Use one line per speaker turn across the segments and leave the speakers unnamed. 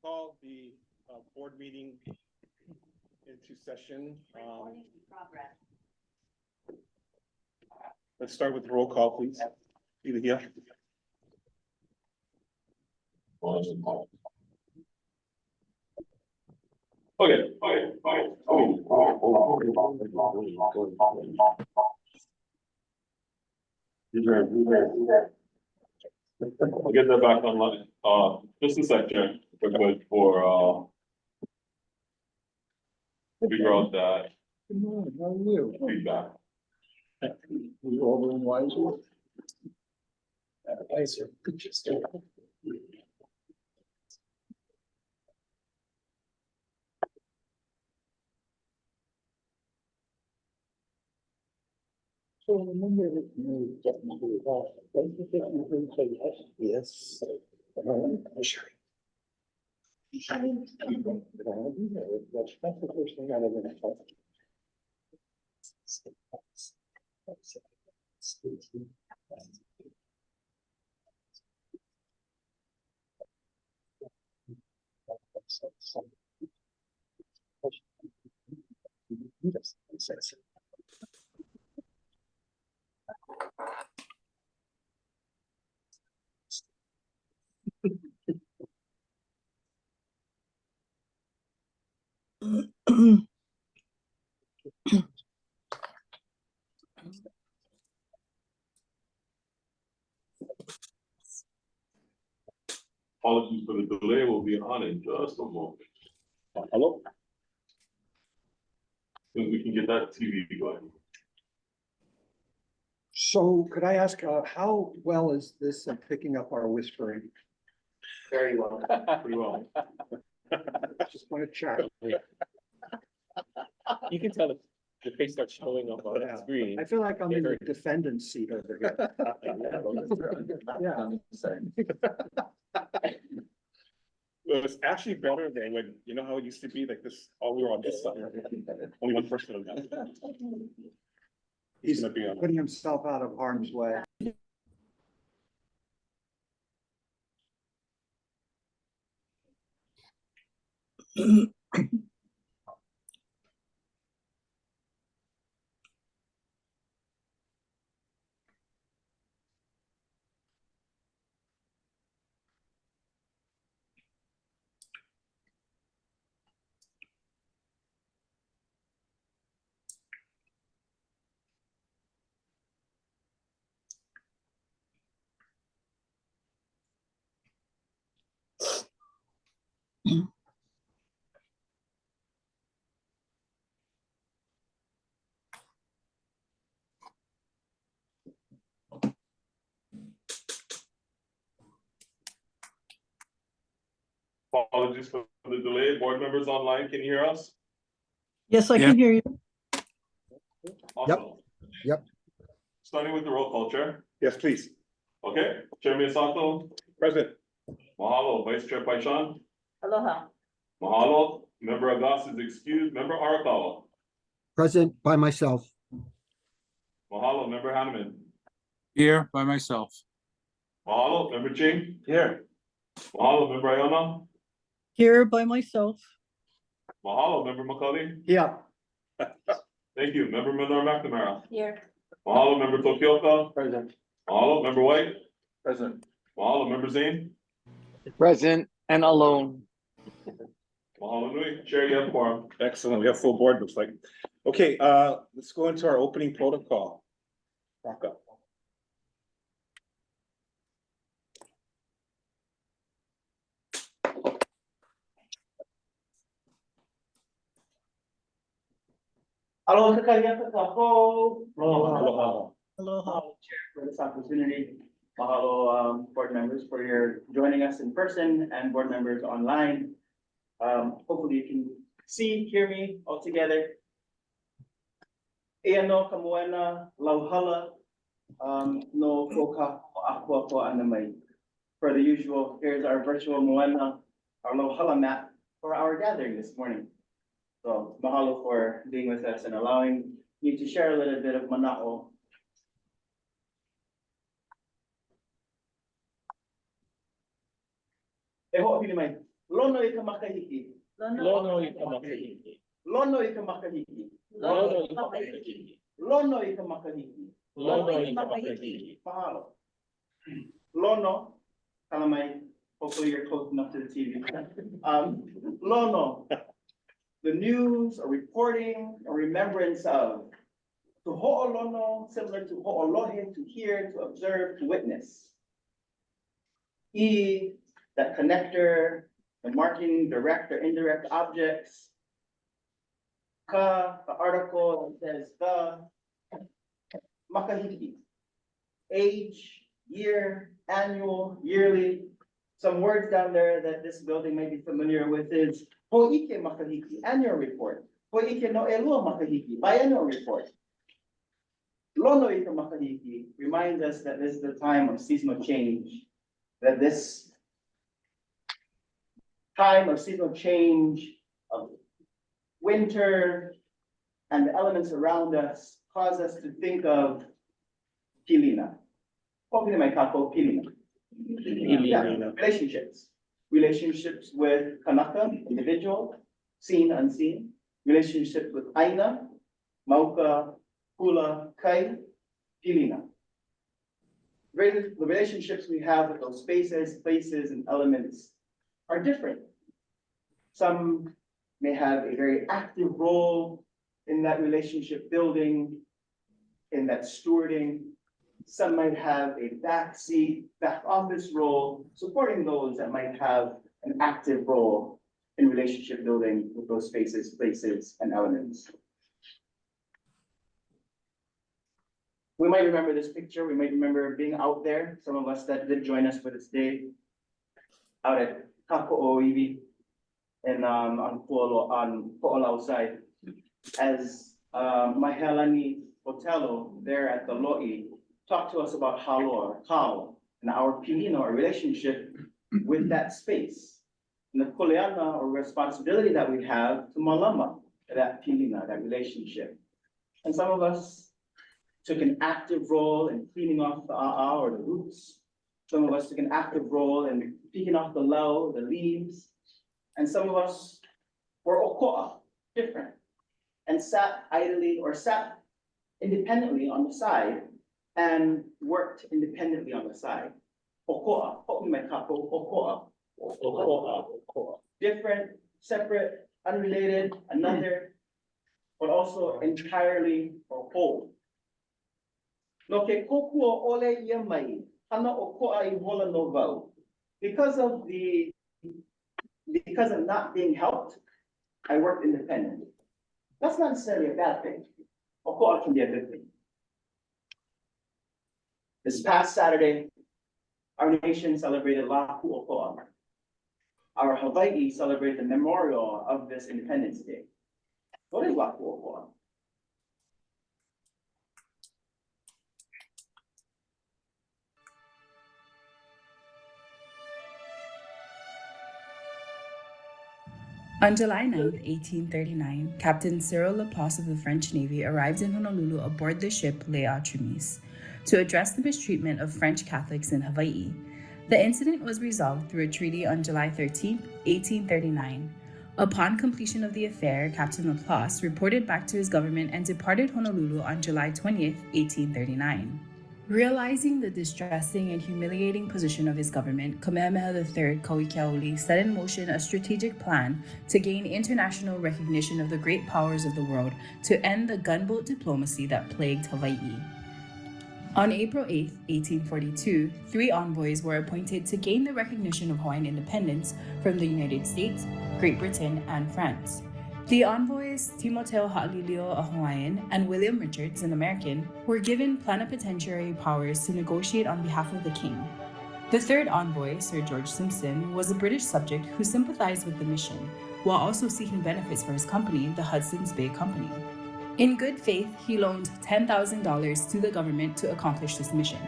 call the board meeting into session. Let's start with the roll call, please. Either here.
Okay. I'll get that back online. Just a second. We're good for figure out that
Good morning, how are you?
feedback.
You over in Wiser? Wiser, good just. So remember that you definitely don't you think you can say yes? Yes. Sure. That's the first thing I ever thought.
Apologies for the delay. We'll be on in just a moment.
Hello.
So we can get that TV going.
So could I ask, how well is this at picking up our whispering?
Very well.
Pretty well.
Just want to check.
You can tell the face starts showing up on
Yeah.
the screen.
I feel like I'm in the defendant's seat over here. Yeah.
Well, it's actually better than when, you know how it used to be like this, all we were on this side. Only one person on that.
He's
gonna be on.
putting himself out of harm's way.
Apologies for the delay. Board members online, can you hear us?
Yes, I can hear you.
Awesome.
Yep.
Starting with the roll call, Chair.
Yes, please.
Okay, Chair Miyasato,
President.
mahalo. Vice Chair Paishan,
Aloha.
mahalo. Member Agas is excused. Member Arakawa,
Present by myself.
mahalo. Member Hanneman,
Here by myself.
mahalo. Member Ching, here. Mahalo. Member Ayana,
Here by myself.
mahalo. Member McCully,
Yeah.
thank you. Member Menor McNamara,
Here.
mahalo. Member Tokioka,
Present.
mahalo. Member White,
Present.
mahalo. Member Zane,
Present and alone.
mahalo nui. Chair, you have quorum.
Excellent. We have full board, looks like. Okay, let's go into our opening protocol. Rocco.
Aloha kakaya kakako.
Aloha.
Aloha.
Chair, for this opportunity. Mahalo, board members, for your joining us in person and board members online. Hopefully you can see, hear me all together. Eano kamuena lauhala no koka aqua ko anamai. For the usual, here's our virtual moena, our lauhala map for our gathering this morning. So mahalo for being with us and allowing me to share a little bit of mana'o. E ho'o pili mai Lono i ka makahiki.
Lono i ka makahiki.
Lono i ka makahiki.
Lono i ka makahiki.
Lono i ka makahiki.
Lono i ka makahiki.
Mahalo. Lono, kalamai, hopefully you're close enough to the TV. Lono, the news or reporting or remembrance of. To ho'olono, similar to ho'olohe, to hear, to observe, to witness. E, that connector, the marking direct or indirect objects. Ka, the article that says the. Makahiki. Age, year, annual, yearly. Some words down there that this building may be familiar with is ho'ike makahiki, annual report. Ho'ike no elua makahiki, biannual report. Lono ika makahiki reminds us that this is the time of seasonal change, that this time of seasonal change of winter and the elements around us cause us to think of pilina. Pilina. Yeah, relationships. Relationships with Kanaka, individual, seen, unseen. Relationships with Aina, Mauka, Hula, Kai, Pilina. The relationships we have with those spaces, places, and elements are different. Some may have a very active role in that relationship building, in that stewarding. Some might have a backseat, back office role, supporting those that might have an active role in relationship building with those spaces, places, and elements. We might remember this picture. We might remember being out there. Some of us that did join us for this day, out at Kako'oiwi and on Po'olau side, as Mahelani Otelo there at the Lo'i talked to us about halo or kao and our pilino or relationship with that space. And the kuleana or responsibility that we have to malama, that pilina, that relationship. And some of us took an active role in cleaning off the a'a or the roots. Some of us took an active role in picking off the lau, the leaves. And some of us were oko'a, different, and sat idly or sat independently on the side and worked independently on the side. Oko'a, oko'a. Different, separate, unrelated, another, but also entirely or whole. No ke kokua ole ia mai, hana oko'a I hola no wau. Because of not being helped, I worked independently. That's not necessarily a bad thing. Oko'a can be a good thing. This past Saturday, our nation celebrated La'ku Oko'a. Our Hawaiʻi celebrated the memorial of this Independence Day. What is La'ku Oko'a?
On July 9, 1839, Captain Cyril Laplace of the French Navy arrived in Honolulu aboard the ship Le'a Trimis to address the mistreatment of French Catholics in Hawaii. The incident was resolved through a treaty on July 13, 1839. Upon completion of the affair, Captain Laplace reported back to his government and departed Honolulu on July 20, 1839. Realizing the distressing and humiliating position of his government, Kamehameha III Kauikeaouli set in motion a strategic plan to gain international recognition of the great powers of the world to end the gunboat diplomacy that plagued Hawaii. On April 8, 1842, 3 envoys were appointed to gain the recognition of Hawaiian independence from the United States, Great Britain, and France. The envoys, Timoteo Ha'alilio, a Hawaiian, and William Richards, an American, were given plenipotentiary powers to negotiate on behalf of the king. The 3rd envoy, Sir George Simpson, was a British subject who sympathized with the mission, while also seeking benefits for his company, the Hudson's Bay Company. In good faith, he loaned $10,000 to the government to accomplish this mission.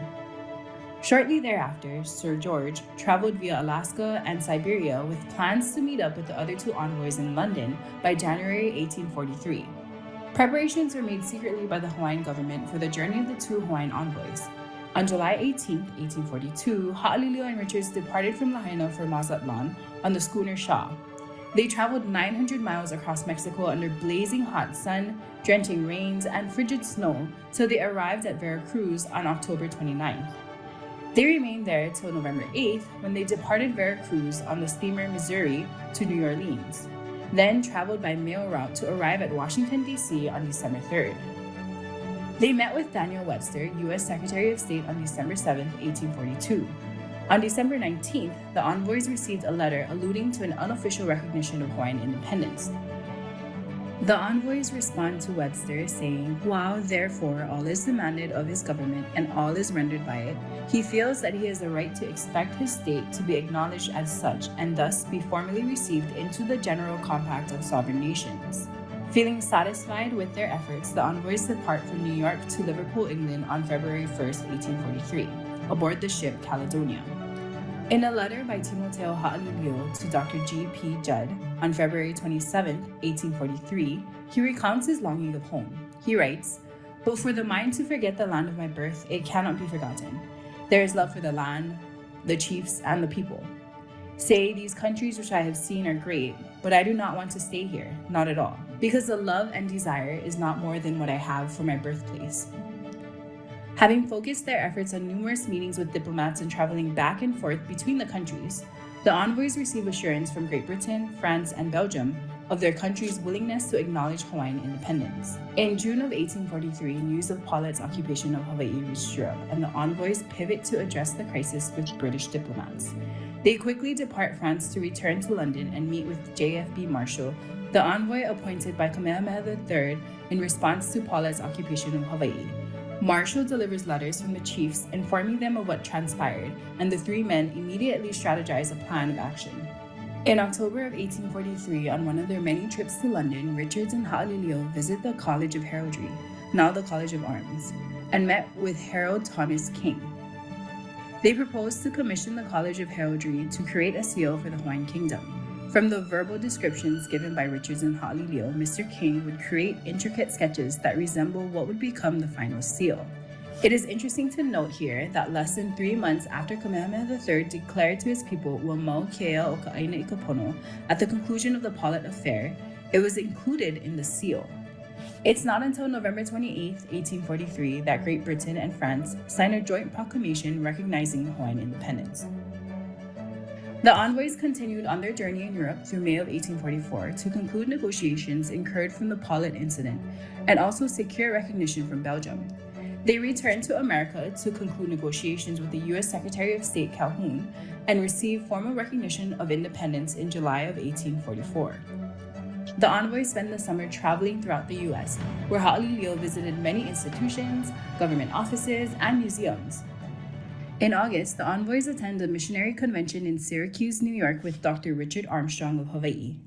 Shortly thereafter, Sir George traveled via Alaska and Siberia with plans to meet up with the other 2 envoys in London by January 1843. Preparations were made secretly by the Hawaiian government for the journey of the 2 Hawaiian envoys. On July 18, 1842, Ha'alilio and Richards departed from Lahaina for Mazatlan on the schooner Shaw. They traveled 900 miles across Mexico under blazing hot sun, drenching rains, and frigid snow till they arrived at Veracruz on October 29th. They remained there till November 8th when they departed Veracruz on the steamer Missouri to New Orleans, then traveled by mail route to arrive at Washington, D.C. on December 3rd. They met with Daniel Webster, U.S. Secretary of State, on December 7, 1842. On December 19th, the envoys received a letter alluding to an unofficial recognition of Hawaiian independence. The envoys respond to Webster saying, while therefore all is demanded of his government and all is rendered by it, he feels that he has the right to expect his state to be acknowledged as such and thus be formally received into the general compact of sovereign nations. Feeling satisfied with their efforts, the envoys depart from New York to Liverpool, England on February 1, 1843, aboard the ship Caledonia. In a letter by Timoteo Ha'alilio to Dr. G.P. Judd on February 27, 1843, he recounts his longing of home. He writes, "But for the mind to forget the land of my birth, it cannot be forgotten. There is love for the land, the chiefs, and the people. Say, these countries which I have seen are great, but I do not want to stay here, not at all, because the love and desire is not more than what I have for my birthplace." Having focused their efforts on numerous meetings with diplomats and traveling back and forth between the countries, the envoys receive assurance from Great Britain, France, and Belgium of their country's willingness to acknowledge Hawaiian independence. In June of 1843, news of Paulet's occupation of Hawaii reached Europe, and the envoys pivot to address the crisis with British diplomats. They quickly depart France to return to London and meet with J.F.B. Marshall, the envoy appointed by Kamehameha III in response to Paulet's occupation of Hawaii. Marshall delivers letters from the chiefs informing them of what transpired, and the three men immediately strategize a plan of action. In October of 1843, on one of their many trips to London, Richards and Ha'alilio visit the College of Heraldry, now the College of Arms, and met with Harold Thomas King. They proposed to commission the College of Heraldry to create a seal for the Hawaiian Kingdom. From the verbal descriptions given by Richards and Ha'alilio, Mr. King would create intricate sketches that resemble what would become the final seal. It is interesting to note here that less than 3 months after Kamehameha III declared to his people "Wamau Kea o Ka'aina Ikapono" at the conclusion of the Paulet affair, it was included in the seal. It's not until November 28, 1843, that Great Britain and France signed a joint proclamation recognizing Hawaiian independence. The envoys continued on their journey in Europe through May of 1844 to conclude negotiations incurred from the Paulet incident and also secure recognition from Belgium. They returned to America to conclude negotiations with the U.S. Secretary of State Calhoun and receive formal recognition of independence in July of 1844. The envoys spent the summer traveling throughout the U.S., where Ha'alilio visited many institutions, government offices, and museums. In August, the envoys attend a missionary convention in Syracuse, New York with Dr. Richard Armstrong of Hawaii.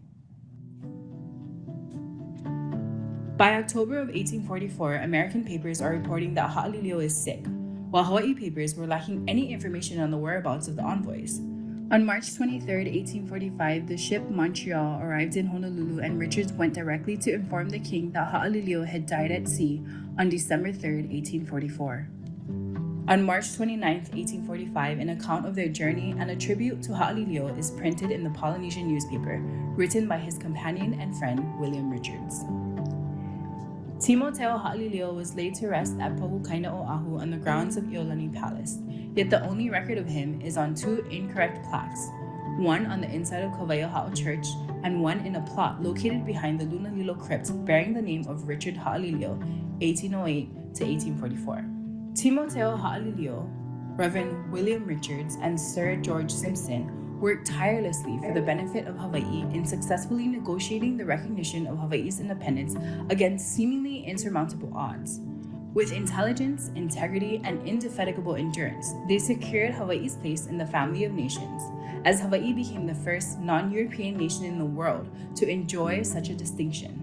By October of 1844, American papers are reporting that Ha'alilio is sick, while Hawaii papers were lacking any information on the whereabouts of the envoys. On March 23, 1845, the ship Montreal arrived in Honolulu, and Richards went directly to inform the king that Ha'alilio had died at sea on December 3, 1844. On March 29, 1845, an account of their journey and a tribute to Ha'alilio is printed in the Polynesian newspaper, written by his companion and friend, William Richards. Timoteo Ha'alilio was laid to rest at Pohukaina Oahu on the grounds of Iolani Palace, yet the only record of him is on 2 incorrect plaques, one on the inside of Kawaiahao Church and one in a plot located behind the Lunalilo Crypt bearing the name of Richard Ha'alilio, 1808 to 1844. Timoteo Ha'alilio, Reverend William Richards, and Sir George Simpson worked tirelessly for the benefit of Hawaii in successfully negotiating the recognition of Hawaii's independence against seemingly insurmountable odds. With intelligence, integrity, and indefatigable endurance, they secured Hawaii's place in the family of nations, as Hawaii became the first non-European nation in the world to enjoy such a distinction.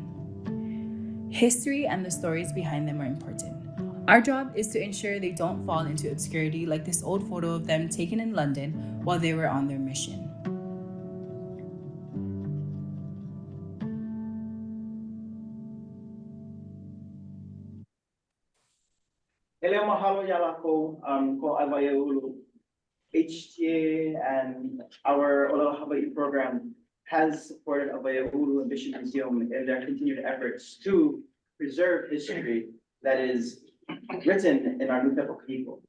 History and the stories behind them are important. Our job is to ensure they don't fall into obscurity like this old photo of them taken in London while they were on their mission.
Ele mahalo yala ko ko Hawaiʻi HTA and our Olola Hawaiʻi program has supported Hawaiʻi Mission Museum in their continued efforts to preserve history that is written in our Nupepo people.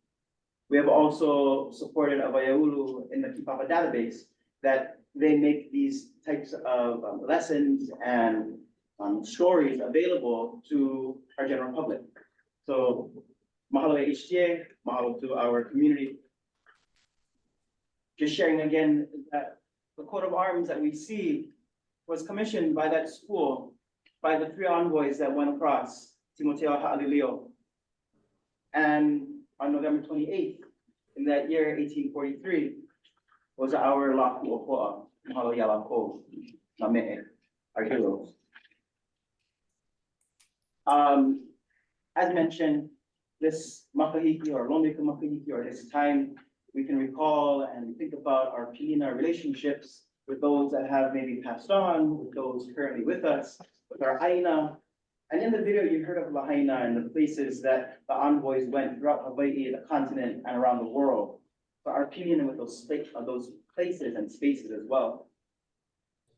We have also supported Hawaiʻi in the Kipapa database that they make these types of lessons and stories available to our general public. So mahalo HTA, mahalo to our community. Just sharing again that the coat of arms that we see was commissioned by that school by the 3 envoys that went across, Timoteo Ha'alilio. And on November 28th, in that year, 1843, was our Laku'opo'a, Mahalo Yalako, Name'e, our heroes. As mentioned, this makahiki or lomika makahiki or this time, we can recall and think about our pilina relationships with those that have maybe passed on, with those currently with us, with our aina. And in the video, you heard of Lahaina and the places that the envoys went throughout Hawaii, the continent, and around the world. But our pilina with those places and spaces as well.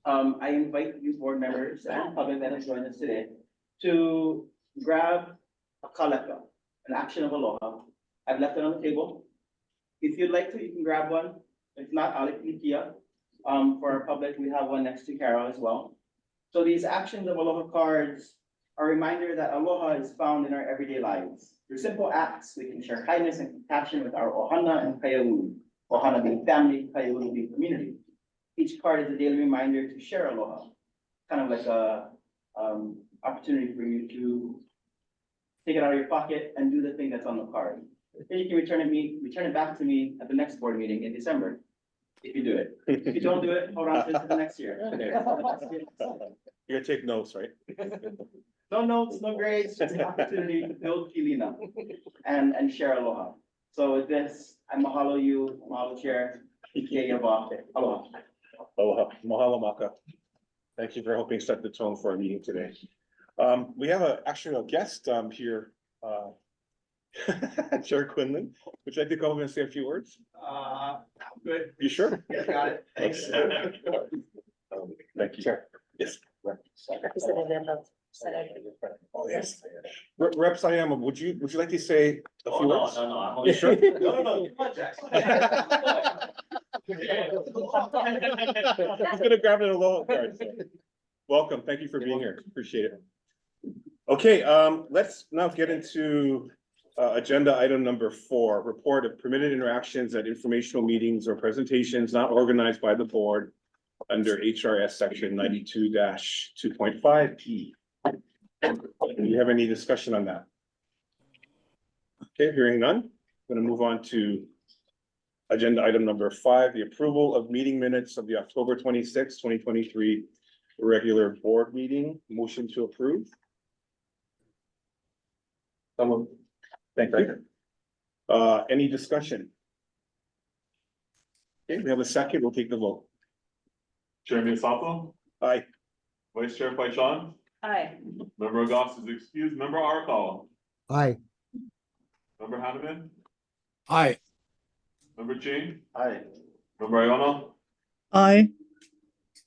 I invite you board members and public that have joined us today to grab a kaleka, an action of aloha. I've left it on the table. If you'd like to, you can grab one. If not, I'll Nikia. For our public, we have one next to Carol as well. So these actions of aloha cards are a reminder that aloha is found in our everyday lives. Through simple acts, we can share kindness and compassion with our ohana and kaiaulu. Ohana being family, kaiaulu being community. Each card is a daily reminder to share aloha. Kind of like a opportunity for you to take it out of your pocket and do the thing that's on the card. Then you can return it back to me at the next board meeting in December, if you do it. If you don't do it, hold on to it to the next year.
You're gonna take notes, right?
No notes, no grades, just an opportunity to build pilina and share aloha. So with this, I mahalo you, mahalo chair, aloha.
Aloha, mahalo maka. Thank you for helping set the tone for our meeting today. We have actually a guest here, Chair Quinlan. Would you like to come over and say a few words?
Good.
You sure?
Yeah, got it.
Thanks. Thank you. Sure. Yes. Oh, yes. Rep Sayama, would you like to say a few words?
No.
You sure?
No, come on, Jackson.
He's gonna grab it alone. Welcome, thank you for being here, appreciate it. Okay, let's now get into agenda item number 4, report of permitted interactions at informational meetings or presentations not organized by the board under HRS section 92-2.5E. Do you have any discussion on that? Okay, hearing none, I'm gonna move on to agenda item number 5, the approval of meeting minutes of the October 26, 2023 regular board meeting. Motion to approve. Someone, thank you. Any discussion? Okay, we have a second, we'll take the vote.
Chairman Sato,
Aye.
Vice Chair Paishan,
Aye.
Member Goss is excused, Member Arakawa,
Aye.
Member Hanneman,
Aye.
Member Ching,
Aye.
Member Ayana,
Aye.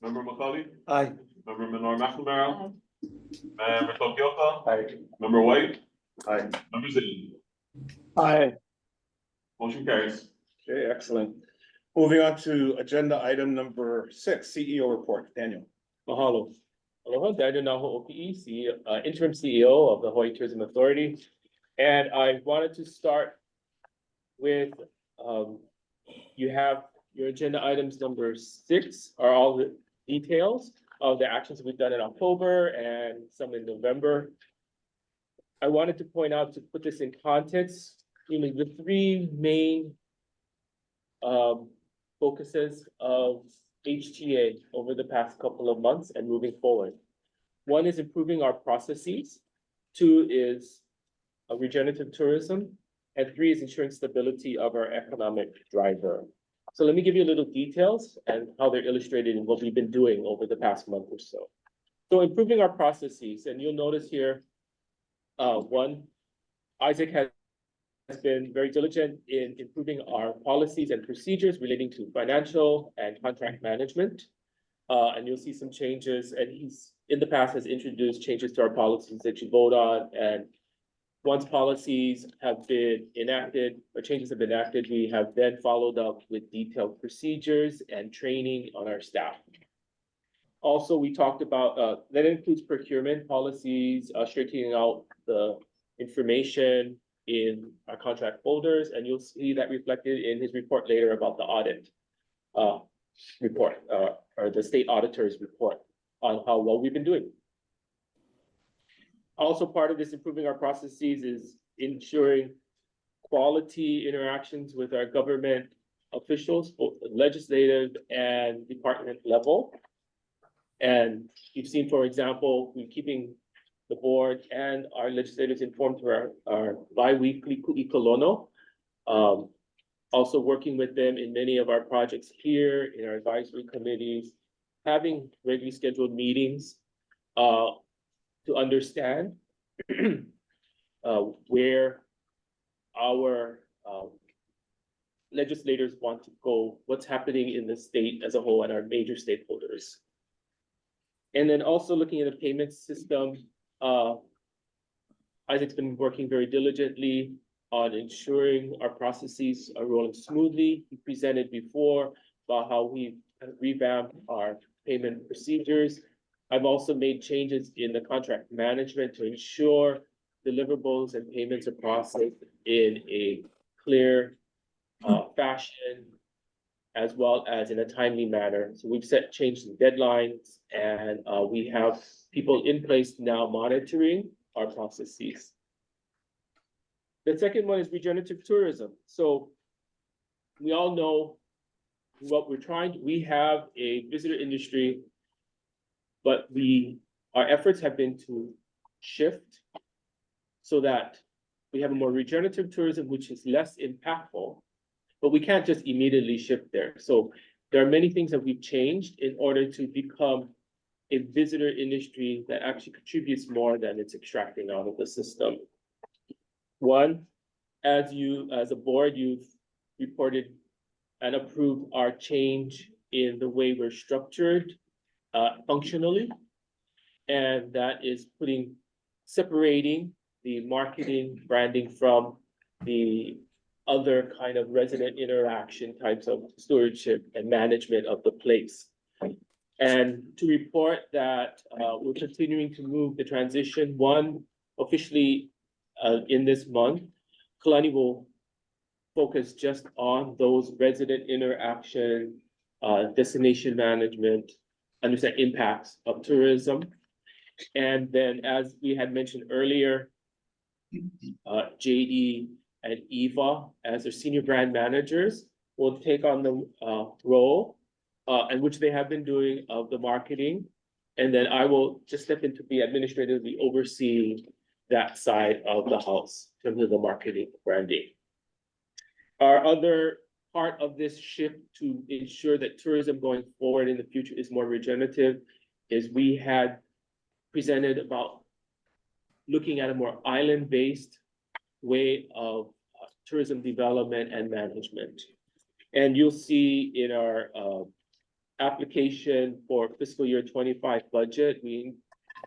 Member McCauley,
Aye.
Member Menor McNamara, Member Tokioka, Member White,
Aye.
Member Zane.
Aye.
Motion carries.
Okay, excellent. Moving on to agenda item number 6, CEO report. Daniel.
Mahalo. Aloha, Daniel Naho OPE, interim CEO of the Hawaii Tourism Authority. And I wanted to start with, you have your agenda items number 6 are all the details of the actions we've done in October and some in November. I wanted to point out, to put this in context, the 3 main focuses of HTA over the past couple of months and moving forward. 1 is improving our processes, 2 is regenerative tourism, and 3 is ensuring stability of our economic driver. So let me give you a little details and how they're illustrated in what we've been doing over the past month or so. So improving our processes, and you'll notice here, 1, Isaac has been very diligent in improving our policies and procedures relating to financial and contract management. And you'll see some changes, and he's in the past has introduced changes to our policies that you vote on. And once policies have been enacted or changes have been enacted, we have then followed up with detailed procedures and training on our staff. Also, we talked about, that includes procurement policies, straightening out the information in our contract folders, and you'll see that reflected in his report later about the audit report, or the state auditor's report on how well we've been doing. Also, part of this improving our processes is ensuring quality interactions with our government officials, both legislative and department level. And you've seen, for example, we're keeping the board and our legislators informed through our bi-weekly ku'i kolono. Also working with them in many of our projects here, in our advisory committees, having regularly scheduled meetings to understand where our legislators want to go, what's happening in the state as a whole, and our major stakeholders. And then also looking at the payment system, Isaac's been working very diligently on ensuring our processes are rolling smoothly. He presented before about how we revamped our payment procedures. I've also made changes in the contract management to ensure deliverables and payments are processed in a clear fashion, as well as in a timely manner. So we've changed the deadlines, and we have people in place now monitoring our processes. The second one is regenerative tourism. So we all know what we're trying. We have a visitor industry, but our efforts have been to shift so that we have a more regenerative tourism, which is less impactful, but we can't just immediately shift there. So there are many things that we've changed in order to become a visitor industry that actually contributes more than it's extracting out of the system. One, as a board, you've reported and approved our change in the way we're structured functionally. And that is separating the marketing branding from the other kind of resident interaction types of stewardship and management of the place. And to report that we're continuing to move the transition. One, officially in this month, Kalani will focus just on those resident interaction, destination management, understand impacts of tourism. And then, as we had mentioned earlier, JD and Eva, as their senior brand managers, will take on the role, and which they have been doing, of the marketing. And then I will just step into be administratively overseeing that side of the house in terms of the marketing branding. Our other part of this shift to ensure that tourism going forward in the future is more regenerative is we had presented about looking at a more island-based way of tourism development and management. And you'll see in our application for fiscal year 25 budget,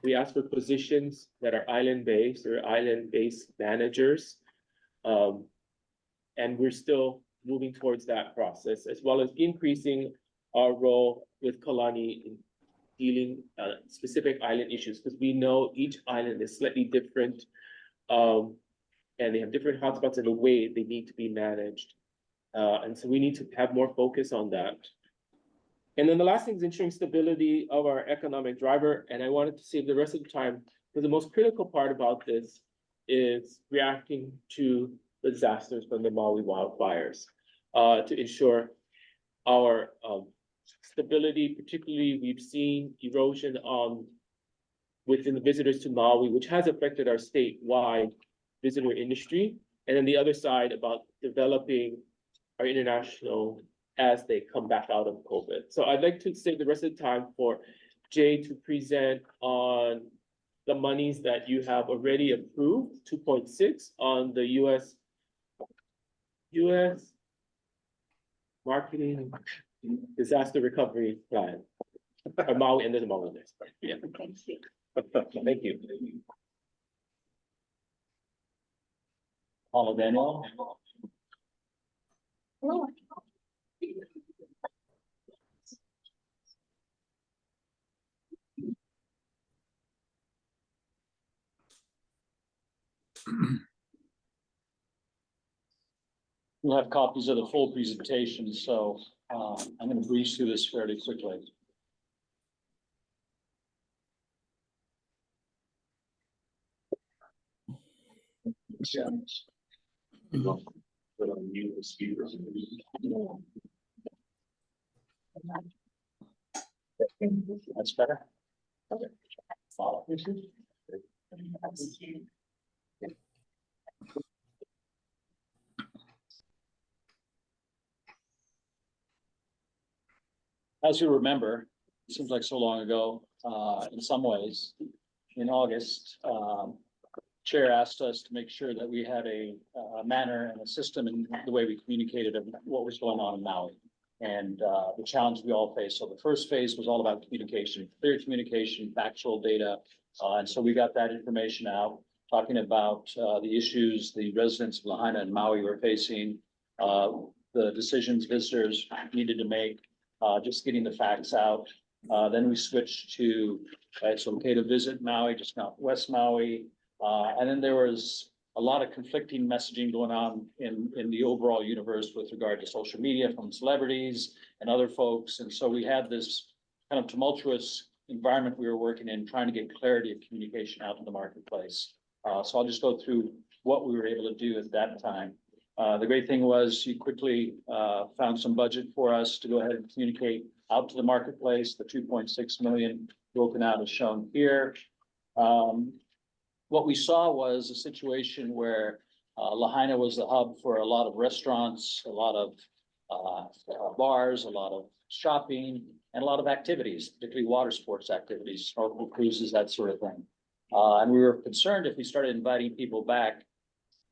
we asked for positions that are island-based or island-based managers. And we're still moving towards that process, as well as increasing our role with Kalani in dealing specific island issues, because we know each island is slightly different, and they have different hotspots in the way they need to be managed. And so we need to have more focus on that. And then the last thing is ensuring stability of our economic driver. And I wanted to save the rest of the time, because the most critical part about this is reacting to the disasters from the Maui wildfires, to ensure our stability. Particularly, we've seen erosion within the visitors to Maui, which has affected our statewide visitor industry. And then the other side about developing our international as they come back out of COVID. So I'd like to save the rest of the time for Jay to present on the monies that you have already approved, 2.6 on the US US Marketing Disaster Recovery Plan. Maui and then Maui next, yeah. Thank you.
Paula Daniel. You'll have copies of the full presentation, so I'm going to breeze through this fairly quickly. That's better. Follow. As you remember, it seems like so long ago, in some ways, in August, Chair asked us to make sure that we had a manner and a system in the way we communicated of what was going on in Maui and the challenge we all face. So the first phase was all about communication, clear communication, factual data. And so we got that information out, talking about the issues the residents of Lahaina and Maui were facing, the decisions visitors needed to make, just getting the facts out. Then we switched to, it's okay to visit Maui, just not West Maui. And then there was a lot of conflicting messaging going on in the overall universe with regard to social media from celebrities and other folks. And so we had this kind of tumultuous environment we were working in, trying to get clarity of communication out to the marketplace. So I'll just go through what we were able to do at that time. The great thing was you quickly found some budget for us to go ahead and communicate out to the marketplace. The 2.6 million broken out is shown here. What we saw was a situation where Lahaina was the hub for a lot of restaurants, a lot of bars, a lot of shopping, and a lot of activities, particularly water sports activities, snorkel cruises, that sort of thing. And we were concerned if we started inviting people back,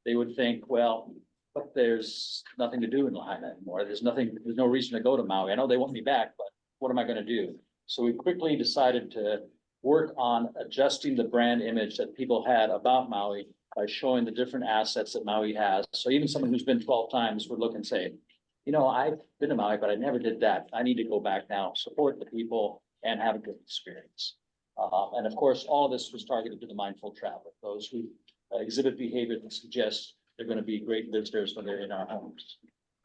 they would think, well, but there's nothing to do in Lahaina anymore. There's no reason to go to Maui. I know they want me back, but what am I going to do? So we quickly decided to work on adjusting the brand image that people had about Maui by showing the different assets that Maui has. So even someone who's been 12 times would look and say, you know, I've been to Maui, but I never did that. I need to go back now, support the people, and have a good experience. And of course, all of this was targeted to the mindful traveler, those who exhibit behavior that suggests they're going to be great visitors when they're in our homes.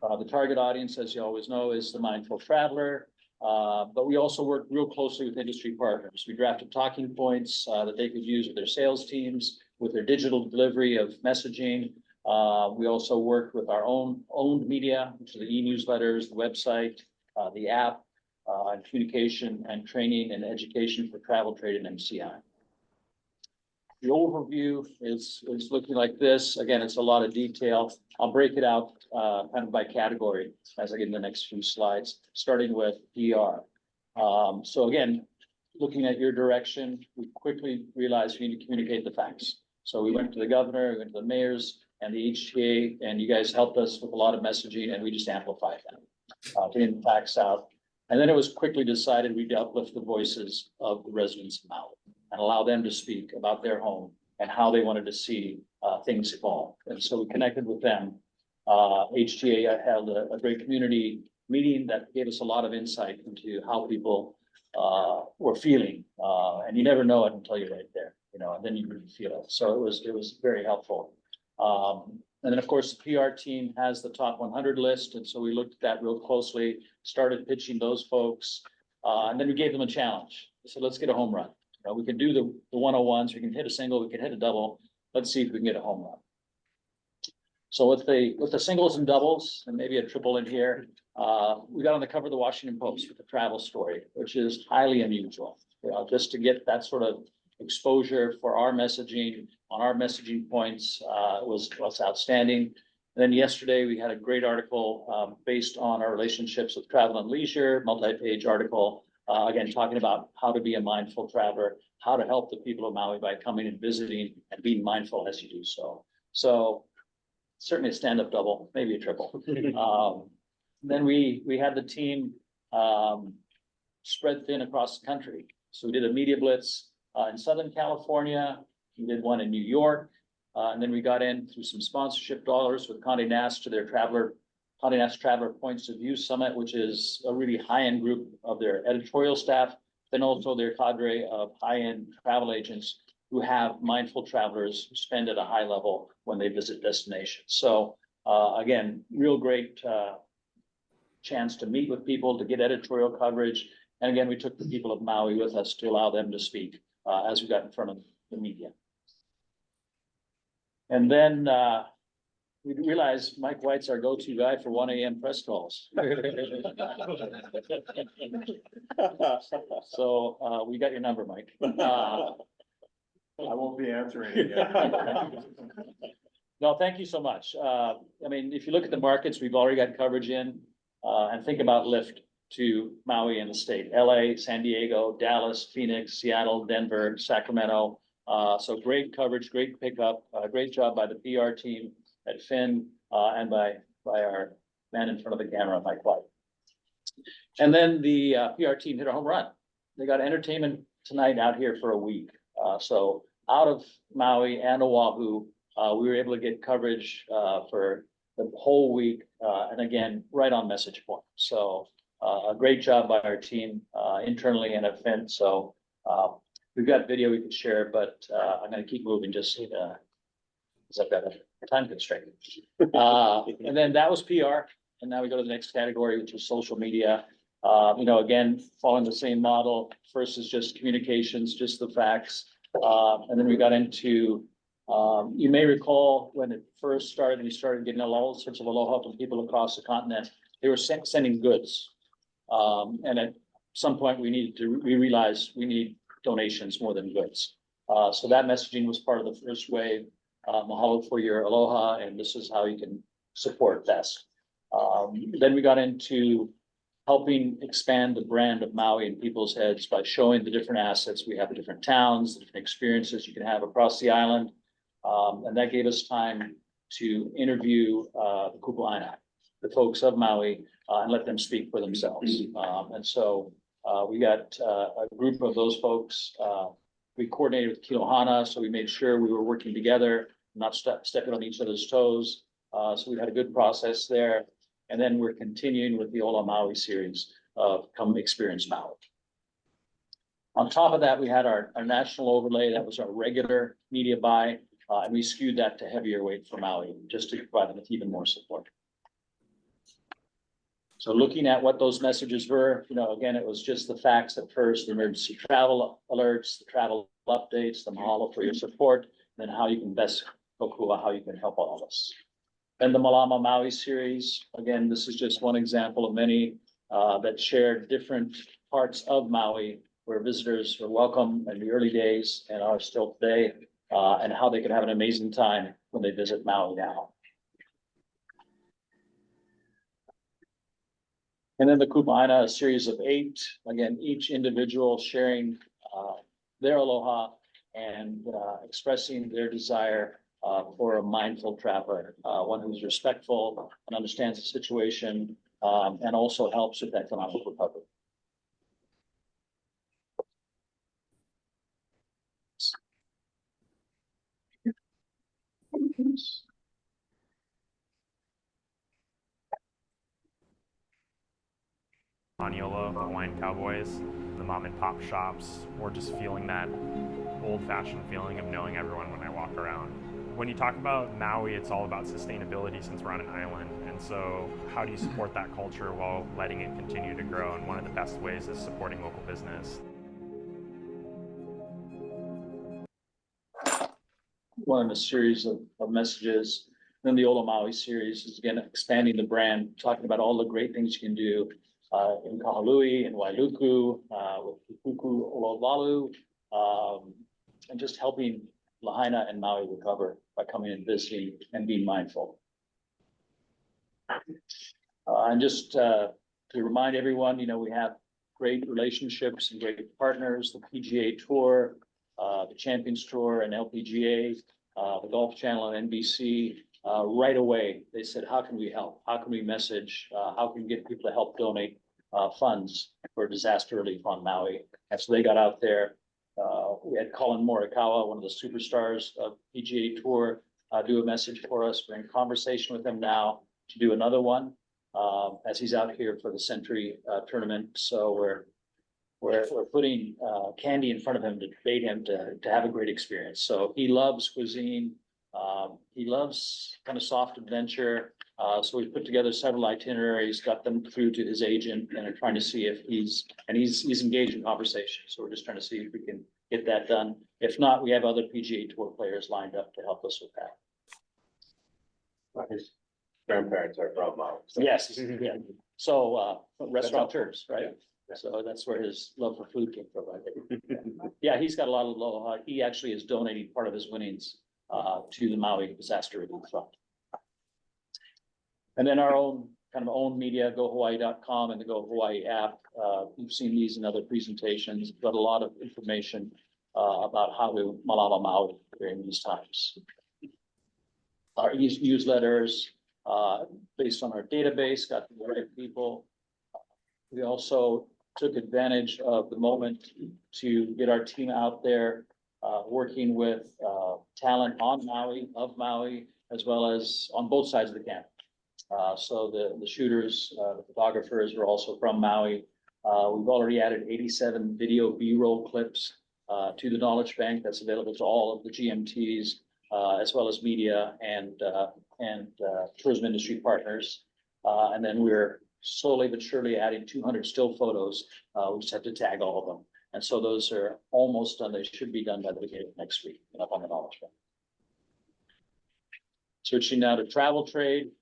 The target audience, as you always know, is the mindful traveler. But we also work real closely with industry partners. We drafted talking points that they could use with their sales teams, with their digital delivery of messaging. We also worked with our owned media, which are the e-newsletters, the website, the app, and communication and training and education for travel, trade, and MCI. The overview is looking like this. Again, it's a lot of detail. I'll break it out kind of by category as I get in the next few slides, starting with PR. So again, looking at your direction, we quickly realized we need to communicate the facts. So we went to the governor, we went to the mayors and the HTA, and you guys helped us with a lot of messaging, and we just amplified that, getting the facts out. And then it was quickly decided we'd uplift the voices of the residents of Maui and allow them to speak about their home and how they wanted to see things evolve. And so we connected with them. HTA held a great community meeting that gave us a lot of insight into how people were feeling. And you never know it until you're right there, you know, and then you really feel it. So it was very helpful. And then, of course, the PR team has the top 100 list. And so we looked at that real closely, started pitching those folks. And then we gave them a challenge. We said, let's get a home run. You know, we can do the 101s, we can hit a single, we can hit a double. Let's see if we can get a home run. So with the singles and doubles, and maybe a triple in here, we got on the cover of the Washington Post with a travel story, which is highly unusual. You know, just to get that sort of exposure for our messaging on our messaging points was outstanding. And then yesterday we had a great article based on our relationships with travel and leisure, multi-page article, again, talking about how to be a mindful traveler, how to help the people of Maui by coming and visiting and being mindful as you do so. So certainly a stand-up double, maybe a triple. Then we had the team, spread thin across the country. So we did a media blitz, in Southern California, we did one in New York. And then we got in through some sponsorship dollars with Condé Nast to their Condé Nast Traveler Points of View Summit, which is a really high-end group of their editorial staff. Then also their cadre of high-end travel agents who have mindful travelers who spend at a high level when they visit destinations. So again, real great chance to meet with people, to get editorial coverage. And again, we took the people of Maui with us to allow them to speak as we got in front of the media. And then we realized Mike White's our go-to guy for 1 a.m. press calls. So we got your number, Mike.
I won't be answering it again.
No, thank you so much. I mean, if you look at the markets, we've already got coverage in, and think about lift to Maui and the state, LA, San Diego, Dallas, Phoenix, Seattle, Denver, Sacramento. So great coverage, great pickup, great job by the PR team at Finn, and by our man in front of the camera, Mike White. And then the PR team hit a home run. They got entertainment tonight out here for a week. So out of Maui and Oahu, we were able to get coverage for the whole week, and again, right on message point. So a great job by our team internally and at Finn. So we've got video we could share, but I'm going to keep moving just because I've got a time constraint. And then that was PR, and now we go to the next category, which is social media. You know, again, following the same model. First is just communications, just the facts. And then we got into, you may recall when it first started, we started getting all sorts of aloha from people across the continent. They were sending goods. And at some point we realized we need donations more than goods. So that messaging was part of the first wave. Mahalo for your aloha, and this is how you can support best. Then we got into helping expand the brand of Maui in people's heads by showing the different assets. We have the different towns, the different experiences you can have across the island. And that gave us time to interview the kupuaina, the folks of Maui, and let them speak for themselves. And so we got a group of those folks. We coordinated with Kilohana, so we made sure we were working together, not stepping on each other's toes. So we had a good process there. And then we're continuing with the Ola Maui series of Come Experience Maui. On top of that, we had our national overlay. That was our regular media buy. And we skewed that to heavier weight for Maui, just to provide them with even more support. So looking at what those messages were, you know, again, it was just the facts at first, the emergency travel alerts, the travel updates, the mahalo for your support, and then how you can best kokua, how you can help all of us. And the Malama Maui series, again, this is just one example of many that shared different parts of Maui where visitors were welcome in the early days and are still today, and how they can have an amazing time when they visit Maui now. And then the Kupaina, a series of 8, again, each individual sharing their aloha and expressing their desire for a mindful traveler, one who's respectful and understands the situation, and also helps with economic recovery.
Aniolo, the Hawaiian Cowboys, the mom and pop shops, or just feeling that old-fashioned feeling of knowing everyone when I walk around. When you talk about Maui, it's all about sustainability since we're on an island. And so how do you support that culture while letting it continue to grow? And one of the best ways is supporting local business.
One of a series of messages. Then the Ola Maui series is again expanding the brand, talking about all the great things you can do in Kahului, in Wailuku, with Puku Olowalu, and just helping Lahaina and Maui recover by coming and visiting and being mindful. And just to remind everyone, you know, we have great relationships and great partners, the PGA Tour, the Champions Tour and LPGA, the Golf Channel and NBC, right away, they said, how can we help? How can we message? How can we get people to help donate funds for disaster relief on Maui? And so they got out there. We had Colin Morikawa, one of the superstars of PGA Tour, do a message for us. We're in conversation with him now to do another one, as he's out here for the Century tournament. So we're putting candy in front of him to bait him to have a great experience. So he loves cuisine. He loves kind of soft adventure. So we put together several itineraries, got them through to his agent, and are trying to see if he's engaged in conversation. So we're just trying to see if we can get that done. If not, we have other PGA Tour players lined up to help us with that.
His grandparents are from Maui.
Yes, yeah. So restaurateurs, right? So that's where his love for food came from, I think. Yeah, he's got a lot of aloha. He actually is donating part of his winnings to the Maui Disaster Relief Fund. And then our own media, GoHawaii.com and the Go Hawaii app. You've seen these in other presentations, but a lot of information about how we malama Maui during these times. Our newsletters, based on our database, got the right people. We also took advantage of the moment to get our team out there, working with talent on Maui, of Maui, as well as on both sides of the camp. So the shooters, the photographers are also from Maui. We've already added 87 video B-roll clips to the knowledge bank that's available to all of the GMTs, as well as media and tourism industry partners. And then we're slowly but surely adding 200 still photos. We just have to tag all of them. And so those are almost done. They should be done by the beginning of next week and up on the knowledge bank. Switching now to travel trade.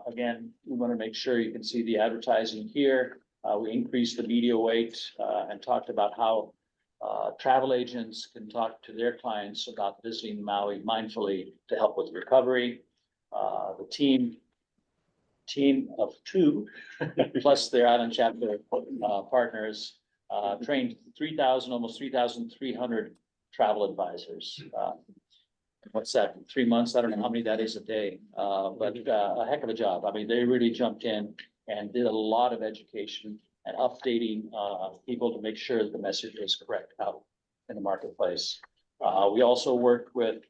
Again, we want to make sure you can see the advertising here. We increased the media weight and talked about how travel agents can talk to their clients about visiting Maui mindfully to help with recovery. The team of two, plus their island chapter partners, trained almost 3,300 travel advisors. What's that, 3 months? I don't know how many that is a day, but a heck of a job. I mean, they really jumped in and did a lot of education and updating people to make sure that the message was correct out in the marketplace. We also worked with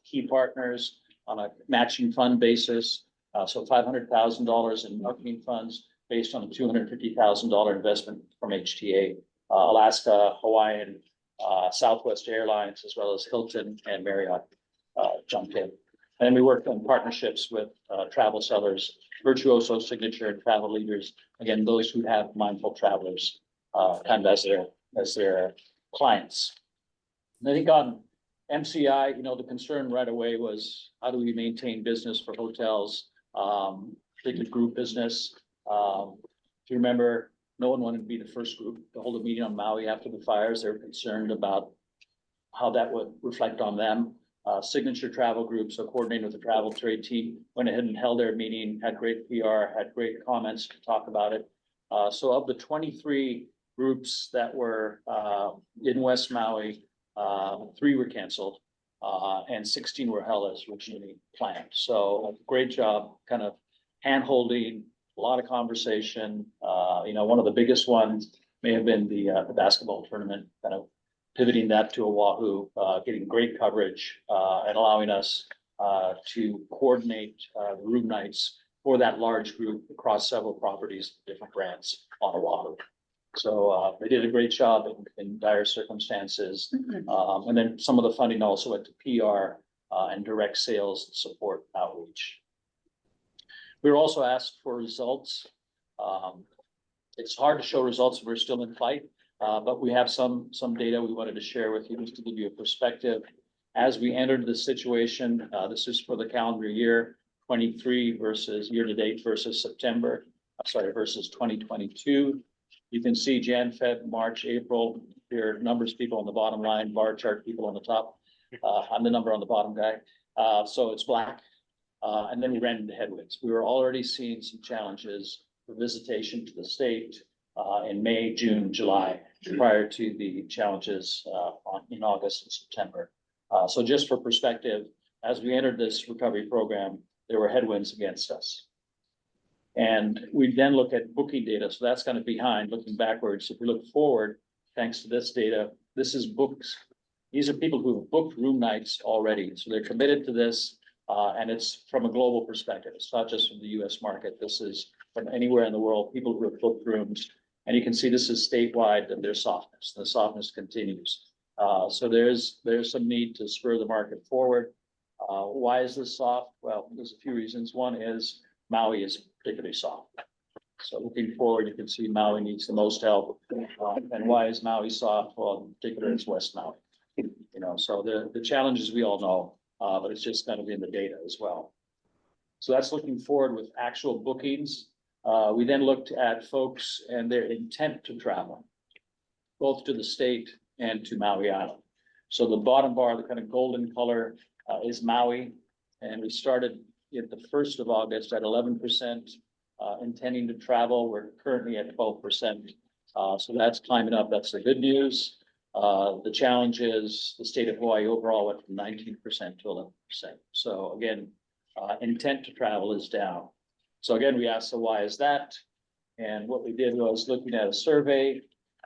key partners on a matching fund basis. So $500,000 in marketing funds based on a $250,000 investment from HTA, Alaska, Hawaiian, Southwest Airlines, as well as Hilton and Marriott jumped in. And we worked on partnerships with travel sellers, Virtuoso Signature and Travel Leaders. Again, those who have mindful travelers kind of as their clients. And I think on MCI, the concern right away was how do we maintain business for hotels, particularly group business. If you remember, no one wanted to be the first group to hold a meeting on Maui after the fires. They were concerned about how that would reflect on them. Signature travel groups, so coordinating with the travel trade team, went ahead and held their meeting, had great PR, had great comments to talk about it. So of the 23 groups that were in West Maui, 3 were canceled and 16 were held as originally planned. So great job, kind of hand-holding, a lot of conversation. One of the biggest ones may have been the basketball tournament, kind of pivoting that to Oahu, getting great coverage and allowing us to coordinate the room nights for that large group across several properties, different brands on Oahu. So they did a great job in dire circumstances. And then some of the funding also went to PR and direct sales support outreach. We were also asked for results. It's hard to show results if we're still in flight, but we have some data we wanted to share with you just to give you a perspective. As we entered the situation, this is for the calendar year 23 versus year to date versus versus 2022. You can see Jan, Feb, March, April, your numbers people on the bottom line, bar chart people on the top. I'm the number on the bottom guy. So it's black. And then we ran into headwinds. We were already seeing some challenges for visitation to the state in May, June, July, prior to the challenges in August and September. So just for perspective, as we entered this recovery program, there were headwinds against us. And we then look at booking data, so that's kind of behind, looking backwards. If we look forward, thanks to this data, this is books. These are people who have booked room nights already, so they're committed to this, and it's from a global perspective. It's not just from the US market. This is from anywhere in the world, people who have booked rooms. And you can see this is statewide and there's softness. The softness continues. So there's some need to spur the market forward. Why is this soft? Well, there's a few reasons. One is Maui is particularly soft. So looking forward, you can see Maui needs the most help. And why is Maui soft? Well, in particular, it's West Maui. You know, so the challenges we all know, but it's just kind of in the data as well. So that's looking forward with actual bookings. We then looked at folks and their intent to travel, both to the state and to Maui Island. So the bottom bar, the kind of golden color, is Maui. And we started at the 1st of August at 11%, intending to travel. We're currently at 12%. So that's climbing up. That's the good news. The challenge is the state of Hawaii overall went from 19% to 11%. So again, intent to travel is down. So again, we asked, so why is that? And what we did was looking at a survey,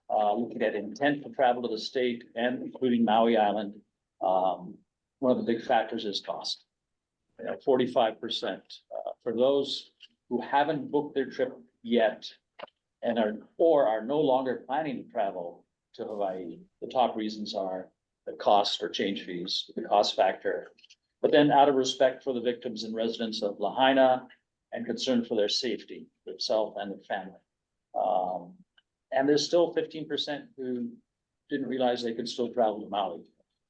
looking at intent to travel to the state and including Maui Island. One of the big factors is cost. 45%. For those who haven't booked their trip yet and are no longer planning to travel to Hawaii, the top reasons are the cost or change fees, the cost factor. But then out of respect for the victims and residents of Lahaina and concern for their safety, themselves and their family. And there's still 15% who didn't realize they could still travel to Maui.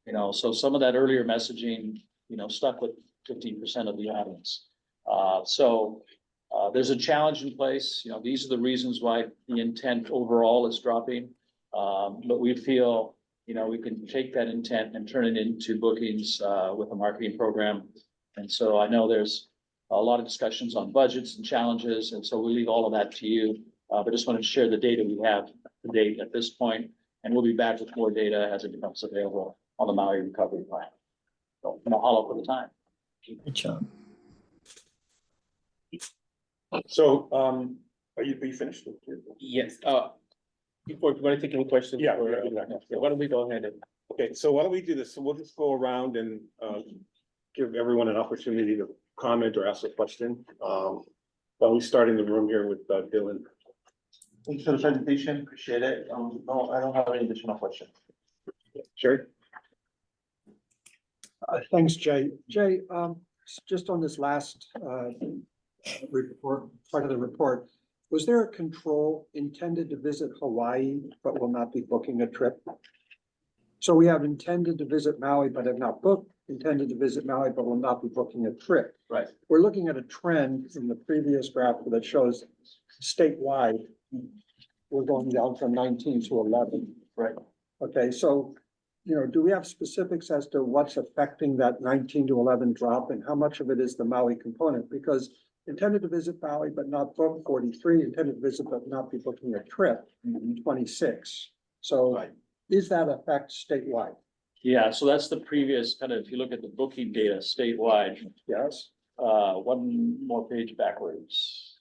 You know, so some of that earlier messaging, you know, stuck with 15% of the audience. There's a challenge in place. You know, these are the reasons why the intent overall is dropping. But we feel, you know, we can take that intent and turn it into bookings with a marketing program. And so I know there's a lot of discussions on budgets and challenges, and so we'll leave all of that to you. But just wanted to share the data we have to date at this point, and we'll be back with more data as it becomes available on the Maui Recovery Plan. So mahalo for the time.
Good job.
So, are you finished?
Yes, before, do you want to take any questions?
Yeah,
or,
we're gonna do that next.
Why don't we go ahead and,
Okay, so why don't we do this? So we'll just go around and give everyone an opportunity to comment or ask a question. While we start in the room here with Dylan.
Thanks for the presentation. Appreciate it. No, I don't have any additional questions.
Sherry?
Thanks, Jay. Jay, just on this last report, part of the report, was there a control intended to visit Hawaii but will not be booking a trip? So we have intended to visit Maui but have not booked, intended to visit Maui but will not be booking a trip.
Right.
We're looking at a trend in the previous graph that shows statewide, we're going down from 19 to 11.
Right.
Okay, so, you know, do we have specifics as to what's affecting that 19 to 11 drop and how much of it is the Maui component? Because intended to visit Maui but not booked 43, intended to visit but not be booking a trip 26. So
Right.
is that effect statewide?
Yeah, so that's the previous kind of, if you look at the booking data statewide,
Yes.
one more page backwards.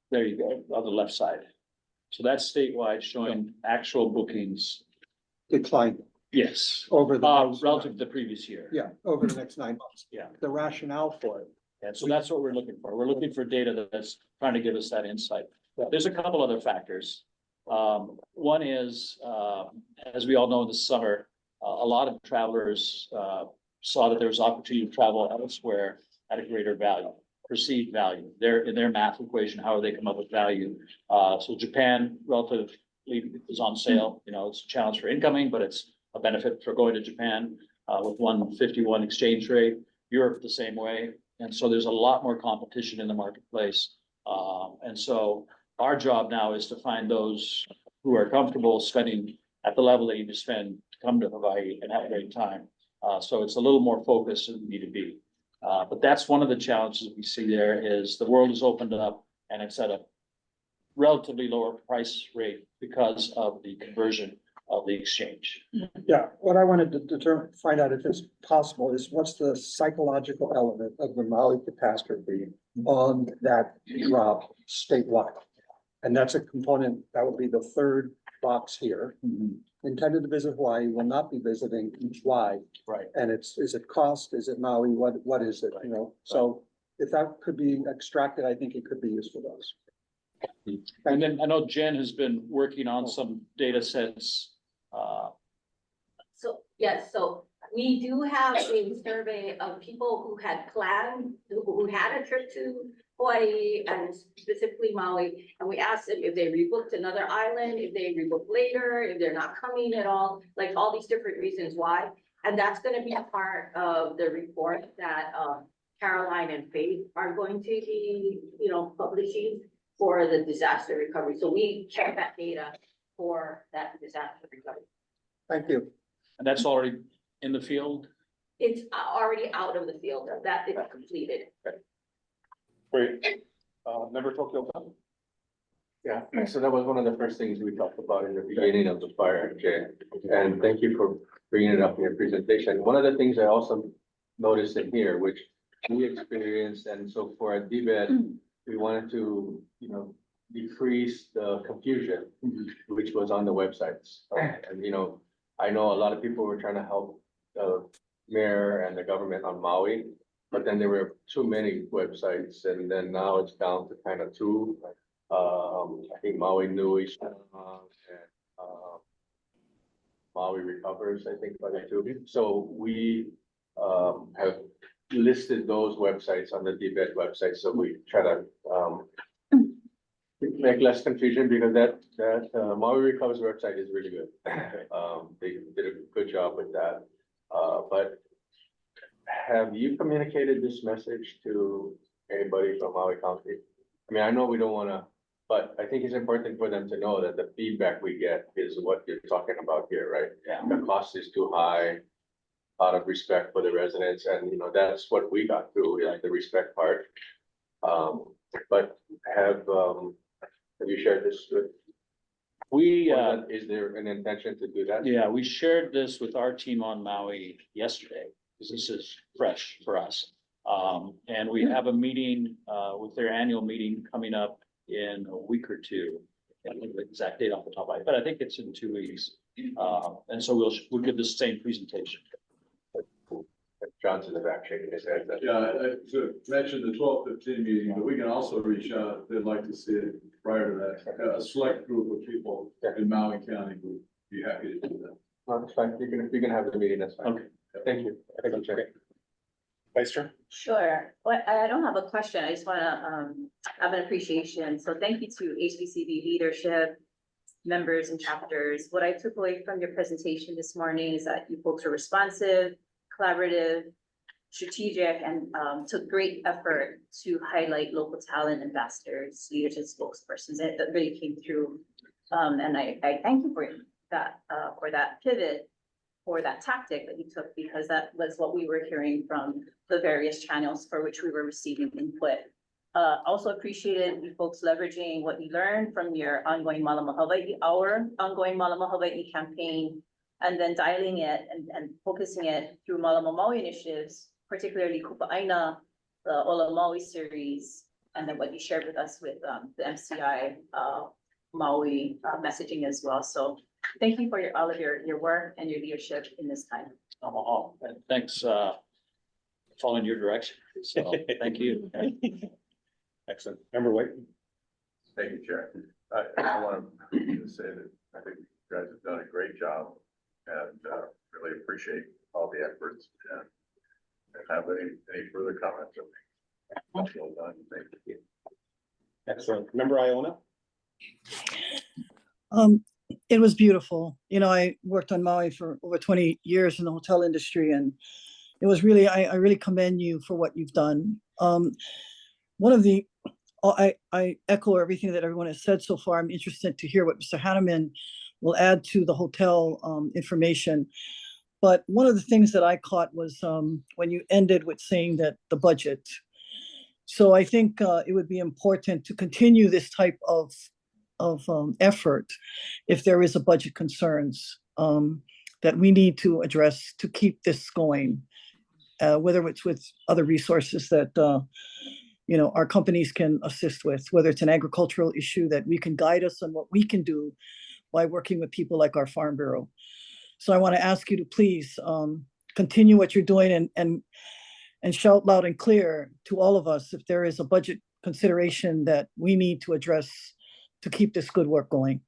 There you go, on the left side. So that's statewide showing actual bookings.
Decline
Yes,
over the next,
relative to the previous year.
yeah, over the next 9 months.
Yeah.
The rationale for it.
And so that's what we're looking for. We're looking for data that's trying to give us that insight. There's a couple other factors. One is, as we all know, in the summer, a lot of travelers saw that there was opportunity to travel elsewhere at a greater value, perceived value. In their math equation, how do they come up with value? So Japan relatively is on sale. You know, it's a challenge for incoming, but it's a benefit for going to Japan with 151 exchange rate. Europe the same way. And so there's a lot more competition in the marketplace. And so our job now is to find those who are comfortable spending at the level they need to spend to come to Hawaii and have a great time. So it's a little more focused than we need to be. But that's one of the challenges we see there is the world has opened up and it's at a relatively lower price rate because of the conversion of the exchange.
Yeah, what I wanted to find out if it's possible is what's the psychological element of the Maui catastrophe on that drop statewide? And that's a component, that would be the third box here. Intended to visit Hawaii, will not be visiting, why?
Right.
And is it cost, is it Maui, what is it, you know? So if that could be extracted, I think it could be useful to us.
And then I know Jen has been working on some data sets.
So, yes, so we do have a survey of people who had planned, who had a trip to Hawaii and specifically Maui. And we asked them if they rebooked another island, if they rebooked later, if they're not coming at all, like all these different reasons why. And that's gonna be a part of the report that Caroline and Faith are going to be, publishing for the disaster recovery. So we check that data for that disaster recovery.
Thank you.
And that's already in the field.
It's already out of the field, that is completed.
Great. Member Tokyo.
Yeah, so that was one of the first things we talked about in the beginning of the fire, Jay. And thank you for bringing it up in your presentation. One of the things I also noticed in here, which we experienced, and so for a DBED, we wanted to, decrease the confusion, which was on the websites. And, I know a lot of people were trying to help the mayor and the government on Maui, but then there were too many websites, and then now it's down to kind of two. I think Maui Nui and Maui Recovers, I think, by the two. So we have listed those websites on the DBED website, so we try to make less confusion, because that Maui Recovers website is really good. They did a good job with that. But have you communicated this message to anybody from Maui County? I mean, I know we don't want to, but I think it's important for them to know that the feedback we get is what you're talking about here, right?
Yeah.
The cost is too high, out of respect for the residents, and that's what we got through, like the respect part. But have you shared this with?
We,
Is there an intention to do that?
yeah, we shared this with our team on Maui yesterday, because this is fresh for us. And we have a meeting, with their annual meeting coming up in a week or two. I don't know the exact date off the top of my head, but I think it's in 2 weeks. And so we'll give the same presentation.
John's in the back shaking his head.
Yeah, to mention the 12-15 meeting, but we can also reach out if they'd like to see it prior to that. A select group of people in Maui County would be happy to do that.
No, that's fine. You can have the meeting. That's fine.
Okay.
Thank you. Thank you, Chair.
Vice Chair?
Sure. Well, I don't have a question. I just want to have an appreciation. So thank you to HBCB leadership, members and chapters. What I took away from your presentation this morning is that you folks are responsive, collaborative, strategic, and took great effort to highlight local talent, ambassadors, leadership spokespersons. That really came through. And I thank you for that pivot, for that tactic that you took, because that was what we were hearing from the various channels for which we were receiving input. Also appreciated you folks leveraging what you learned from your ongoing Malama Hawaiʻi, our ongoing Malama Hawaiʻi campaign, and then dialing it and focusing it through Malama Maui initiatives, particularly Kupa'aina, the Ola Maui series, and then what you shared with us with the MCI Maui messaging as well. So thank you for all of your work and your leadership in this time.
And thanks, following your direction. So thank you.
Excellent. Member White?
Thank you, Chair. I want to say that I think you guys have done a great job, and really appreciate all the efforts, and have any further comments. Well done. Thank you.
Excellent. Member Iona?
It was beautiful. I worked on Maui for over 20 years in the hotel industry, and it was really, I really commend you for what you've done. I echo everything that everyone has said so far. I'm interested to hear what Mr. Hanneman will add to the hotel information. But one of the things that I caught was when you ended with saying that the budget. So I think it would be important to continue this type of effort if there is a budget concerns that we need to address to keep this going. Whether it's with other resources that our companies can assist with, whether it's an agricultural issue that we can guide us on what we can do by working with people like our Farm Bureau. So I want to ask you to please continue what you're doing and shout loud and clear to all of us if there is a budget consideration that we need to address to keep this good work going.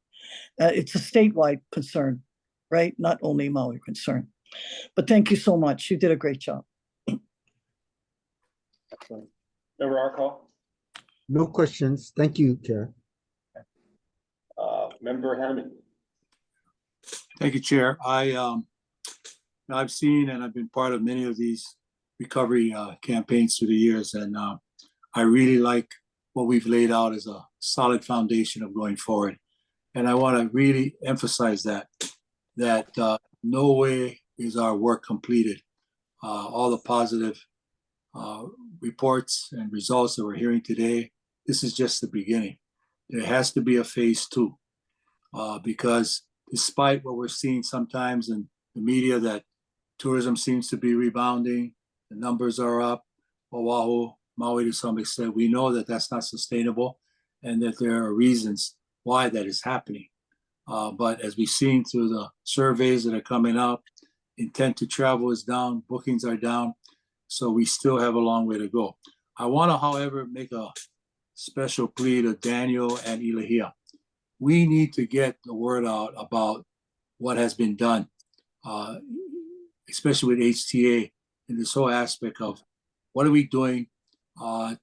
It's a statewide concern, right? Not only Maui concern. But thank you so much. You did a great job.
Excellent. Member Arkall,
No questions. Thank you, Chair.
Member Hammond.
Thank you, Chair. I've seen and I've been part of many of these recovery campaigns through the years, and I really like what we've laid out as a solid foundation of going forward. And I want to really emphasize that no way is our work completed. All the positive reports and results that we're hearing today, this is just the beginning. There has to be a phase 2 because despite what we're seeing sometimes in the media that tourism seems to be rebounding, the numbers are up, Oahu, Maui to some extent, we know that that's not sustainable and that there are reasons why that is happening. But as we've seen through the surveys that are coming up, intent to travel is down, bookings are down, so we still have a long way to go. I want to, however, make a special plea to Daniel and Ilahia. We need to get the word out about what has been done, especially with HTA in this whole aspect of what are we doing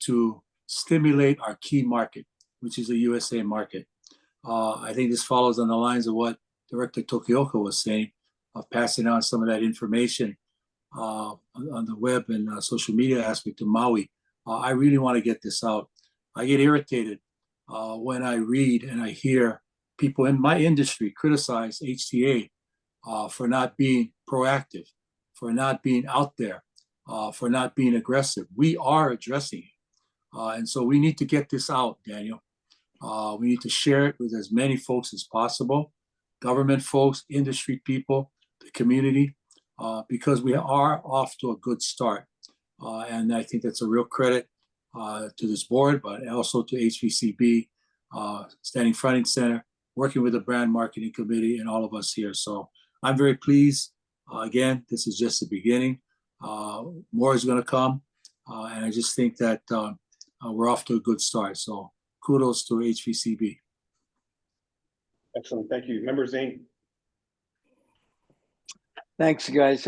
to stimulate our key market, which is the USA market. I think this follows on the lines of what Director Tokioka was saying, of passing on some of that information on the web and social media aspect to Maui. I really want to get this out. I get irritated when I read and I hear people in my industry criticize HTA for not being proactive, for not being out there, for not being aggressive. We are addressing it. And so we need to get this out, Daniel. We need to share it with as many folks as possible, government folks, industry people, the community, because we are off to a good start. And I think that's a real credit to this board, but also to HVCB, standing front and center, working with the brand marketing committee and all of us here. So I'm very pleased. Again, this is just the beginning. More is going to come. And I just think that we're off to a good start. So kudos to HVCB.
Excellent. Thank you. Member Zane.
Thanks, guys.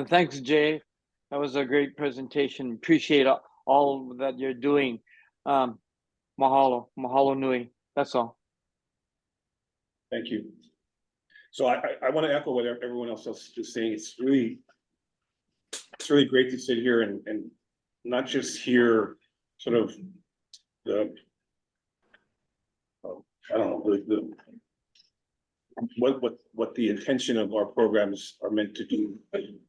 Thanks, Jay. That was a great presentation. Appreciate all that you're doing. Mahalo nui. That's all.
Thank you. So I want to echo what everyone else is saying. It's really great to sit here and not just hear sort of the I don't know what the intention of our programs are meant to do,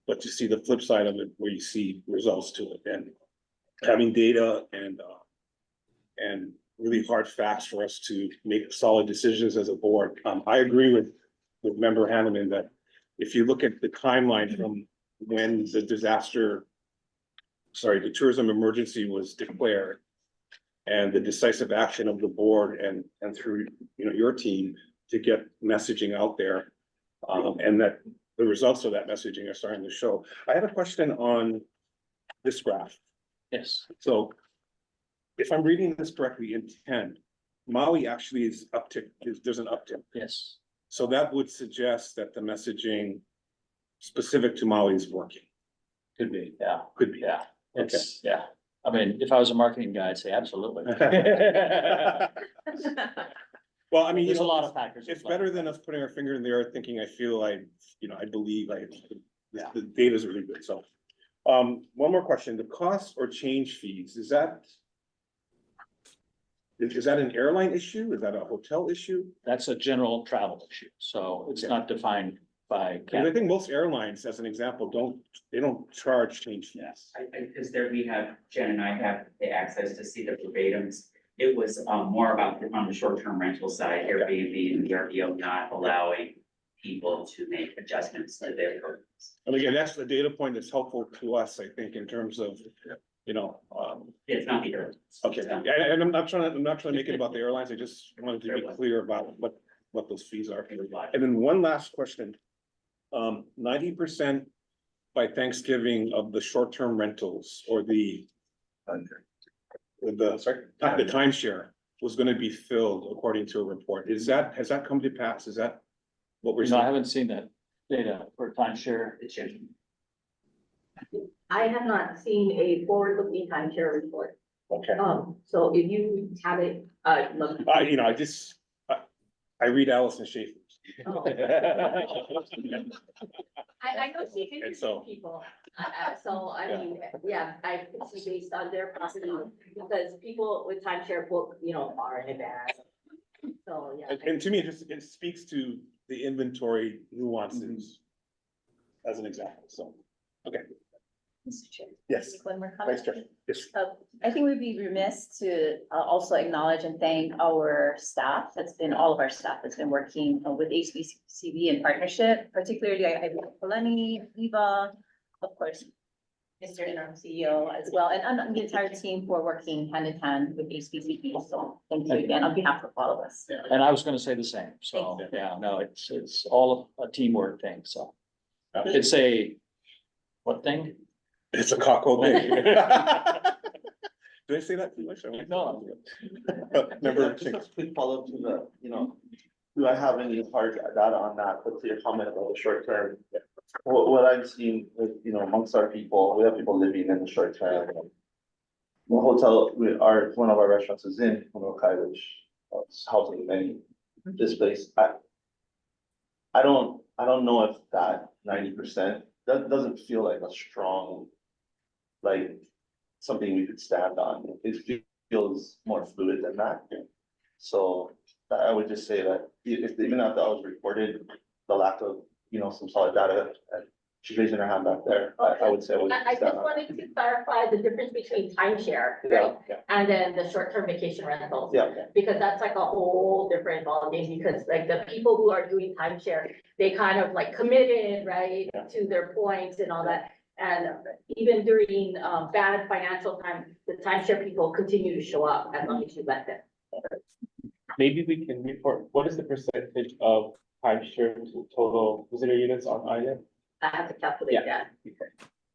but to see the flip side of it, where you see results to it, and having data and really hard facts for us to make solid decisions as a board. I agree with Member Hanneman that if you look at the timeline from when the the tourism emergency was declared, and the decisive action of the board and through your team to get messaging out there, and that the results of that messaging are starting to show. I have a question on this graph.
Yes.
So if I'm reading this correctly, in 10, Maui actually is there's an uptick.
Yes.
So that would suggest that the messaging specific to Maui is working.
Could be, yeah.
Could be.
Yeah. It's, yeah. I mean, if I was a marketing guy, I'd say absolutely.
Well, I mean,
there's a lot of factors.
It's better than us putting our finger in the air thinking, I feel like, I believe the data is really good. So, one more question, the cost or change fees, is that an airline issue? Is that a hotel issue?
That's a general travel issue. So it's not defined by.
I think most airlines, as an example, don't charge change fees.
Because there we have, Jen and I have the access to see the verbatims. it was more about on the short-term rental side, Airbnb and VRBO not allowing people to make adjustments to their programs.
And again, that's the data point that's helpful to us, I think, in terms of, you know,
It's not the airlines.
okay, and I'm not trying to make it about the airlines, I just wanted to be clear about what those fees are. And then one last question. 90% by Thanksgiving of the short-term rentals or the timeshare was gonna be filled according to a report. Has that come to pass? Is that what we're
No, I
seeing?
haven't seen that data for timeshare.
I have not seen a forward-looking timeshare report.
Okay.
So if you have it, look.
You know, I read Allison Schaefer.
Oh. I know she's
And so-
interesting people, so I mean, yeah, I see based on their property, because people with timeshare book, you know, far in advance. So, yeah.
And to me, it speaks to the inventory nuances as an example, so, okay.
Mr. Chair.
Yes.
Make one more comment.
Vice Chair. Yes.
I think we'd be remiss to also acknowledge and thank our staff, all of our staff that's been working with HBCB in partnership, particularly I have Polani, Eva, of course, Mr. Interim CEO as well, and the entire team for working hand in hand with HBCB. So thank you again on behalf of all of us.
And I was gonna say the same, so, yeah, no, it's all a teamwork thing, so. It's a, what thing?
It's a cockle thing. Did I say that too much?
No.
Member
Just a quick follow-up to the, you know, do I have any hard data on that, but to your comment about the short term? What I've seen with, you know, amongst our people, we have people living in the short term. The hotel, one of our restaurants is in Honokai, which is housing many displaced. I don't know if that 90%, that doesn't feel like a strong, like, something we could stand on. It feels more fluid than that. So I would just say that even after I was reported, the lack of, you know, some solid data, and she's raising her hand back there, I would say.
I just wanted to clarify the difference between timeshare, right? And then the short-term vacation rentals.
Yeah.
Because that's like a whole different ballgame, because like the people who are doing timeshare, they kind of like committed, right? To their points and all that. And even during bad financial times, the timeshare people continue to show up as long as you let them.
Maybe we can report, what is the percentage of timeshare to total visitor units on island?
I have to calculate that.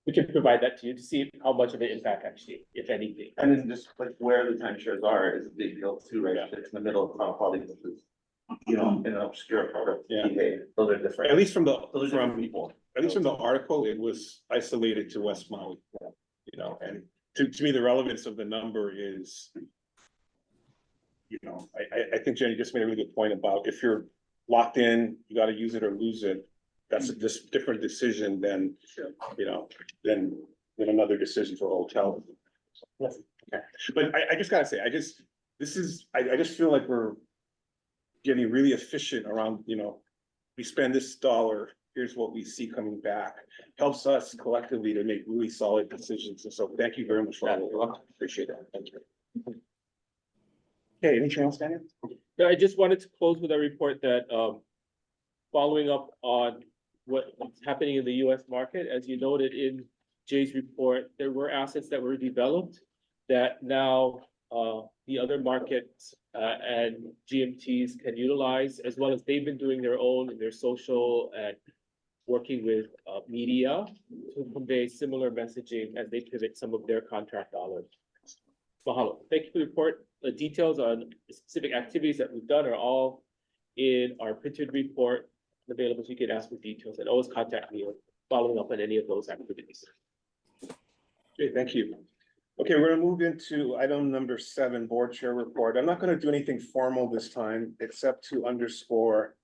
We can provide that to you to see how much of an impact actually, if anything.
And then just like where the timeshares are is a big deal too, right? If it's in the middle of Kaanapali, which is, you know, in an obscure part of PA, those are different.
At least from
people.
At least from the article, it was isolated to West Maui. You know, and to me, the relevance of the number is, you know, I think Jenny just made a really good point about if you're locked in, you gotta use it or lose it. That's a different decision than, you know, than another decision for a hotel. Okay, but I just gotta say, I just feel like we're getting really efficient around, you know, we spend this dollar, here's what we see coming back. Helps us collectively to make really solid decisions. And so thank you very much for that. Appreciate that. Thank you. Okay, anything else, Daniel?
No, I just wanted to close with a report that, following up on what's happening in the US market, as you noted in Jay's report, there were assets that were developed that now, the other markets, and GMTs can utilize, as well as they've been doing their own in their social and working with, media to convey similar messaging as they pivot some of their contract dollars. Mahalo. Thank you for the report. The details on specific activities that we've done are all in our printed report available, so you can ask for details and always contact me following up on any of those activities.
Okay, thank you. Okay, we're gonna move into item number 7, board chair report. I'm not gonna do anything formal this time, except to underscore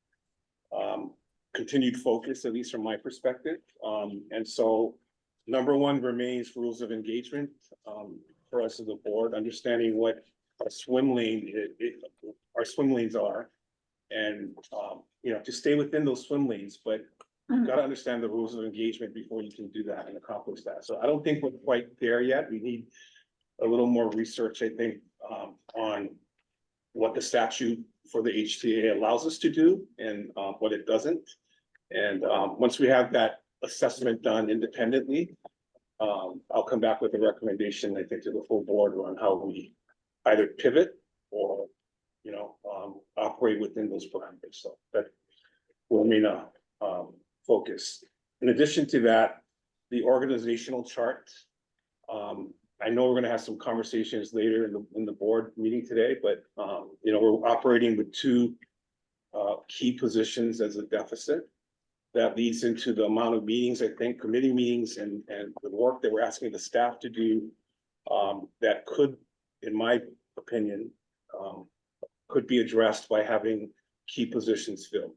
continued focus, at least from my perspective. And so number 1 remains rules of engagement for us as a board, understanding what our swim lanes are. And you know, to stay within those swim lanes, but you've got to understand the rules of engagement before you can do that and accomplish that. So I don't think we're quite there yet. We need a little more research, I think, on what the statute for the HTA allows us to do and what it doesn't. And once we have that assessment done independently, I'll come back with a recommendation, I think, to the full board on how we either pivot or, you know, operate within those parameters. So that will remain a focus. In addition to that, the organizational chart. I know we're gonna have some conversations later in the board meeting today, but you know, we're operating with two key positions as a deficit. That leads into the amount of meetings, I think, committee meetings and the work that we're asking the staff to do. That could, in my opinion, could be addressed by having key positions filled.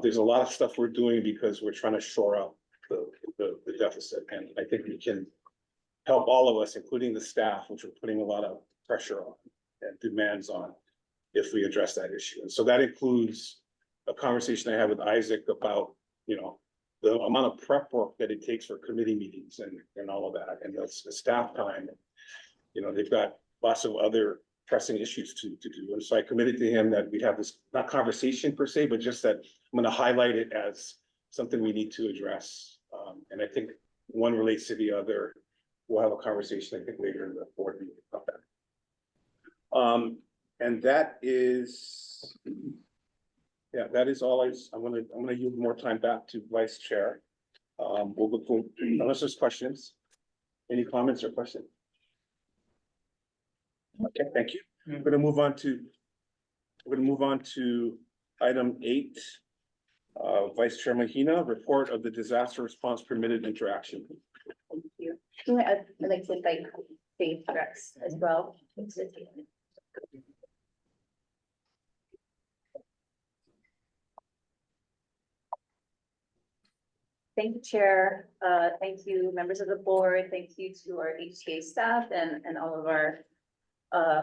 There's a lot of stuff we're doing because we're trying to shore up the deficit, and I think we can help all of us, including the staff, which we're putting a lot of pressure on and demands on, if we address that issue. And so that includes a conversation I had with Isaac about, you know, the amount of prep work that it takes for committee meetings and all of that, and the staff time. You know, they've got lots of other pressing issues to do. And so I committed to him that we'd have this, not conversation per se, but just that I'm gonna highlight it as something we need to address. And I think one relates to the other. We'll have a conversation, I think, later in the board meeting about that. And that is, yeah, that is all I'm gonna yield more time back to Vice Chair. We'll go through, unless there's questions. Any comments or questions? Okay, thank you. We're gonna move on to item 8. Vice Chair Mahina, report of the disaster response permitted interaction.
Thank you. I'd like to invite Dave Rex as well. Thank you, Chair. Thank you, members of the board. Thank you to our HTA staff and all of our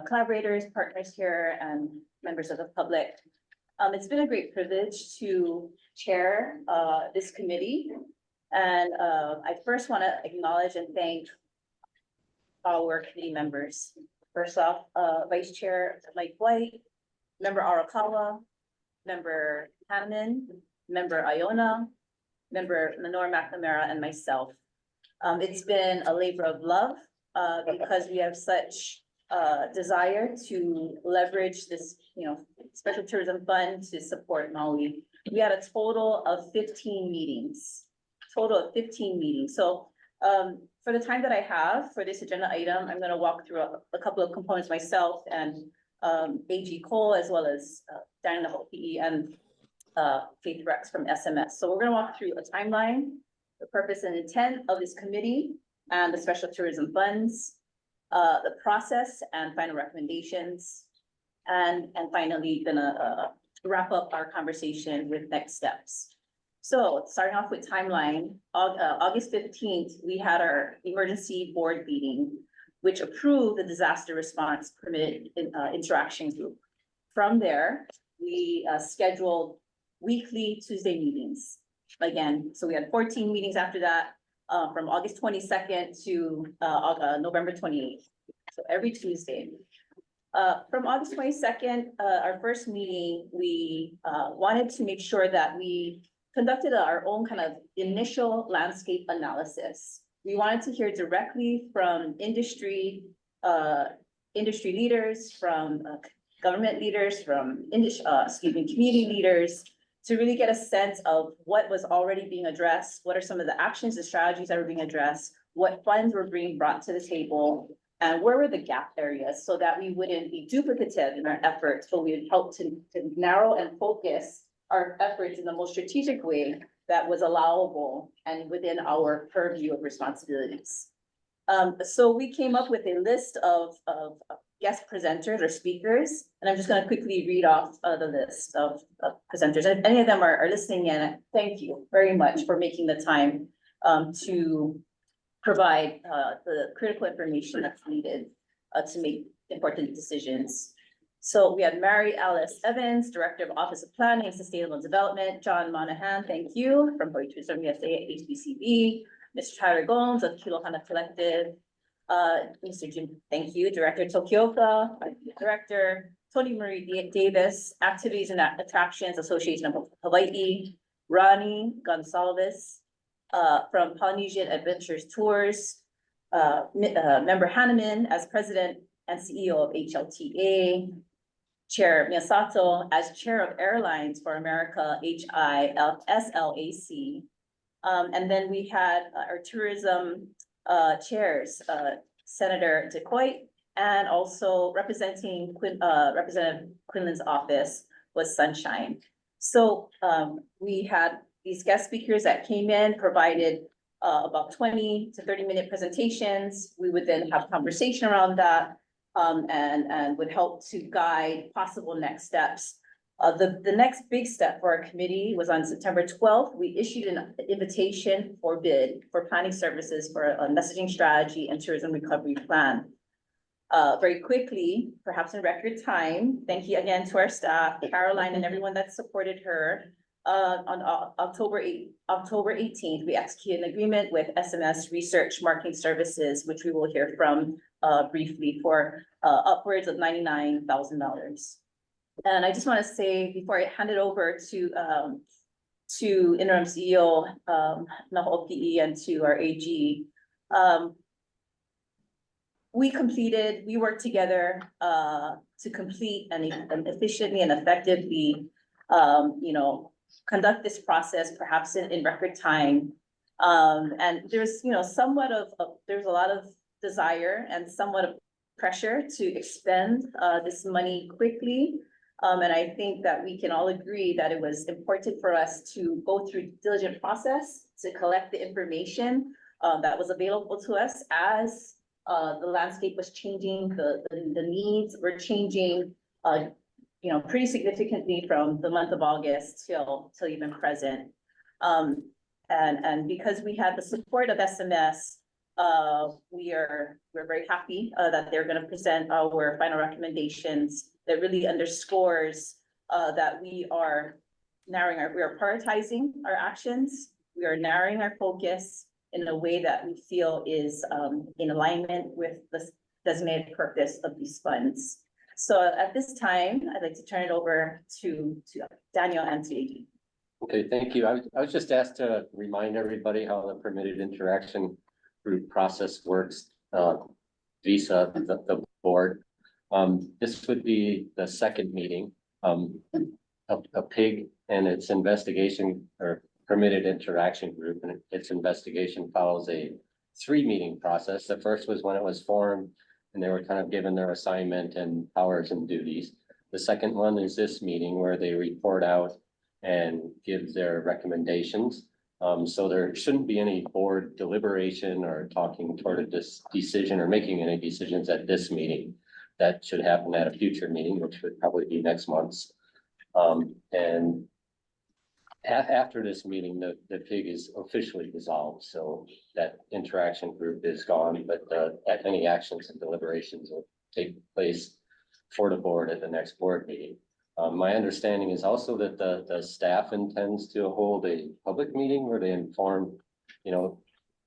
collaborators, partners here, and members of the public. It's been a great privilege to chair this committee. And I first want to acknowledge and thank our committee members. First off, Vice Chair Mike White, Member Arakawa, Member Hanneman, Member Iona, Member Lenore McNamara, and myself. It's been a labor of love because we have such desire to leverage this, you know, special tourism fund to support Maui. We had a total of 15 meetings. So for the time that I have for this agenda item, I'm going to walk through a couple of components myself and AG Cole, as well as Diana Ho'opi'i and Faith Rex from SMS. So we're going to walk through a timeline, the purpose and intent of this committee and the special tourism funds, the process and final recommendations, and finally gonna wrap up our conversation with next steps. So starting off with timeline, August 15th, we had our emergency board meeting, which approved the disaster response permitted interaction group. From there, we scheduled weekly Tuesday meetings. Again, so we had 14 meetings after that, from August 22nd to November 28th. So every Tuesday. From August 22nd, our first meeting, we wanted to make sure that we conducted our own kind of initial landscape analysis. We wanted to hear directly from industry leaders, from government leaders, from community leaders, to really get a sense of what was already being addressed, what are some of the actions, the strategies that were being addressed, what funds were being brought to the table, and where were the gap areas so that we wouldn't be duplicative in our efforts, but we would help to narrow and focus our efforts in the most strategic way that was allowable and within our purview of responsibilities. So we came up with a list of guest presenters or speakers, and I'm just going to quickly read off the list of presenters. And if any of them are listening in, thank you very much for making the time to provide the critical information that's needed to make important decisions. So we had Mary Alice Evans, Director of Office of Planning and Sustainable Development, John Monahan, thank you, from Hawaiʻi Tourism USA at HBCB, Mr. Tyler Gomes of Kilohana Collective, Mr. Jim, thank you, Director Tokioka, Director Tony Marie Davis, Activities and Attractions Association of Hawaii, Ronnie Gonsalves, from Polynesian Adventures Tours, Member Hanneman as President and CEO of HLTA, Chair Miyasato as Chair of Airlines for America, HISLAC. And then we had our tourism chairs, Senator DeCoit, and also representing Representative Quinlan's office was Sunshine. So we had these guest speakers that came in, provided about 20 to 30-minute presentations. We would then have conversation around that and would help to guide possible next steps. The next big step for our committee was on September 12th. We issued an invitation for bid for planning services for a messaging strategy and tourism recovery plan. Very quickly, perhaps in record time, thank you again to our staff, Caroline and everyone that supported her. On October 18th, we executed an agreement with SMS Research Marketing Services, which we will hear from briefly, for upwards of $99,000. And I just want to say, before I hand it over to Interim CEO Naho'opi'i and to our AG, we worked together to complete and efficiently and effectively, conduct this process perhaps in record time. And there's, there's a lot of desire and somewhat of pressure to expend this money quickly. And I think that we can all agree that it was important for us to go through diligent process to collect the information that was available to us as the landscape was changing, the needs were changing, pretty significantly from the month of August till even present. And because we had the support of SMS, we're very happy that they're going to present our final recommendations that really underscores that we are prioritizing our actions. We are narrowing our focus in a way that we feel is in alignment with the designated purpose of these funds. So at this time, I'd like to turn it over to Daniel and to AD.
Okay, thank you. I was just asked to remind everybody how the permitted interaction group process works visa the board. This would be the second meeting. A PIG and its investigation or permitted interaction group, and its investigation follows a 3-meeting process. The first was when it was formed and they were kind of given their assignment and powers and duties. The second one is this meeting where they report out and give their recommendations. So there shouldn't be any board deliberation or talking toward a decision or making any decisions at this meeting. That should happen at a future meeting, which would probably be next month's. And after this meeting, the PIG is officially dissolved, so that interaction group is gone, but any actions and deliberations will take place for the board at the next board meeting. My understanding is also that the staff intends to hold a public meeting where they inform,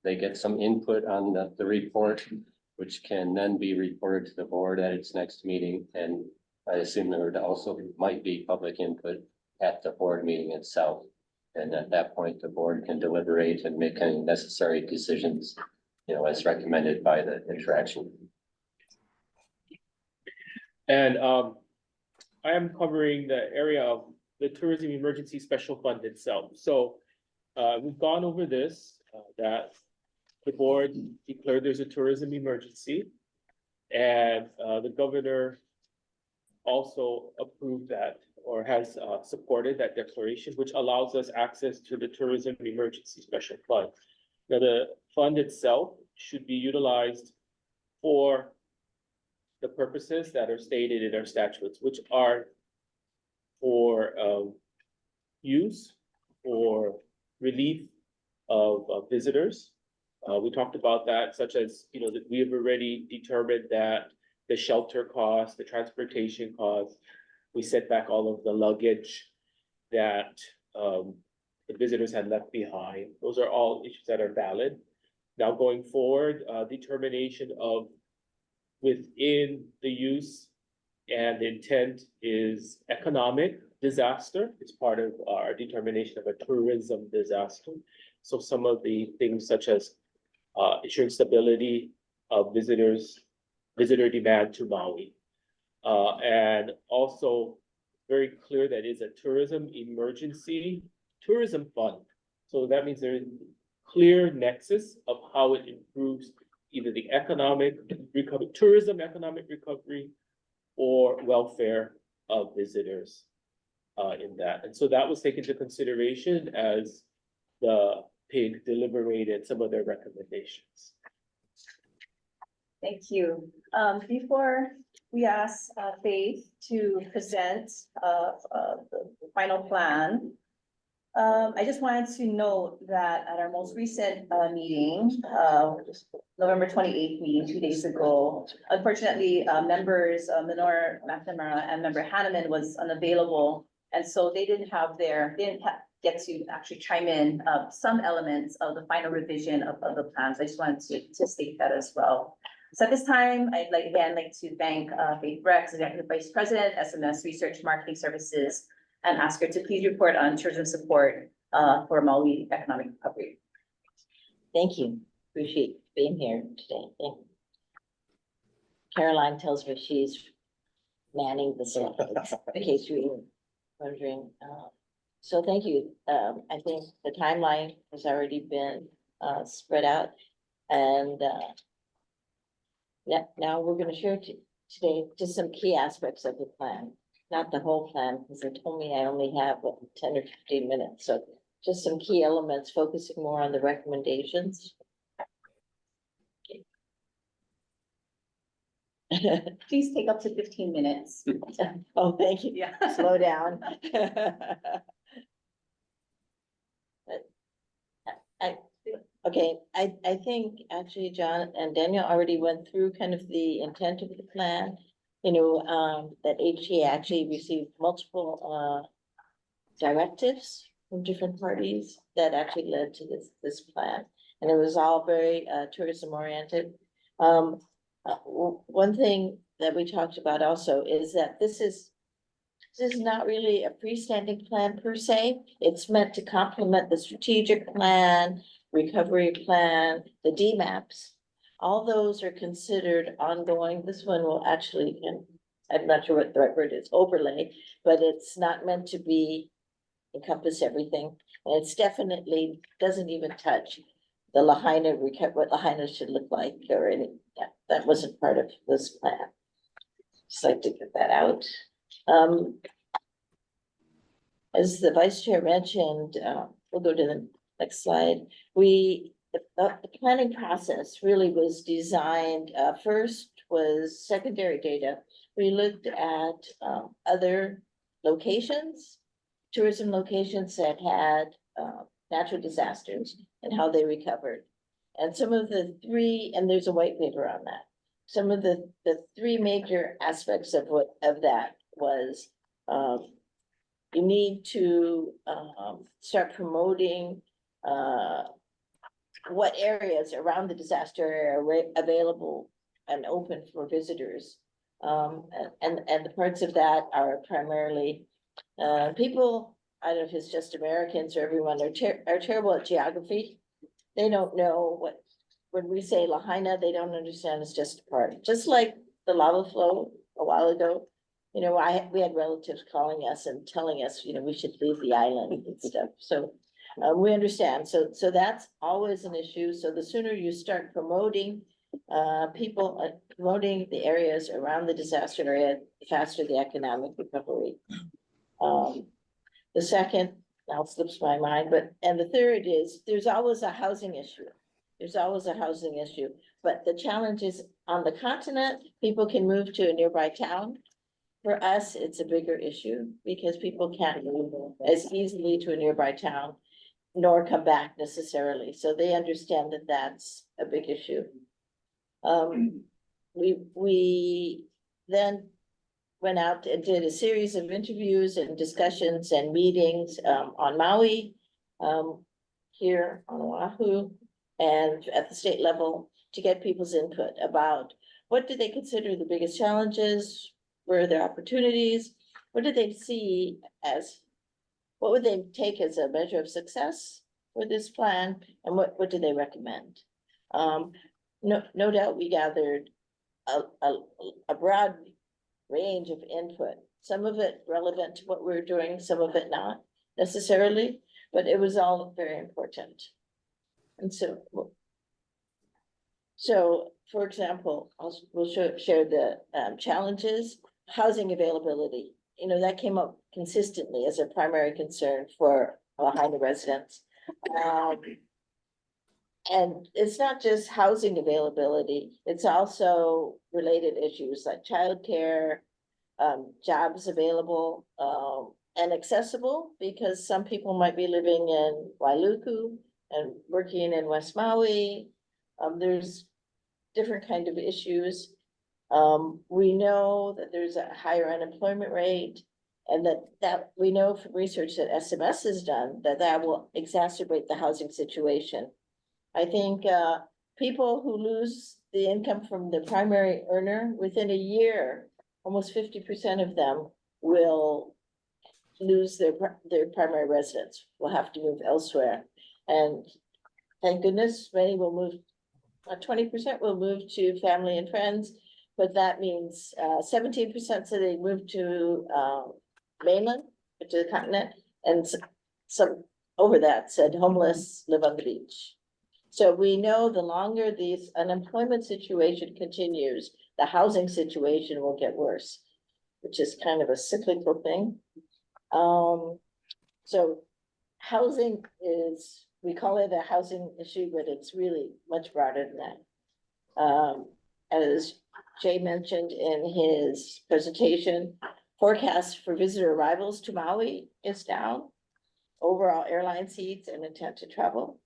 they get some input on the report, which can then be reported to the board at its next meeting. And I assume there would also might be public input at the board meeting itself. And at that point, the board can deliberate and make any necessary decisions, as recommended by the interaction.
And I am covering the area of the Tourism Emergency Special Fund itself. So we've gone over this, that the board declared there's a tourism emergency, and the governor also approved that, or has supported that declaration, which allows us access to the Tourism Emergency Special Fund. Now, the fund itself should be utilized for the purposes that are stated in our statutes, which are for use or relief of visitors. We talked about that, such as, that we have already determined that the shelter costs, the transportation costs, we set back all of the luggage that the visitors had left behind. Those are all issues that are valid. Now going forward, determination of within the use and intent is economic disaster. It's part of our determination of a tourism disaster. So some of the things such as ensuring stability of visitor demand to Maui. And also very clear that it's a tourism emergency tourism fund. So that means there's clear nexus of how it improves either the economic recovery, tourism economic recovery, or welfare of visitors in that. And so that was taken into consideration as the PIG deliberated some of their recommendations.
Thank you. Before we ask Faith to present the final plan, I just wanted to note that at our most recent meeting, November 28th meeting, 2 days ago, unfortunately, members Minora McNamara and member Hanneman was unavailable. And so they didn't get to actually chime in some elements of the final revision of the plans. I just wanted to state that as well. So at this time, I'd like to thank Faith Rex, Executive Vice President, SMS Research Marketing Services, and ask her to please report on tourism support for Maui economic recovery.
Thank you. Appreciate being here today. Thank you. Caroline tells me she's manning the slides, in case you were wondering. So thank you. I think the timeline has already been spread out, and now we're going to share today just some key aspects of the plan. Not the whole plan, because they told me I only have 10 or 15 minutes. So just some key elements, focusing more on the recommendations.
Please take up to 15 minutes.
Oh, thank you.
Yeah.
Slow down. I think actually John and Daniel already went through kind of the intent of the plan. You know, that HTA actually received multiple directives from different parties that actually led to this plan. And it was all very tourism oriented. One thing that we talked about also is that this is not really a freestanding plan per se. It's meant to complement the strategic plan, recovery plan, the DMAPs. All those are considered ongoing. This one will actually, and I'm not sure what the right word is, overlay, but it's not meant to be encompass everything. And it's definitely doesn't even touch the Lahaina, what Lahaina should look like or any, that wasn't part of this plan. Just like to get that out. As the vice chair mentioned, we'll go to the next slide. The planning process really was designed, first was secondary data. We looked at other locations, tourism locations that had natural disasters and how they recovered. And some of the three, and there's a white paper on that. Some of the three major aspects of that was you need to start promoting what areas around the disaster area are available and open for visitors. And the parts of that are primarily people, I don't know if it's just Americans or everyone, are terrible at geography. They don't know what, when we say Lahaina, they don't understand it's just a part. Just like the lava flow a while ago, you know, we had relatives calling us and telling us, you know, we should leave the island and stuff. So we understand. So that's always an issue. So the sooner you start promoting promoting the areas around the disaster area, the faster the economic recovery. The second, now it slips my mind, and the third is there's always a housing issue. There's always a housing issue, but the challenge is on the continent, people can move to a nearby town. For us, it's a bigger issue because people can't move as easily to a nearby town, nor come back necessarily. So they understand that that's a big issue. We then went out and did a series of interviews and discussions and meetings on Maui, here on Oahu, and at the state level to get people's input about what do they consider the biggest challenges, where are their opportunities, what do they see as, what would they take as a measure of success for this plan, and what do they recommend? No doubt we gathered a broad range of input, some of it relevant to what we're doing, some of it not necessarily, but it was all very important. And so for example, we'll share the challenges, housing availability. You know, that came up consistently as a primary concern for Lahaina residents. And it's not just housing availability, it's also related issues like childcare, jobs available, and accessible, because some people might be living in Wailuku and working in West Maui. There's different kind of issues. We know that there's a higher unemployment rate, and that we know from research that SMS has done that will exacerbate the housing situation. I think people who lose the income from the primary earner within a year, almost 50% of them will lose their primary residence, will have to move elsewhere. And thank goodness, many will move, 20% will move to family and friends, but that means 17% said they move to mainland, to the continent, and some over that said homeless, live on the beach. So we know the longer this unemployment situation continues, the housing situation will get worse, which is kind of a cyclical thing. So housing is, we call it a housing issue, but it's really much broader than that. As Jay mentioned in his presentation, forecast for visitor arrivals to Maui is down. Overall airline seats and intent to travel.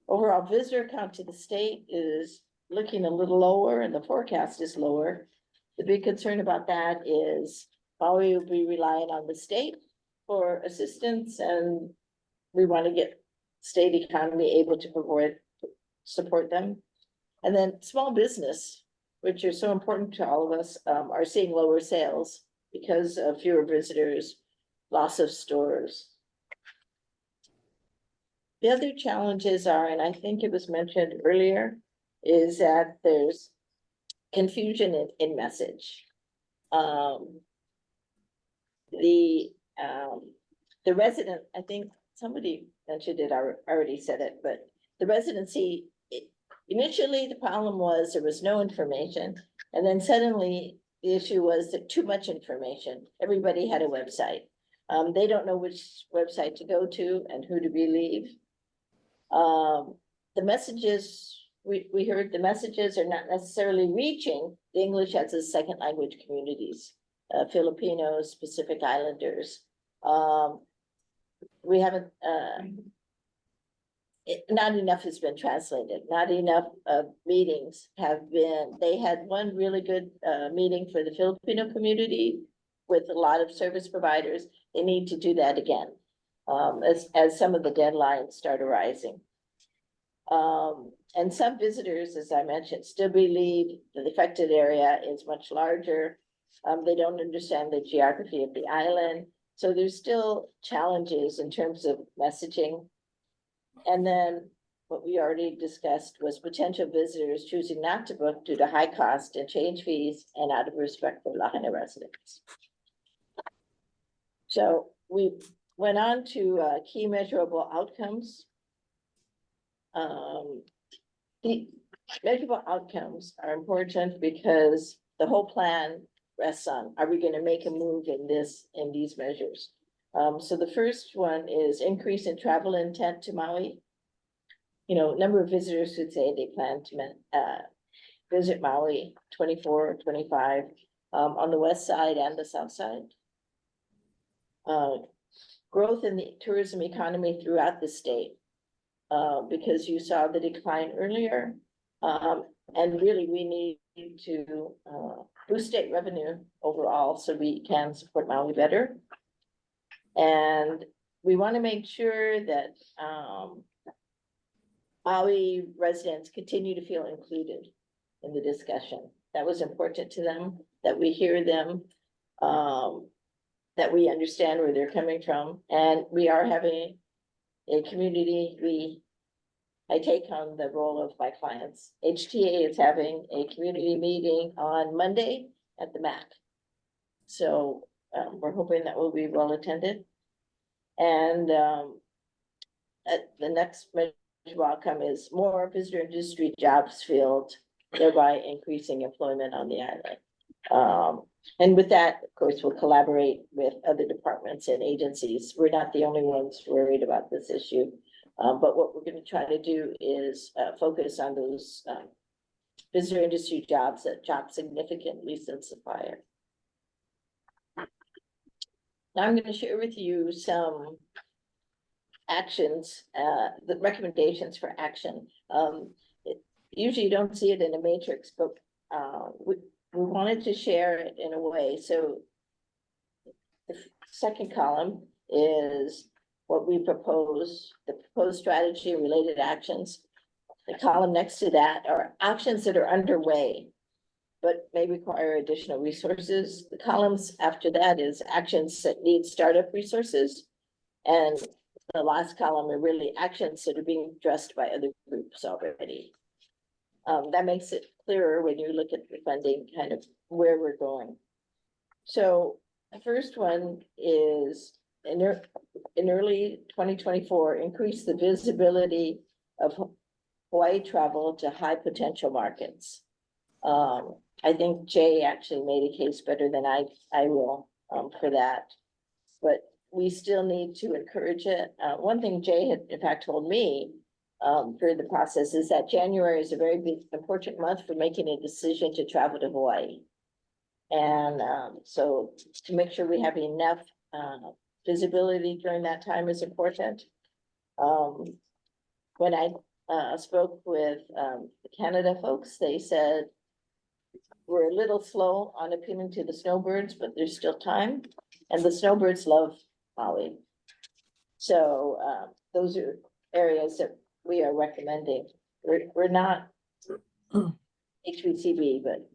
Overall visitor count to the state is looking a little lower, and the forecast is lower. The big concern about that is Maui will be relying on the state for assistance, and we want to get state economy able to support them. And then small business, which are so important to all of us, are seeing lower sales because of fewer visitors, loss of stores. The other challenges are, and I think it was mentioned earlier, is that there's confusion in message. The resident, I think somebody mentioned it, I already said it, but the residency, initially the problem was there was no information, and then suddenly the issue was that too much information. Everybody had a website. They don't know which website to go to and who to believe. The messages, we heard the messages are not necessarily reaching the English as a second language communities, Filipinos, Pacific Islanders. We haven't, not enough has been translated, not enough meetings have been, they had one really good meeting for the Filipino community with a lot of service providers. They need to do that again. As some of the deadlines start arising. And some visitors, as I mentioned, still believe that the affected area is much larger. They don't understand the geography of the island. So there's still challenges in terms of messaging. And then what we already discussed was potential visitors choosing not to book due to high cost and change fees and out of respect for Lahaina residents. So we went on to key measurable outcomes. The measurable outcomes are important because the whole plan rests on, are we going to make a move in these measures? So the first one is increase in travel intent to Maui. You know, number of visitors would say they plan to visit Maui, 24 or 25 on the west side and the south side. Growth in the tourism economy throughout the state, because you saw the decline earlier. And really we need to boost state revenue overall so we can support Maui better. And we want to make sure that Maui residents continue to feel included in the discussion. That was important to them, that we hear them, that we understand where they're coming from, and we are having a community, I take on the role of my clients. HTA is having a community meeting on Monday at the MAC. So we're hoping that will be well attended. And the next major outcome is more visitor industry jobs filled, thereby increasing employment on the island. And with that, of course, we'll collaborate with other departments and agencies. We're not the only ones worried about this issue. But what we're going to try to do is focus on those visitor industry jobs that drop significantly since the fire. Now I'm going to share with you some actions, the recommendations for action. Usually you don't see it in a matrix, but we wanted to share it in a way. So the second column is what we propose, the proposed strategy and related actions. The column next to that are actions that are underway, but may require additional resources. The columns after that is actions that need startup resources. And the last column are really actions that are being addressed by other groups already. That makes it clearer when you look at the funding, kind of where we're going. So the first one is in early 2024, increase the visibility of Hawaii travel to high potential markets. I think Jay actually made a case better than I will for that, but we still need to encourage it. One thing Jay had in fact told me through the process is that January is a very big, important month for making a decision to travel to Hawaii. And so to make sure we have enough visibility during that time is important. When I spoke with the Canada folks, they said we're a little slow on appealing to the snowbirds, but there's still time. And the snowbirds love Maui. So those are areas that we are recommending. We're not HBCB, but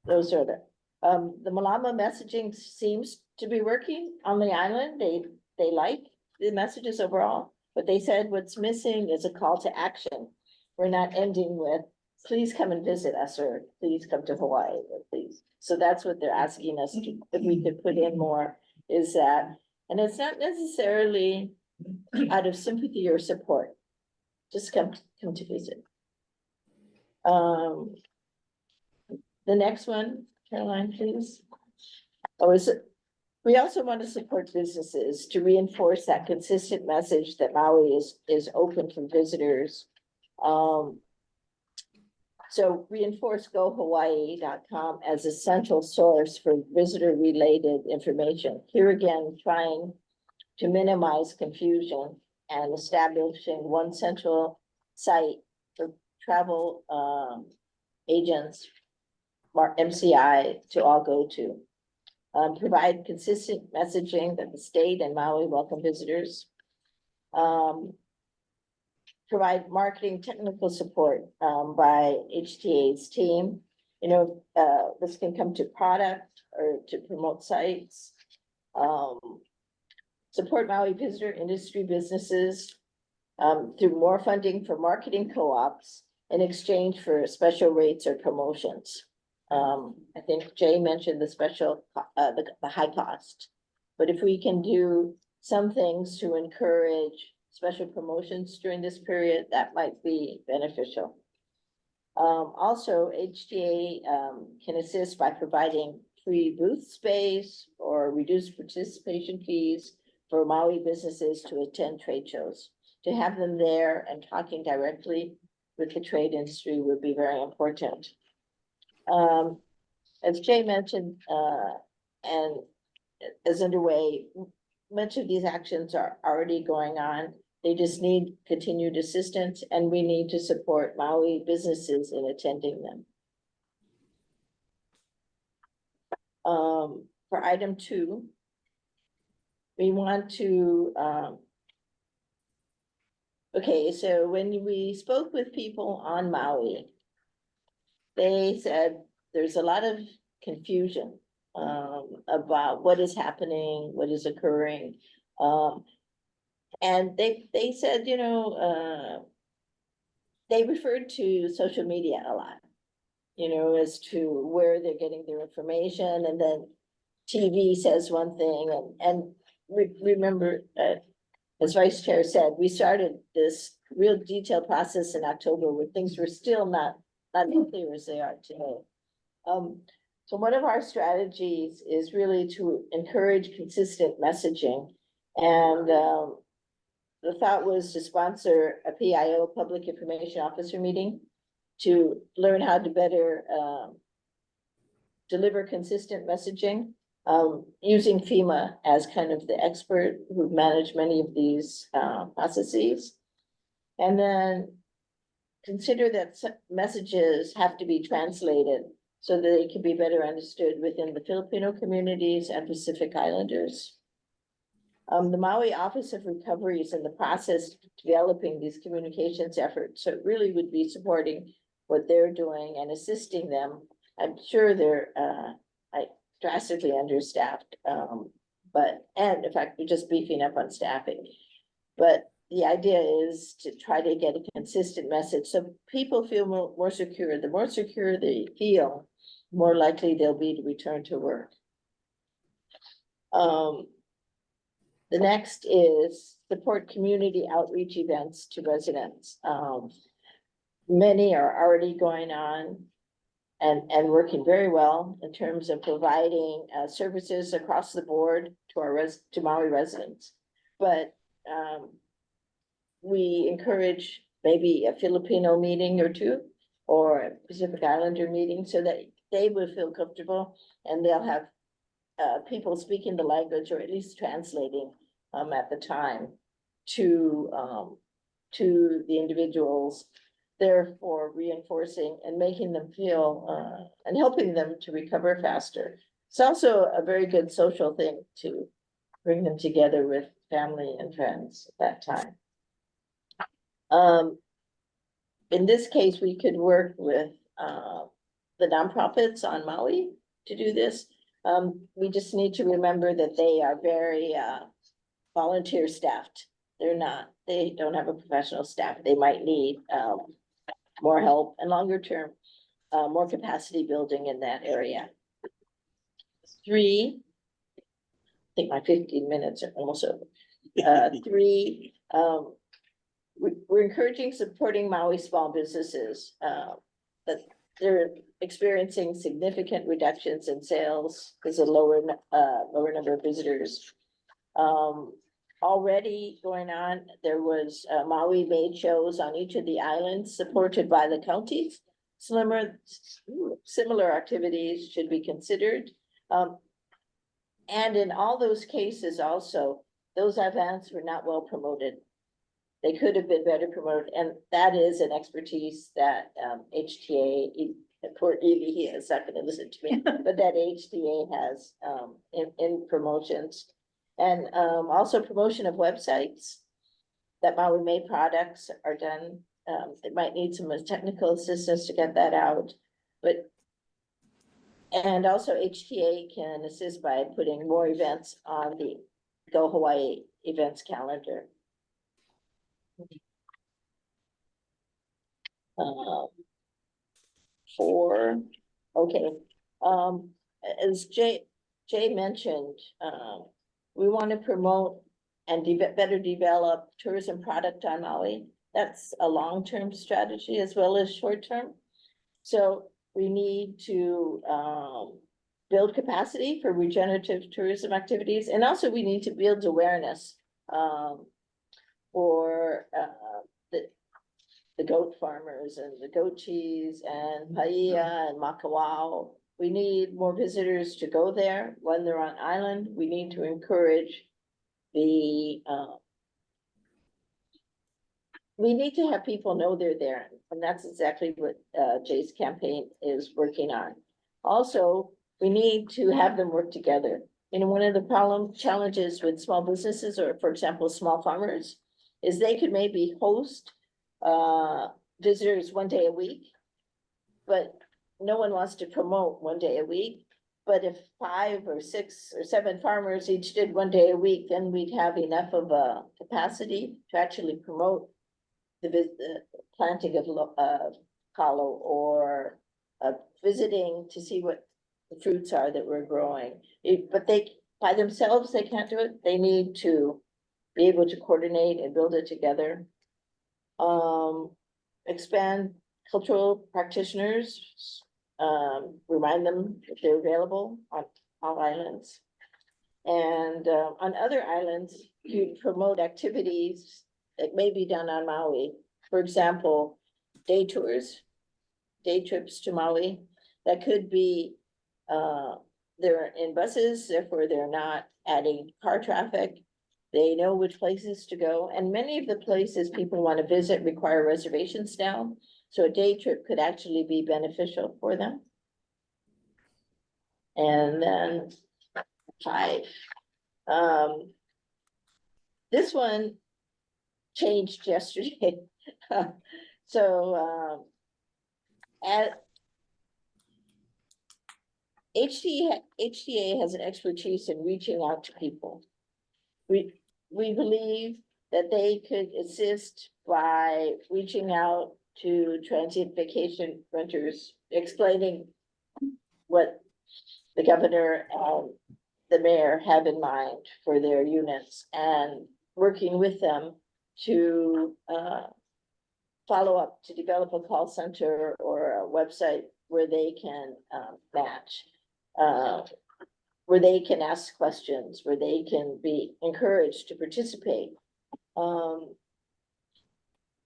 those are the Malama messaging seems to be working on the island. They like the messages overall, but they said what's missing is a call to action. We're not ending with, please come and visit us, or please come to Hawaii, or please. So that's what they're asking us to, if we could put in more, is that, and it's not necessarily out of sympathy or support. Just come to visit. The next one, Caroline, please. We also want to support businesses to reinforce that consistent message that Maui is open for visitors. So reinforce gohawaii.com as a central source for visitor related information. Here again, trying to minimize confusion and establishing one central site for travel agents, MCI, to all go to. Provide consistent messaging that the state and Maui welcome visitors. Provide marketing technical support by HTA's team. You know, this can come to product or to promote sites. Support Maui visitor industry businesses through more funding for marketing co-ops in exchange for special rates or promotions. I think Jay mentioned the special, the high cost, but if we can do some things to encourage special promotions during this period, that might be beneficial. Also, HTA can assist by providing free booth space or reduced participation fees for Maui businesses to attend trade shows. To have them there and talking directly with the trade industry would be very important. As Jay mentioned, and is underway, much of these actions are already going on. They just need continued assistance, and we need to support Maui businesses in attending them. For item 2, we want to Okay, so when we spoke with people on Maui, they said there's a lot of confusion about what is happening, what is occurring. And they said, they referred to social media a lot, as to where they're getting their information, and then TV says one thing, and remember, as Vice Chair said, we started this real detailed process in October where things were still not as clear as they are today. So one of our strategies is really to encourage consistent messaging. And the thought was to sponsor a PIO, Public Information Officer meeting, to learn how to better deliver consistent messaging, using FEMA as kind of the expert who managed many of these processes. And then consider that messages have to be translated so that they can be better understood within the Filipino communities and Pacific Islanders. The Maui Office of Recovery is in the process of developing these communications efforts, so it really would be supporting what they're doing and assisting them. I'm sure they're drastically understaffed, and in fact, we're just beefing up on staffing. But the idea is to try to get a consistent message so people feel more secure. The more secure they feel, more likely they'll be to return to work. The next is support community outreach events to residents. Many are already going on and working very well in terms of providing services across the board to Maui residents. But we encourage maybe a Filipino meeting or two, or a Pacific Islander meeting, so that they will feel comfortable and they'll have people speaking the language, or at least translating at the time to the individuals, therefore reinforcing and making them feel and helping them to recover faster. It's also a very good social thing to bring them together with family and friends at that time. In this case, we could work with the nonprofits on Maui to do this. We just need to remember that they are very volunteer staffed. They don't have a professional staff. They might need more help and longer term, more capacity building in that area. 3, I think my 15 minutes are almost over. 3, we're encouraging supporting Maui small businesses that they're experiencing significant reductions in sales because of lower number of visitors. Already going on, there was Maui made shows on each of the islands supported by the counties. Similar activities should be considered. And in all those cases also, those events were not well promoted. They could have been better promoted, and that is an expertise that HTA, poor Evie, he is not gonna listen to me, but that HTA has in promotions. And also promotion of websites that Maui made products are done. It might need some technical assistance to get that out, and also HTA can assist by putting more events on the Go Hawaii events calendar. 4, okay. As Jay mentioned, we want to promote and better develop tourism product on Maui. That's a long-term strategy as well as short-term. So we need to build capacity for regenerative tourism activities, and also we need to build awareness for the goat farmers and the goat cheese and paia and makawao. We need more visitors to go there when they're on island. We need to encourage we need to have people know they're there, and that's exactly what Jay's campaign is working on. Also, we need to have them work together. One of the challenges with small businesses, or for example, small farmers, is they could maybe host visitors 1 day a week. But no one wants to promote 1 day a week. But if 5 or 6 or 7 farmers each did 1 day a week, then we'd have enough of a capacity to actually promote the planting of kalo or visiting to see what the fruits are that we're growing. But they, by themselves, they can't do it. They need to be able to coordinate and build it together. Expand cultural practitioners, remind them that they're available on all islands. And on other islands, you promote activities that may be done on Maui. For example, day tours, day trips to Maui. That could be, they're in buses, therefore they're not adding car traffic. They know which places to go. And many of the places people want to visit require reservations now. So a day trip could actually be beneficial for them. And then 5. This one changed yesterday. So at HTA has an expertise in reaching out to people. We believe that they could assist by reaching out to transient vacation renters, explaining what the governor and the mayor have in mind for their units and working with them to follow up, to develop a call center or a website where they can match, where they can ask questions, where they can be encouraged to participate.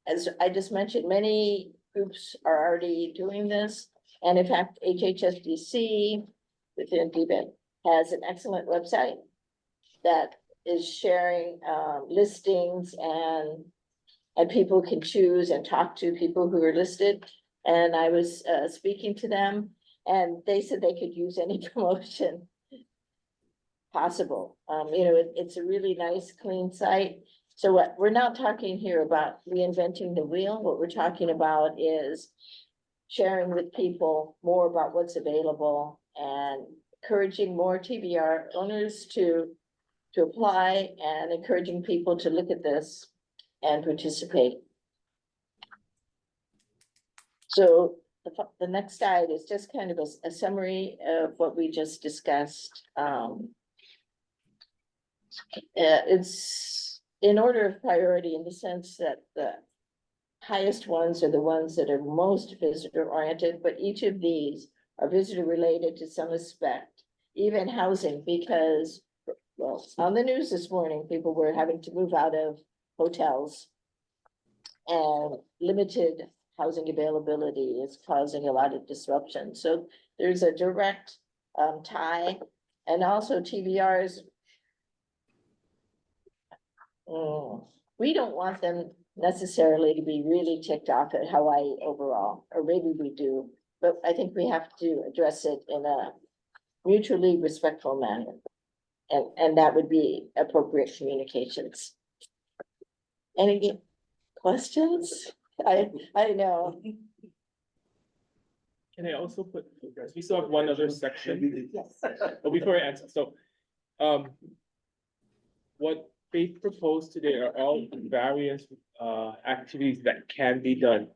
As I just mentioned, many groups are already doing this. And in fact, HHSBC within DBED has an excellent website that is sharing listings, and people can choose and talk to people who are listed. And I was speaking to them, and they said they could use any promotion possible. It's a really nice, clean site. So what we're not talking here about reinventing the wheel. What we're talking about is sharing with people more about what's available and encouraging more TBR owners to apply, and encouraging people to look at this and participate. So the next slide is just kind of a summary of what we just discussed. It's in order of priority in the sense that the highest ones are the ones that are most visitor oriented, but each of these are visitor related to some aspect, even housing, because, well, on the news this morning, people were having to move out of hotels, and limited housing availability is causing a lot of disruption. So there's a direct tie, and also TBRs. We don't want them necessarily to be really ticked off at Hawaii overall, or maybe we do, but I think we have to address it in a mutually respectful manner. And that would be appropriate communications. Any questions? I know.
Can I also put, we still have one other section,
Yes.
but before I answer, so, what Faith proposed today are all various, activities that can be done.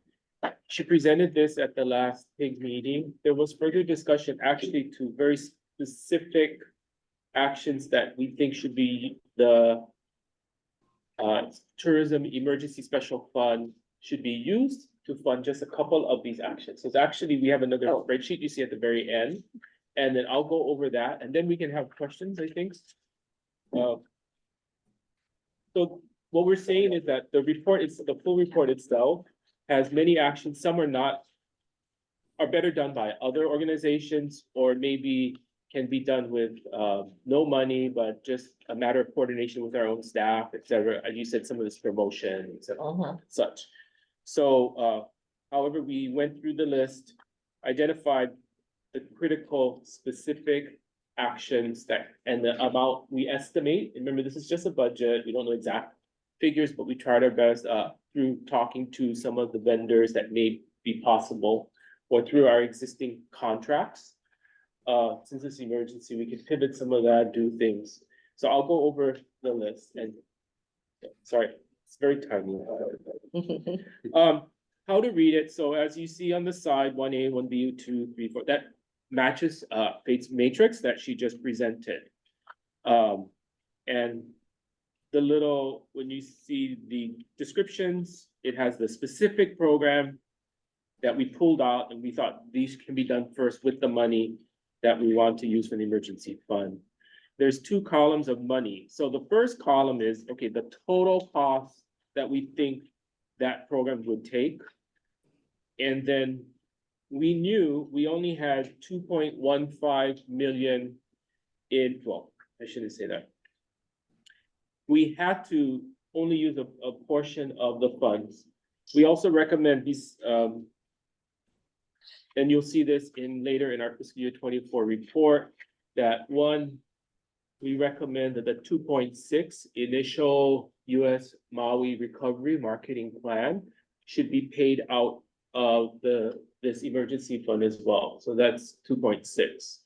She presented this at the last big meeting. There was further discussion actually to very specific actions that we think should be the tourism emergency special fund should be used to fund just a couple of these actions. So it's actually, we have another spreadsheet you see at the very end, and then I'll go over that, and then we can have questions, I think. So what we're saying is that the report is, the full report itself has many actions. Some are better done by other organizations, or maybe can be done with no money, but just a matter of coordination with our own staff, et cetera. As you said, some of this promotion, et cetera, such. So, however, we went through the list, identified the critical specific actions that, and the amount we estimate. Remember, this is just a budget. We don't know exact figures, but we tried our best, through talking to some of the vendors that may be possible, or through our existing contracts. Since it's emergency, we can pivot some of that, do things. So I'll go over the list and, sorry, it's very tiny. How to read it. So as you see on the side, 1A, 1B, 2, 3, 4, that matches Faith's matrix that she just presented. And the little, when you see the descriptions, it has the specific program that we pulled out, and we thought these can be done first with the money that we want to use for the emergency fund. There's 2 columns of money. So the first column is, okay, the total cost that we think that program would take. And then we knew we only had 2.15 million in, well, I shouldn't say that. We had to only use a portion of the funds. We also recommend these, and you'll see this later in our fiscal year 24 report, that one, we recommend that the 2.6 initial US Maui recovery marketing plan should be paid out of this emergency fund as well. So that's 2.6.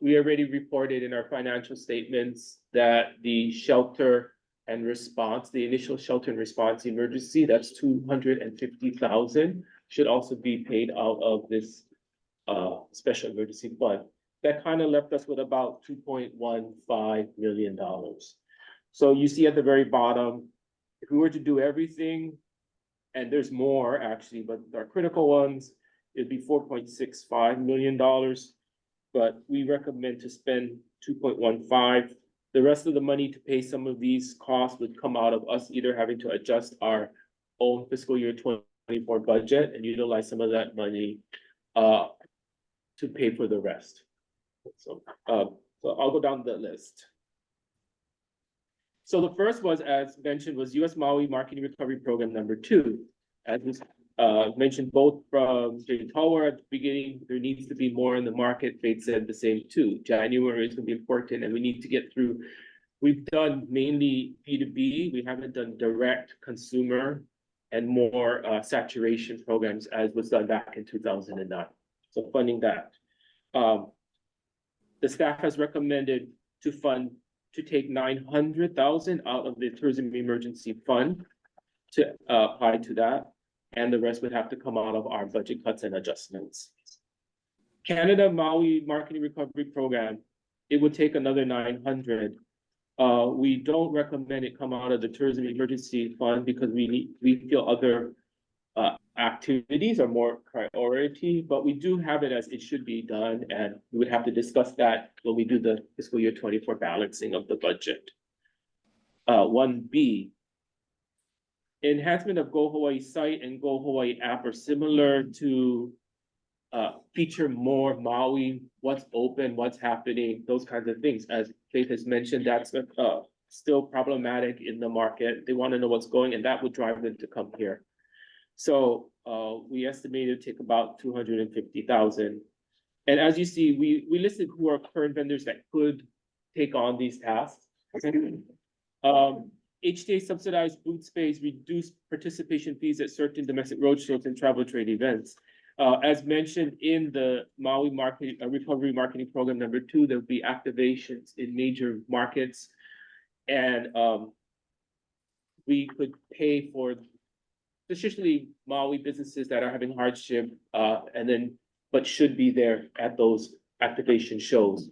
We already reported in our financial statements that the shelter and response, the initial shelter and response emergency, that's 250,000, should also be paid out of this special emergency fund. That kind of left us with about $2.15 million. So you see at the very bottom, if we were to do everything, and there's more actually, but our critical ones, it'd be $4.65 million. But we recommend to spend 2.15. The rest of the money to pay some of these costs would come out of us either having to adjust our own fiscal year 24 budget and utilize some of that money to pay for the rest. So I'll go down the list. So the first was, as mentioned, was US Maui Marketing Recovery Program number 2. As was mentioned both from Jay Tower at the beginning, there needs to be more in the market. Faith said the same too. January is going to be important, and we need to get through. We've done mainly B2B. We haven't done direct consumer and more saturation programs as was done back in 2009. So funding that. The staff has recommended to take 900,000 out of the tourism emergency fund to apply to that, and the rest would have to come out of our budget cuts and adjustments. Canada Maui Marketing Recovery Program, it would take another 900. We don't recommend it come out of the tourism emergency fund because we feel other activities are more priority, but we do have it as it should be done, and we would have to discuss that when we do the fiscal year 24 balancing of the budget. 1B, enhancement of Go Hawaii site and Go Hawaii app are similar to feature more Maui, what's open, what's happening, those kinds of things. As Faith has mentioned, that's still problematic in the market. They want to know what's going, and that would drive them to come here. So we estimated to take about 250,000. And as you see, we listed who are current vendors that could take on these tasks. HTA subsidized booth space, reduced participation fees at certain domestic roadshows and travel trade events. As mentioned in the Maui Recovery Marketing Program number 2, there'll be activations in major markets. And we could pay for especially Maui businesses that are having hardship, but should be there at those activation shows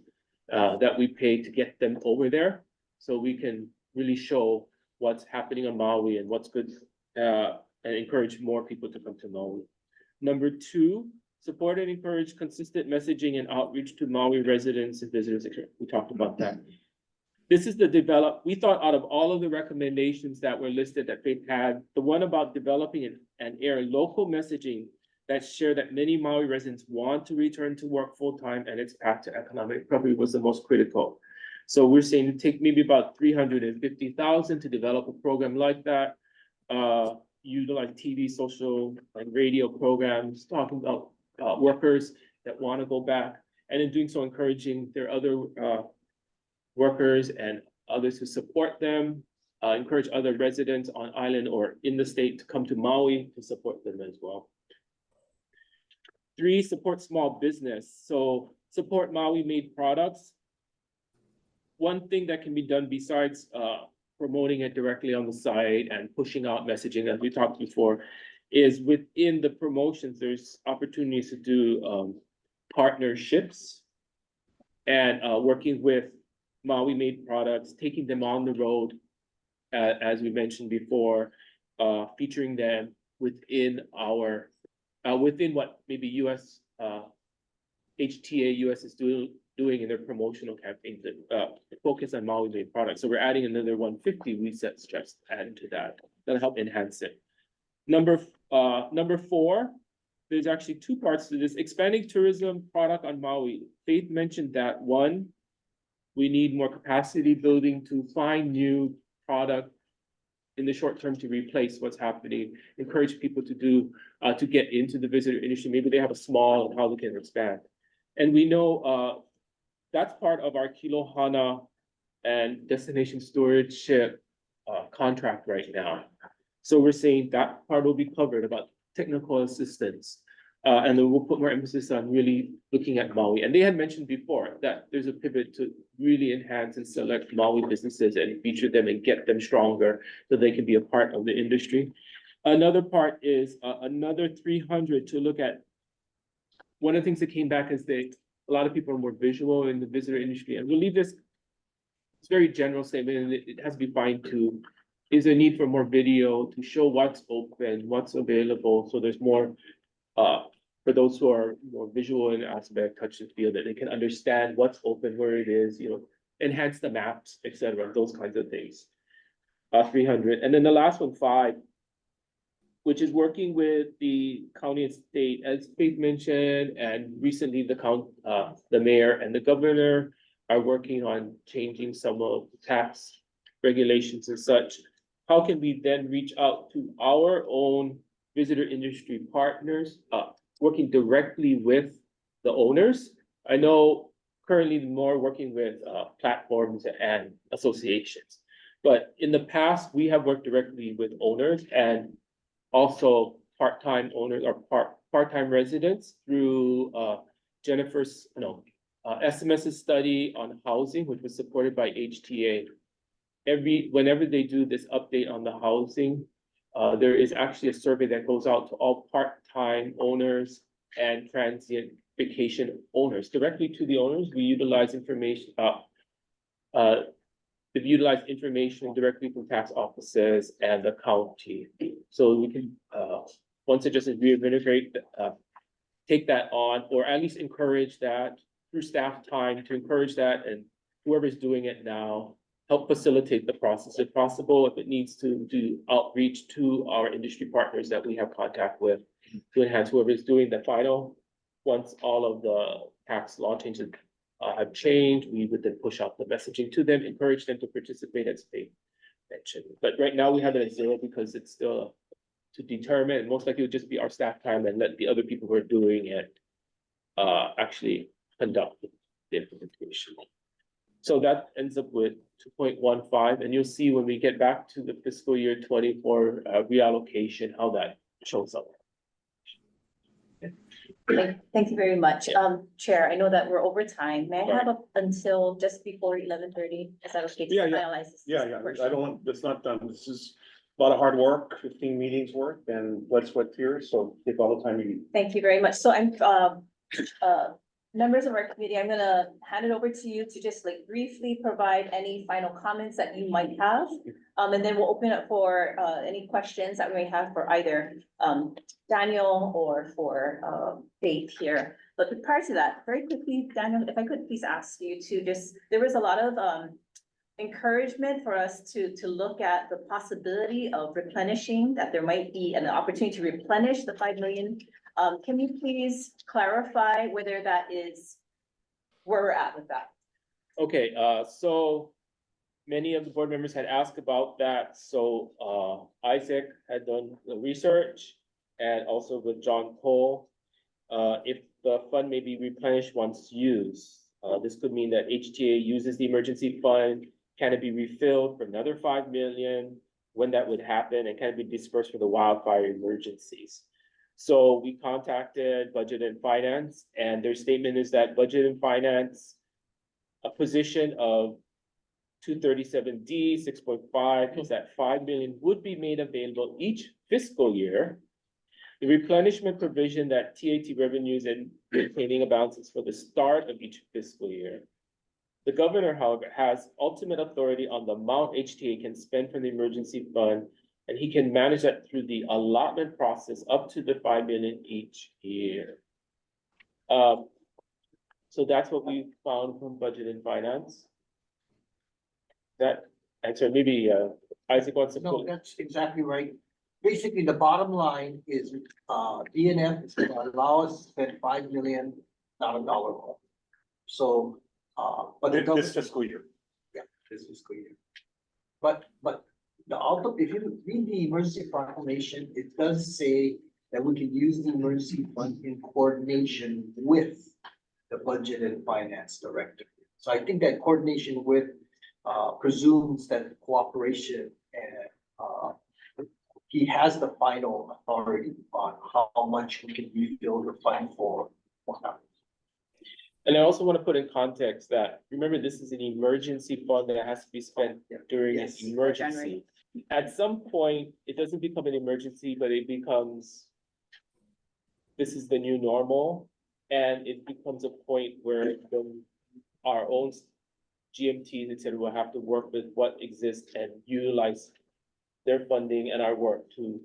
that we pay to get them over there, so we can really show what's happening on Maui and what's good, and encourage more people to come to Maui. Number 2, support and encourage consistent messaging and outreach to Maui residents and visitors. We talked about that. This is we thought out of all of the recommendations that were listed that Faith had, the one about developing and air local messaging that share that many Maui residents want to return to work full-time and its path to economic recovery was the most critical. So we're saying to take maybe about 350,000 to develop a program like that. Utilize TV, social, and radio programs, talking about workers that want to go back, and in doing so, encouraging their other workers and others who support them encourage other residents on island or in the state to come to Maui to support them as well. 3, support small business. So support Maui-made products. One thing that can be done besides promoting it directly on the site and pushing out messaging, as we talked before, is within the promotions, there's opportunities to do partnerships and working with Maui-made products, taking them on the road, as we mentioned before, featuring them within our within what maybe US HTA US is doing in their promotional campaigns that focus on Maui-made products. So we're adding another 150. We suggest adding to that. That'll help enhance it. Number 4, there's actually 2 parts to this. Expanding tourism product on Maui. Faith mentioned that 1, we need more capacity building to find new product in the short term to replace what's happening. Encourage people to do to get into the visitor industry. Maybe they have a small and how they can expand. And we know that's part of our Kilohana and destination stewardship contract right now. So we're saying that part will be covered about technical assistance. And then we'll put more emphasis on really looking at Maui. And they had mentioned before that there's a pivot to really enhance and select Maui businesses and feature them and get them stronger so they can be a part of the industry. Another part is another 300 to look at. One of the things that came back is a lot of people are more visual in the visitor industry, and we'll leave this, it's very general statement, and it has to be fine-tuned. Is there a need for more video to show what's open, what's available, so there's more for those who are more visual in aspect, touch and feel, that they can understand what's open, where it is, enhance the maps, etc., those kinds of things. 300, and then the last one, 5, which is working with the county and state, as Faith mentioned, and recently the mayor and the governor are working on changing some of the tax regulations and such. How can we then reach out to our own visitor industry partners, working directly with the owners? I know currently more working with platforms and associations, but in the past, we have worked directly with owners and also part-time owners or part-time residents through Jennifer's SMS's study on housing, which was supported by HTA. Whenever they do this update on the housing, there is actually a survey that goes out to all part-time owners and transient vacation owners. Directly to the owners, we utilize information. They've utilized information directly from tax offices and the county. So we can, once it just reintegrate, take that on, or at least encourage that through staff time to encourage that, and whoever's doing it now, help facilitate the process if possible. If it needs to do outreach to our industry partners that we have contact with to enhance whoever's doing the final. Once all of the tax law changes have changed, we would then push out the messaging to them, encourage them to participate as they mentioned. But right now we have it at 0 because it's still to determine, and most likely it would just be our staff time and let the other people who are doing it actually conduct the implementation. So that ends up with 2.15, and you'll see when we get back to the fiscal year 24 reallocation, how that shows up.
Thank you very much. Chair, I know that we're over time. May I have up until just before 11:30? Is that okay to finalize this?
Yeah, I don't want, that's not done. This is a lot of hard work, 15 meetings worth, and blood, sweat, tears, so take all the time you need.
Thank you very much. So I'm, members of our committee, I'm gonna hand it over to you to just like briefly provide any final comments that you might have. And then we'll open up for any questions that we may have for either Daniel or for Faith here. But prior to that, very quickly, Daniel, if I could please ask you to just, there was a lot of encouragement for us to look at the possibility of replenishing, that there might be an opportunity to replenish the 5 million. Can you please clarify whether that is where we're at with that?
Okay, so many of the board members had asked about that. So Isaac had done the research, and also with John Cole, if the fund may be replenished once used. This could mean that HTA uses the emergency fund Can it be refilled for another 5 million? When that would happen, and can it be dispersed for the wildfire emergencies? So we contacted Budget and Finance, and their statement is that Budget and Finance, a position of 237D 6.5 is that 5 million would be made available each fiscal year. The replenishment provision that TAT revenues and maintaining a balances for the start of each fiscal year. The governor, however, has ultimate authority on the amount HTA can spend from the emergency fund, and he can manage that through the allotment process up to the 5 million each year. So that's what we found from Budget and Finance. That answer, maybe Isaac wants to
No,
put.
that's exactly right. Basically, the bottom line is, DNF is gonna allow us to spend 5 million, not a dollar more. So, but the
This fiscal year.
Yeah, this fiscal year. But the ultimate, if you read the emergency proclamation, it does say that we can use the emergency fund in coordination with the Budget and Finance Director. So I think that coordination with presumes that cooperation and he has the final authority on how much we can refill the fund for.
And I also want to put in context that, remember, this is an emergency fund that has to be spent during an emergency. At some point, it doesn't become an emergency, but it becomes, this is the new normal. And it becomes a point where our own GMTs, et cetera, will have to work with what exists and utilize their funding and our work to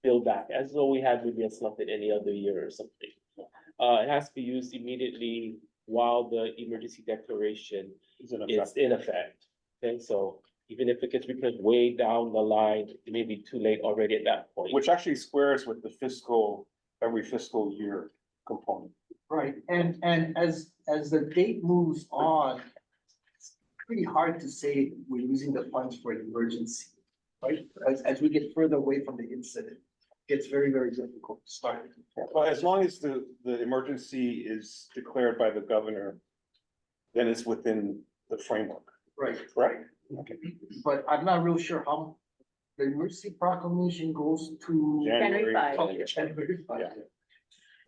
build back, as though we had maybe a slump in any other year or something. It has to be used immediately while the emergency declaration is in effect. Okay, so even if it gets replenished way down the line, it may be too late already at that point.
Which actually squares with the fiscal, every fiscal year component.
Right, and as the date moves on, it's pretty hard to say we're using the funds for an emergency, right? As we get further away from the incident, it gets very, very difficult to start.
Well, as long as the emergency is declared by the governor, then it's within the framework.
Right.
Right?
Okay. But I'm not real sure how the emergency proclamation goes to.
January 5.
Okay, January 5.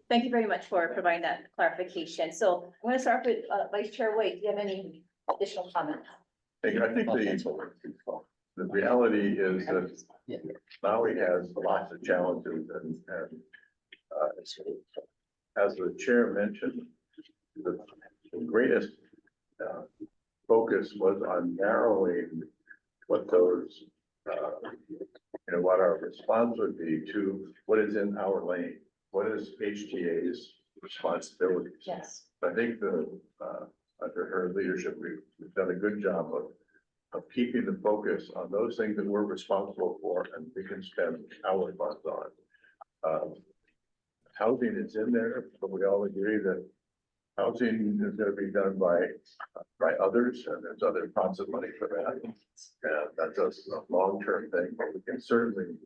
Thank you very much for providing that clarification. So I'm going to start with Vice Chair White. Do you have any additional comments?
I think the reality is that Maui has lots of challenges and as the chair mentioned, the greatest focus was on narrowing what those, what our response would be to what is in our lane. What is HTA's responsibilities?
Yes.
I think under her leadership, we've done a good job of keeping the focus on those things that we're responsible for and we can spend our funds on. Housing is in there, but we all agree that housing is gonna be done by others, and there's other pots of money for that. And that's a long-term thing, but we can certainly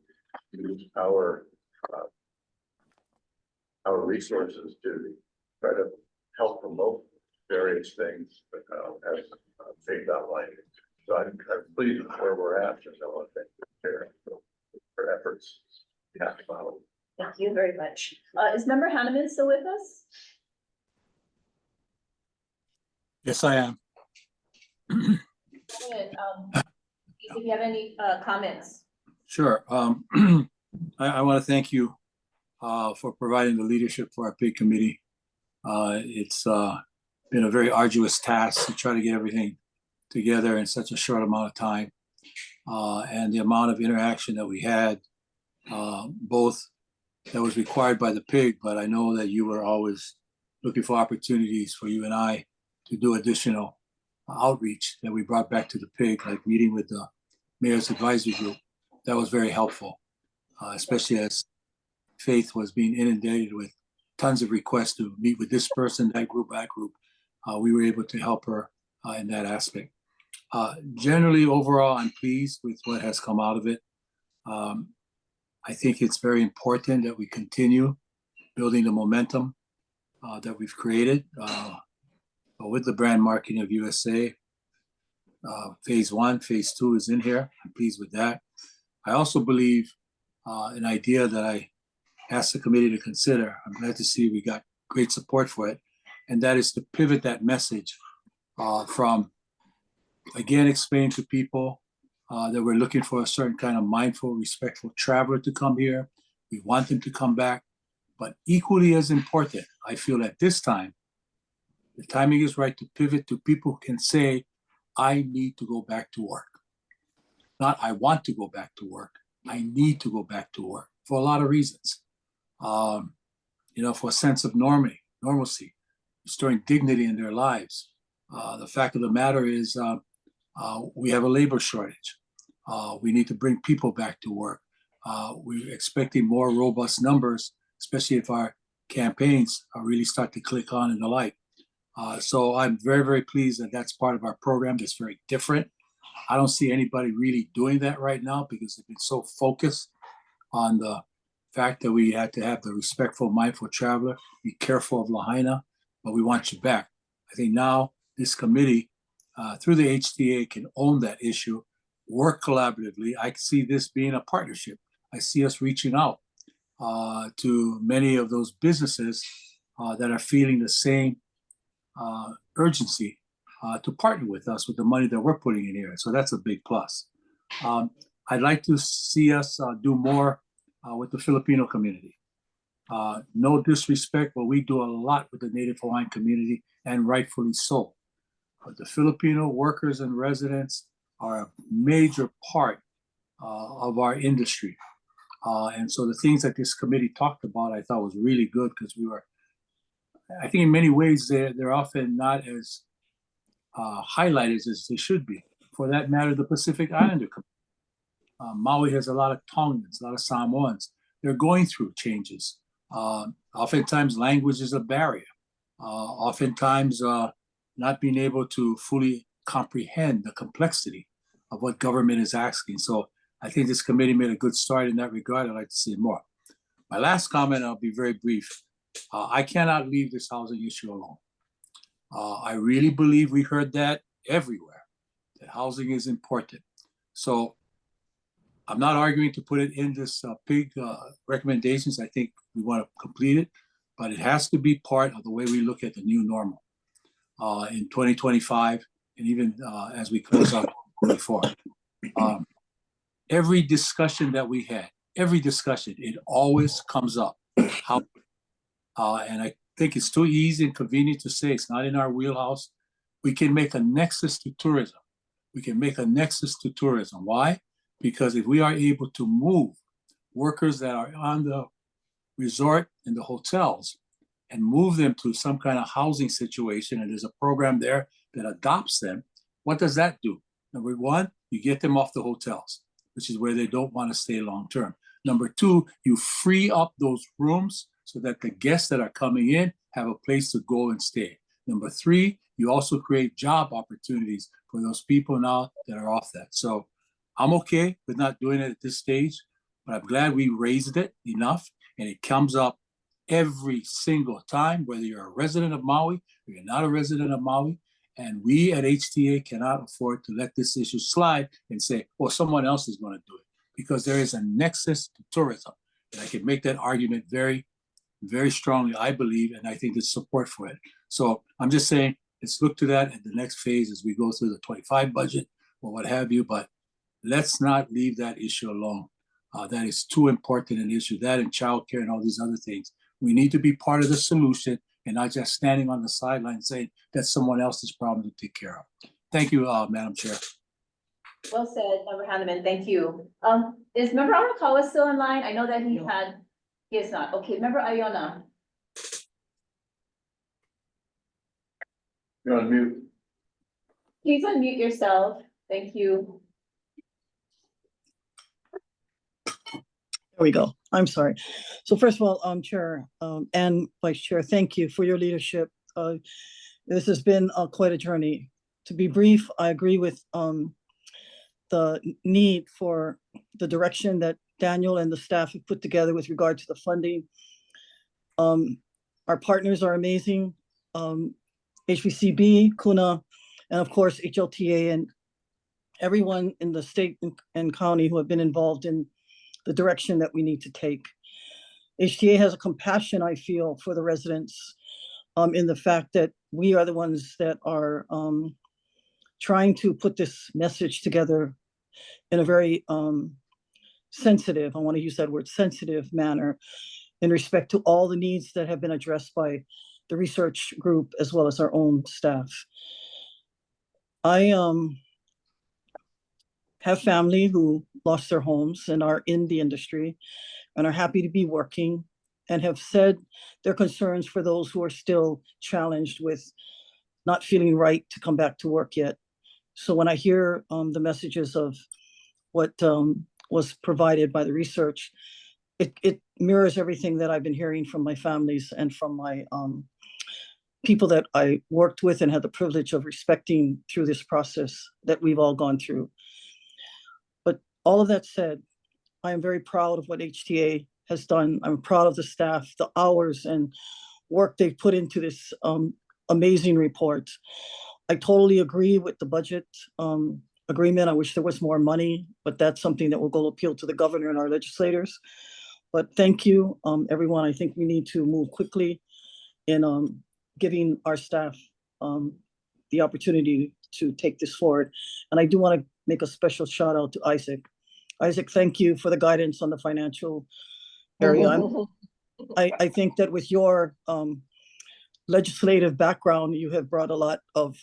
use our resources to try to help promote various things, as Faith outlined. So I'm pleased with where we're at, and I want to thank the chair for efforts. Yeah,
Thank you very much. Is Member Hanneman still with us?
Yes, I am.
If you have any comments.
Sure. I want to thank you for providing the leadership for our big committee. It's been a very arduous task to try to get everything together in such a short amount of time. And the amount of interaction that we had, both that was required by the PIG, but I know that you were always looking for opportunities for you and I to do additional outreach that we brought back to the PIG, like meeting with the Mayor's Advisory Group. That was very helpful, especially as Faith was being inundated with tons of requests to meet with this person, that group. We were able to help her in that aspect. Generally, overall, I'm pleased with what has come out of it. I think it's very important that we continue building the momentum that we've created with the brand marketing of USA. Phase 1, phase 2 is in here. I'm pleased with that. I also believe an idea that I asked the committee to consider. I'm glad to see we got great support for it. And that is to pivot that message from, again, explaining to people that we're looking for a certain kind of mindful, respectful traveler to come here. We want them to come back. But equally as important, I feel at this time, the timing is right to pivot to people who can say, I need to go back to work. Not I want to go back to work. I need to go back to work for a lot of reasons. For a sense of normalcy, restoring dignity in their lives. The fact of the matter is we have a labor shortage. We need to bring people back to work. We're expecting more robust numbers, especially if our campaigns really start to click on and the like. So I'm very, very pleased that that's part of our program that's very different. I don't see anybody really doing that right now because they've been so focused on the fact that we had to have the respectful, mindful traveler, be careful of Lahaina, but we want you back. I think now this committee, through the HTA, can own that issue, work collaboratively. I see this being a partnership. I see us reaching out to many of those businesses that are feeling the same urgency to partner with us with the money that we're putting in here. So that's a big plus. I'd like to see us do more with the Filipino community. No disrespect, but we do a lot with the Native Hawaiian community, and rightfully so. But the Filipino workers and residents are a major part of our industry. And so the things that this committee talked about, I thought was really good because I think in many ways they're often not as highlighted as they should be. For that matter, the Pacific Islander community. Maui has a lot of Tongans, a lot of Samoans. They're going through changes. Oftentimes language is a barrier. Oftentimes not being able to fully comprehend the complexity of what government is asking. So I think this committee made a good start in that regard. I'd like to see more. My last comment, I'll be very brief. I cannot leave this housing issue alone. I really believe we heard that everywhere, that housing is important. So I'm not arguing to put it in this big recommendations. I think we want to complete it, but it has to be part of the way we look at the new normal in 2025 and even as we close out 2024. Every discussion that we had, it always comes up. How, and I think it's too easy and convenient to say it's not in our wheelhouse. We can make a nexus to tourism. Why? Because if we are able to move workers that are on the resort and the hotels and move them to some kind of housing situation, and there's a program there that adopts them, what does that do? Number one, you get them off the hotels, which is where they don't want to stay long term. Number two, you free up those rooms so that the guests that are coming in have a place to go and stay. Number three, you also create job opportunities for those people now that are off that. So I'm okay with not doing it at this stage, but I'm glad we raised it enough, and it comes up every single time, whether you're a resident of Maui or you're not a resident of Maui. And we at HTA cannot afford to let this issue slide and say, well, someone else is going to do it, because there is a nexus to tourism. And I can make that argument very, very strongly, I believe, and I think there's support for it. So I'm just saying, let's look to that in the next phase as we go through the 25 budget or what have you, but let's not leave that issue alone. That is too important an issue, that and childcare and all these other things. We need to be part of the solution and not just standing on the sideline saying that's someone else's problem to take care of. Thank you, Madam Chair.
Well said, Member Hanneman, thank you. Is Member Arakawa still in line? I know that he is not. Okay, Member Ayona.
You're on mute.
Please unmute yourself. Thank you.
There we go. I'm sorry. So first of all, Chair and Vice Chair, thank you for your leadership. This has been quite a journey. To be brief, I agree with the need for the direction that Daniel and the staff have put together with regard to the funding. Our partners are amazing. HVCB, CUNA, and of course, HLTA and everyone in the state and county who have been involved in the direction that we need to take. HTA has a compassion, I feel, for the residents in the fact that we are the ones that are trying to put this message together in a very sensitive, I want to use that word, sensitive manner in respect to all the needs that have been addressed by the research group as well as our own staff. I have family who lost their homes and are in the industry and are happy to be working and have said their concerns for those who are still challenged with not feeling right to come back to work yet. So when I hear the messages of what was provided by the research, it mirrors everything that I've been hearing from my families and from my people that I worked with and had the privilege of respecting through this process that we've all gone through. But all of that said, I am very proud of what HTA has done. I'm proud of the staff, the hours and work they've put into this amazing report. I totally agree with the budget agreement. I wish there was more money, but that's something that will go appeal to the governor and our legislators. But thank you, everyone. I think we need to move quickly in giving our staff the opportunity to take this forward. And I do want to make a special shout out to Isaac. Isaac, thank you for the guidance on the financial area. I think that with your legislative background, you have brought a lot of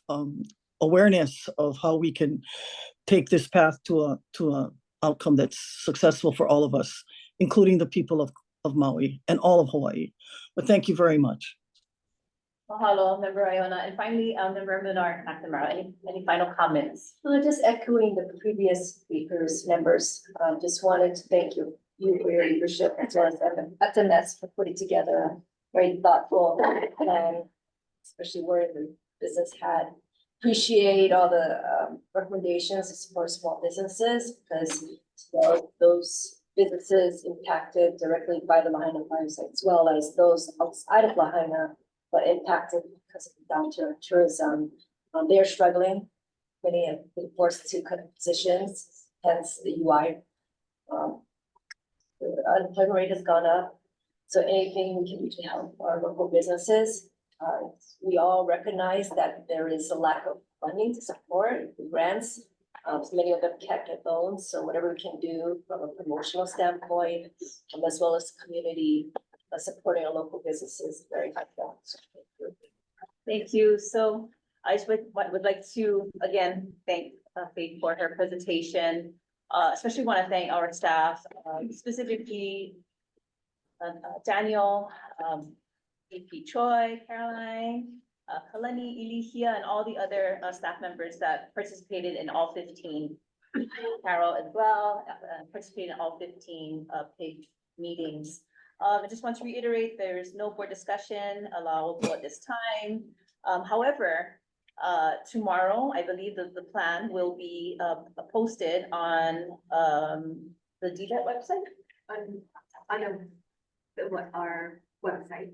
awareness of how we can take this path to a outcome that's successful for all of us, including the people of Maui and all of Hawaii. But thank you very much.
Mahalo, Member Iona, and finally, Member Menard McNamara, any final comments?
Well, just echoing the previous speakers, members, just wanted to thank you for your leadership as well as FMS for putting together a very thoughtful plan, especially where the business had. Appreciate all the recommendations to support small businesses because those businesses impacted directly by the Lahaina fire site, as well as those outside of Lahaina, but impacted because of the downturn in tourism. They're struggling. Many have been forced to cut positions, hence the UI. The unemployment rate has gone up. So anything we can do to help our local businesses. We all recognize that there is a lack of funding to support the grants. So many of them can't get loans. So whatever we can do from a promotional standpoint, as well as community supporting our local businesses, very helpful. So
Thank you. So I just would like to again thank Faith for her presentation. Especially want to thank our staff, specifically Daniel, AP Choi, Caroline, Kalani, Ilihia, and all the other staff members that participated in all 15. Carol as well, participated in all 15 PIG meetings. I just want to reiterate, there's no board discussion allowable at this time. However, tomorrow, I believe that the plan will be posted on the DDET website? On our website.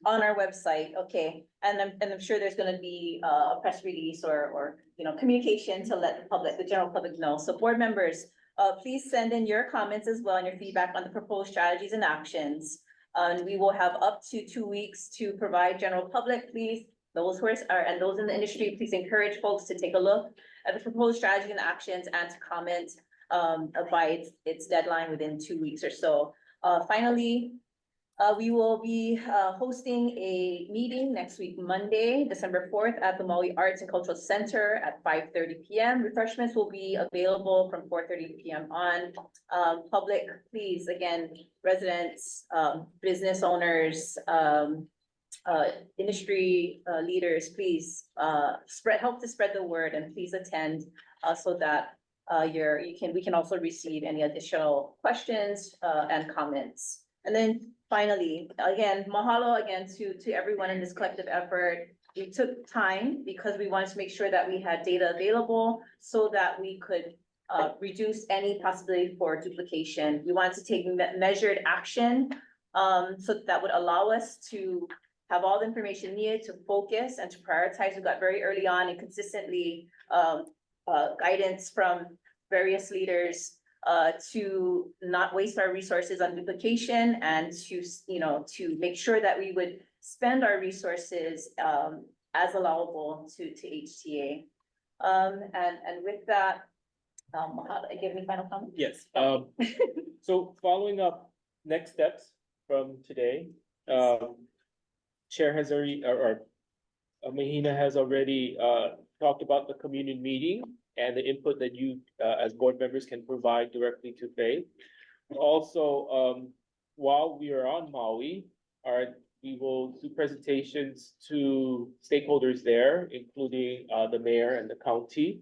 On our website, okay. And I'm sure there's gonna be a press release or communication to let the general public know. So board members, please send in your comments as well and your feedback on the proposed strategies and actions. And we will have up to 2 weeks to provide general public, please. Those who are, and those in the industry, please encourage folks to take a look at the proposed strategies and actions and to comment by its deadline within 2 weeks or so. Finally, we will be hosting a meeting next week, Monday, December 4th at the Maui Arts and Cultural Center at 5:30 p.m. Refreshments will be available from 4:30 p.m. on. Public, please, again, residents, business owners, industry leaders, please help to spread the word and please attend so that we can also receive any additional questions and comments. And then finally, again, mahalo again to everyone in this collective effort. We took time because we wanted to make sure that we had data available so that we could reduce any possibility for duplication. We wanted to take measured action so that would allow us to have all the information needed to focus and to prioritize. We got very early on and consistently guidance from various leaders to not waste our resources on duplication and to, to make sure that we would spend our resources as allowable to HTA. And with that, give any final comments?
Yes, so following up next steps from today, Chair has already, or Mahina has already talked about the community meeting and the input that you as board members can provide directly to Faye. Also, while we are on Maui, we will do presentations to stakeholders there, including the mayor and the county,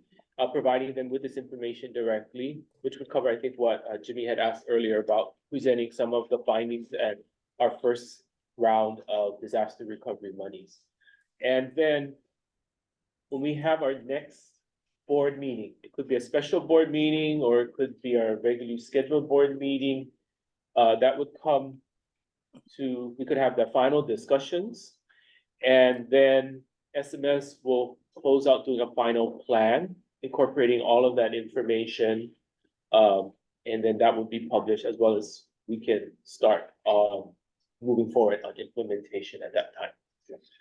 providing them with this information directly, which would cover, I think, what Jimmy had asked earlier about presenting some of the findings and our first round of disaster recovery monies. And then when we have our next board meeting, it could be a special board meeting or it could be our regularly scheduled board meeting, that would come to, we could have the final discussions. And then SMS will close out doing a final plan, incorporating all of that information. And then that will be published, as well as we can start moving forward on implementation at that time.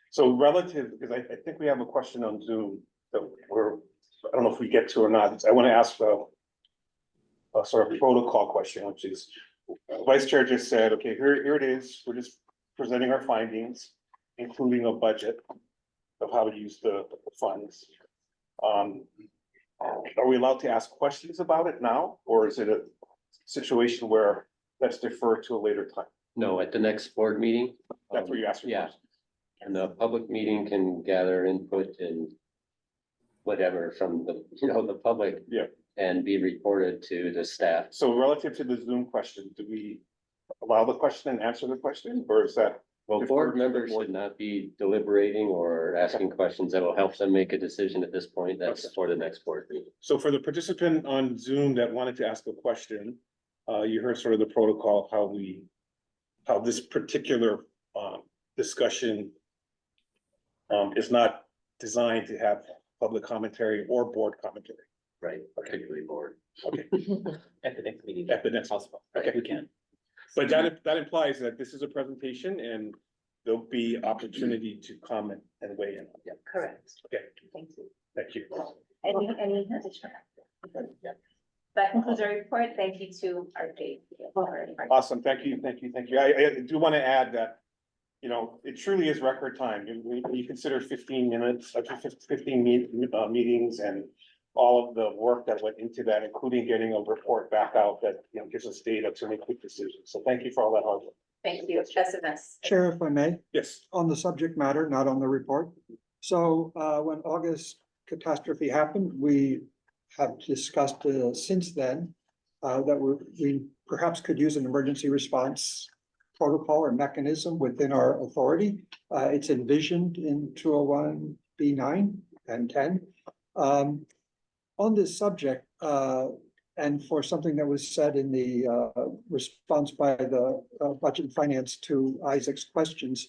So relative, because I think we have a question on Zoom that I don't know if we get to or not. I want to ask a sort of protocol question, which is, Vice Chair just said, okay, here it is. We're just presenting our findings, including a budget of how to use the funds. Are we allowed to ask questions about it now, or is it a situation where let's defer to a later time?
No, at the next board meeting.
That's where you ask your
Yeah.
questions.
And the public meeting can gather input and whatever from the, the public.
Yeah.
And be reported to the staff.
So relative to the Zoom question, do we allow the question and answer the question, or is that?
Well, board members should not be deliberating or asking questions that will help them make a decision at this point. That's for the next board meeting.
So for the participant on Zoom that wanted to ask a question, you heard sort of the protocol, how this particular discussion is not designed to have public commentary or board commentary.
Right, particularly board.
Okay.
At the next meeting.
At the next
Possible.
Okay.
We can.
But that implies that this is a presentation and there'll be opportunity to comment and weigh in.
Yeah, correct.
Okay,
Thank you.
thank you.
Any additional? That concludes our report. Thank you to our date.
Awesome, thank you. I do want to add that, it truly is record time. When you consider 15 minutes, 15 meetings and all of the work that went into that, including getting a report back out that, gives us data to make quick decisions. So thank you for all that hard work.
Thank you. SMS.
Chair, if I may,
Yes.
on the subject matter, not on the report. So when August catastrophe happened, we have discussed since then that we perhaps could use an emergency response protocol or mechanism within our authority. It's envisioned in 201B9 and 10. On this subject, and for something that was said in the response by the Budget and Finance to Isaac's questions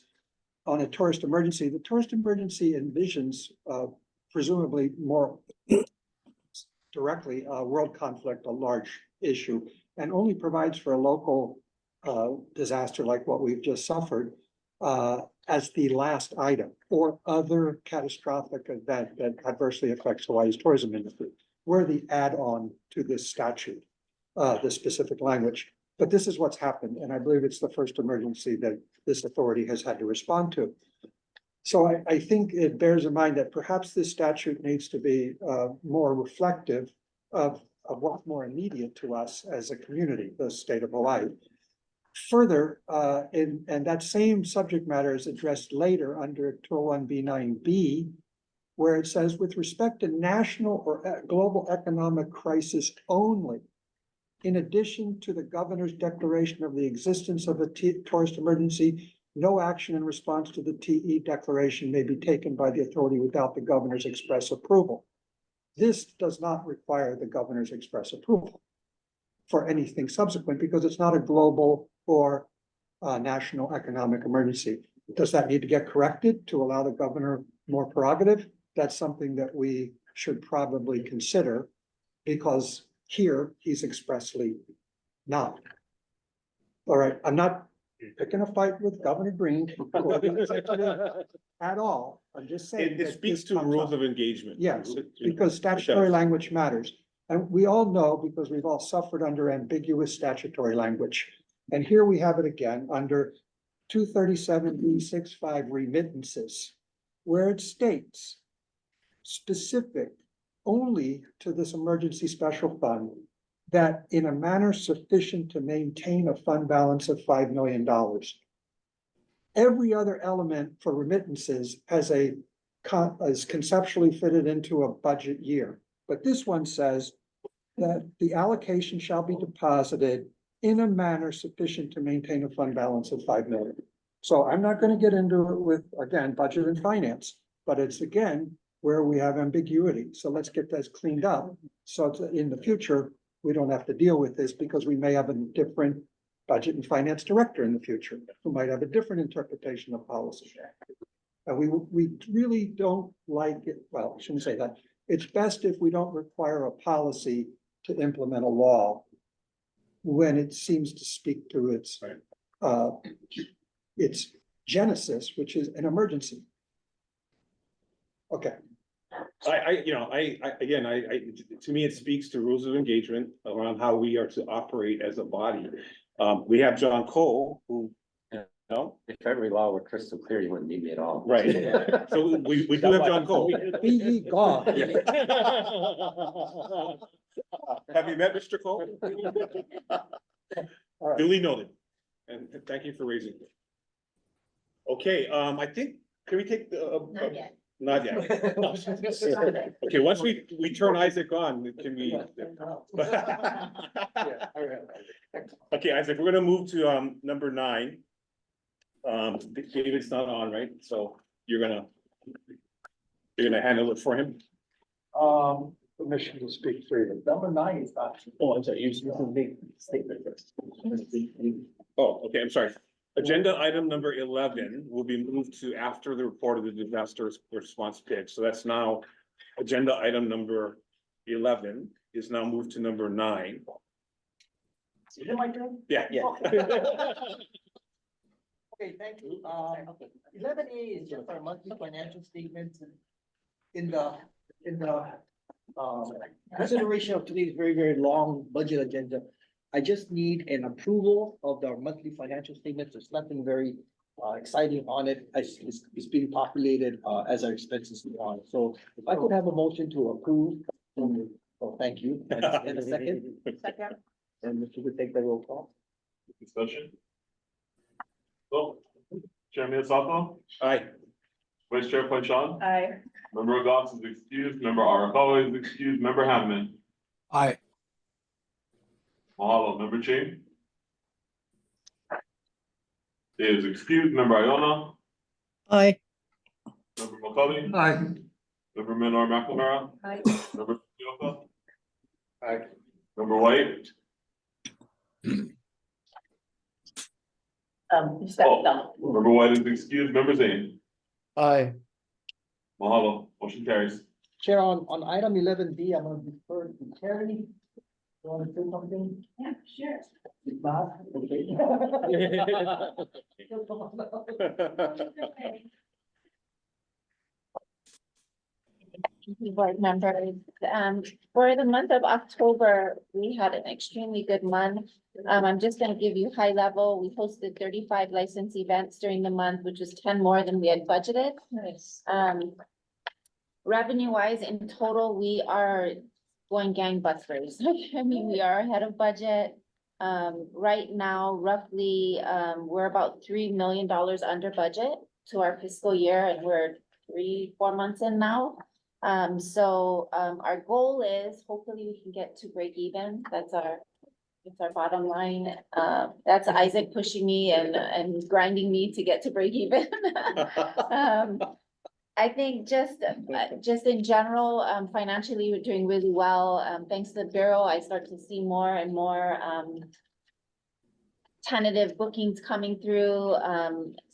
on a tourist emergency, the tourist emergency envisions presumably more directly world conflict, a large issue, and only provides for a local disaster like what we've just suffered as the last item, or other catastrophic event that adversely affects Hawaii's tourism industry. We're the add-on to this statute, the specific language. But this is what's happened, and I believe it's the first emergency that this authority has had to respond to. So I think it bears in mind that perhaps this statute needs to be more reflective of what's more immediate to us as a community, the state of Hawaii. Further, and that same subject matter is addressed later under 201B9B, where it says, with respect to national or global economic crisis only, in addition to the governor's declaration of the existence of a tourist emergency, no action in response to the TE declaration may be taken by the authority without the governor's express approval. This does not require the governor's express approval for anything subsequent because it's not a global or national economic emergency. Does that need to get corrected to allow the governor more prerogative? That's something that we should probably consider, because here he's expressly not. All right, I'm not picking a fight with Governor Green or the executive at all. I'm just saying.
It
that
speaks
this
to
comes
rules
up.
of engagement.
Yes,
It-
because
it
statutory
does.
language matters. And we all know, because we've all suffered under ambiguous statutory language. And here we have it again under 237B65 remittances, where it states specific only to this emergency special fund, that in a manner sufficient to maintain a fund balance of $5 million. Every other element for remittances has is conceptually fitted into a budget year. But this one says that the allocation shall be deposited in a manner sufficient to maintain a fund balance of 5 million. So I'm not gonna get into it with, again, budget and finance, but it's again, where we have ambiguity. So let's get this cleaned up. So in the future, we don't have to deal with this, because we may have a different budget and finance director in the future who might have a different interpretation of policy. And we really don't like it. Well, I shouldn't say that. It's best if we don't require a policy to implement a law when it seems to speak to its genesis, which is an emergency. Okay.
To me, it speaks to rules of engagement around how we are to operate as a body. We have John Cole, who, no,
If every law were crystal clear, you wouldn't need me at all.
right, so we do have John Cole.
Be ye gone.
Have you met Mr. Cole? Duly noted, and thank you for raising it. Okay, I think, can we take the?
Not yet.
Not yet. Okay, once we turn Isaac on, can we? Okay, Isaac, we're gonna move to number 9. David's not on, right? So you're gonna handle it for him?
Permission to speak freely.
Number 9 is not.
Oh, I'm sorry, you can make statement first. Oh, okay, I'm sorry. Agenda item number 11 will be moved to after the report of the disaster response pitch. So that's now agenda item number 11 is now moved to number 9.
Is it my turn?
Yeah.
Okay, thank you. 11A is just our monthly financial statements. In the consideration of today's very, very long budget agenda, I just need an approval of the monthly financial statements. There's nothing very exciting on it. It's being populated as our expenses go on. So if I could have a motion to approve, oh, thank you. And a second.
Second.
And if you could take the roll call.
Discussion? So, Chairman Asako,
Aye.
Vice Chair Flanshawn,
Aye.
Member Goss is excused, Member Arakawa is excused, Member Hammond,
Aye.
Mahalo, Member Ching is excused, Member Iona,
Aye.
Member McCully,
Aye.
Member Menor McNamara,
Aye.
Member Kioka,
Aye.
Member White. Member White is excused, Member Zane,
Aye.
Mahalo, motion carries.
Chair, on item 11B, I'm gonna defer to Terry. You wanna say something?
Yeah, sure.
If not, okay.
Board members, for the month of October, we had an extremely good month. I'm just gonna give you high level. We hosted 35 license events during the month, which was 10 more than we had budgeted.
Nice.
Revenue wise, in total, we are going gangbusters. I mean, we are ahead of budget. Right now, roughly, we're about $3 million under budget to our fiscal year, and we're 3-4 months in now. Our goal is hopefully we can get to break even. It's our bottom line. That's Isaac pushing me and grinding me to get to break even. I think just in general, financially, we're doing really well. Thanks to the Bureau, I start to see more and more tentative bookings coming through,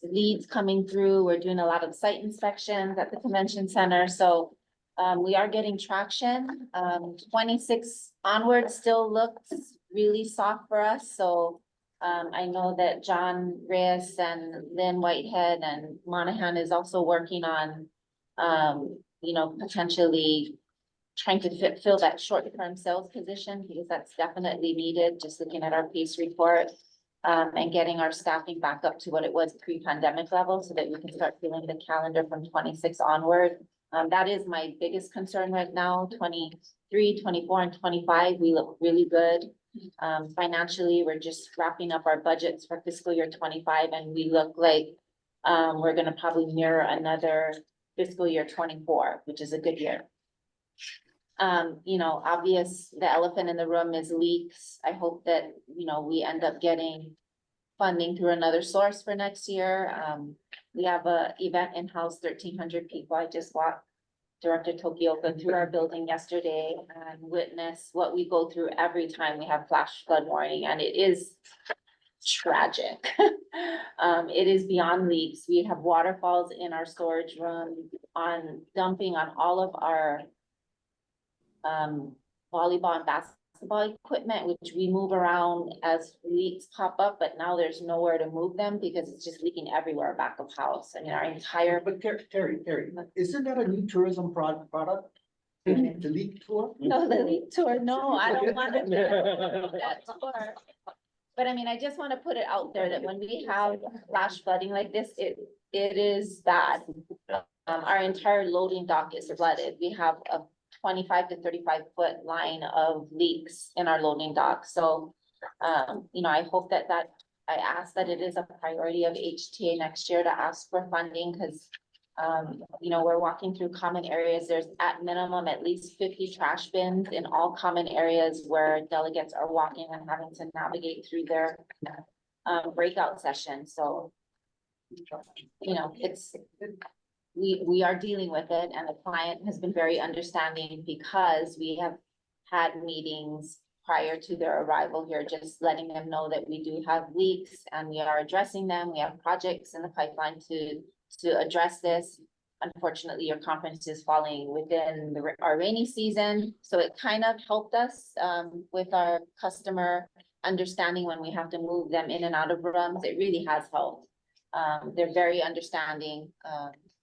leads coming through. We're doing a lot of site inspections at the convention center. So We are getting traction. 26 onward still looks really soft for us, so I know that John Reyes and Lynn Whitehead and Monahan is also working on, you know, potentially trying to fill that short-term sales position, because that's definitely needed, just looking at our pace report. And getting our staffing back up to what it was pre-pandemic level, so that we can start filling the calendar from 26 onward. That is my biggest concern right now. 23, 24, and 25, we look really good. Financially, we're just wrapping up our budgets for fiscal year 25, and we look like we're gonna probably mirror another fiscal year 24, which is a good year. You know, the elephant in the room is leaks. I hope that, you know, we end up getting funding through another source for next year. We have a event in-house, 1,300 people. I just walked Director Tokioka through our building yesterday and witnessed what we go through every time we have flash flood warning, and it is tragic. It is beyond leaks. We have waterfalls in our storage room, dumping on all of our volleyball and basketball equipment, which we move around as leaks pop up, but now there's nowhere to move them because it's just leaking everywhere back of house. I mean, our entire.
But Terry, isn't that a new tourism product? The leak tour?
No, the leak tour, no, I don't want to do that tour. But I mean, I just want to put it out there that when we have flash flooding like this, it is bad. Our entire loading dock is flooded. We have a 25 to 35 foot line of leaks in our loading dock. So, you know, I hope that I ask that it is a priority of HTA next year to ask for funding, because, you know, we're walking through common areas. There's at minimum at least 50 trash bins in all common areas where delegates are walking and having to navigate through their breakout session. So, you know, we are dealing with it, and the client has been very understanding because we have had meetings prior to their arrival here, just letting them know that we do have leaks and we are addressing them. We have projects in the pipeline to address this. Unfortunately, your conference is falling within our rainy season, so it kind of helped us with our customer understanding when we have to move them in and out of rooms. It really has helped. They're very understanding,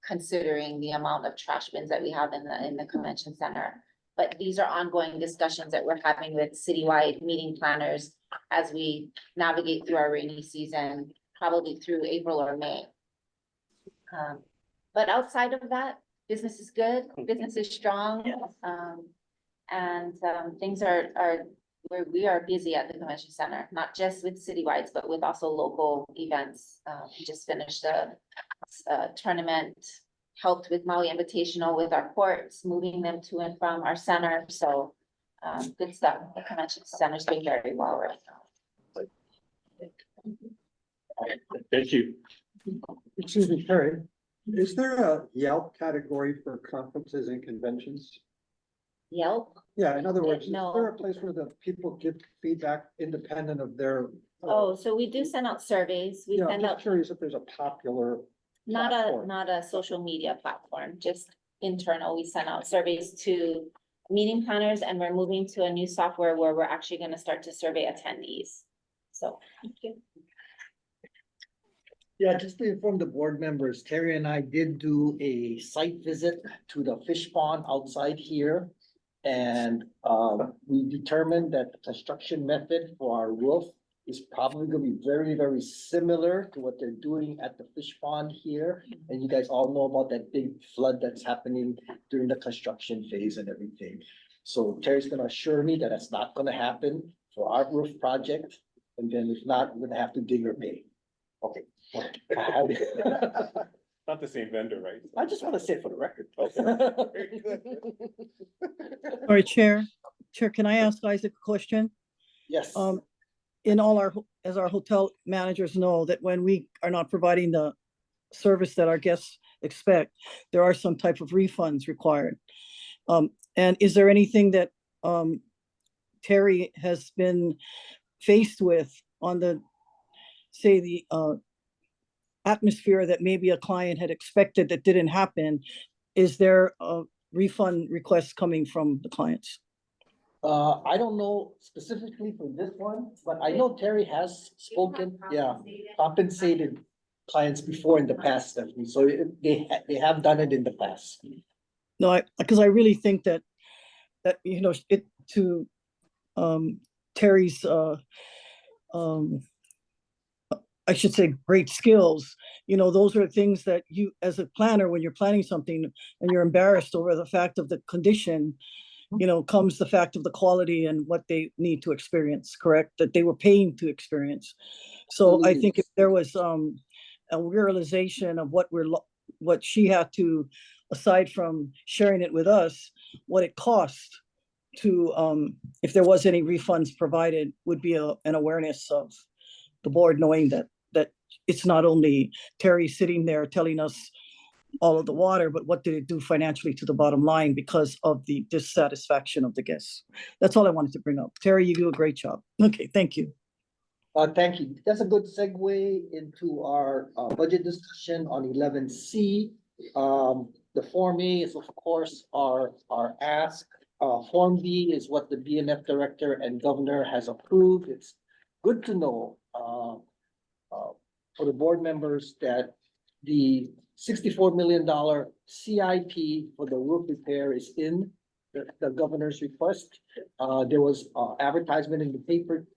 considering the amount of trash bins that we have in the convention center. But these are ongoing discussions that we're having with citywide meeting planners as we navigate through our rainy season, probably through April or May. But outside of that, business is good, business is strong. And things we are busy at the convention center, not just with citywides, but with also local events. We just finished a tournament, helped with Maui Invitational with our courts, moving them to and from our center. So good stuff. The convention center's doing very well right now.
Thank you.
Excuse me, Terry, is there a Yelp category for conferences and conventions?
Yelp?
Yeah, in other words, is
No.
there a place where the people give feedback independent of their?
Oh, so we do send out surveys. We
Yeah, I'm
send
just
out,
curious if there's a popular. platform.
not a social media platform, just internal. We send out surveys to meeting planners, and we're moving to a new software where we're actually gonna start to survey attendees. So, thank you.
Yeah, just to inform the board members, Terry and I did do a site visit to the fish pond outside here. And we determined that the construction method for our roof is probably gonna be very, very similar to what they're doing at the fish pond here. And you guys all know about that big flood that's happening during the construction phase and everything. So Terry's gonna assure me that it's not gonna happen for our roof project. And then if not, we're gonna have to dig or pay. Okay.
Not the same vendor, right?
I just wanna say for the record.
Very good.
All right, Chair, can I ask Isaac a question?
Yes.
As our hotel managers know, that when we are not providing the service that our guests expect, there are some type of refunds required. And is there anything that Terry has been faced with on the atmosphere that maybe a client had expected that didn't happen? Is there refund requests coming from the clients?
I don't know specifically for this one, but I know Terry has spoken, yeah, compensated clients before in the past, Stephanie, so they have done it in the past.
No, because I really think that, you know, it to, Terry's, I should say, great skills, you know, those are things that you, as a planner, when you're planning something and you're embarrassed over the fact of the condition, you know, comes the fact of the quality and what they need to experience, correct? That they were paying to experience. So I think if there was a realization of what she had to, aside from sharing it with us, what it cost to, if there was any refunds provided, would be an awareness of the board knowing that it's not only Terry sitting there telling us all of the water, but what did it do financially to the bottom line because of the dissatisfaction of the guests? That's all I wanted to bring up. Terry, you do a great job. Okay, thank you.
Thank you. That's a good segue into our budget discussion on 11C. The Form A is of course our ask. Form B is what the BNF director and governor has approved. It's good to know for the board members that the $64 million CIP for the roof repair is in the governor's request. There was advertisement in the paper,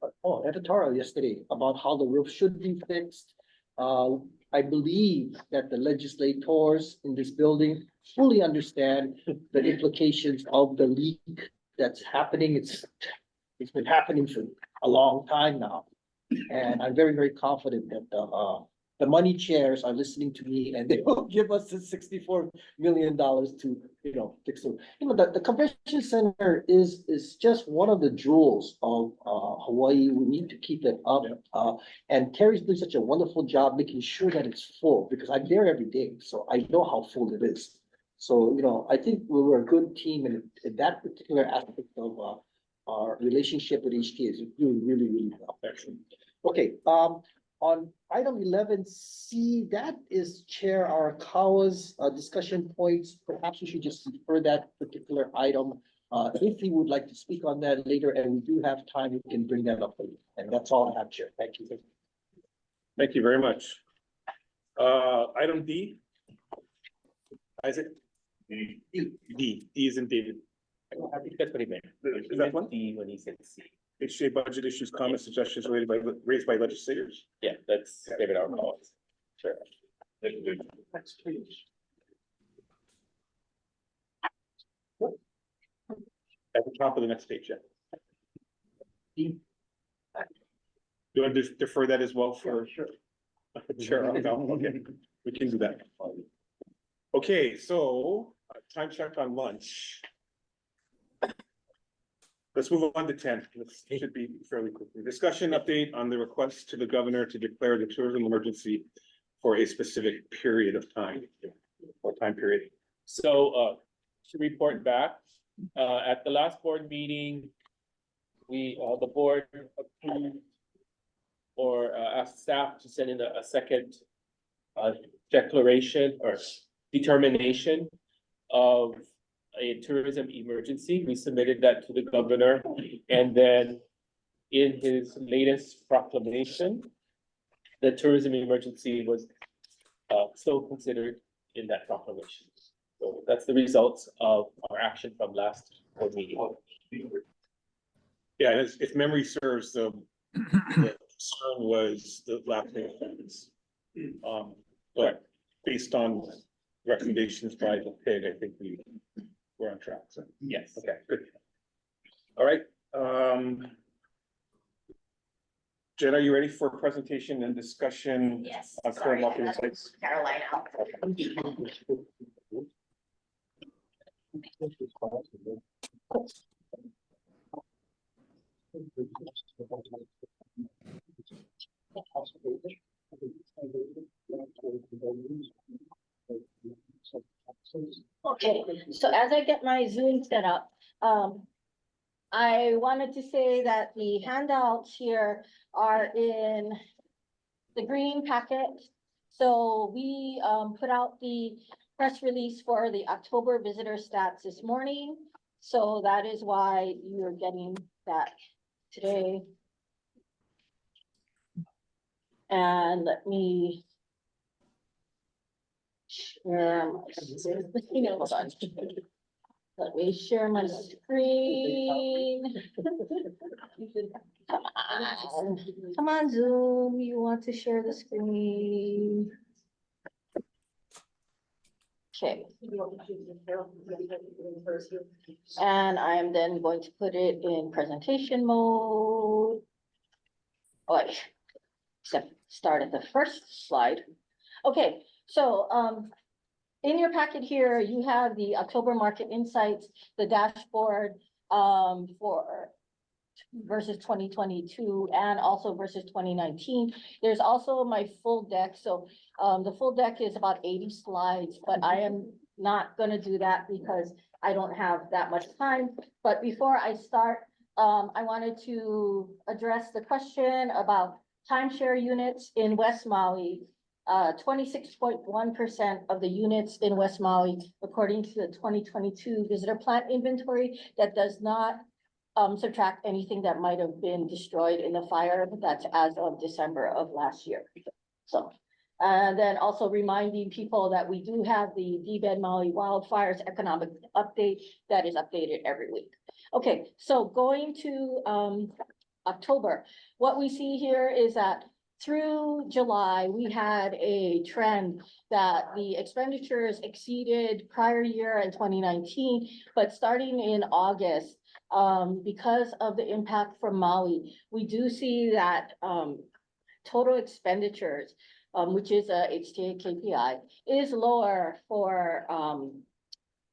editorial yesterday about how the roof should be fixed. I believe that the legislators in this building fully understand the implications of the leak that's happening. It's been happening for a long time now. And I'm very, very confident that the money chairs are listening to me and they will give us the $64 million to, you know, fix it. You know, the convention center is just one of the jewels of Hawaii. We need to keep it up. And Terry's doing such a wonderful job making sure that it's full because I'm there every day. So I know how full it is. So, you know, I think we were a good team in that particular aspect of our relationship with HTA is doing really, really well. Excellent. Okay, on item 11C, that is Chair Arakawa's discussion points. Perhaps we should just defer that particular item. If he would like to speak on that later, and we do have time, we can bring that up. And that's all I have, Chair. Thank you.
Thank you very much. Item D. Isaac? D is in David.
I think that's what he meant.
Is that one?
D when he said C.
HJ budget issues, comments, suggestions raised by legislators.
Yeah, that's David R. Collins. Sure.
At the top of the next page, yeah. You want to defer that as well for? Sure. Sure, okay, we can do that. Okay, so time check on lunch. Let's move on to 10. This should be fairly quickly. Discussion update on the request to the governor to declare the tourism emergency for a specific period of time. What time period?
So, to report back, at the last board meeting, the board approved or asked staff to send in a second declaration or determination of a tourism emergency. We submitted that to the governor, and then in his latest proclamation, the tourism emergency was still considered in that proclamation. So that's the results of our action from last board meeting.
Yeah, and if memory serves, the concern was the lasting effects. But based on recommendations by the PIG, I think we're on track. So
yes.
Okay, good. All right. Jen, are you ready for presentation and discussion?
Yes,
on current market insights?
Carolina. Okay, so as I get my Zoom set up, I wanted to say that the handouts here are in the green packet. So we put out the press release for the October visitor stats this morning. So that is why you're getting that today. And let me share my screen. Hold on. Let me share my screen. Come on, Zoom. You want to share the screen? Okay. And I am then going to put it in presentation mode. Oh, except start at the first slide. Okay, so in your packet here, you have the October market insights, the dashboard for versus 2022 and also versus 2019. There's also my full deck. So the full deck is about 80 slides, but I am not going to do that because I don't have that much time. But before I start, I wanted to address the question about timeshare units in West Maui. 26.1% of the units in West Maui, according to the 2022 visitor plant inventory, that does not subtract anything that might have been destroyed in the fire, but that's as of December of last year. So, and then also reminding people that we do have the DBED Maui wildfires economic update that is updated every week. Okay, so going to October, what we see here is that through July, we had a trend that the expenditures exceeded prior year in 2019, but starting in August, because of the impact from Maui, we do see that total expenditures, which is a HTA KPI, is lower for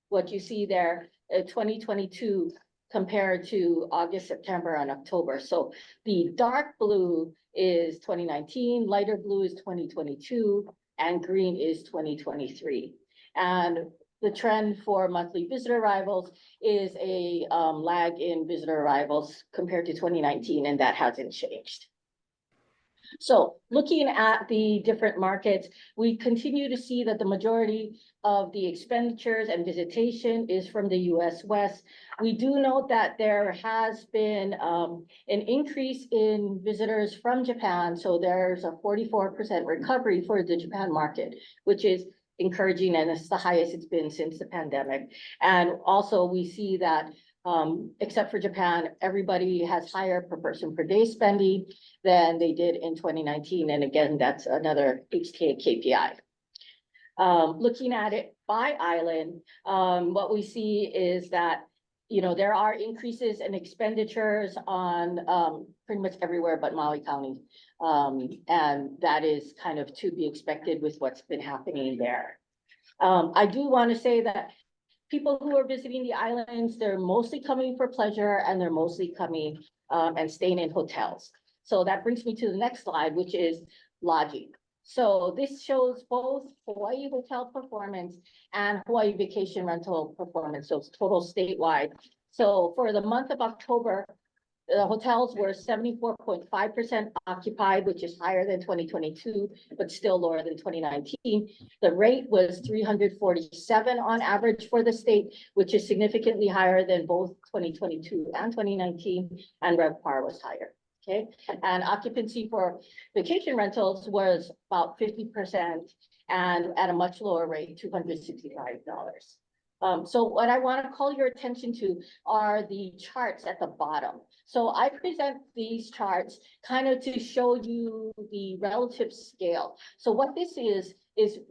what you see there, 2022 compared to August, September, and October. So the dark blue is 2019, lighter blue is 2022, and green is 2023. And the trend for monthly visitor arrivals is a lag in visitor arrivals compared to 2019, and that hasn't changed. So looking at the different markets, we continue to see that the majority of the expenditures and visitation is from the US West. We do note that there has been an increase in visitors from Japan. So there's a 44% recovery for the Japan market, which is encouraging, and it's the highest it's been since the pandemic. And also we see that except for Japan, everybody has higher per person per day spending than they did in 2019. And again, that's another HTA KPI. Looking at it by island, what we see is that, you know, there are increases in expenditures on pretty much everywhere but Maui County. And that is kind of to be expected with what's been happening there. I do want to say that people who are visiting the islands, they're mostly coming for pleasure, and they're mostly coming and staying in hotels. So that brings me to the next slide, which is lodging. So this shows both Hawaii hotel performance and Hawaii vacation rental performance. So it's total statewide. So for the month of October, the hotels were 74.5% occupied, which is higher than 2022, but still lower than 2019. The rate was 347 on average for the state, which is significantly higher than both 2022 and 2019, and RevPAR was higher. Okay, and occupancy for vacation rentals was about 50% and at a much lower rate, $265. So what I want to call your attention to are the charts at the bottom. So I present these charts kind of to show you the relative scale. So what this is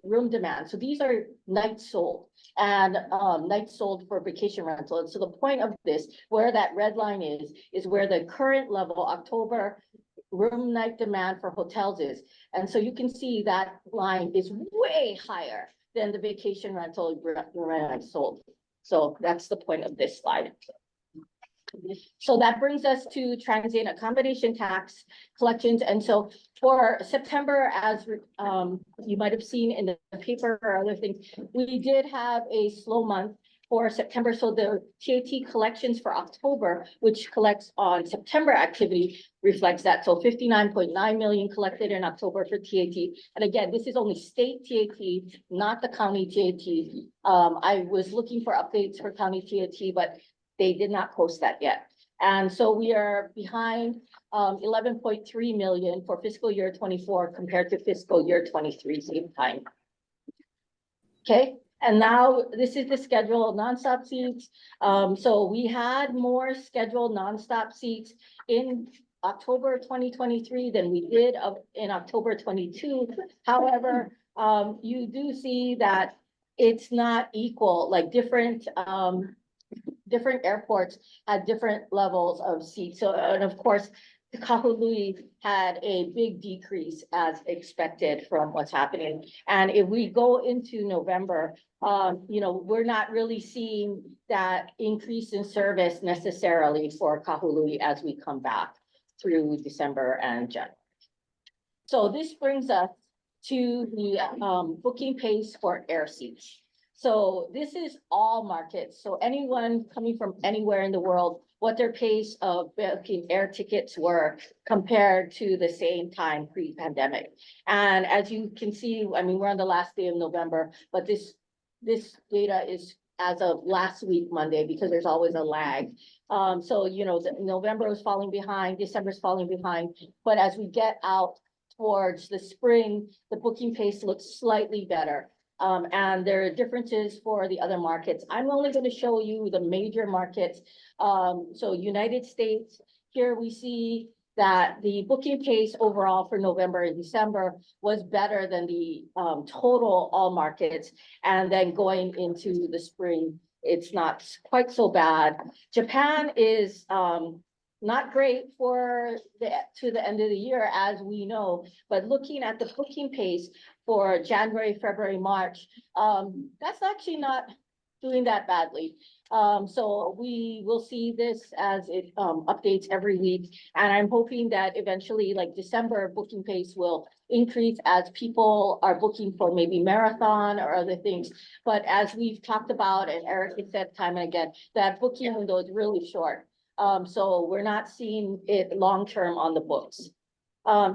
room demand. So these are nights sold, and nights sold for vacation rental. And so the point of this, where that red line is where the current level October room night demand for hotels is. And so you can see that line is way higher than the vacation rental room sold. So that's the point of this slide. So that brings us to transient accommodation tax collections. And so for September, as you might have seen in the paper or other things, we did have a slow month for September. So the TAT collections for October, which collects on September activity, reflects that. So 59.9 million collected in October for TAT. And again, this is only state TAT, not the county TAT. I was looking for updates for county TAT, but they did not post that yet. And so we are behind 11.3 million for fiscal year 24 compared to fiscal year 23 same time. Okay, and now this is the schedule of nonstop seats. So we had more scheduled nonstop seats in October 2023 than we did in October 22. However, you do see that it's not equal, like different airports had different levels of seats. So, and of course, Kahului had a big decrease as expected from what's happening. And if we go into November, we're not really seeing that increase in service necessarily for Kahului as we come back through December and January. So this brings us to the booking pace for air seats. So this is all markets. So anyone coming from anywhere in the world, what their pace of booking air tickets were compared to the same time pre-pandemic. And as you can see, I mean, we're on the last day of November, but this data is as of last week, Monday, because there's always a lag. So, November is falling behind, December is falling behind, but as we get out towards the spring, the booking pace looks slightly better. And there are differences for the other markets. I'm only going to show you the major markets. So United States, here we see that the booking pace overall for November and December was better than the total all markets. And then going into the spring, it's not quite so bad. Japan is not great to the end of the year, as we know, but looking at the booking pace for January, February, March, that's actually not doing that badly. So we will see this as it updates every week. And I'm hoping that eventually, like December, booking pace will increase as people are booking for maybe marathon or other things. But as we've talked about, and Eric has said time and again, that booking window is really short. So we're not seeing it long-term on the books.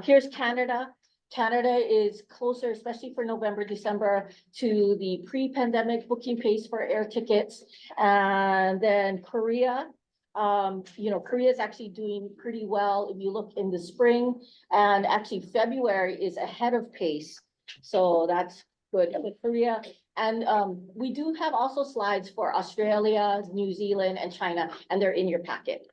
Here's Canada. Canada is closer, especially for November, December, to the pre-pandemic booking pace for air tickets. And then Korea, Korea is actually doing pretty well if you look in the spring, and actually February is ahead of pace. So that's good with Korea. And we do have also slides for Australia, New Zealand, and China, and they're in your packet.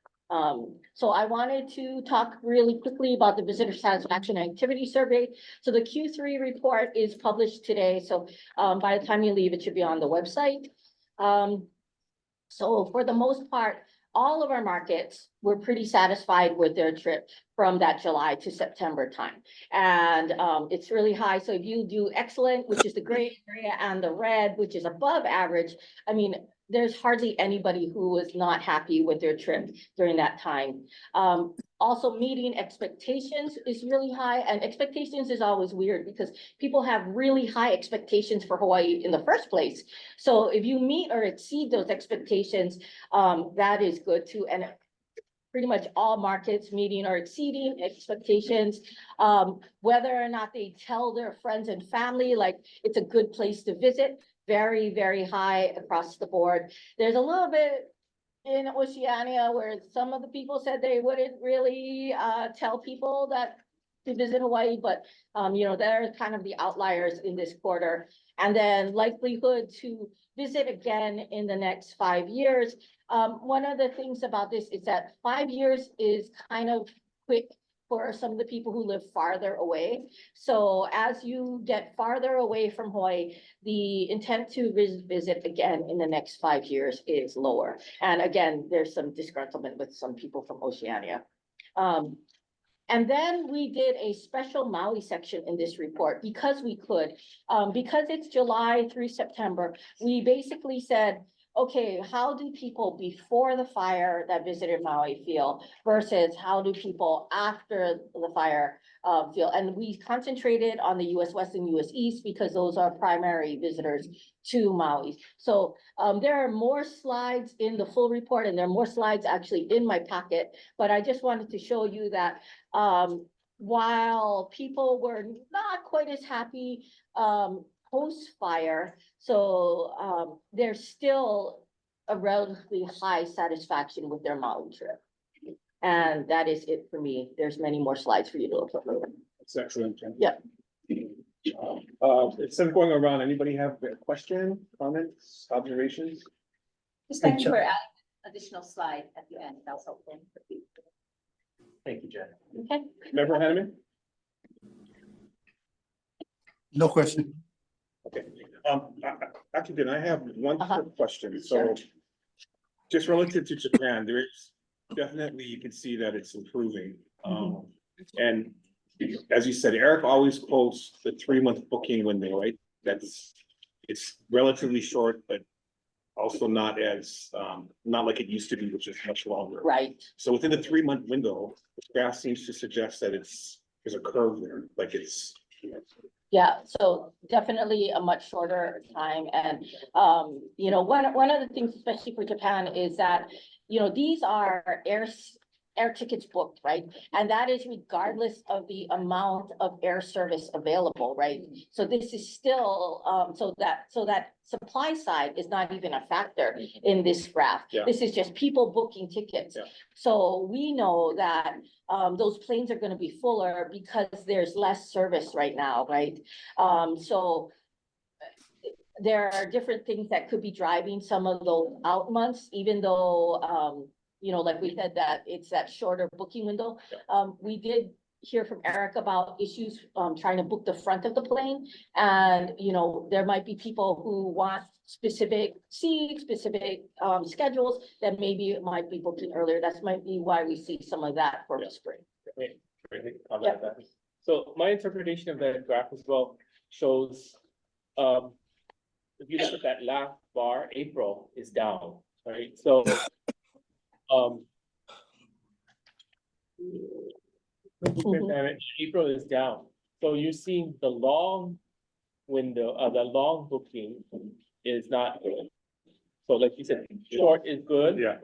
So I wanted to talk really quickly about the visitor satisfaction and activity survey. So the Q3 report is published today. So by the time you leave, it should be on the website. So for the most part, all of our markets were pretty satisfied with their trip from that July to September time. And it's really high. So if you do excellent, which is the gray area, and the red, which is above average, I mean, there's hardly anybody who was not happy with their trip during that time. Also, meeting expectations is really high, and expectations is always weird because people have really high expectations for Hawaii in the first place. So if you meet or exceed those expectations, that is good too. And pretty much all markets meeting or exceeding expectations, whether or not they tell their friends and family, like it's a good place to visit, very, very high across the board. There's a little bit in Oceania where some of the people said they wouldn't really tell people that to visit Hawaii, but they're kind of the outliers in this quarter. And then likelihood to visit again in the next 5 years. One of the things about this is that 5 years is kind of quick for some of the people who live farther away. So as you get farther away from Hawaii, the intent to visit again in the next 5 years is lower. And again, there's some disgruntlement with some people from Oceania. And then we did a special Maui section in this report because we could, because it's July through September, we basically said, okay, how do people before the fire that visited Maui feel versus how do people after the fire feel? And we concentrated on the US West and US East because those are primary visitors to Maui. So there are more slides in the full report and there are more slides actually in my packet, but I just wanted to show you that while people were not quite as happy post-fire, so there's still a relatively high satisfaction with their Maui trip. And that is it for me. There's many more slides for you to look at later.
That's excellent. Jen.
Yeah.
Instead of going around, anybody have a question, comments, observations?
Just thank you for adding additional slide at the end. That was helpful.
Thank you, Jen.
Okay.
Member Hanneman?
No question.
Okay, actually, then I have one quick question,
Sure.
so. Just relative to Japan, there is definitely, you can see that it's improving. And as you said, Eric always quotes the 3-month booking window, right? It's relatively short, but also not as, not like it used to be, which is much longer.
Right.
So within the 3-month window, the graph seems to suggest that there's a curve there, like it's.
Yeah, so definitely a much shorter time. And, you know, one of the things, especially for Japan, is that, you know, these are air tickets booked, right? And that is regardless of the amount of air service available, right? So this is still, so that supply side is not even a factor in this graph.
Yeah.
This is just people booking tickets.
Yeah.
So we know that those planes are gonna be fuller because there's less service right now, right? So there are different things that could be driving some of those out months, even though, you know, like we said, that it's that shorter booking window. We did hear from Eric about issues, trying to book the front of the plane. And, you know, there might be people who want specific seats, specific, schedules that maybe it might be booking earlier. That's might be why we see some of that for the spring.
Comment on that. So my interpretation of that graph as well shows, if you look at that last bar, April is down, right? So, April is down. So you're seeing the long window, the long booking is not good. So like you said, short is good.
Yeah.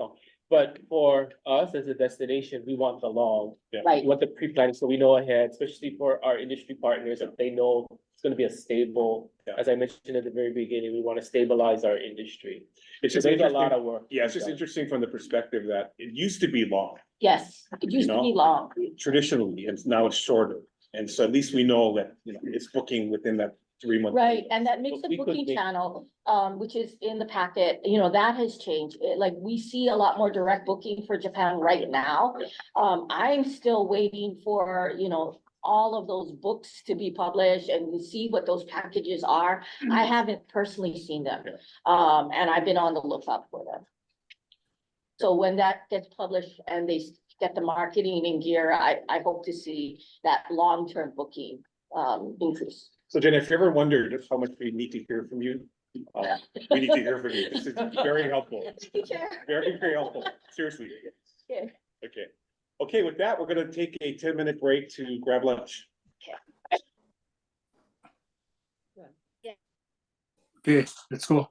But for us as a destination, we want the long.
Yeah.
Right.
We want the pre-planning, so we know ahead, especially for our industry partners, that they know it's gonna be a stable.
Yeah.
As I mentioned at the very beginning, we want to stabilize our industry.
It's
So
just
there's a lot
interesting.
of work.
Yeah, it's just interesting from the perspective that it used to be long
Yes, it used to be long.
traditionally, and now it's shorter. And so at least we know that, you know, it's booking within that 3-month.
Right, and that makes the
we could
booking
make-
channel, which is in the packet, you know, that has changed. Like, we see a lot more direct booking for Japan right now. I'm still waiting for, you know, all of those books to be published and see what those packages are. I haven't personally seen them. And I've been on the lookout for them. So when that gets published and they get the marketing in gear, I hope to see that long-term booking, increase.
So Jen, if you ever wondered how much we need to hear from you, we need to hear from you. This is very helpful.
Thank you, Chair.
Very, very helpful. Seriously.
Yeah.
Okay. Okay, with that, we're gonna take a 10-minute break to grab lunch.
Okay, let's go.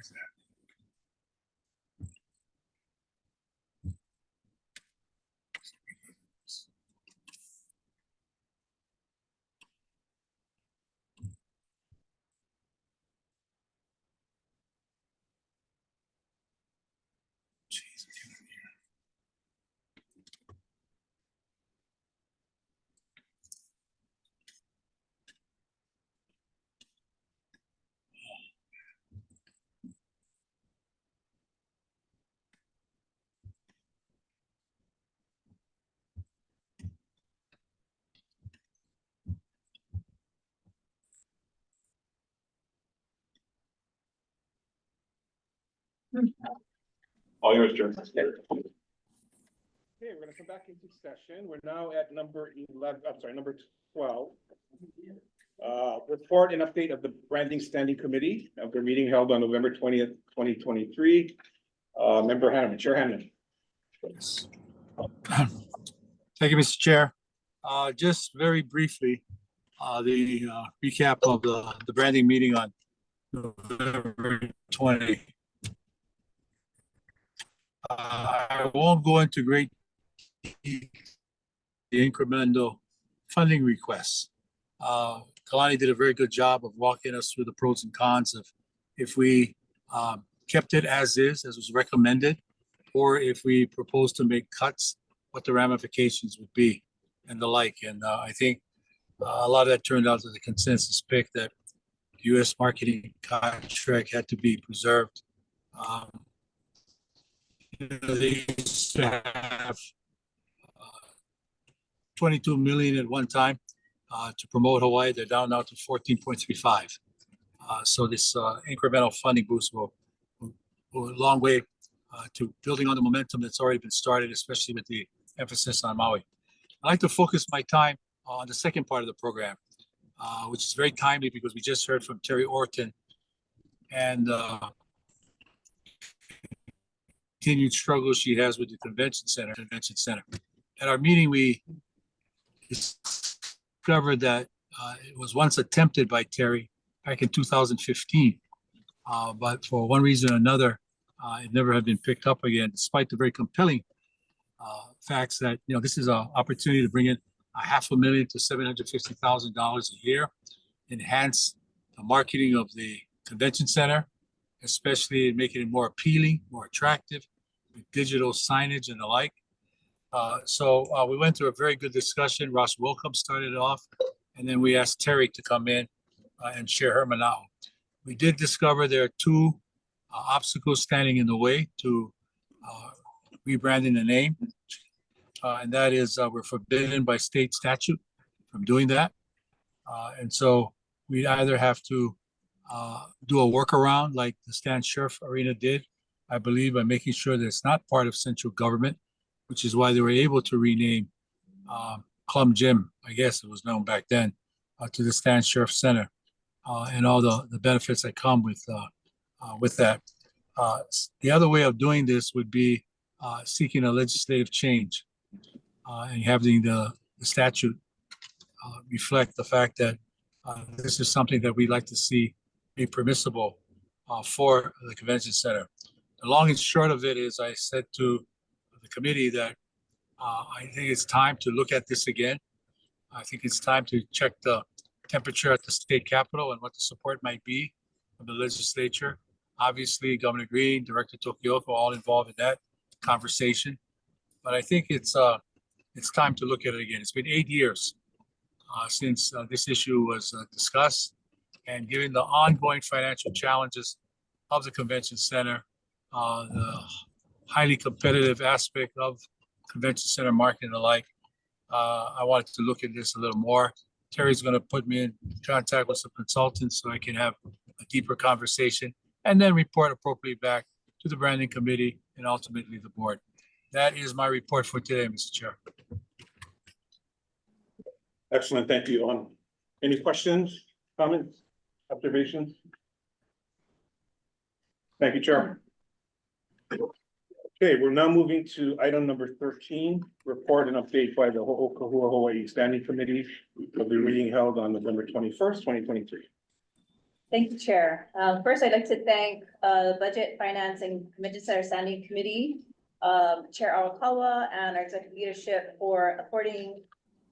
Where's that? Jeez.
All yours, Chair.
Okay, we're gonna come back into session. We're now at number 11, I'm sorry, number 12. Report and update of the Branding Standing Committee of their meeting held on November 20th, 2023. Member Hanneman, Chair Hanneman.
Yes. Thank you, Mr. Chair. Just very briefly, the recap of the branding meeting on November 20. I won't go into great detail, the incremental funding requests. Kalani did a very good job of walking us through the pros and cons of if we kept it as is, as was recommended, or if we propose to make cuts, what the ramifications would be and the like. And I think a lot of that turned out to the consensus pick that U.S. marketing contract had to be preserved. They used to have 22 million at one time to promote Hawaii. They're down now to 14.35. So this incremental funding boost will go a long way to building on the momentum that's already been started, especially with the emphasis on Maui. I'd like to focus my time on the second part of the program, which is very timely because we just heard from Terry Orton and continued struggles she has with the convention center. At our meeting, we discovered that it was once attempted by Terry back in 2015, but for one reason or another, it never had been picked up again, despite the very compelling facts that, you know, this is an opportunity to bring in $500,000 to $750,000 a year, enhance the marketing of the convention center, especially making it more appealing, more attractive, with digital signage and the like. So we went through a very good discussion. Ross Wilcombe started off, and then we asked Terry to come in and share her manao. We did discover there are two obstacles standing in the way to rebranding the name, and that is we're forbidden by state statute from doing that. And so we either have to do a workaround like the Stan Sheriff Arena did, I believe, by making sure that it's not part of central government, which is why they were able to rename Clum Gym, I guess it was known back then, to the Stan Sheriff Center, and all the benefits that come with that. The other way of doing this would be seeking a legislative change and having the statute reflect the fact that this is something that we'd like to see be permissible for the convention center. The long and short of it is I said to the committee that I think it's time to look at this again. I think it's time to check the temperature at the state capitol and what the support might be from the legislature. Obviously, Governor Green, Director Tokiyoko, all involved in that conversation. But I think it's time to look at it again. It's been 8 years since this issue was discussed, and given the ongoing financial challenges of the convention center, the highly competitive aspect of convention center market and the like, I wanted to look at this a little more. Terry's going to put me in contact with some consultants so I can have a deeper conversation and then report appropriately back to the branding committee and ultimately the board. That is my report for today, Mr. Chair.
Excellent, thank you. Any questions, comments, observations? Thank you, Chair. Okay, we're now moving to item number 13, report and update by the Ho'okahua Hawaii Standing Committee of the meeting held on November 21st, 2023.
Thank you, Chair. First, I'd like to thank Budget, Finance, and Convention Center Standing Committee, Chair Arakawa, and our executive leadership for affording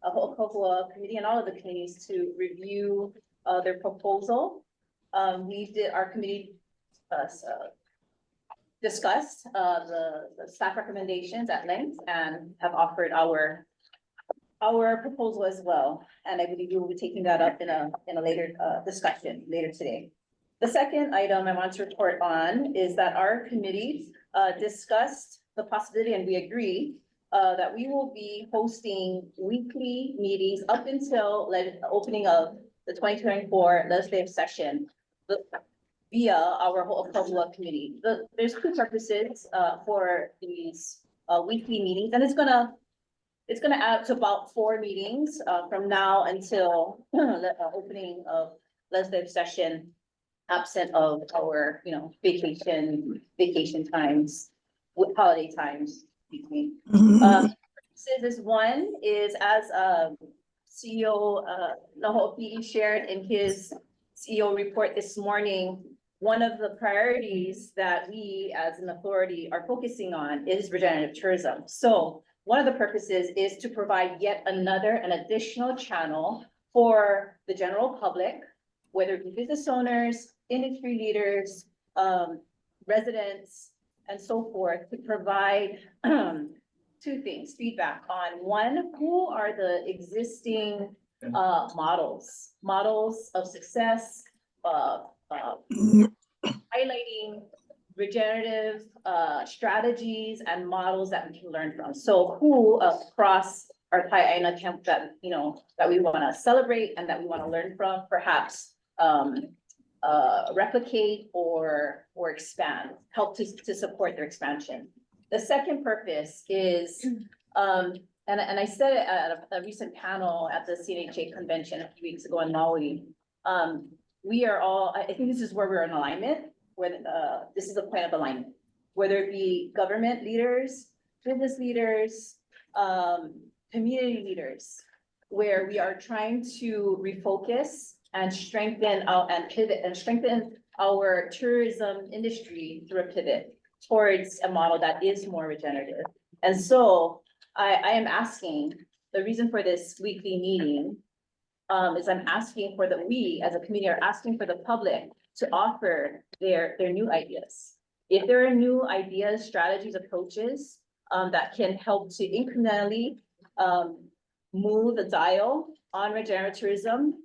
Ho'okaupua Committee and all of the committees to review their proposal. Our committee discussed the staff recommendations at length and have offered our proposal as well. And I believe we will be taking that up in a later discussion later today. The second item I want to report on is that our committee discussed the possibility, and we agree, that we will be hosting weekly meetings up until the opening of the 2024 legislative session via our Ho'okaupua committee. There's two purposes for these weekly meetings, and it's gonna add up to about 4 meetings from now until the opening of legislative session, absent of our, vacation times, holiday times between. One is as CEO Naho'opi'i shared in his CEO report this morning, one of the priorities that we as an authority are focusing on is regenerative tourism. So one of the purposes is to provide yet an additional channel for the general public, whether it be business owners, industry leaders, residents, and so forth, to provide 2 things: feedback on, one, who are the existing models of success, highlighting regenerative strategies and models that we can learn from. So who across our Hawaiʻi camp that we want to celebrate and that we want to learn from, perhaps replicate or expand, help to support their expansion. The second purpose is, and I said it at a recent panel at the CNHA convention a few weeks ago in Maui. We are all, I think this is where we're in alignment, where this is a point of alignment, whether it be government leaders, business leaders, community leaders, where we are trying to refocus and strengthen our tourism industry through a pivot towards a model that is more regenerative. And so I am asking, the reason for this weekly meeting is I'm asking we as a committee are asking for the public to offer their new ideas. If there are new ideas, strategies, approaches that can help to incrementally move the dial on regenerative tourism,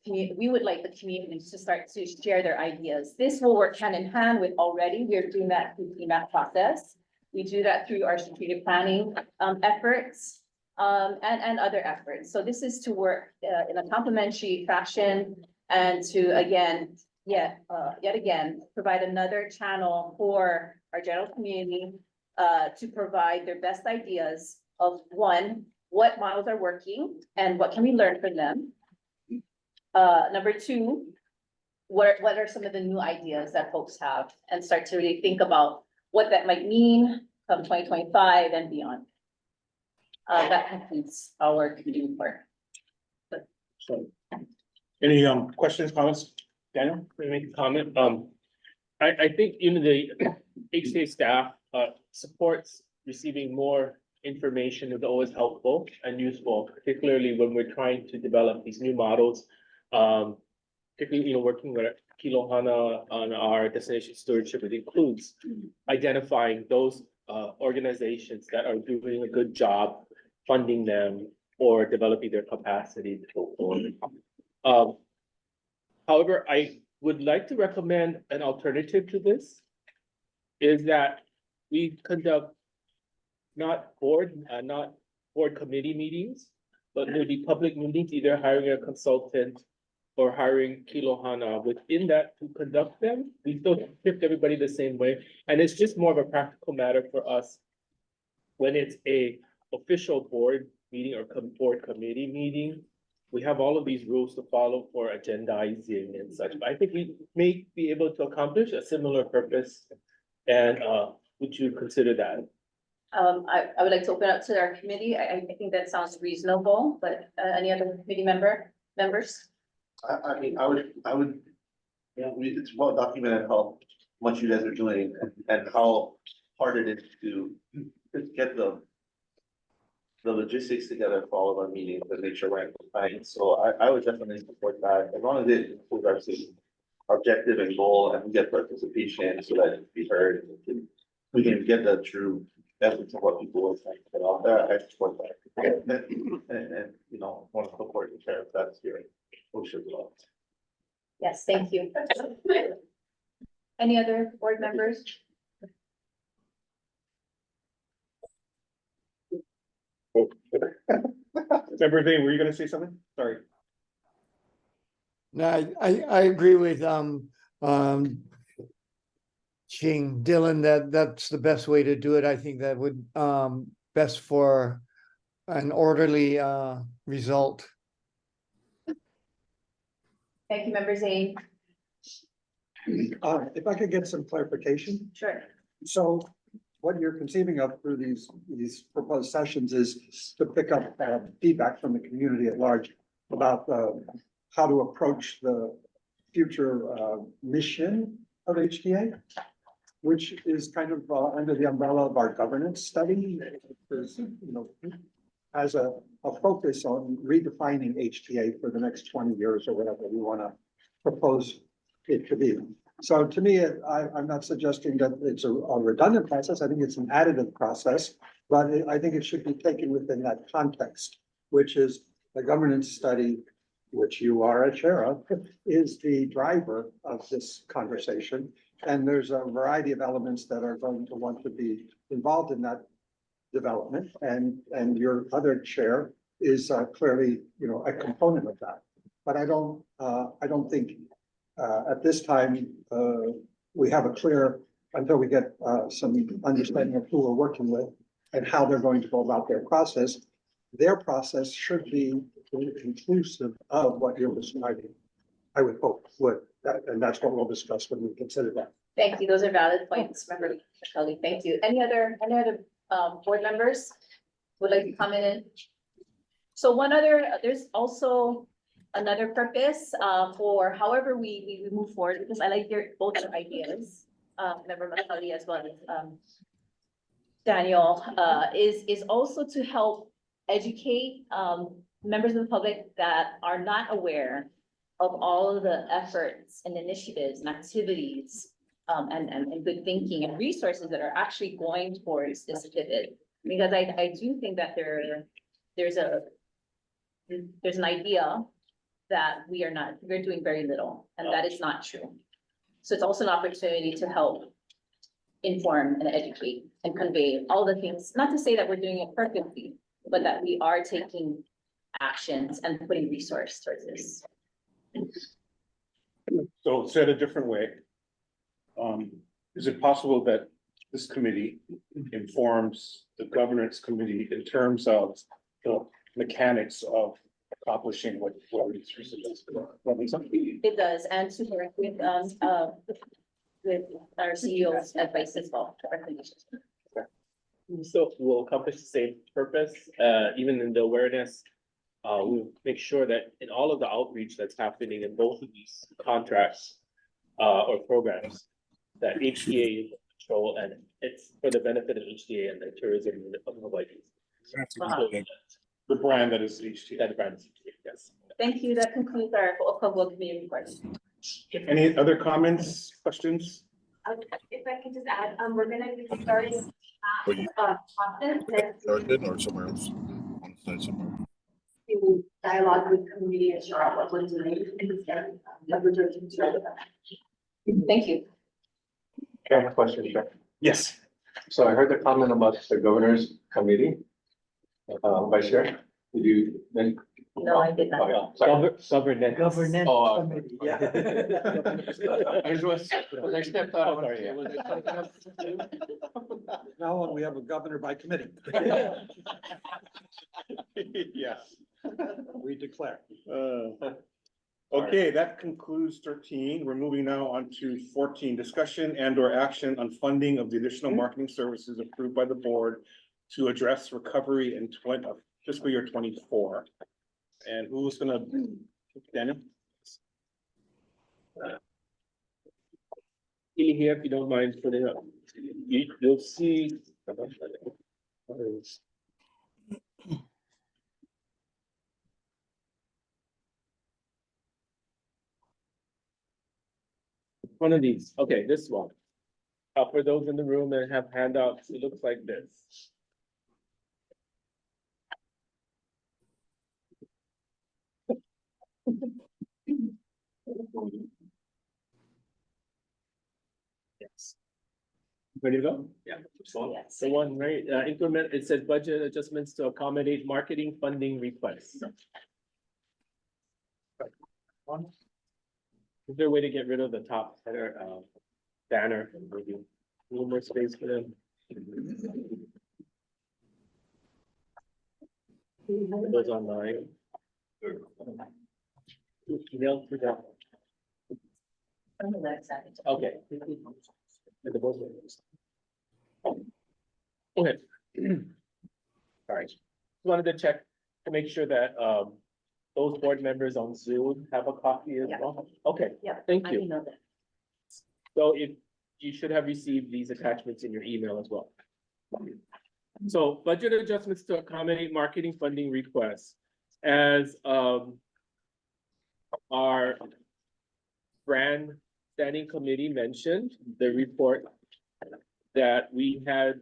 we would like the community to start to share their ideas. This will work hand in hand with we're doing that through the PMAP process. We do that through our strategic planning efforts and other efforts. So this is to work in a complementary fashion and to yet again, provide another channel for our general community to provide their best ideas of, one, what models are working and what can we learn from them. Number 2, what are some of the new ideas that folks have, and start to really think about what that might mean come 2025 and beyond. That concludes our committee report.
So, any questions, comments? Daniel, let me make a comment. I think the HCA staff supports receiving more information is always helpful and useful, particularly when we're trying to develop these new models. Particularly, working with Kilohana on our destination stewardship, it includes identifying those organizations that are doing a good job, funding them, or developing their capacity to go forward. However, I would like to recommend an alternative to this, is that we conduct not board committee meetings, but maybe public meetings, either hiring a consultant or hiring Kilohana within that to conduct them. We still shift everybody the same way. And it's just more of a practical matter for us when it's a official board meeting or board committee meeting. We have all of these rules to follow for agendizing and such, but I think we may be able to accomplish a similar purpose. And would you consider that?
I would like to open up to our committee. I think that sounds reasonable, but any other committee members?
I mean, I would, it's well documented how much you guys are doing and how hard it is to get the logistics together for all of our meetings and make sure we're in compliance. So I would definitely support that, as long as it includes our objective and goal and we get participation so that it can be heard. And we can get the true essence of what people are trying to put out there. I support that. And you know, want to support the chair if that's your wish as well.
Yes, thank you. Any other board members?
Member Zane, were you gonna say something? Sorry.
No, I agree with, Ching, Dylan, that's the best way to do it. I think that would, best for an orderly, result.
Thank you, Member Zane.
If I could get some clarification.
Sure.
So what you're conceiving of through these proposed sessions is to pick up feedback from the community at large about how to approach the future mission of HTA, which is kind of under the umbrella of our governance study. There's, you know, has a focus on redefining HTA for the next 20 years or whatever we want to propose it to be. So to me, I'm not suggesting that it's a redundant process. I think it's an additive process, but I think it should be taken within that context, which is the governance study, which you are a chair of, is the driver of this conversation. And there's a variety of elements that are going to want to be involved in that development. And your other chair is clearly, you know, a component of that. But I don't think at this time, we have a clear, until we get some understanding of who we're working with and how they're going to go about their process. Their process should be inclusive of what you're describing. I would hope would, and that's what we'll discuss when we consider that.
Thank you. Those are valid points, Member Kelly. Thank you. Any other board members would like to comment in? So there's also another purpose for however we move forward, because I like both your ideas, Member Macaulay as well as Daniel, is also to help educate members of the public that are not aware of all of the efforts and initiatives and activities and good thinking and resources that are actually going towards this pivot. Because I do think that there's an idea that we're doing very little, and that is not true. So it's also an opportunity to help inform and educate and convey all the things, not to say that we're doing it perfectly, but that we are taking actions and putting resource towards this.
So said a different way, is it possible that this committee informs the governance committee in terms of the mechanics of accomplishing what we suggested?
It does, and to work with our CEO's advice as well, recommendations.
So we'll accomplish the same purpose, even in the awareness. We'll make sure that in all of the outreach that's happening in both of these contracts or programs, that HTA is in control, and it's for the benefit of HTA and the tourism of Hawaii.
The brand that is HTA.
That brand is HTA, yes.
Thank you. That concludes our Oakland community report.
Any other comments, questions?
If I can just add, we're gonna be starting
Or somewhere else, on the side somewhere.
to dialogue with community and share out what we're doing.
Thank you.
I have a question, Chair.
Yes.
So I heard the comment about the governor's committee. Vice Chair, did you then?
No, I did not.
Oh, yeah, sorry.
Governance.
Governance
Oh,
committee, yeah.
Was I stepped out? Sorry, yeah.
Now on, we have a governor by committee.
Yes.
We declare.
Okay, that concludes 13. We're moving now on to 14, discussion and or action on funding of the additional marketing services approved by the board to address recovery in fiscal year 24. And who's gonna, Daniel?
Here, if you don't mind putting up, you'll see. One of these, okay, this one. For those in the room that have handouts, it looks like this. Yes. Ready to go? Yeah.
Yes.
The one, right, increment, it says budget adjustments to accommodate marketing funding requests. Is there a way to get rid of the top header, banner, and maybe a little more space for them? Those online. Email for that. Okay. And the board members. Okay. All right. Wanted to check to make sure that those board members on Zoom have a copy as well. Okay,
Yeah.
thank
I
you.
didn't know that.
So if you should have received these attachments in your email as well. So budget adjustments to accommodate marketing funding requests. As our brand standing committee mentioned, the report that we had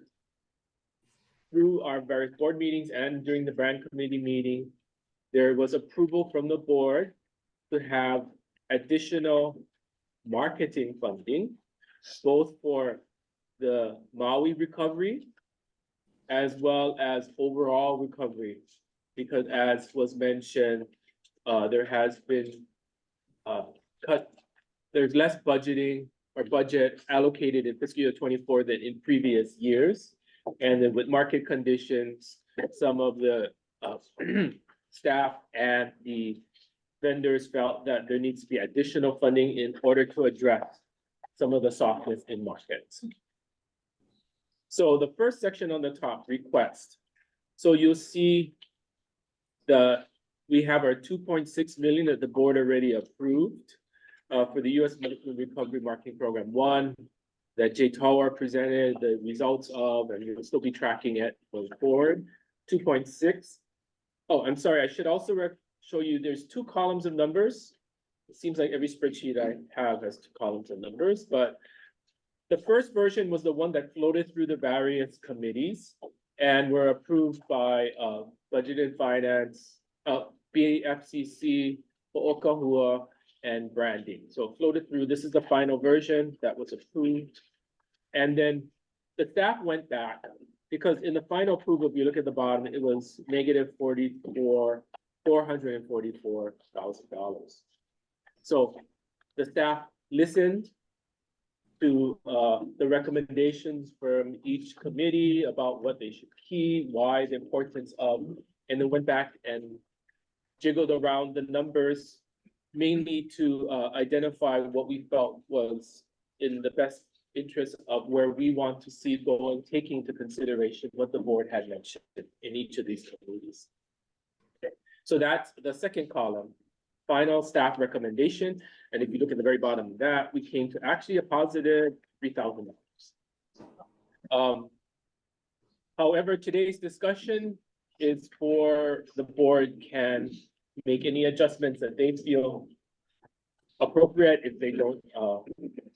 through our various board meetings and during the brand committee meeting, there was approval from the board to have additional marketing funding, both for the Maui recovery as well as overall recovery. Because as was mentioned, there has been there's less budgeting or budget allocated in fiscal year 24 than in previous years. And then with market conditions, some of the staff and the vendors felt that there needs to be additional funding in order to address some of the softness in markets. So the first section on the top, request. So you'll see we have our 2.6 million that the board already approved for the U.S. Medical Recovery Marketing Program 1 that Jay Tower presented the results of, and you'll still be tracking it going forward. 2.6. Oh, I'm sorry. I should also show you there's 2 columns of numbers. It seems like every spreadsheet I have has 2 columns of numbers, but the first version was the one that floated through the various committees and were approved by Budget and Finance, BFCC, Ho'okahua, and Branding. So it floated through. This is the final version that was approved. And then the staff went back because in the final approval, if you look at the bottom, it was negative $444,000. So the staff listened to the recommendations from each committee about what they should keep, why the importance of, and then went back and jiggled around the numbers, mainly to identify what we felt was in the best interest of where we want to see going, taking into consideration what the board had mentioned in each of these committees. Okay. So that's the second column, final staff recommendation. And if you look at the very bottom of that, we came to actually a positive $3,000. However, today's discussion is for the board can make any adjustments that they feel appropriate if they don't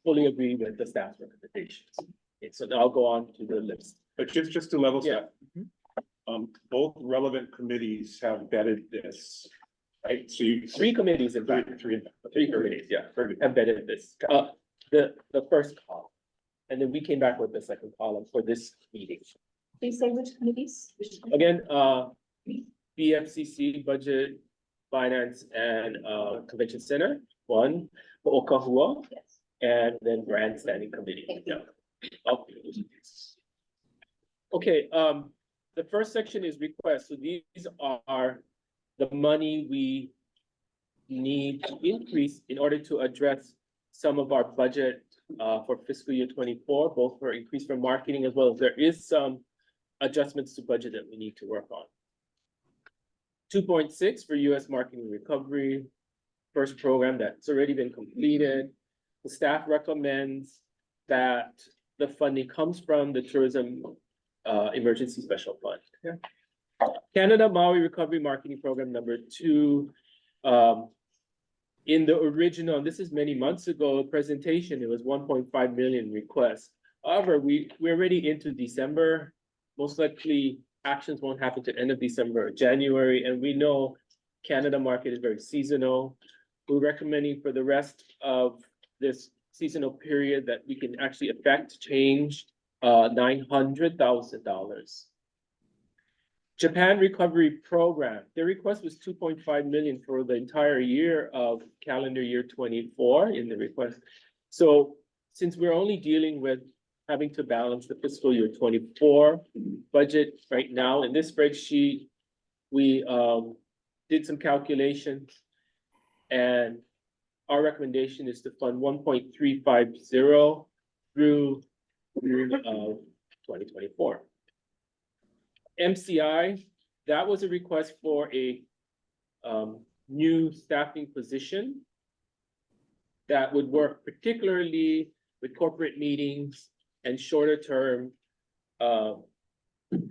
fully agree with the staff's recommendations. Okay, so now I'll go on to the list.
But just to level set,
Yeah.
Both relevant committees have vetted this, right? So you.
3 committees, in fact, 3 committees, yeah, embedded this, the first column. And then we came back with the second column for this meeting.
Please say which committees?
Again, BFCC, Budget, Finance, and Convention Center, 1, Ho'okahua,
Yes.
and then Brand Standing Committee.
Thank you.
Yeah. Okay, the first section is requests. So these are the money we need to increase in order to address some of our budget for fiscal year 24, both for increase for marketing as well as there is some adjustments to budget that we need to work on. 2.6 for US marketing recovery, first program that's already been completed. The staff recommends that the funding comes from the Tourism Emergency Special Fund. Canada Maui Recovery Marketing Program number 2. In the original, this is many months ago, presentation, it was 1.5 million requests. However, we're already into December. Most likely actions won't happen to end of December or January, and we know Canada market is very seasonal. We're recommending for the rest of this seasonal period that we can actually change $900,000. Japan Recovery Program, their request was 2.5 million for the entire year of calendar year 24 in the request. So since we're only dealing with having to balance the fiscal year 24 budget right now, in this spreadsheet, we did some calculations, and our recommendation is to fund 1.350 through 2024. MCI, that was a request for a new staffing position that would work particularly with corporate meetings and shorter term,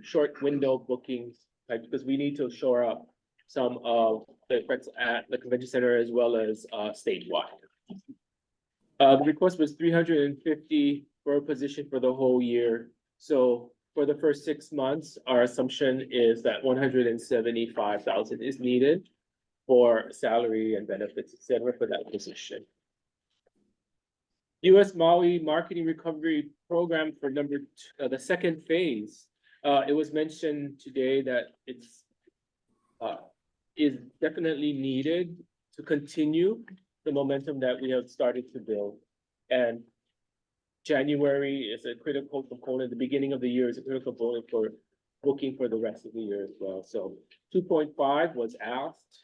short window bookings, like, because we need to shore up some of the effects at the convention center as well as statewide. The request was 350 for a position for the whole year. So for the first 6 months, our assumption is that 175,000 is needed for salary and benefits, et cetera, for that position. US Maui Marketing Recovery Program for the second phase. It was mentioned today that it's is definitely needed to continue the momentum that we have started to build. And January is a critical component. The beginning of the year is a critical component for booking for the rest of the year as well. So 2.5 was asked.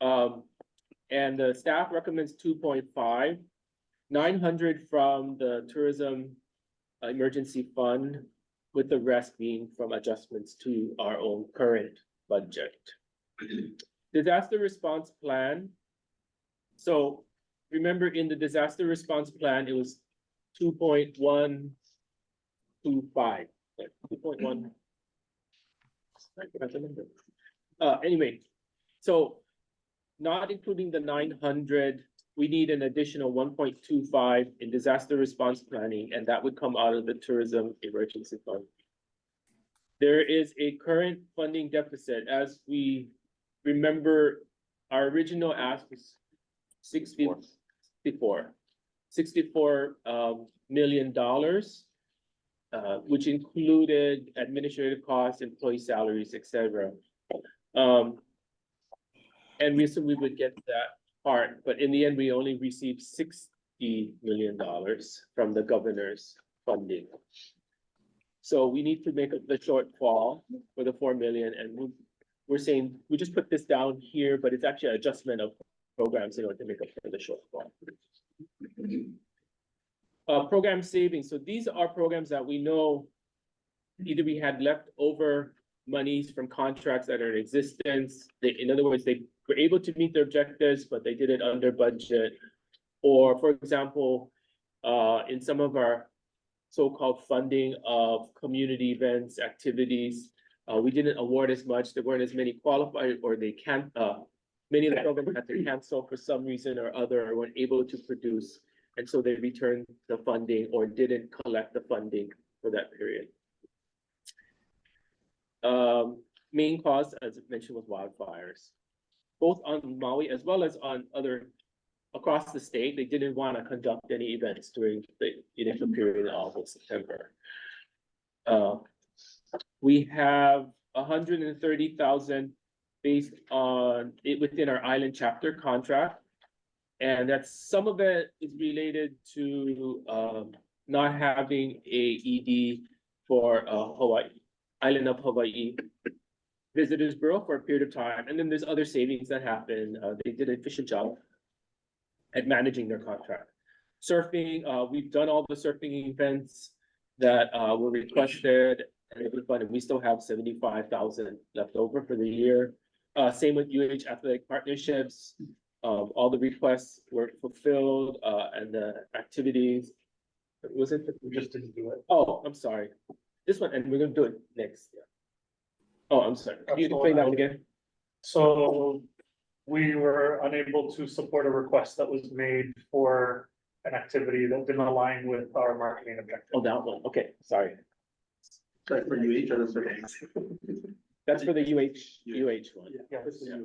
And the staff recommends 2.5, 900 from the Tourism Emergency Fund, with the rest being from adjustments to our own current budget. Disaster response plan. So remember, in the disaster response plan, it was 2.125. 2.1. Anyway, so not including the 900, we need an additional 1.25 in disaster response planning, and that would come out of the Tourism Emergency Fund. There is a current funding deficit. As we remember, our original ask was $64 million, which included administrative costs, employee salaries, etc. And we assumed we would get that part, but in the end, we only received $60 million from the governor's funding. So we need to make up the shortfall for the 4 million, and we're saying, we just put this down here, but it's actually an adjustment of programs in order to make up for the shortfall. Program savings. So these are programs that we know either we had leftover monies from contracts that are in existence. In other words, they were able to meet their objectives, but they did it under budget. Or for example, in some of our so-called funding of community events, activities, we didn't award as much. There weren't as many qualified, or they can't, many of the programs had to cancel for some reason or other, or weren't able to produce. And so they returned the funding or didn't collect the funding for that period. Main cause, as I mentioned, was wildfires, both on Maui as well as on other across the state. They didn't want to conduct any events during the initial period in August, September. We have 130,000 based on it within our island chapter contract. And that's some of it is related to not having a ED for Hawaii, island of Hawaii Visitors Bureau for a period of time. And then there's other savings that happen. They did an efficient job at managing their contract. Surfing, we've done all the surfing events that were requested, and we still have 75,000 left over for the year. Same with UH Athletic Partnerships. all the requests were fulfilled, and the activities. Was it?
We just didn't do it.
Oh, I'm sorry. This one, and we're gonna do it next. Yeah. Oh, I'm sorry. Can you explain that one again?
So we were unable to support a request that was made for an activity that didn't align with our marketing objective.
Oh, that one. Okay, sorry.
Like for UH or the
That's for the UH one.
Yeah, this is
Yeah.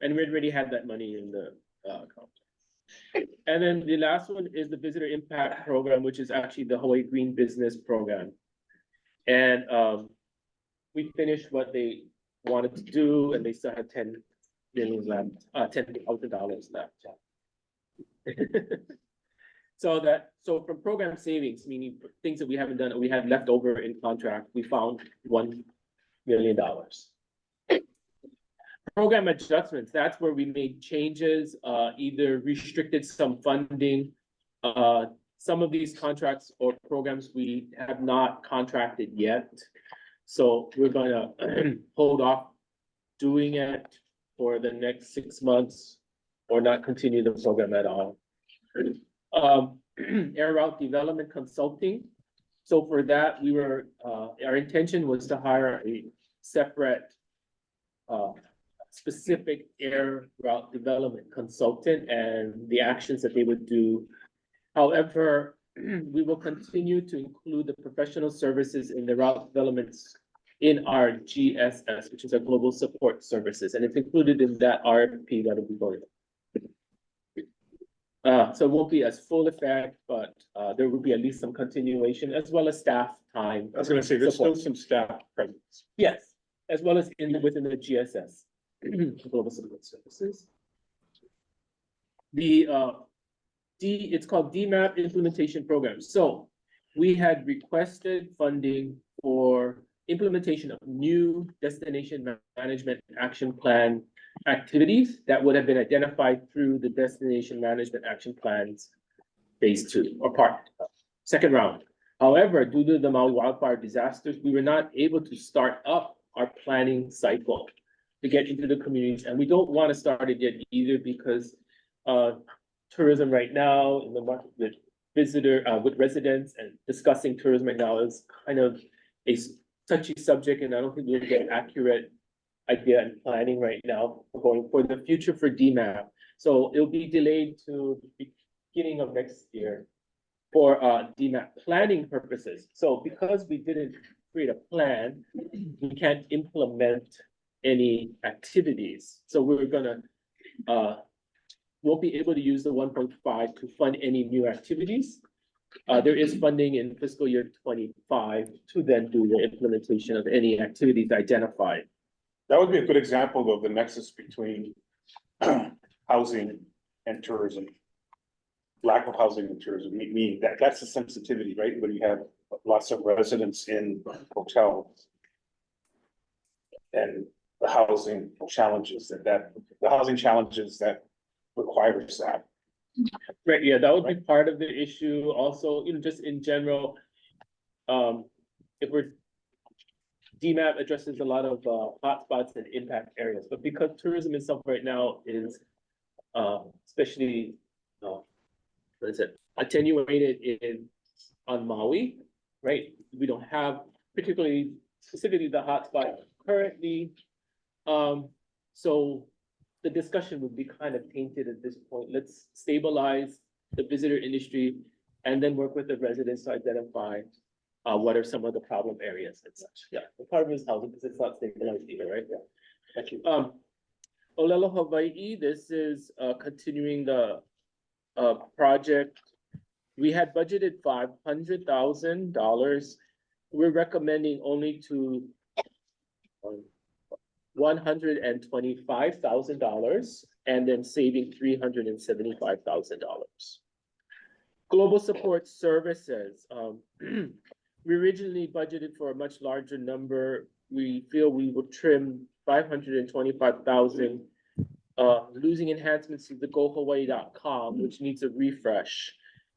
And we already had that money in the account. And then the last one is the Visitor Impact Program, which is actually the Hawaii Green Business Program. And we finished what they wanted to do, and they still had 10 million left, $10,000 left. So from program savings, meaning things that we haven't done, we had left over in contract, we found $1 million. Program adjustments, that's where we made changes, either restricted some funding. Some of these contracts or programs we have not contracted yet. So we're gonna hold off doing it for the next 6 months or not continue the program at all. Air route development consulting. So for that, we were, our intention was to hire a separate specific air route development consultant and the actions that they would do. However, we will continue to include the professional services in the route developments in our GSS, which is our Global Support Services, and it's included in that RFP that will be going. So it won't be as full effect, but there will be at least some continuation as well as staff time.
I was gonna say, there's still
support.
some staff presence.
Yes, as well as within the GSS, Global Support Services. The it's called DMAP Implementation Program. So we had requested funding for implementation of new destination management action plan activities that would have been identified through the Destination Management Action Plans phase 2 or second round. However, due to the Maui wildfire disasters, we were not able to start up our planning cycle to get into the communities, and we don't want to start it yet either because tourism right now in the market with with residents and discussing tourism right now is kind of a touchy subject, and I don't think we'll get accurate idea and planning right now going for the future for DMAP. So it'll be delayed to the beginning of next year for DMAP planning purposes. So because we didn't create a plan, we can't implement any activities. So we're gonna won't be able to use the 1.5 to fund any new activities. There is funding in fiscal year 25 to then do the implementation of any activities identified.
That would be a good example of the nexus between housing and tourism. Lack of housing and tourism, meaning that's the sensitivity, right? When you have lots of residents in hotels. And the housing challenges that requires that.
Right, yeah, that would be part of the issue. Also, you know, just in general, if we're DMAP addresses a lot of hotspots and impact areas, but because tourism itself right now is especially attenuated on Maui, right? We don't have particularly specifically the hotspot currently. So the discussion would be kind of tainted at this point. Let's stabilize the visitor industry and then work with the residents to identify what are some of the problem areas and such. Yeah, the part of it is housing because it's not stabilized either, right? Yeah. Thank you. Olelo Hawaiʻi, this is continuing the project. We had budgeted $500,000. We're recommending only to $125,000 and then saving $375,000. Global Support Services. We originally budgeted for a much larger number. We feel we will trim $525,000, losing enhancements to the GoHawaii.com, which needs a refresh.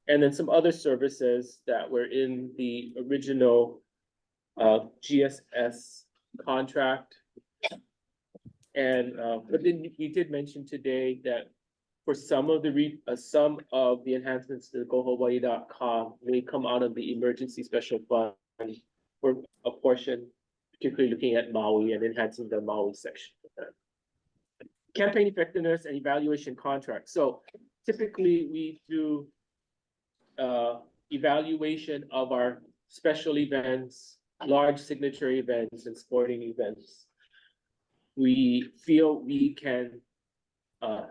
And then some other services that were in the original GSS contract. And but then we did mention today that for some of the enhancements to GoHawaii.com may come out of the emergency special fund for a portion, particularly looking at Maui and enhancing the Maui section. Campaign effectiveness and evaluation contracts. So typically we do evaluation of our special events, large signature events and sporting events. We feel we can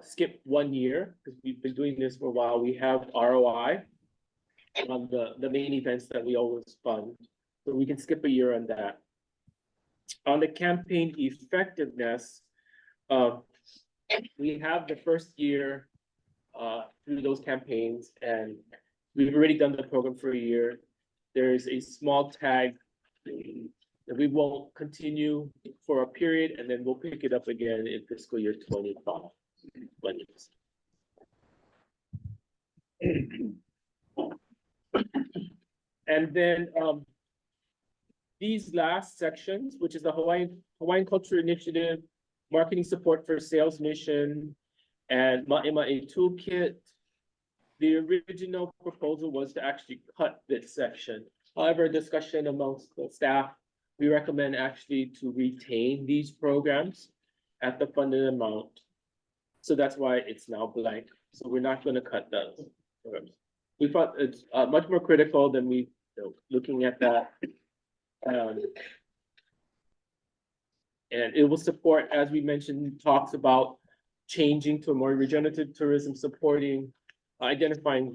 skip 1 year because we've been doing this for a while. We have ROI on the main events that we always fund. So we can skip a year on that. On the campaign effectiveness, we have the first year through those campaigns, and we've already done the program for a year. There's a small tag that we won't continue for a period, and then we'll pick it up again in fiscal year 25. And then these last sections, which is the Hawaiian Culture Initiative, marketing support for sales mission, and Ma'emae Toolkit. The original proposal was to actually cut this section. However, discussion amongst the staff, we recommend actually to retain these programs at the funded amount. So that's why it's now blank. So we're not going to cut those programs. We thought it's much more critical than we looking at that. And it will support, as we mentioned, talks about changing to a more regenerative tourism, supporting, identifying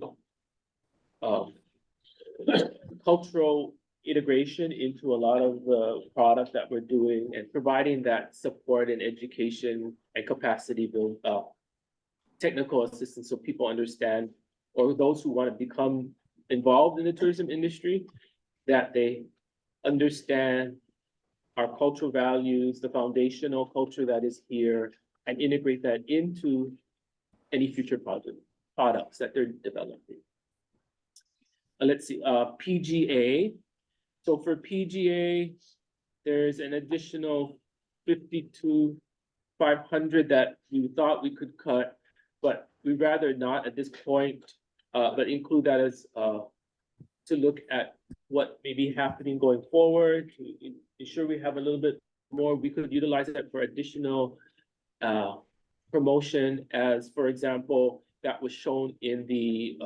cultural integration into a lot of the product that we're doing and providing that support and education and capacity build, technical assistance so people understand, or those who want to become involved in the tourism industry, that they understand our cultural values, the foundational culture that is here, and integrate that into any future products that they're developing. Let's see, PGA. So for PGA, there's an additional 52,500 that we thought we could cut, but we'd rather not at this point, but include that as to look at what may be happening going forward, to ensure we have a little bit more. We could utilize it for additional promotion, as for example, that was shown in the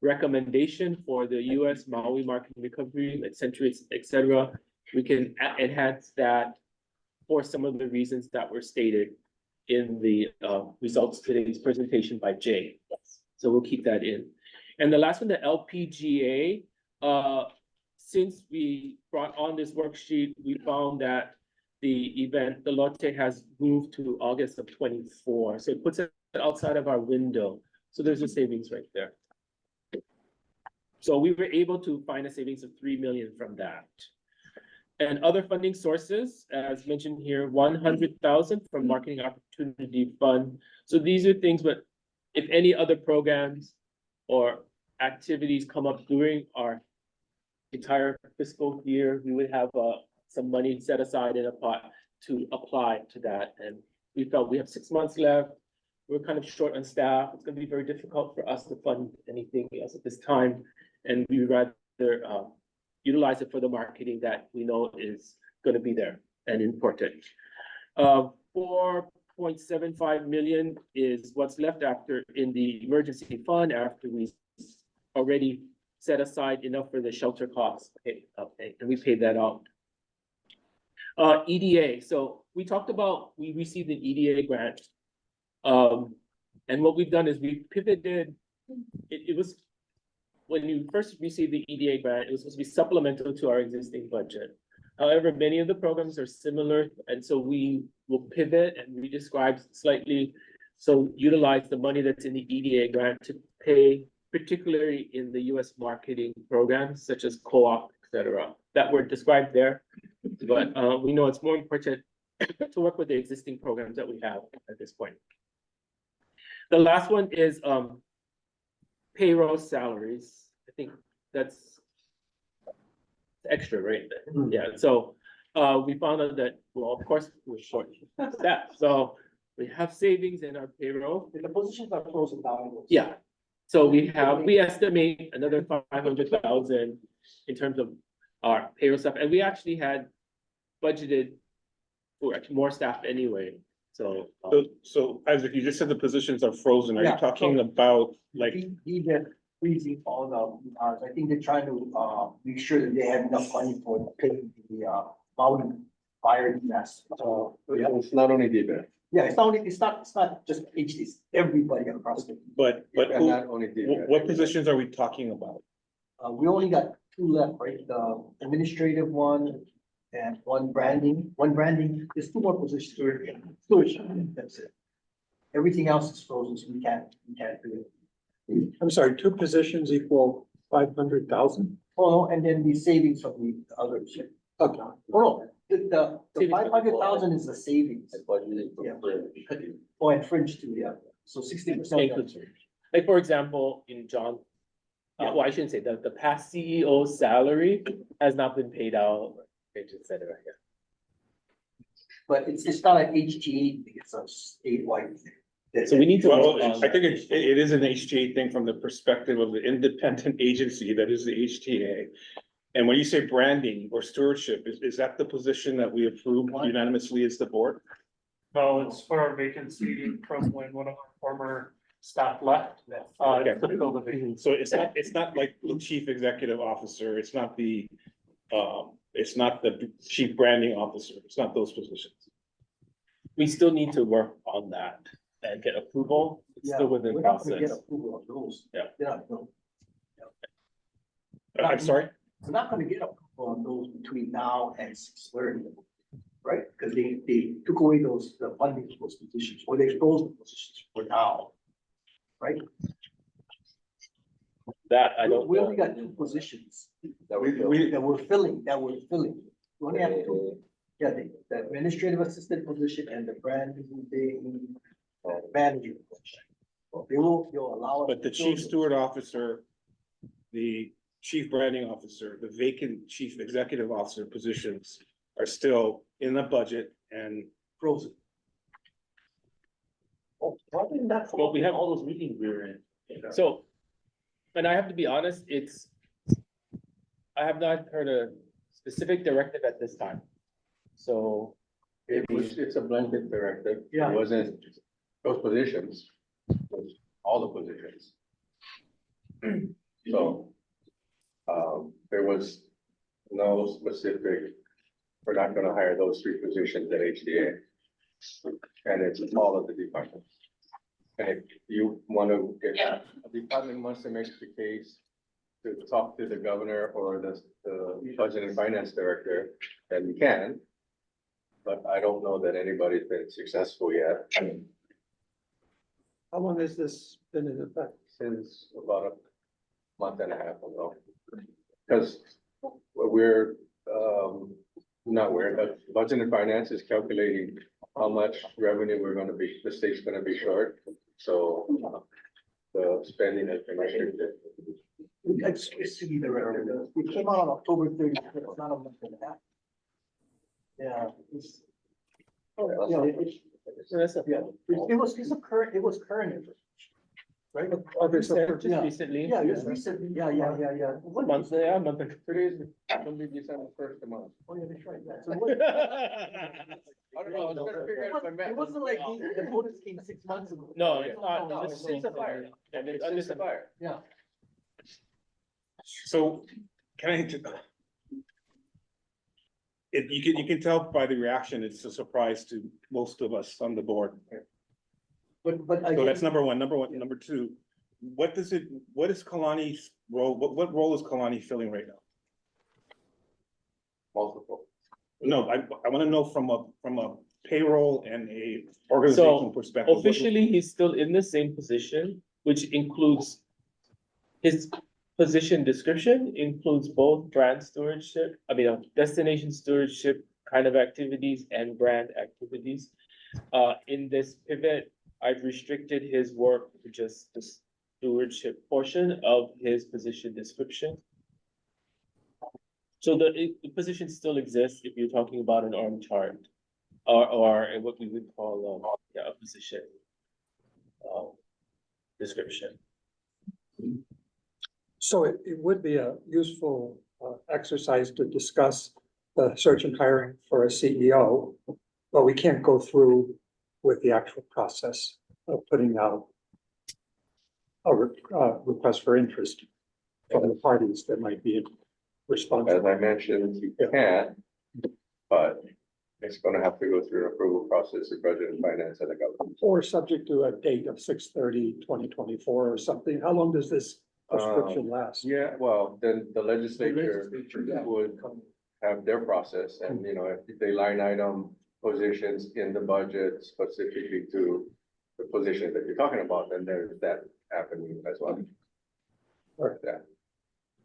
recommendation for the US Maui Market Recovery, etc. We can enhance that for some of the reasons that were stated in the results today's presentation by Jay.
Yes.
So we'll keep that in. And the last one, the LPGA, since we brought on this worksheet, we found that the event, the Lotte, has moved to August of 24. So it puts it outside of our window. So there's a savings right there. So we were able to find a savings of 3 million from that. And other funding sources, as mentioned here, 100,000 from Marketing Opportunity Fund. So these are things, but if any other programs or activities come up during our entire fiscal year, we would have some money set aside in a pot to apply to that. And we felt we have 6 months left. We're kind of short on staff. It's going to be very difficult for us to fund anything else at this time. And we would rather utilize it for the marketing that we know is going to be there and important. 4.75 million is what's left after in the emergency fund after we already set aside enough for the shelter costs. Okay, and we paid that out. EDA. So we talked about, we received an EDA grant. And what we've done is we pivoted. It was, when you first received the EDA grant, it was supposed to be supplemental to our existing budget. However, many of the programs are similar, and so we will pivot and redescribe slightly. So utilize the money that's in the EDA grant to pay, particularly in the US marketing programs, such as co-op, etc., that were described there. But we know it's more important to work with the existing programs that we have at this point. The last one is payroll salaries. I think that's extra, right? Yeah, so we found out that, well, of course, we're short staff. So we have savings in our payroll.
The positions are frozen down.
Yeah, so we estimate another 500,000 in terms of our payroll stuff, and we actually had budgeted for actually more staff anyway, so.
So Isaac, you just said the positions are frozen. Are you
Yeah,
talking
so-
about like,
Even freezing all the, I think they're trying to, make sure that they have enough money for paying the, Maui fire disaster. Yeah.
It's not only DBER,
Yeah, it's not just HD, it's everybody across the.
but
and
who,
not only DBER.
what positions are we talking about?
We only got two left, right? The administrative one and one branding, there's two more positions. Stewardship, that's it. Everything else is frozen, so we can't do it.
I'm sorry, two positions equal 500,000?
Oh, no, and then the savings from the other ship.
Okay.
Oh, no, the
Savings from the
500,000 is the savings.
Yeah.
Oh, and fringe too, yeah. So 60%.
Includes. Like, for example, in John, well, I shouldn't say that, the past CEO's salary has not been paid out, et cetera, yeah.
But it's not an HTA, it's a statewide thing.
So we need to.
Well,
work on
I think
that.
it is an HTA thing from the perspective of the independent agency that is the HTA. And when you say branding or stewardship, is that the position that we approved unanimously as the board?
No, it's for our vacancy from when one of our former staff left.
Okay.
To fill the vacancy.
So it's not like the chief executive officer, it's not the chief branding officer, it's not those positions.
We still need to work on that and get approval, it's still within
We're not gonna get
process.
approval of those.
Yeah.
Yeah, no.
I'm sorry?
We're not gonna get approval on those between now and 6:30, right? Because they took away the funding for those positions, or they froze the positions for now. Right?
That I don't
We
know.
only got two positions
That we feel.
that we're filling. We only have two. Yeah, the administrative assistant position and the branding manager position. Well, they'll allow us.
But the
to fill
chief
those.
steward officer, the chief branding officer, the vacant chief executive officer positions are still in the budget and
Frozen. Oh, why didn't that?
Well, we have all those meetings we were in, so, and I have to be honest, I have not heard a specific directive at this time. So,
It's a blanket directive.
Yeah.
It wasn't those positions, it was all the positions. So, there was no specific, we're not gonna hire those three positions at HDA. And it's all of the departments. And if you want to, if a department wants to make the case to talk to the governor or the budget and finance director, then you can. But I don't know that anybody's been successful yet
How long has this been in effect?
since about a month and a half ago. Because we're, but budget and finance is calculating how much revenue the state's gonna be short. So the spending has been restricted.
It's to be the record. It came out on October 30th, it's not a month and a half. Yeah. It was current information. Right?
just recently.
Yeah, just recently, yeah.
One month, yeah, a month.
Today's only December 1st a month.
Oh, yeah, that's right, yeah. So what-
I don't know, I was trying to figure out if I met.
It wasn't like the notice came 6 months ago.
No, it's not,
No,
it's
It's a fire.
and it's
It's
under
just a fire.
Yeah.
so can I? You can tell by the reaction, it's a surprise to most of us on the board.
But
So that's number one. Number two, what is Kalani's role? What role is Kalani filling right now?
Multiple.
No, I want to know from a payroll and a organizational perspective.
Officially, he's still in the same position, which includes his position description includes both brand stewardship, destination stewardship kind of activities and brand activities. In this pivot, I've restricted his work to just the stewardship portion of his position description. So the position still exists if you're talking about an org chart or what we would call a position. Description.
So it would be a useful exercise to discuss the search and hiring for a CEO, but we can't go through with the actual process of putting out a request for interest from the parties that might be responsible.
As I mentioned, you can, but it's gonna have to go through an approval process of budget and finance and the government.
Or subject to a date of 6/30/2024 or something. How long does this prescription last?
Yeah, well, then the legislature would have their process and, you know, if they line item positions in the budget specifically to the position that you're talking about, then there's that happening as well. Or that.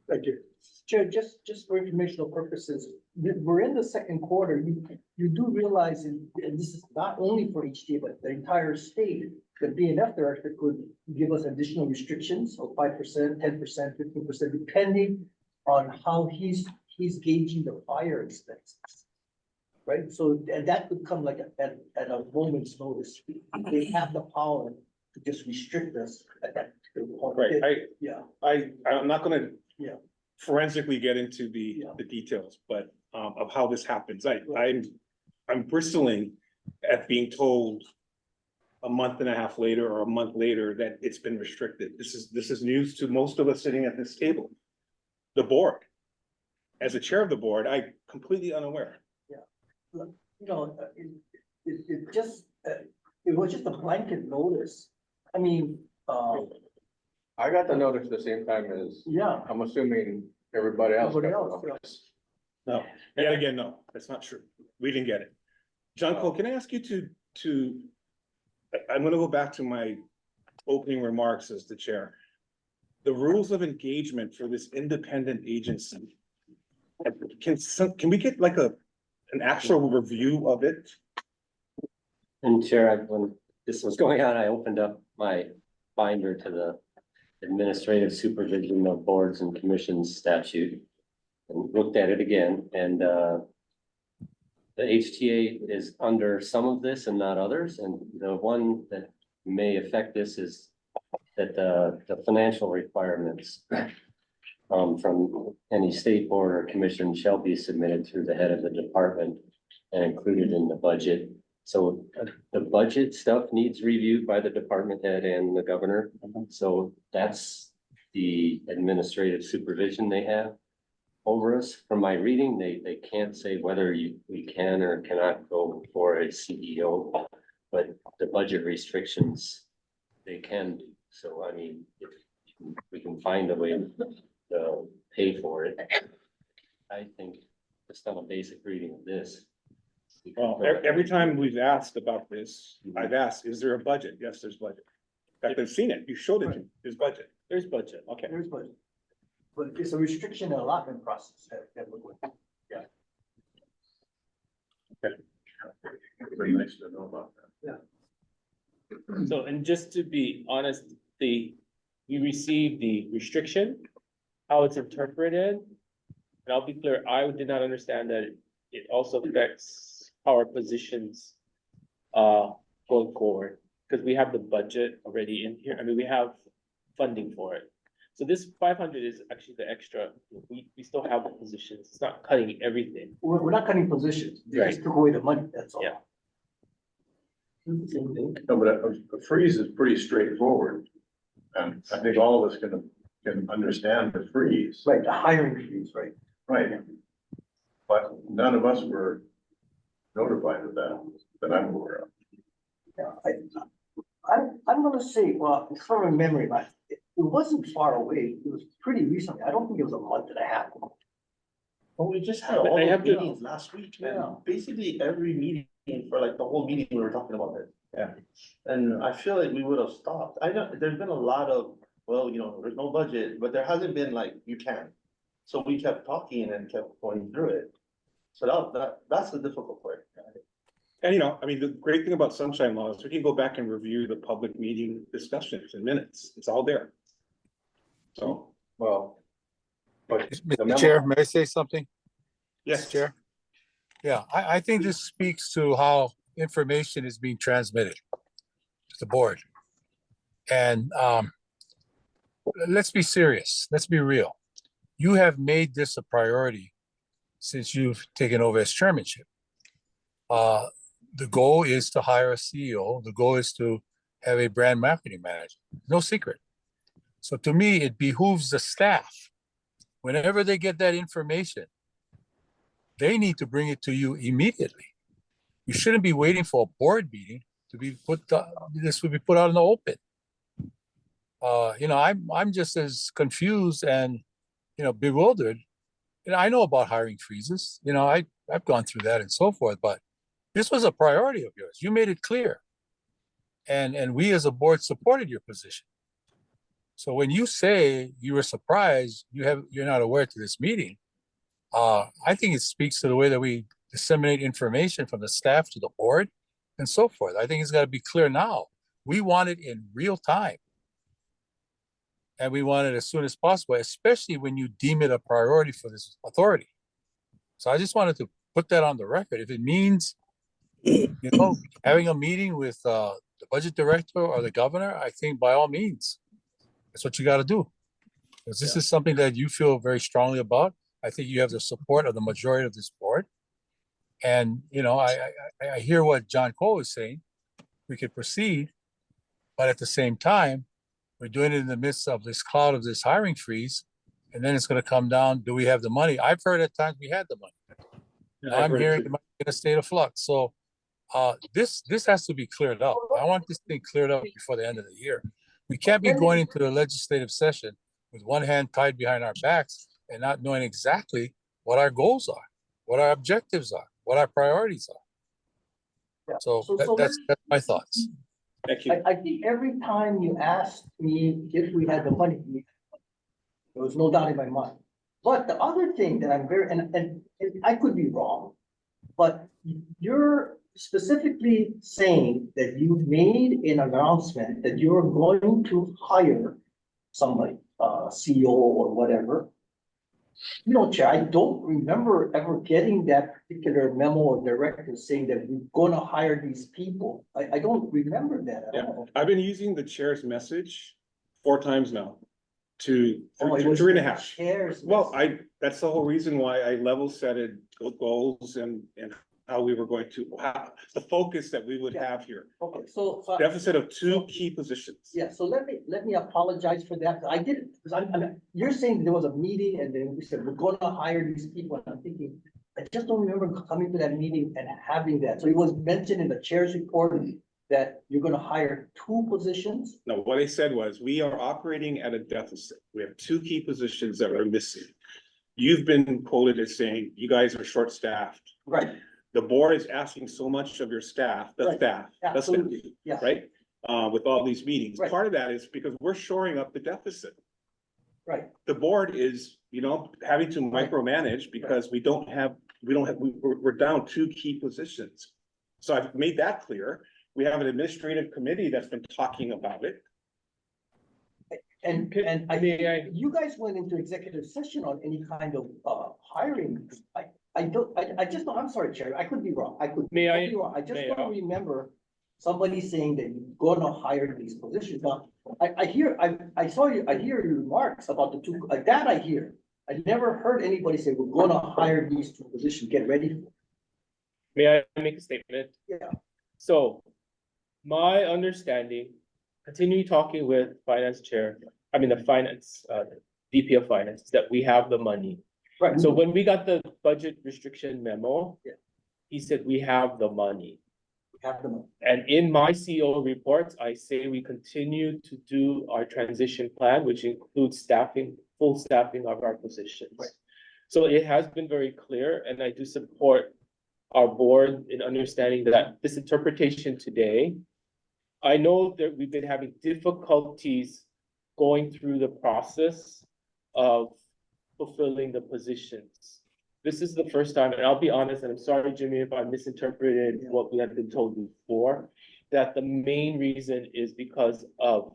Thank you.
Chair, just for informational purposes, we're in the second quarter. You do realize, and this is not only for HTA, but the entire state, the BNF director could give us additional restrictions of 5%, 10%, 15%, depending on how he's gauging the fire expenses. Right? So, and that could come like at a moment's notice. They have the power to just restrict us at that point.
Right,
Yeah.
I'm not gonna
Yeah.
forensically get into the details, but of how this happens. I'm bristling at being told a month and a half later or a month later that it's been restricted. This is news to most of us sitting at this table. The board, as the chair of the board, I'm completely unaware.
You know, it just, it was just a blanket notice. I mean,
I got the notice the same time as.
Yeah.
I'm assuming everybody else. got the
Everybody else,
notice.
No, yet again, no, that's not true. We didn't get it. John Cole, can I ask you I'm gonna go back to my opening remarks as the chair. The rules of engagement for this independent agency. Can we get like an actual review of it?
And Chair, when this was going on, I opened up my binder to the Administrative Supervision of Boards and Commissions statute and looked at it again, and the HTA is under some of this and not others, and the one that may affect this is that the financial requirements from any state board or commission shall be submitted through the head of the department and included in the budget. So the budget stuff needs reviewed by the department head and the governor. So that's the administrative supervision they have over us. From my reading, they can't say whether we can or cannot go for a CEO, but the budget restrictions, they can do. So I mean, if we can find a way to pay for it, I think just on a basic reading of this.
Well, every time we've asked about this, I've asked, is there a budget? Yes, there's budget. In fact, I've seen it. You showed it. There's budget.
There's budget.
Okay.
There's budget. But it's a restriction and allotment process that we're going. Yeah.
Very nice to know about that.
Yeah.
So, and just to be honest, we received the restriction, how it's interpreted. And I'll be clear, I did not understand that it also affects our positions going forward, because we have the budget already in here. I mean, we have funding for it. So this 500 is actually the extra. We still have the positions. It's not cutting everything.
We're not cutting positions. They just took away the money, that's all.
Yeah.
No, but a freeze is pretty straightforward. And I think all of us can understand the freeze.
Right, the hiring freeze, right?
Right. But none of us were notified of that I'm aware of.
Yeah, I'm gonna say, well, it's from memory, but it wasn't far away. It was pretty recently. I don't think it was a month and a half.
Well, we just had all
I have
the
to-
meetings last week,
Yeah.
and basically every meeting for like the whole meeting, we were talking about it.
Yeah.
And I feel like we would have stopped. I know, there's been a lot of, well, you know, there's no budget, but there hasn't been like, you can. So we kept talking and kept going through it. So that's the difficult part.
And I mean, the great thing about sunshine law is we can go back and review the public meeting discussions in minutes. It's all there. So,
Well. But
Mr. Chair, may I say something?
yes,
Chair? Yeah, I think this speaks to how information is being transmitted. the board. And let's be serious. Let's be real. You have made this a priority since you've taken over as chairmanship. The goal is to hire a CEO. The goal is to have a brand marketing manager. No secret. So to me, it behooves the staff, whenever they get that information, they need to bring it to you immediately. You shouldn't be waiting for a board meeting to be this would be put out in the open. I'm just as confused and, bewildered. I know about hiring freezes. I've gone through that and so forth, but this was a priority of yours. You made it clear. And we as a board supported your position. So when you say you were surprised, you're not aware to this meeting, I think it speaks to the way that we disseminate information from the staff to the board and so forth. I think it's got to be clear now. We want it in real time. And we want it as soon as possible, especially when you deem it a priority for this authority. So I just wanted to put that on the record. If it means, having a meeting with the budget director or the governor, I think by all means, that's what you got to do. Because this is something that you feel very strongly about. I think you have the support of the majority of this board. And, I hear what John Cole is saying. We could proceed, but at the same time, we're doing it in the midst of this cloud of this hiring freeze. And then it's going to come down, do we have the money? I've heard at times we had the money. Now I'm hearing it might be in a state of flux. So this has to be cleared up. I want this thing cleared up before the end of the year. We can't be going into the legislative session with one hand tied behind our backs and not knowing exactly what our goals are, what our objectives are, what our priorities are. So that's my thoughts.
Thank you.
I think every time you asked me if we had the money, there was no doubt in my mind. But the other thing that I'm very, and I could be wrong, but you're specifically saying that you made an announcement that you're going to hire somebody, CEO or whatever. Chair, I don't remember ever getting that particular memo or directive saying that we're gonna hire these people. I don't remember that at all.
I've been using the chair's message 4 times now to
Oh, it was
3.5.
Chair's
Well,
message.
that's the whole reason why I level setted goals and how we were going to, the focus that we would have here.
Okay, so.
Deficit of 2 key positions.
Yeah, so let me apologize for that. I didn't, because you're saying there was a meeting and then we said, we're gonna hire these people. And I'm thinking, I just don't remember coming to that meeting and having that. So it was mentioned in the chair's report that you're gonna hire 2 positions?
No, what I said was, we are operating at a deficit. We have 2 key positions that are missing. You've been quoted as saying, you guys are short-staffed.
Right.
The board is asking so much of your staff,
Right. Absolutely, yeah.
right? With all these meetings.
Right.
Part of that is because we're shoring up the deficit.
Right.
The board is, having to micromanage because we're down 2 key positions. So I've made that clear. We have an administrative committee that's been talking about it.
And you guys went into executive session on any kind of hiring. I just don't, I'm sorry, Chair, I could be wrong. I just don't remember somebody saying that you're gonna hire these positions. Now, I hear your remarks about the 2, like that I hear. I never heard anybody say, we're gonna hire these 2 positions, get ready for it.
May I make a statement?
Yeah.
So, my understanding, continue talking with the finance, VP of finance, is that we have the money.
Right.
So when we got the budget restriction memo,
Yeah.
he said, we have the money.
We have the money.
And in my CEO reports, I say we continue to do our transition plan, which includes full staffing of our positions.
Right.
So it has been very clear, and I do support our board in understanding that this interpretation today, I know that we've been having difficulties going through the process of fulfilling the positions. This is the first time, and I'll be honest, and I'm sorry, Jimmy, if I misinterpreted what we had been told before, that the main reason is because of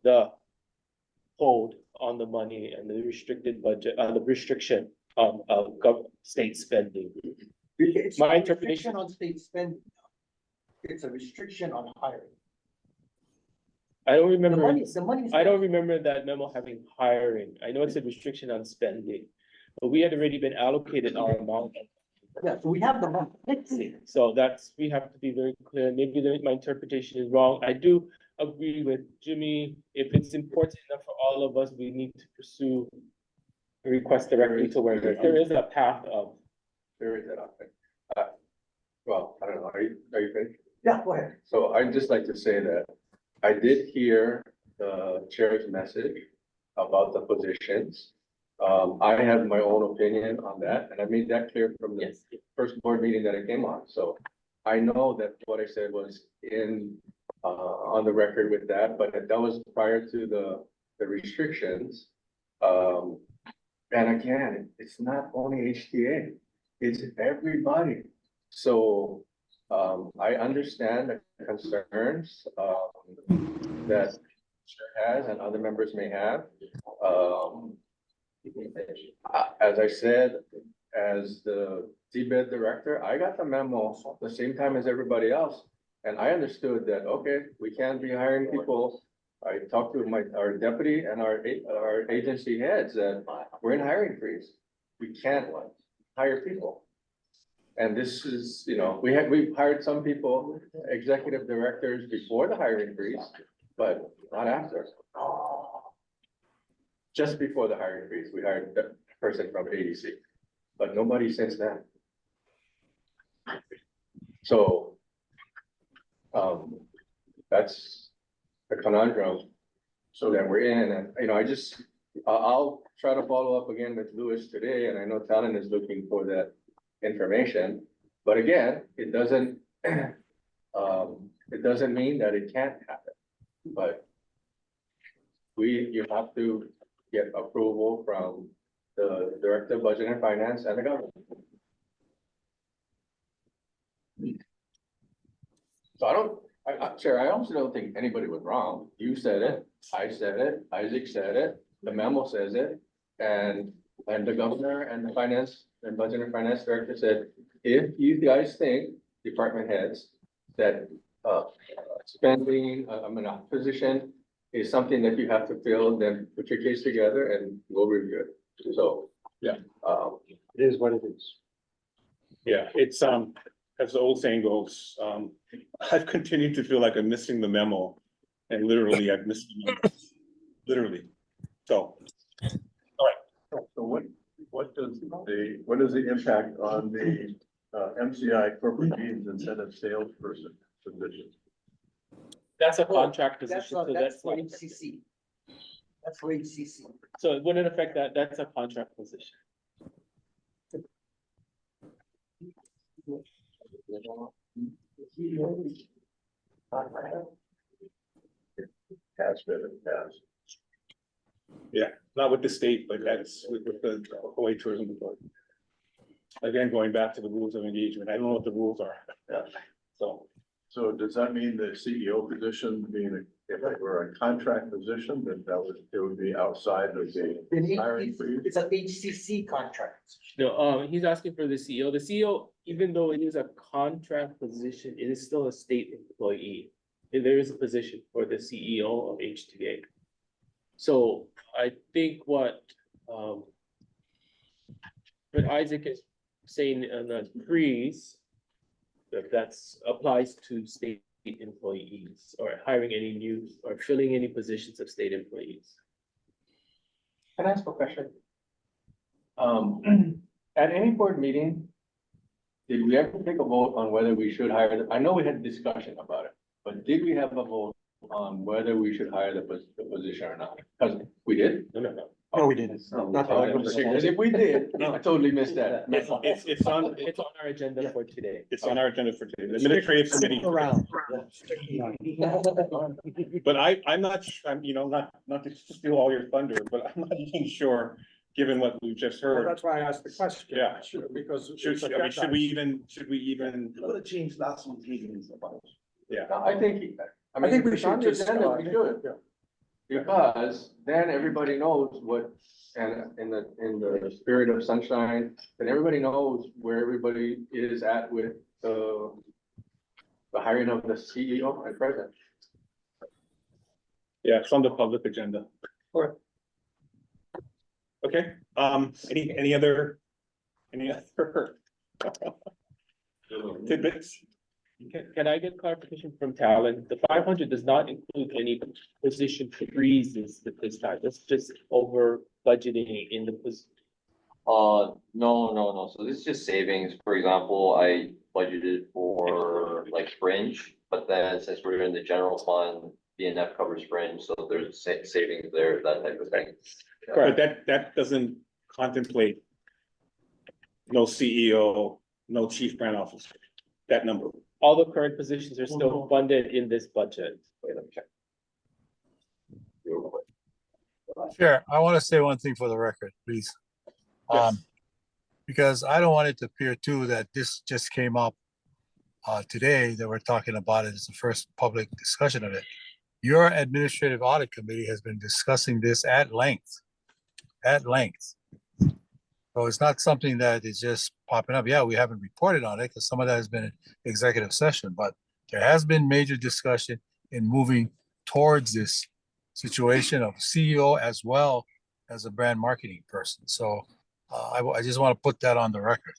the hold on the money and the restricted budget, the restriction of state spending.
It's
My
not
interpretation
restriction on state spending. it's a restriction on hiring.
I don't
The
remember,
money is.
I don't remember that memo having hiring. I know it's a restriction on spending. But we had already been allocated our amount.
Yeah, so we have the money.
So that's, we have to be very clear. Maybe my interpretation is wrong. I do agree with Jimmy. If it's important enough for all of us, we need to pursue a request directly to where there is a path of.
There is that option. Well, I don't know, are you finished?
Yeah, go ahead.
So I'd just like to say that I did hear the chair's message about the positions. I have my own opinion on that, and I made that clear from the first board meeting that I came on. So I know that what I said was on the record with that, but that was prior to the restrictions. And again, it's not only HTA, it's everybody. So I understand the concerns that chair has and other members may have. As I said, as the seabed director, I got the memo the same time as everybody else. And I understood that, okay, we can't be hiring people. I talked to our deputy and our agency heads that we're in hiring freeze. We can't hire people. And this is, we've hired some people, executive directors before the hiring freeze, but not after. Just before the hiring freeze, we hired the person from ADC, but nobody since then. So, that's the conundrum that we're in, and I'll try to follow up again with Louis today, and I know Talon is looking for that information, but again, it doesn't mean that it can't happen, but you have to get approval from the Director of Budget and Finance and the government. So Chair, I also don't think anybody was wrong. You said it, I said it, Isaac said it, the memo says it, and the governor and the finance and budget and finance director said, if you guys think, department heads, that spending, a position is something that you have to fill, then put your case together and we'll review it. So, yeah.
It is what it is.
Yeah, it's, as the old saying goes, I've continued to feel like I'm missing the memo. And literally, I've missed the memo. Literally. So, all right.
So what is the impact on the MCI corporate means incentive salesperson position?
That's a contract position, so
That's
that's
for
not,
HCC. That's for HCC.
so it wouldn't affect that, that's a contract position.
Has been in the past.
Yeah, not with the state, but that's with the Hawaiʻi Tourism Board. Again, going back to the rules of engagement, I don't know what the rules are.
Yeah.
So
does that mean the CEO position being, if it were a contract position, then it would be outside of the hiring freeze?
It's an HCC contract.
No, he's asking for the CEO. The CEO, even though it is a contract position, it is still a state employee. There is a position for the CEO of HTA. So I think what Isaac is saying in the freeze, that's applies to state employees or hiring any new or filling any positions of state employees.
Can I ask a question? At any board meeting, did we ever take a vote on whether we should hire, I know we had discussion about it, but did we have a vote on whether we should hire the position or not? Because we did?
No, we didn't. Not that I remember.
Because if we did, I totally missed that.
it's on
our agenda for today.
It's on our agenda for today. The administrative committee.
Around.
But I'm not, I'm, not to steal all your thunder, but I'm not even sure, given what we've just
Well,
heard.
that's why I asked the question.
Yeah.
Because.
Should we even?
Would have changed last week's meetings about.
Yeah.
No, I think
we
it's on
should
the
just.
agenda, we should. Because then everybody knows what, and in the spirit of sunshine, then everybody knows where everybody is at with the hiring of the CEO and president.
Yeah, it's on the public agenda.
Alright.
Okay, any other tidbits?
Can I get clarification from Talon? The 500 does not include any position freezes at this time. That's just over budgeting in the
No. So this is just savings. For example, I budgeted for like fringe, but then since we're in the general fund, BNF covers fringe, so there's savings there, that type of thing.
But that doesn't contemplate no CEO, no chief brand officer, that number.
all the current positions are still funded in this budget.
Wait, let me check.
Sure, I want to say one thing for the record, please. Because I don't want it to appear too that this just came up today, that we're talking about it. It's the first public discussion of it. Your administrative audit committee has been discussing this at length. So it's not something that is just popping up. Yeah, we haven't reported on it because some of that has been an executive session, but there has been major discussion in moving towards this situation of CEO as well as a brand marketing person. So I just want to put that on the record.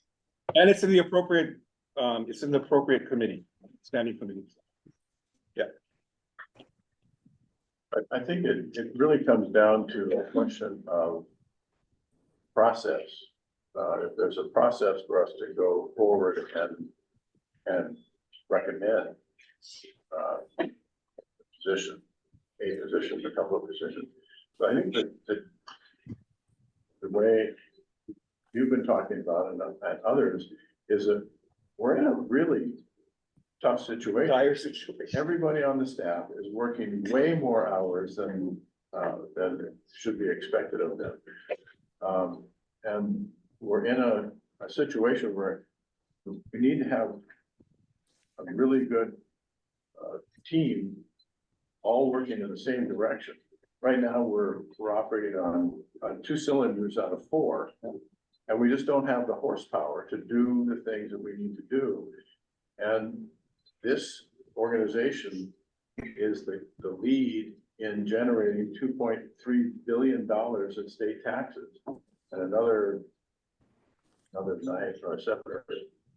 And it's in the appropriate, committee, standing committee. Yeah.
I think it really comes down to a question of process. If there's a process for us to go forward and recommend a position, a couple of positions. So I think that the way you've been talking about and others is that we're in a really tough situation.
Dire situation.
Everybody on the staff is working way more hours than should be expected of them. And we're in a situation where we need to have a really good team all working in the same direction. Right now, we're operating on 2 cylinders out of 4, and we just don't have the horsepower to do the things that we need to do. And this organization is the lead in generating $2.3 billion in state taxes and another 9 or 7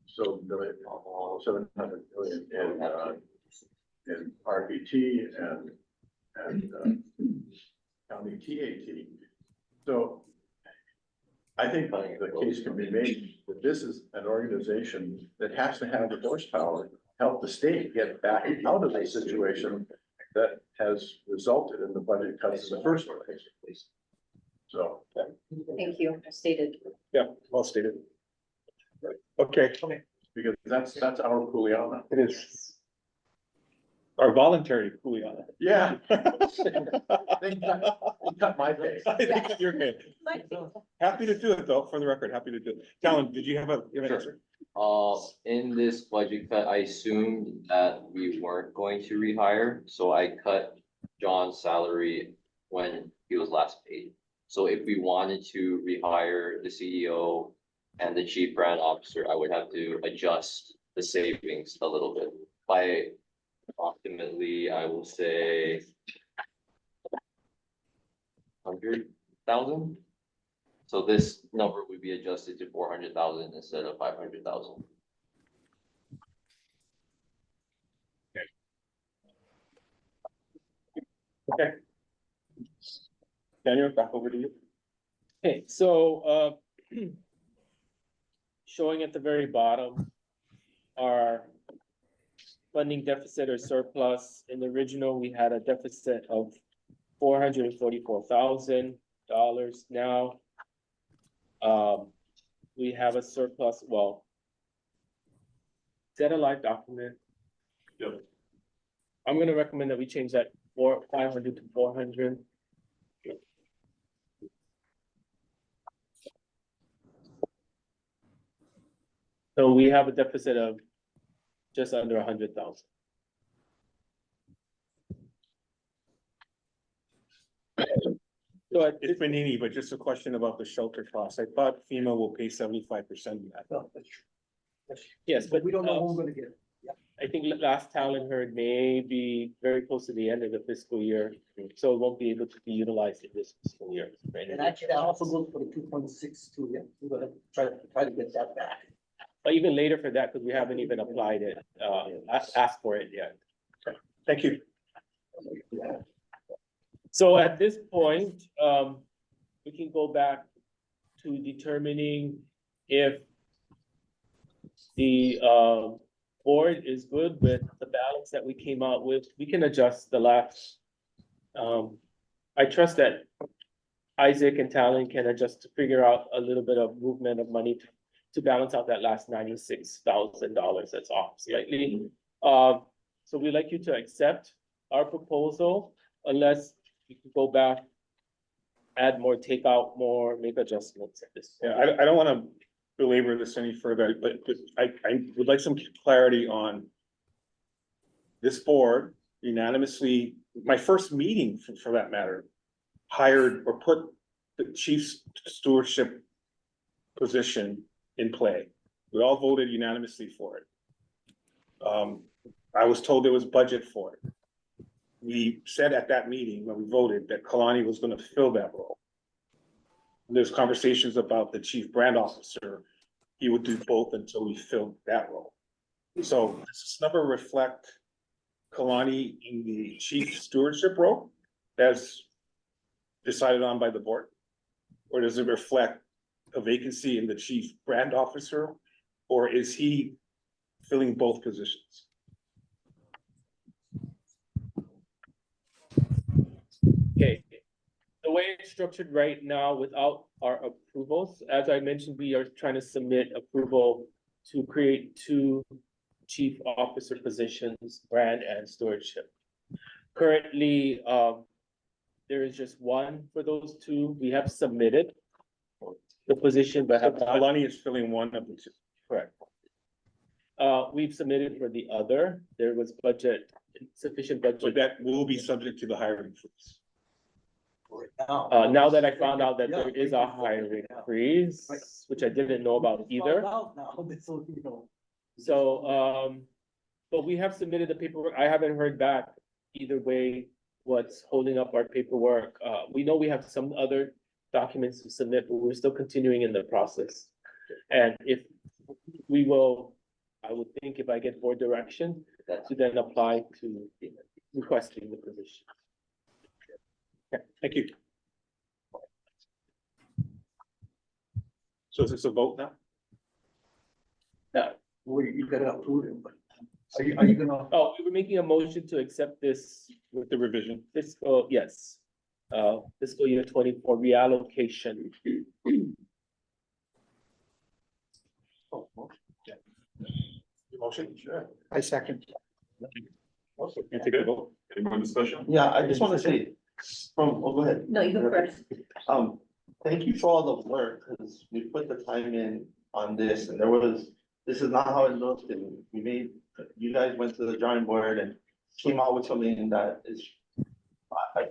so million, 700 million in RPT and county TAT. So I think the case can be made that this is an organization that has to have the horsepower to help the state get back out of a situation that has resulted in the budget cuts in the first place. So.
Thank you, stated.
Yeah, well stated. Okay.
Because that's our Kuleana.
It is. Our voluntary Kuleana.
Yeah. They cut my pay.
They cut your pay. Happy to do it though, for the record, happy to do it. Talon, did you have an answer?
In this budget cut, I assumed that we weren't going to rehire, so I cut John's salary when he was last paid. So if we wanted to rehire the CEO and the chief brand officer, I would have to adjust the savings a little bit by approximately, I will say 100,000. So this number would be adjusted to 400,000 instead of 500,000.
Okay. Daniel, back over to you.
Okay, so showing at the very bottom, our funding deficit or surplus. In the original, we had a deficit of $444,000. Now we have a surplus. Well, is that a live document?
Yep.
I'm gonna recommend that we change that 500 to 400. So we have a deficit of just under 100,000.
So it's Benini, but just a question about the shelter costs. I thought FEMA will pay 75% of that.
No, that's true.
Yes, but
we don't know who we're gonna get. Yeah.
I think last Talon heard may be very close to the end of the fiscal year, so it won't be able to be utilized in this fiscal year.
And actually, that also goes for the 2.62. Yeah, we're gonna try to get that back.
But even later for that, because we haven't even applied it, asked for it yet.
Thank you.
So at this point, we can go back to determining if the board is good with the balance that we came out with. We can adjust the last. I trust that Isaac and Talon can adjust to figure out a little bit of movement of money to balance out that last $96,000 that's off slightly. So we'd like you to accept our proposal unless you can go back, add more, take out more, make adjustments at this point.
Yeah, I don't want to belabor this any further, but I would like some clarity on this board unanimously, my first meeting for that matter, hired or put the chief's stewardship position in play. We all voted unanimously for it. I was told there was budget for it. We said at that meeting when we voted that Kalani was going to fill that role. There's conversations about the chief brand officer. He would do both until we filled that role. So does this number reflect Kalani in the chief stewardship role as decided on by the board? Or does it reflect a vacancy in the chief brand officer? Or is he filling both positions?
Okay, the way it's structured right now without our approvals, as I mentioned, we are trying to submit approval to create 2 chief officer positions, brand and stewardship. Currently, there is just one for those 2. We have submitted the position, but have not.
Kalani is filling one of the 2.
Correct. We've submitted for the other. There was sufficient budget.
But that will be subject to the hiring freeze.
Now that I found out that there is a hiring freeze, which I didn't know about either. So, but we have submitted the paperwork. I haven't heard back either way what's holding up our paperwork. We know we have some other documents to submit, but we're still continuing in the process. And if we will, I would think if I get board direction to then apply to requesting the position.
Okay, thank you. So is this a vote now?
Yeah.
Well, you gotta approve it, but are you gonna?
Oh, we were making a motion to accept this
with the revision.
Fiscal, yes. Fiscal year 24 reallocation.
Motion, sure.
I second.
You take a vote.
Any more discussion?
Yeah, I just want to say, go ahead.
No, you go first.
Thank you for all the work, because we put the time in on this, and this is not how it looked, and you guys went to the drawing board and came out with something that is,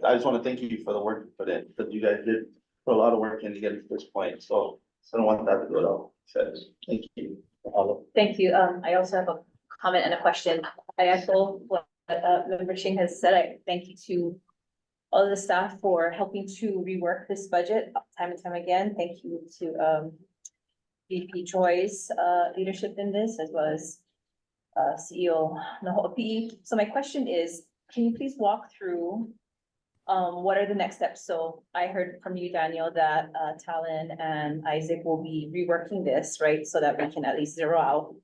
I just want to thank you for the work you put in, because you guys did put a lot of work in to get to this point, so I don't want that to go without said. Thank you.
Thank you. I also have a comment and a question. I echo what Member Ching has said. I thank you to all of the staff for helping to rework this budget time and time again. Thank you to VP Troy's leadership in this, as well as CEO Hawaiʻi. So my question is, can you please walk through what are the next steps? So I heard from you, Daniel, that Talon and Isaac will be reworking this, right? So that we can at least zero out,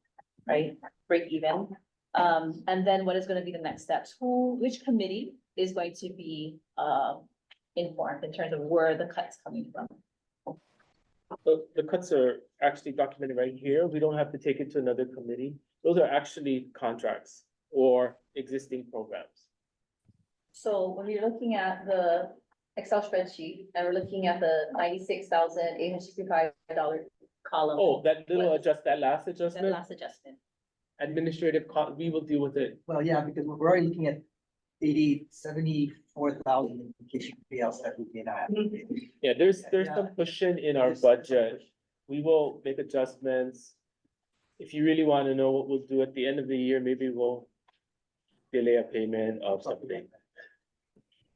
right? Break even. And then what is going to be the next steps? Which committee is going to be informed in terms of where the cut's coming from?
The cuts are actually documented right here. We don't have to take it to another committee. Those are actually contracts or existing programs.
So when we're looking at the Excel spreadsheet and we're looking at the $96,865 column.
Oh, that last
That
adjustment,
last adjustment.
administrative cost, we will deal with it.
Well, yeah, because we're already looking at 74,000 in case you pay outside we may not have.
Yeah, there's some cushion in our budget. We will make adjustments if you really want to know what we'll do at the end of the year, maybe we'll delay a payment of something.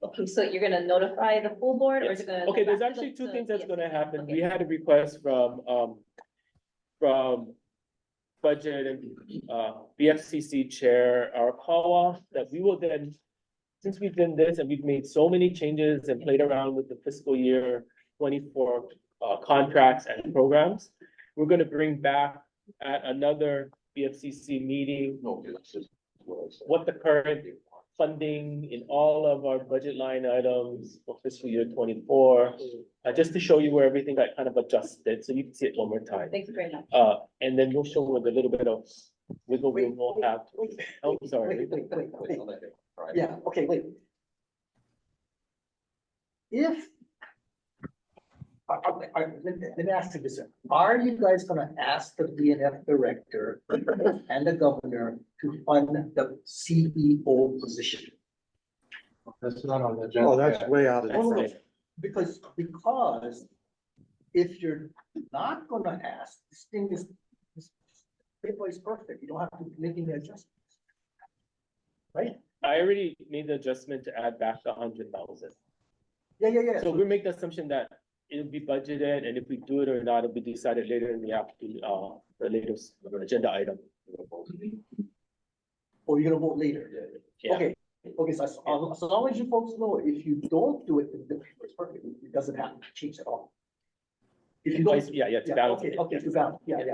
Okay, so you're gonna notify the full board or is it gonna? go
Okay, there's
back to
actually two
the
things that's
BFC?
gonna happen.
Okay.
We had a request from budget and BFCC Chair Arakawa that we will then, since we've done this and we've made so many changes and played around with the fiscal year 24 contracts and programs, we're gonna bring back at another BFCC meeting what the current funding in all of our budget line items for fiscal year 24, just to show you where everything got kind of adjusted, so you can see it one more time.
Thank you very much.
And then we'll show with a little bit of wiggle room we'll have. Oh, sorry.
Wait. Yeah, okay, wait. If. Let me ask you this, are you guys gonna ask the BNF director and the governor to fund the CEO position?
That's not on the agenda.
Oh, that's way out of.
No, because if you're not gonna ask, this paper is perfect, you don't have to make any adjustments. Right?
I already made the adjustment to add back the 100,000.
Yeah.
So we make the assumption that it'll be budgeted, and if we do it or not, it'll be decided later in the afternoon, the latest agenda item.
Or you're gonna vote later?
Yeah.
Okay, so as long as you folks know, if you don't do it, the paper is perfect, it doesn't have to change at all. If you don't.
Yeah, to balance it.
Okay, to balance, yeah, okay,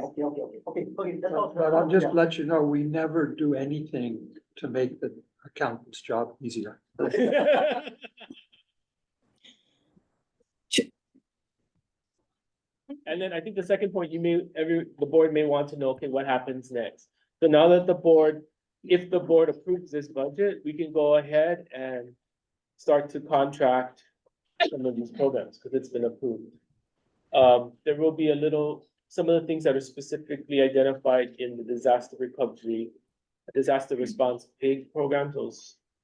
that's all.
But I'll just
Yeah.
let you know, we never do anything to make the accountant's job easier.
And then I think the second point, the board may want to know, okay, what happens next? So now that if the board approves this budget, we can go ahead and start to contract some of these programs, because it's been approved. There will be some of the things that are specifically identified in the disaster recovery, disaster response PIG program,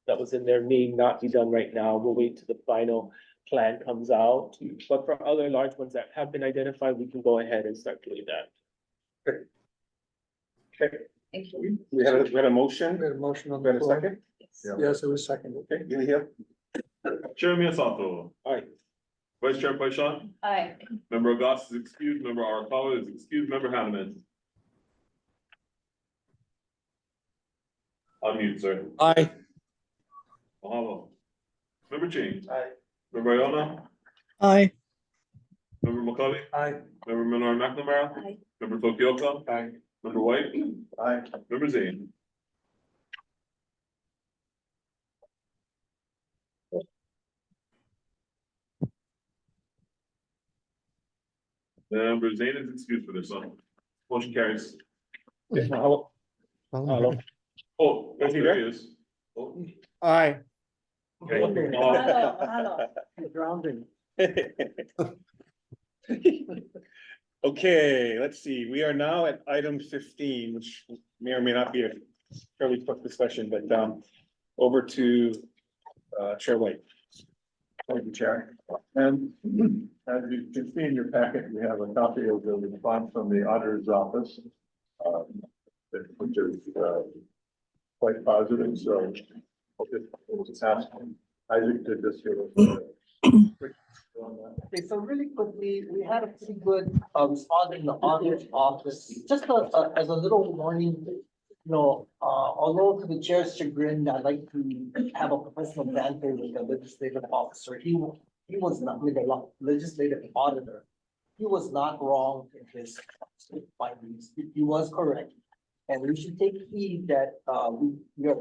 that was in there may not be done right now. We'll wait till the final plan comes out. But for other large ones that have been identified, we can go ahead and start doing that.
Okay,
Thank you.
we had a motion.
We had a motion on
We had
the
a
floor.
second?
Yes, it was second.
Okay, Gilly Hill.
Chair Miyasato.
Aye.
Vice Chair Paishan.
Aye.
Member Agas is excused. Member Arakawa is excused. Member Hanneman. Unmute, sir.
Aye.
Mahalo. Member Ching.
Aye.
Member Iona.
Aye.
Member McCully.
Aye.
Member Menor McNamara.
Aye.
Member Tokioka.
Aye.
Member White.
Aye.
Member Zane. Member Zane is excused for this one. Motion carries.
Hello.
Oh,
Is he
there
there?
he is. Oh,
Aye.
okay.
Mahalo.
Grounding.
Okay, let's see, we are now at item 15, which may or may not be a fairly quick discussion, but over to Chair White.
Thank you, Chair. And as you can see in your packet, we have a copy of the response from the auditor's office, which is quite positive, so we'll just ask Isaac to just give us a quick on that.
Okay, so really quickly, we had a pretty good response in the auditor's office, just as a little warning. Although to the chair's chagrin, I'd like to have a professional banter with the legislative officer. He was not, with the legislative auditor. He was not wrong in his findings. He was correct. And we should take heed that we are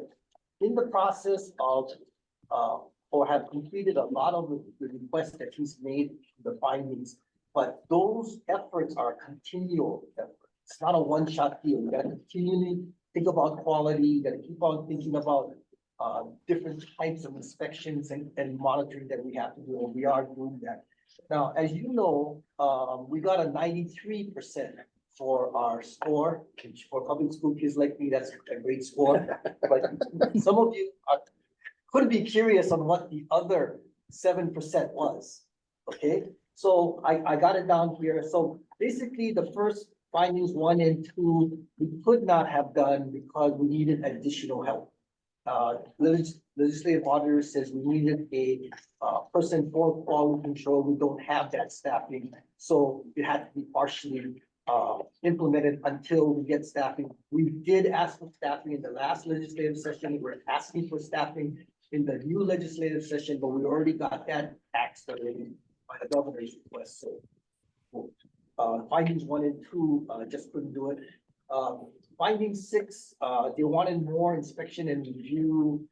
in the process of or have completed a lot of the requests that he's made, the findings. But those efforts are continual efforts. It's not a one-shot deal. You gotta continually think about quality, you gotta keep on thinking about different types of inspections and monitoring that we have to do, and we are doing that. Now, as you know, we got a 93% for our score. For public school kids like me, that's a great score. But some of you could be curious on what the other 7% was, okay? So I got it down here. So basically, the first findings 1 and 2, we could not have done because we needed additional help. Legislative auditor says we needed a person for quality control. We don't have that staffing, so it had to be partially implemented until we get staffing. We did ask for staffing in the last legislative session. We're asking for staffing in the new legislative session, but we already got that axed already by the governor's request, so. Findings 1 and 2, just couldn't do it. Finding 6, they wanted more inspection and review.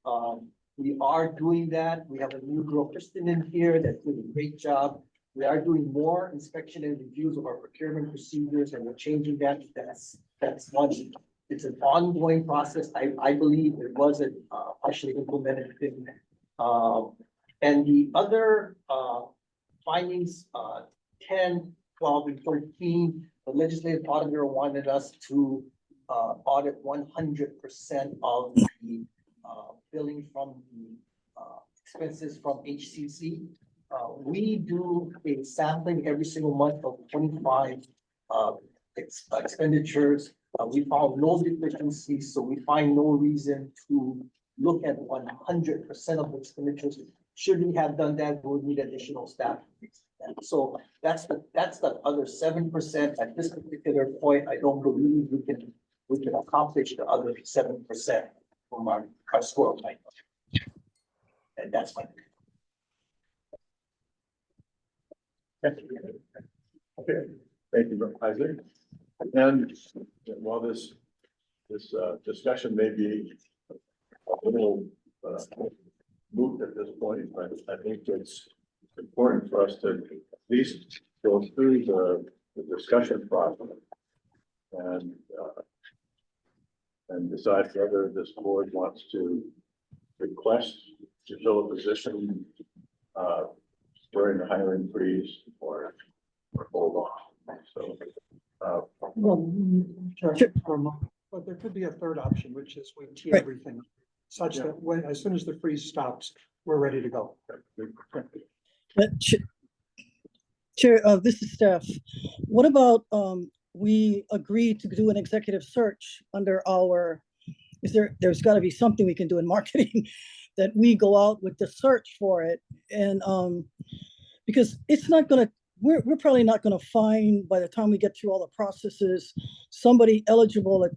We are doing that. We have a new girl, Kristen, in here that's doing a great job. We are doing more inspection and reviews of our procurement procedures, and we're changing that. That's one. It's an ongoing process. I believe it wasn't partially implemented. And the other findings, 10, 12, and 13, the legislative auditor wanted us to audit 100% of the billing from the expenses from HCC. We do a sampling every single month of 25 expenditures. We found no deficiencies, so we find no reason to look at 100% of the expenditures. Should we have done that, we'll need additional staff. So that's the other 7%. At this particular point, I don't believe we can accomplish the other 7% from our score line. And that's my.
Okay, thank you, Isaac. And while this discussion may be a little moot at this point, but I think it's important for us to at least go through the discussion process and decide whether this board wants to request to fill a position during the hiring freeze or hold on. So,
But there could be a third option, which is we tee
Right.
everything such that when, as soon as the freeze stops, we're ready to go.
Chair, this is Steph. What about, we agreed to do an executive search under our, there's gotta be something we can do in marketing that we go out with the search for it. And, because it's not gonna, we're probably not gonna find, by the time we get through all the processes, somebody eligible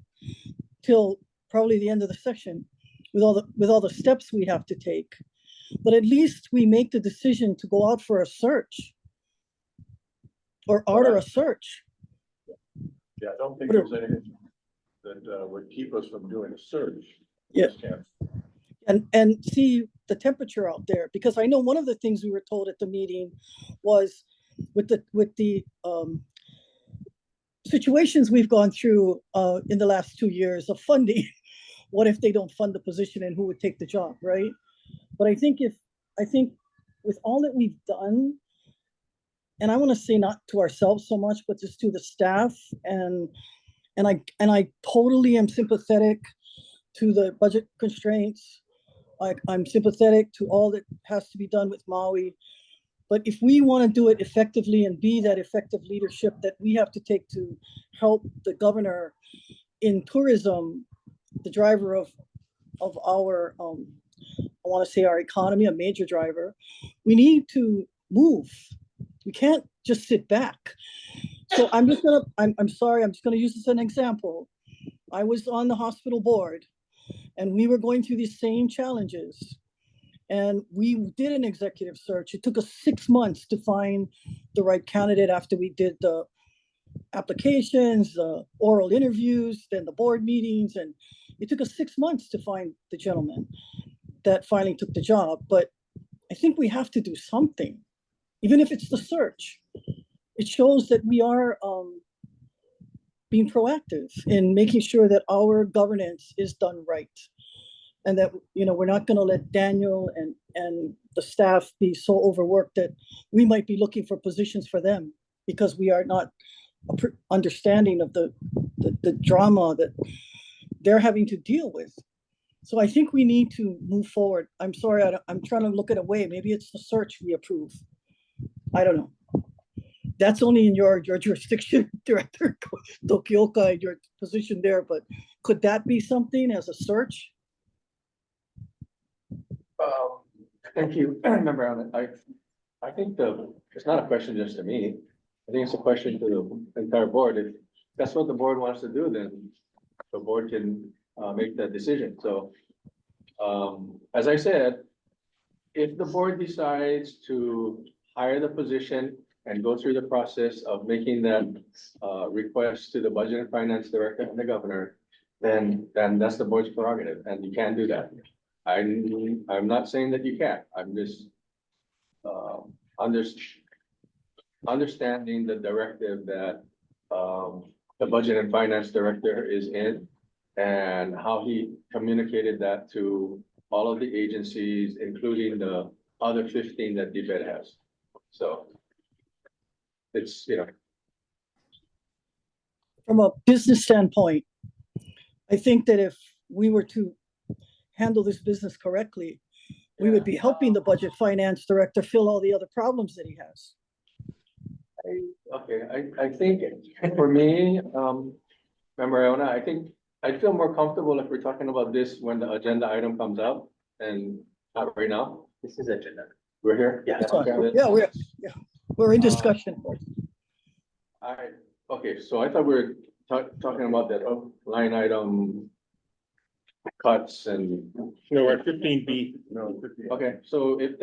till probably the end of the session with all the steps we have to take. But at least we make the decision to go out for a search or order a search.
yeah, I don't think there's anything that would keep us from doing a search.
Yeah. And see the temperature out there, because I know one of the things we were told at the meeting was with the situations we've gone through in the last 2 years of funding, what if they don't fund the position and who would take the job, right? But I think with all that we've done, and I want to say not to ourselves so much, but just to the staff, and I totally am sympathetic to the budget constraints. I'm sympathetic to all that has to be done with Maui. But if we want to do it effectively and be that effective leadership that we have to take to help the governor in tourism, the driver of our, I want to say our economy, a major driver, we need to move. We can't just sit back. So I'm sorry, I'm just gonna use this as an example. I was on the hospital board and we were going through these same challenges. And we did an executive search. It took us 6 months to find the right candidate after we did the applications, the oral interviews, then the board meetings. And it took us 6 months to find the gentleman that finally took the job. But I think we have to do something, even if it's the search. It shows that we are being proactive in making sure that our governance is done right. And that, we're not going to let Daniel and the staff be so overworked that we might be looking for positions for them because we are not understanding of the drama that they're having to deal with. So I think we need to move forward. I'm sorry, I'm trying to look at a way. Maybe it's the search we approve. I don't know. That's only in your jurisdiction, Director Tokioka, your position there, but could that be something as a search?
Thank you, Member Allen. I think it's not a question just to me. I think it's a question to the entire board. If that's what the board wants to do, then the board can make that decision. So, as I said, if the board decides to hire the position and go through the process of making that request to the Budget and Finance Director and the Governor, then that's the board's prerogative, and you can do that. I'm not saying that you can't. I'm just understanding the directive that the Budget and Finance Director is in, and how he communicated that to all of the agencies, including the other 15 that DBED has. So it's,
From a business standpoint, I think that if we were to handle this business correctly, we would be helping the Budget Finance Director fill all the other problems that he has.
I think for me, Member Iona, I think I'd feel more comfortable if we're talking about this when the agenda item comes out and not right now.
This is agenda.
We're here?
Yeah,
Okay,
we're in discussion.
Okay, so I thought we were talking about that line item cuts and.
No, we're at 15B.
No, 15.
Okay, so if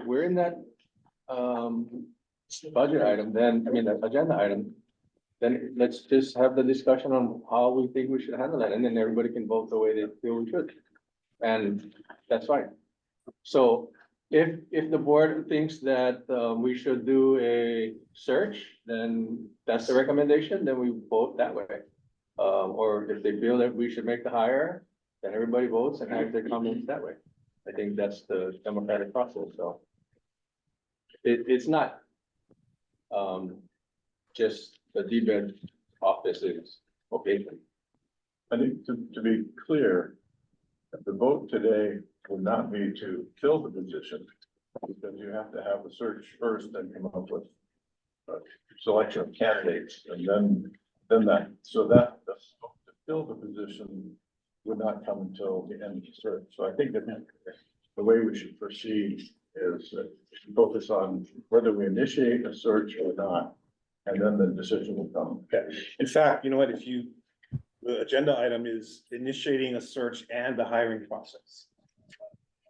we're in that budget item, then, I mean, that agenda item, then let's just have the discussion on how we think we should handle that, and then everybody can vote the way they feel we should. And that's fine. So if the board thinks that we should do a search, then that's the recommendation, then we vote that way. Or if they feel that we should make the hire, then everybody votes and have their comments that way. I think that's the democratic process, so. It's not just the DBED office is okay.
I think to be clear, the vote today would not be to fill the position, because you have to have a search first and come up with a selection of candidates, and then that, so that the vote to fill the position would not come until the end of the search. So I think that the way we should proceed is focus on whether we initiate a search or not, and then the decision will come.
Okay. In fact, you know what, the agenda item is initiating a search and the hiring process.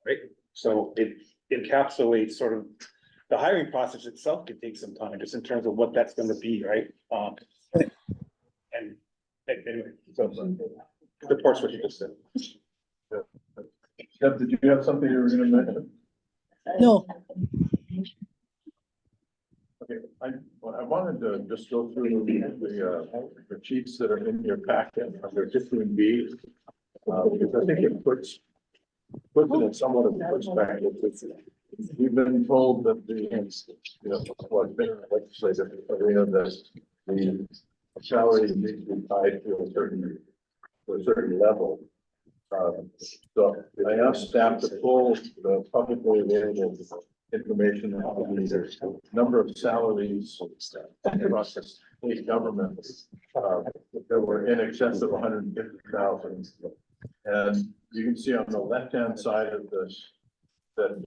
Right, so it encapsulates sort of, the hiring process itself could take some time, just in terms of what that's gonna be, right? And anyway, so supports what you just said.
Deb, did you have something you were gonna mention?
No.
Okay, I wanted to just go through the sheets that are in your packet under 15B. Because I think it puts it in somewhat of a perspective. We've been told that the legislative arena, the salaries need to be tied to a certain level. So I asked staff to pull the publicly available information on the number of salaries across the state government that were in excess of 150,000. And you can see on the left-hand side of this that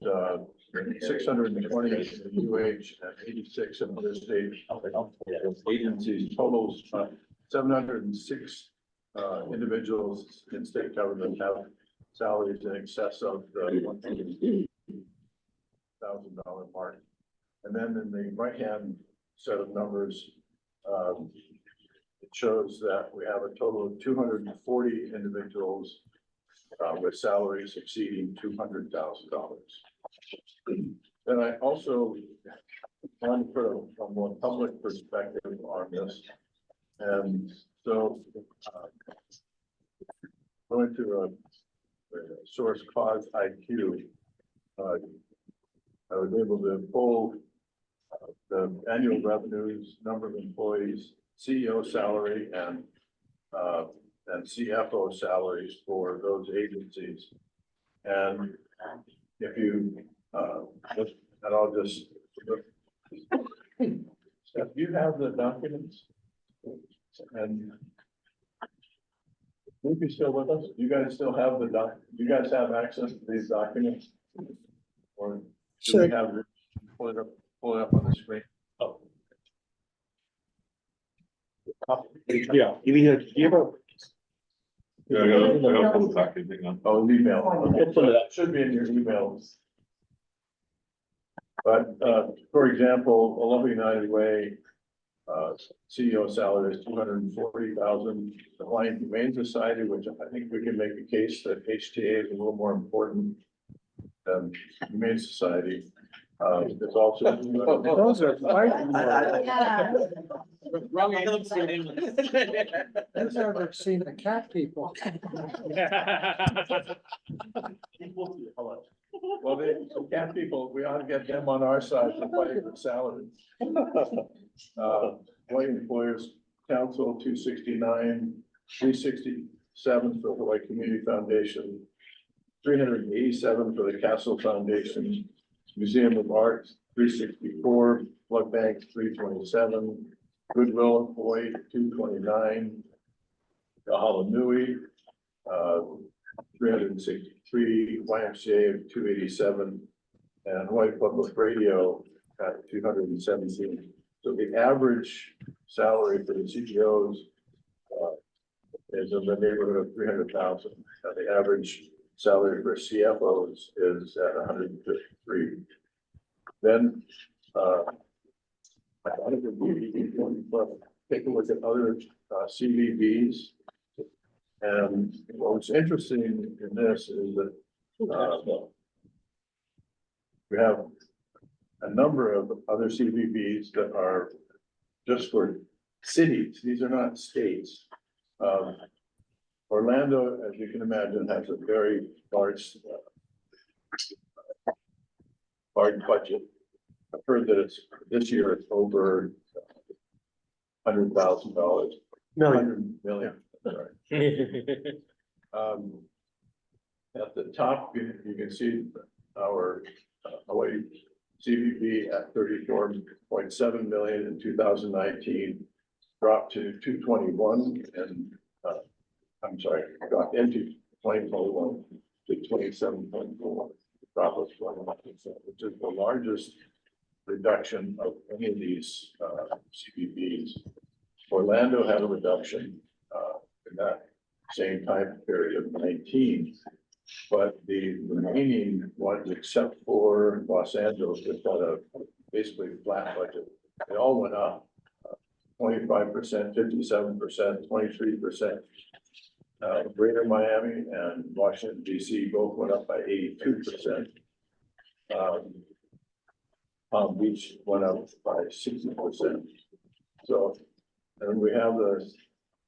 620 in the UH and 86 in other state agencies totals 706 individuals in state government have salaries in excess of the $1,000 mark. And then in the right-hand set of numbers, it shows that we have a total of 240 individuals with salaries exceeding $200,000. And I also want to put a more public perspective on this. And so going to a source cause IQ, I was able to pull the annual revenues, number of employees, CEO salary, and CFO salaries for those agencies. And if you, and I'll just If you have the documents and Luke is still with us, you guys still have you guys have access to these documents? Or do we have, pull it up on the screen? Oh.
Yeah, you need to give a.
Yeah, I gotta pull it back, I think,
Oh, email. Okay, so that should be in your emails. But, for example, Aloha United Way, CEO salary is $240,000. The Hawaiian Humane Society, which I think we can make a case that HTA is a little more important than Humane Society. It's also.
Those are fighting I've never seen the cat people.
Well, the cat people, we ought to get them on our side to fight for salaries. Hawaii Employers Council, 269, 367 for Hawaii Community Foundation, 387 for the Castle Foundation, Museum of Art, 364, Blood Bank, 327, Goodwill of Hawaii, 229, Kahala Nui, 363, YMCA of 287, and Hawaii Public Radio at 217. So the average salary for the CEOs is in the neighborhood of 300,000. The average salary for CFOs is at 153. Then I thought it would be important to take a look at other CVBs. And what's interesting in this is that we have a number of other CVBs that are just for cities. These are not states. Orlando, as you can imagine, has a very large budget. I've heard that this year it's over $100,000. $100 million. Sorry. At the top, you can see our Hawaii CVB at 34.7 million in 2019, dropped to 221, and I'm sorry, got into 2021 to 27.4, drop of 21%, which is the largest reduction of any of these CVBs. Orlando had a reduction in that same time period of 19, but the remaining ones, except for Los Angeles, which got a basically flat budget, they all went up 25%, 57%, 23%. Greater Miami and Washington DC both went up by 82%. Palm Beach went up by 60%. So, and we have the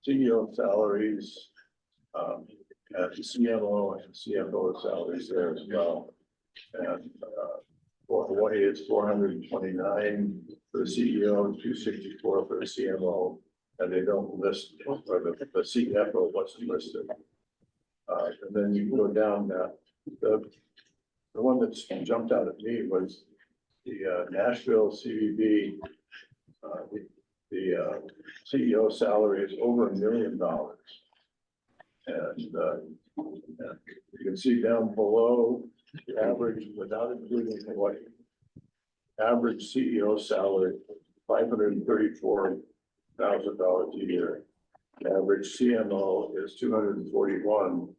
CEO salaries, at the CMO and CFO salaries there as well. And for Hawaii, it's 429 for the CEO, 264 for the CMO, and they don't list, or the CFO wasn't listed. And then you go down that, the one that jumped out at me was the Nashville CVB. The CEO salary is over $1 million. And you can see down below the average, without including Hawaii, average CEO salary, $534,000 a year. The average CMO is 241,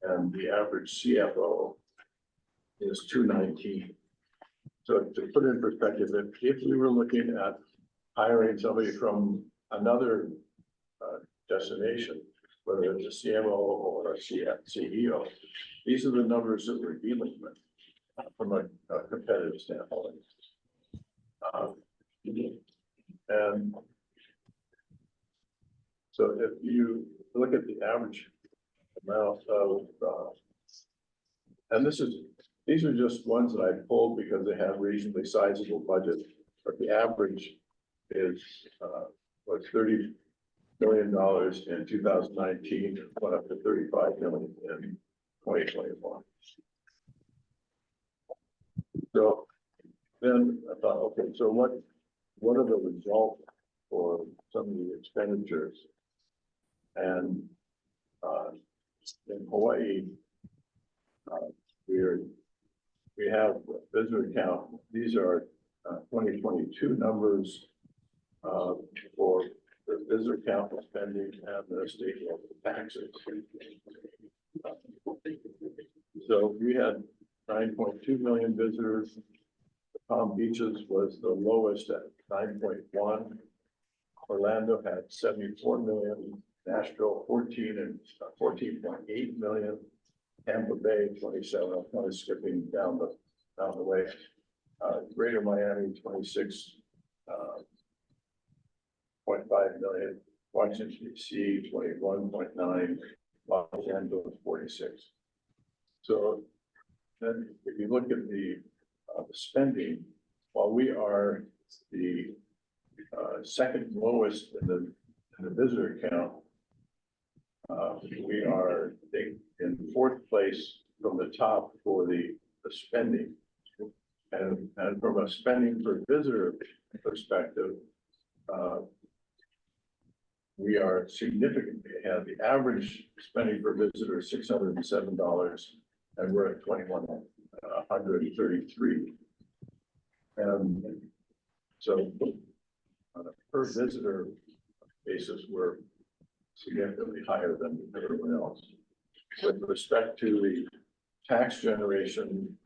and the average CFO is 219. So to put it in perspective, if we were looking at hiring somebody from another destination, whether it's a CMO or a CEO, these are the numbers that we're dealing with from a competitive standpoint. And so if you look at the average amount of, and these are just ones that I pulled because they have reasonably sizable budgets, but the average is was $30 million in 2019, went up to 35 million in 2021. So then I thought, okay, so what what are the results for some of the expenditures? And, in Hawaii, we have visitor count. These are 2022 numbers for the visitor count spending and the state and local taxes. So we had 9.2 million visitors. Palm Beaches was the lowest at 9.1. Orlando had 74 million, Nashville 14 and 14.8 million, Tampa Bay 27. I'm kind of skipping down the way. Greater Miami 26.5 million, Washington DC 21.9, Los Angeles 46. So then if you look at the spending, while we are the second lowest in the visitor count, we are in fourth place from the top for the spending. And from a spending per visitor perspective, we are significantly ahead. The average spending per visitor is $607, and we're at 2,133. And so on a per visitor basis, we're significantly higher than everyone else. With respect to the tax generation,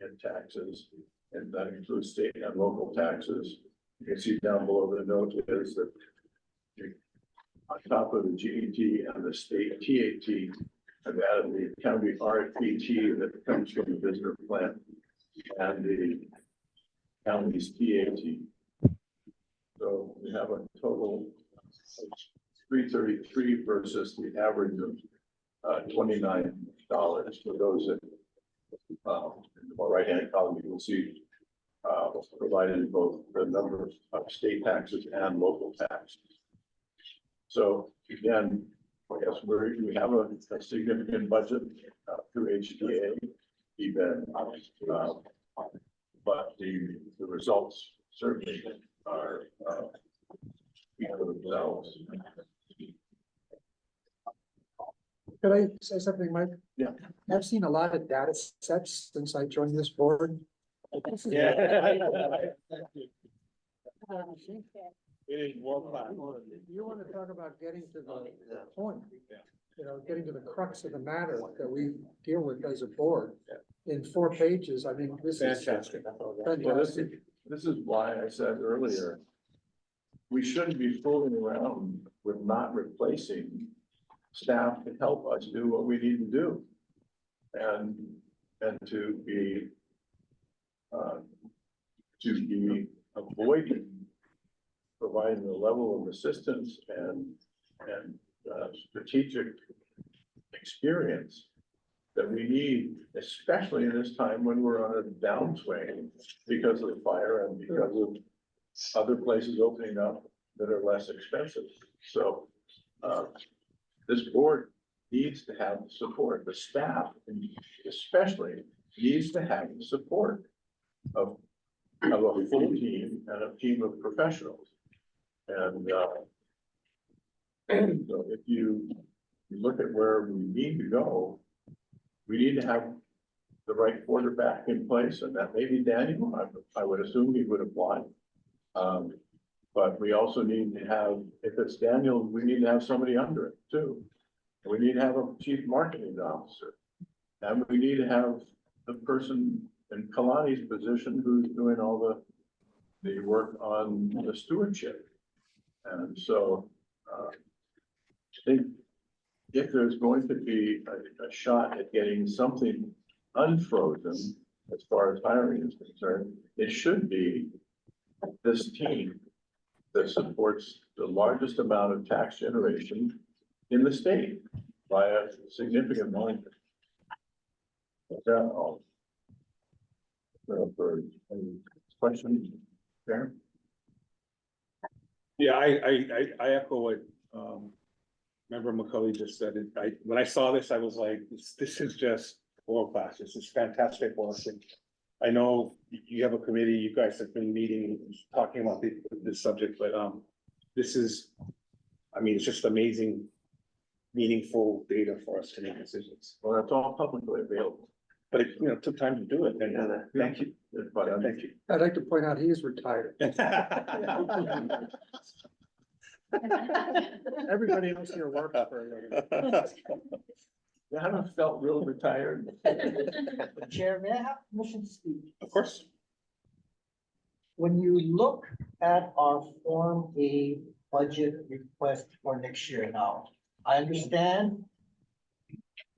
in taxes, and that includes state and local taxes. You can see down below the note is that on top of the GET and the state TAT, have added the county RFPT that comes from the visitor plan and the county's TAT. So we have a total of 333 versus the average of $29 for those that in the right-hand column, you will see provided both the number of state taxes and local taxes. So again, yes, we have a significant budget through HDA, even, but the results certainly are speak for themselves.
Could I say something, Mike?
Yeah.
I've seen a lot of data sets since I joined this board.
Yeah. It is world class.
You want to talk about getting to the point, you know, getting to the crux of the matter that we deal with as a board in 4 pages. I mean, this is
Fantastic.
fantastic.
This is why I said earlier, we shouldn't be fooling around with not replacing staff to help us do what we need to do. And to be avoiding providing a level of assistance and strategic experience that we need, especially in this time when we're on a downswing because of the fire and because of other places opening up that are less expensive. So this board needs to have the support. The staff, especially, needs to have the support of a full team and a team of professionals. And so if you look at where we need to go, we need to have the right quarterback in place, and that may be Daniel. I would assume he would apply. But we also need to have, if it's Daniel, we need to have somebody under it too. We need to have a chief marketing officer. And we need to have the person in Kalani's position who's doing all the work on the stewardship. And so I think if there's going to be a shot at getting something unfrozen as far as hiring is concerned, it should be this team that supports the largest amount of tax generation in the state by a significant margin. For any questions, Karen?
Yeah, I echo what Member McCully just said. When I saw this, I was like, this is just world class. This is fantastic work. And I know you have a committee, you guys have been meeting, talking about this subject, but, this is, I mean, it's just amazing, meaningful data for us to make decisions.
Well, that's all publicly available.
But it, you know, took time to do it, and thank you. Thank you.
I'd like to point out he is retired. Everybody else here works for a living.
I haven't felt real retired.
Chair, may I have permission to speak?
Of course.
When you look at our Form A budget request for next year now, I understand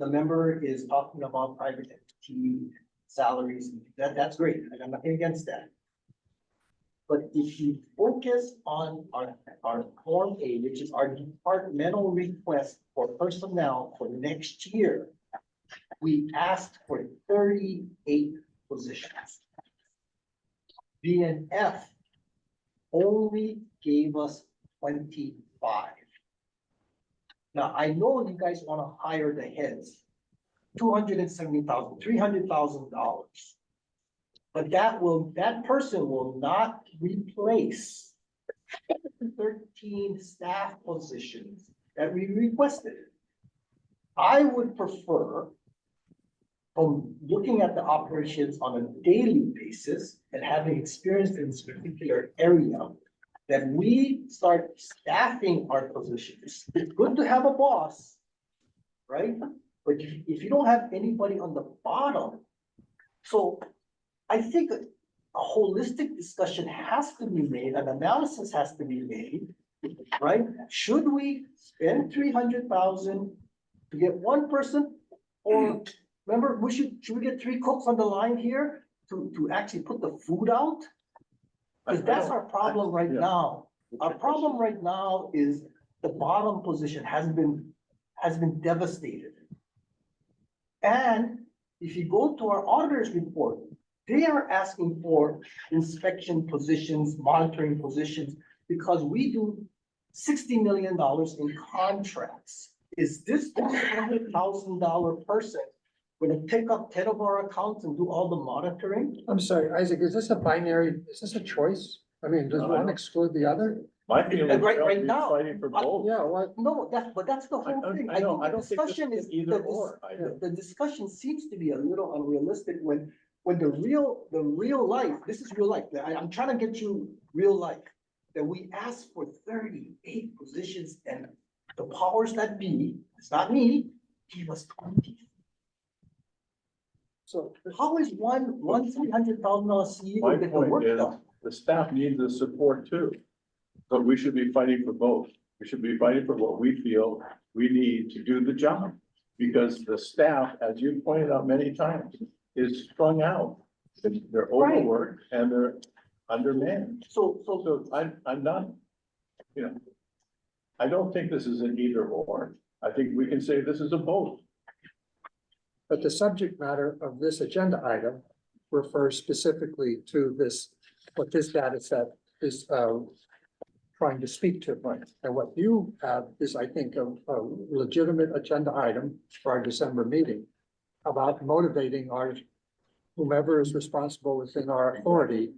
the member is talking about private entity salaries, that's great, I got nothing against that. But if you focus on our Form A, which is our departmental request for personnel for next year, we asked for 38 positions. BNF only gave us 25. Now, I know you guys want to hire the heads, $270,000, $300,000. But that person will not replace 13 staff positions that we requested. I would prefer, from looking at the operations on a daily basis and having experience in this particular area, that we start staffing our positions. It's good to have a boss, right? But if you don't have anybody on the bottom, so I think a holistic discussion has to be made, an analysis has to be made, right? Should we spend 300,000 to get one person? Or remember, should we get 3 cooks on the line here to actually put the food out? Because that's our problem right now. Our problem right now is the bottom position has been devastated. And if you go to our auditor's report, they are asking for inspection positions, monitoring positions, because we do $60 million in contracts. Is this $200,000 person going to take up 10 of our accounts and do all the monitoring?
I'm sorry, Isaac, is this a binary, is this a choice? I mean, does one exclude the other?
My feeling is
Right
we're
now,
fighting for both.
Yeah, what?
No, that's the whole thing.
I know, I
think
don't
the
think this
discussion
is either or.
the discussion seems to be a little unrealistic when the real life, this is real life. I'm trying to get you real life. That we asked for 38 positions and the powers that be, it's not me, gave us 20. So how is one $300,000 CEO
My
get the
point
work
is,
done?
the staff needs the support too. But we should be fighting for both. We should be fighting for what we feel we need to do the job. Because the staff, as you pointed out many times, is strung out. They're overworked and they're undermanned.
So
I'm not, you know, I don't think this is an either or. I think we can say this is a both.
But the subject matter of this agenda item refers specifically to this, what this data set is trying to speak to. And what you have is, I think, a legitimate agenda item for our December meeting about motivating our whomever is responsible within our authority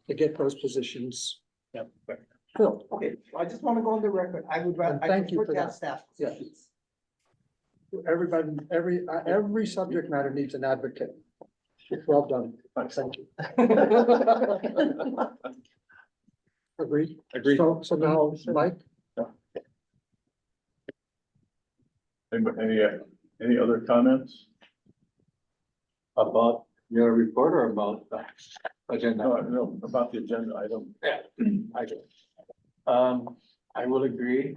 to get those positions filled.
Okay, I just want to go on the record. I would rather.
Thank you for
that
that.
staff
Yeah.
positions.
Everybody, every subject matter needs an advocate. Well done. Thank you. Agreed?
Agreed.
So now, Mike?
Any other comments?
About your report or about the agenda?
No, about the agenda item.
I do. I will agree.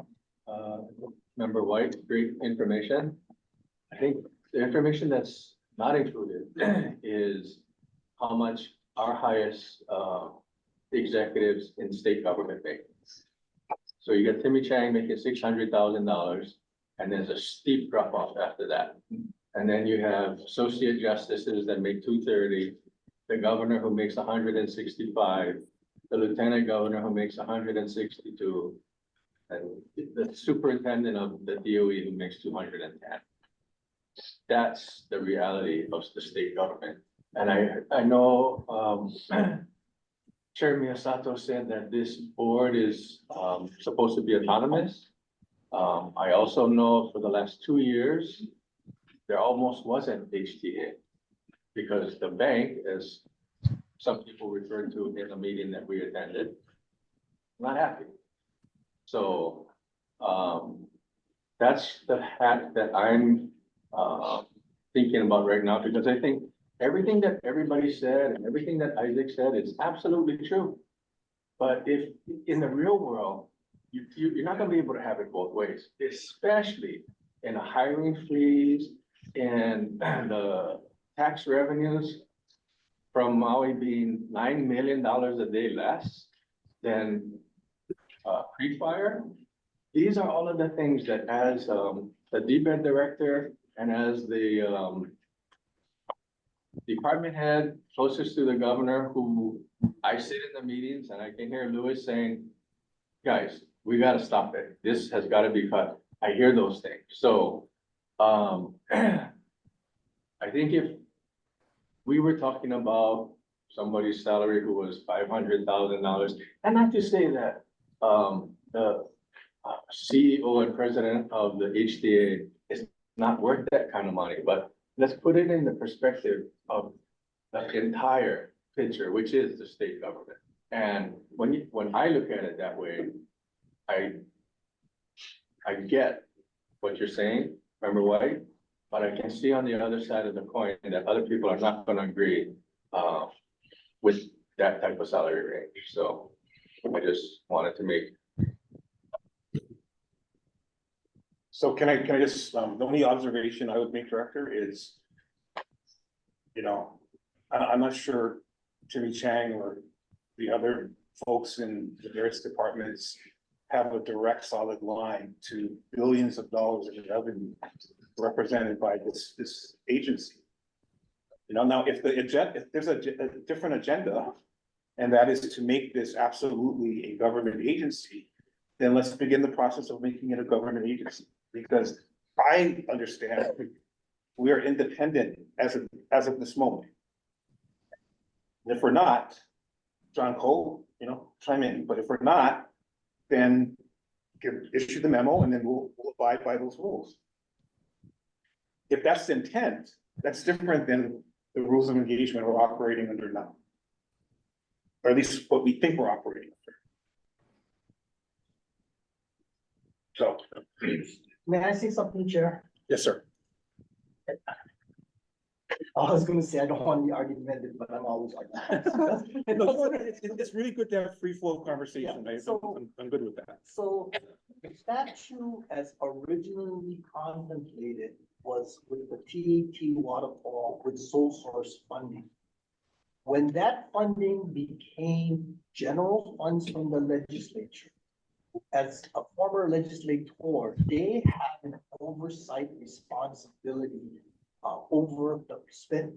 Member White, great information. I think the information that's not included is how much our highest executives in state government make. So you got Timmy Chang making $600,000, and there's a steep drop off after that. And then you have associate justices that make 230, the governor who makes 165, the lieutenant governor who makes 162, and the superintendent of the DOE who makes 210. that's the reality of the state government. And I know, Chair Miyasato said that this board is, supposed to be autonomous. I also know for the last 2 years, there almost wasn't HTA. Because the bank, as some people referred to in a meeting that we attended, not happy. So, that's the hat that I'm, thinking about right now, because I think everything that everybody said and everything that Isaac said is absolutely true. But if, in the real world, you're not gonna be able to have it both ways, especially in a hiring freeze and the tax revenues from Maui being $9 million a day less than pre-fire. These are all of the things that as the DBED director and as the department head closest to the governor, who I sit in the meetings and I can hear Louis saying, guys, we gotta stop it. This has gotta be cut. I hear those things. So I think if we were talking about somebody's salary who was $500,000, and not to say that the CEO and president of the HTA is not worth that kind of money, but let's put it in the perspective of the entire picture, which is the state government. And when I look at it that way, I get what you're saying, Member White, but I can see on the other side of the coin that other people are not gonna agree with that type of salary range. So I just wanted to make.
So can I just, the only observation I would make, Director, is, I'm not sure Jimmy Chang or the other folks in the various departments have a direct solid line to billions of dollars in revenue represented by this agency. Now if there's a different agenda, and that is to make this absolutely a government agency, then let's begin the process of making it a government agency. Because I understand we are independent as of this moment. And if we're not, John Cole, chime in, but if we're not, then issue the memo and then we'll abide by those rules. If that's the intent, that's different than the rules of engagement we're operating under now. Or at least what we think we're operating under. So.
May I say something, Chair?
Yes, sir.
I was gonna say, I don't want to be argumentative, but I'm always argumentative.
It's really good to have free flow conversation.
Yeah,
I'm good with that.
So the statute as originally contemplated was with the TAT waterfall with sole source funding. When that funding became general funds from the legislature, as a former legislator, they have an oversight responsibility over the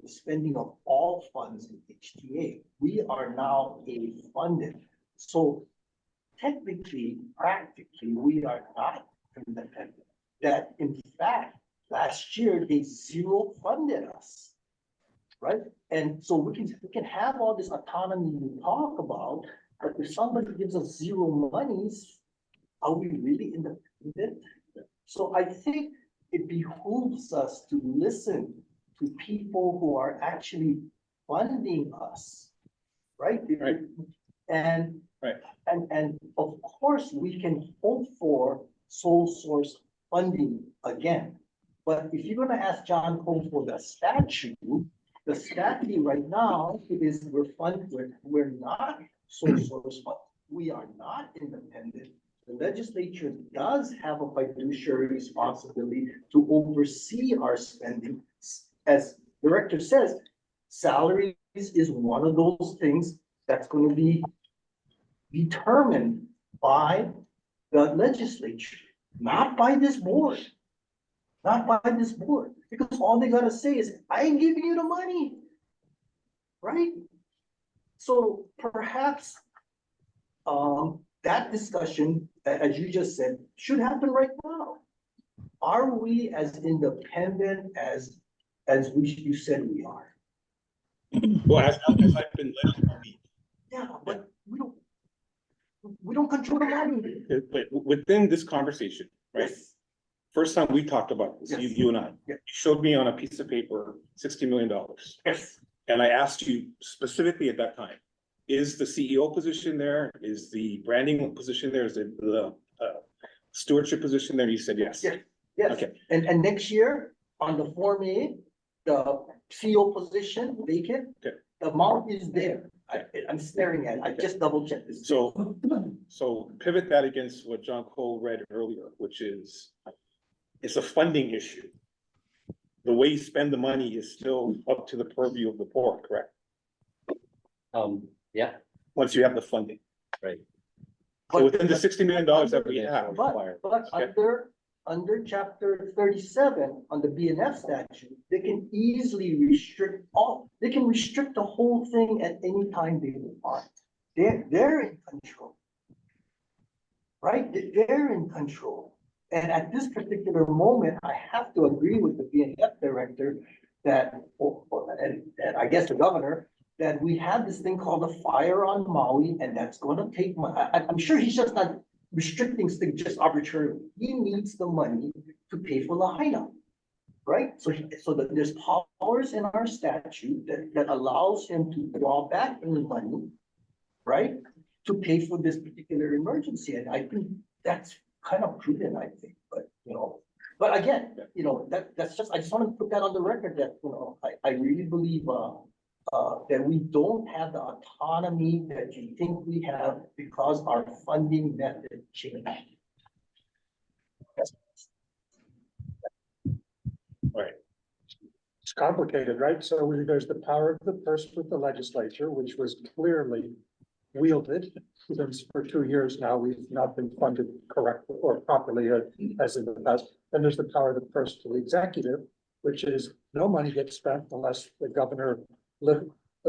spending of all funds in HTA. We are now a funded. So technically, practically, we are not independent. That in fact, last year, they zero funded us. Right? And so we can have all this autonomy we talk about, but if somebody gives us zero monies, are we really independent? So I think it behooves us to listen to people who are actually funding us, right?
Right.
And
right.
And of course, we can hope for sole source funding again. But if you're gonna ask John Cole for the statute right now is we're not sole source fund. We are not independent. The legislature does have a fiduciary responsibility to oversee our spending. As the director says, salaries is one of those things that's going to be determined by the legislature, not by this board. Not by this board, because all they gotta say is, I ain't giving you the money, right? So perhaps that discussion, as you just said, should happen right now. are we as independent as you said we are?
Well, as I've been led to believe.
Yeah, but we don't control the money.
But within this conversation, right? First time we talked about this, you and I, you showed me on a piece of paper, $60 million.
Yes.
And I asked you specifically at that time, is the CEO position there? Is the branding position there? Is the stewardship position there? You said yes.
Yes, yes.
Okay.
And next year, on the Form A, the CEO position vacant,
Okay.
the amount is there. I'm staring at it. I just double checked this.
So pivot that against what John Cole read earlier, which is, it's a funding issue. The way you spend the money is still up to the purview of the board, correct?
Yeah.
Once you have the funding.
Right.
So within the $60 million that we have.
But under chapter 37 on the BNF statute, they can easily restrict they can restrict the whole thing at any time they want. They're in control. Right? They're in control. And at this particular moment, I have to agree with the BNF director that, and I guess the governor, that we have this thing called the fire on Maui, and that's gonna take I'm sure he's just not restricting things just arbitrarily. He needs the money to pay for Lahaina, right? So there's powers in our statute that allows him to draw back any money, right? To pay for this particular emergency, and I think that's kind of prudent, I think, but again, that's just, I just want to put that on the record that, I really believe, that we don't have the autonomy that you think we have because our funding method changed.
Right.
It's complicated, right? So there's the power of the purse with the legislature, which was clearly wielded. Since for 2 years now, we've not been funded correctly or properly as in the past. Then there's the power of the purse to the executive, which is no money gets spent unless the governor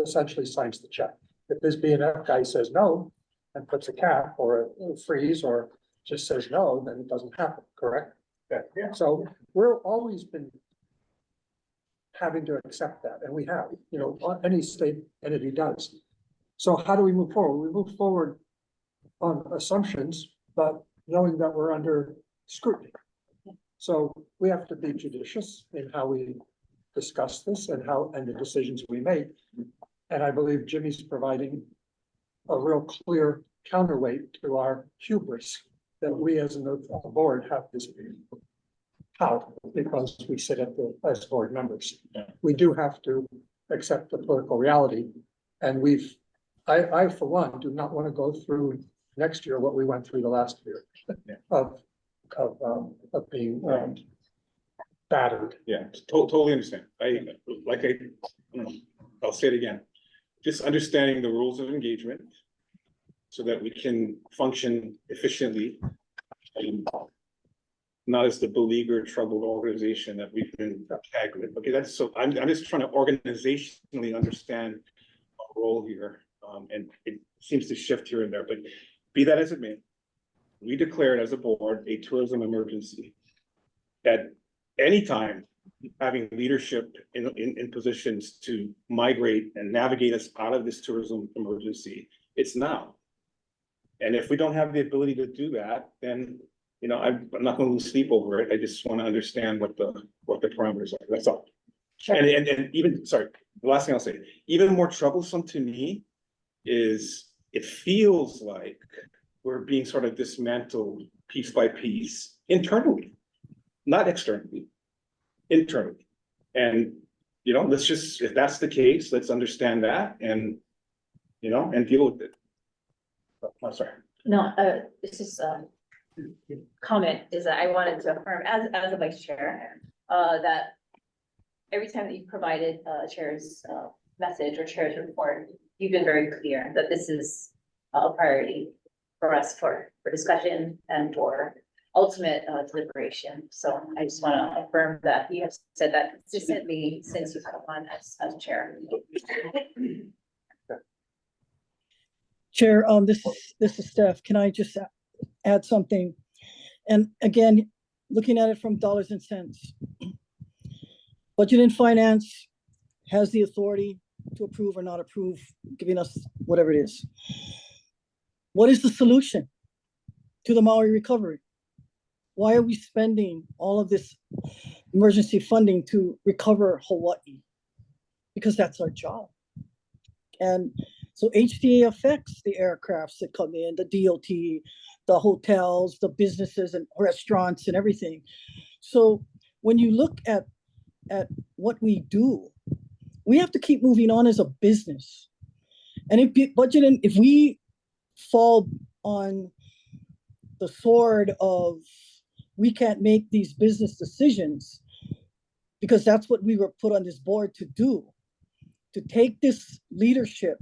essentially signs the check. If this BNF guy says no and puts a cap or a freeze or just says no, then it doesn't happen, correct? Yeah. So we're always been having to accept that, and we have, any state entity does. So how do we move forward? We move forward on assumptions, but knowing that we're under scrutiny. So we have to be judicious in how we discuss this and the decisions we make. And I believe Jimmy's providing a real clear counterweight to our hubris that we as a board have this power because we sit as board members. We do have to accept the political reality. And I for one, do not want to go through next year what we went through the last year of being battered.
Yeah, totally understand. I'll say it again. Just understanding the rules of engagement so that we can function efficiently and not as the beleaguered, troubled organization that we've been tagged with. Okay, I'm just trying to organizationally understand our role here. And it seems to shift here and there, but be that as it may, we declared as a board a tourism emergency. At any time, having leadership in positions to migrate and navigate us out of this tourism emergency, it's now. And if we don't have the ability to do that, then I'm not going to lose sleep over it. I just want to understand what the parameters are. That's all. Sure. And even, sorry, the last thing I'll say, even more troublesome to me is it feels like we're being sort of dismantled piece by piece internally, not externally, internally. And, let's just, if that's the case, let's understand that and, and deal with it. I'm sorry.
No, this is comment is that I wanted to affirm as a vice chair, that every time that you provided chair's message or chair's report, you've been very clear that this is a priority for us for discussion and for ultimate deliberation. So I just want to affirm that you have said that consistently since you've come on as chair.
Chair, this is Steph. Can I just add something? And again, looking at it from dollars and cents. Budget and Finance has the authority to approve or not approve, giving us whatever it is. What is the solution to the Maui recovery? Why are we spending all of this emergency funding to recover Hawaii? Because that's our job. And so HDA affects the aircrafts that come in, the DOT, the hotels, the businesses and restaurants and everything. So when you look at what we do, we have to keep moving on as a business. And if we fall on the sword of we can't make these business decisions, because that's what we were put on this board to do, to take this leadership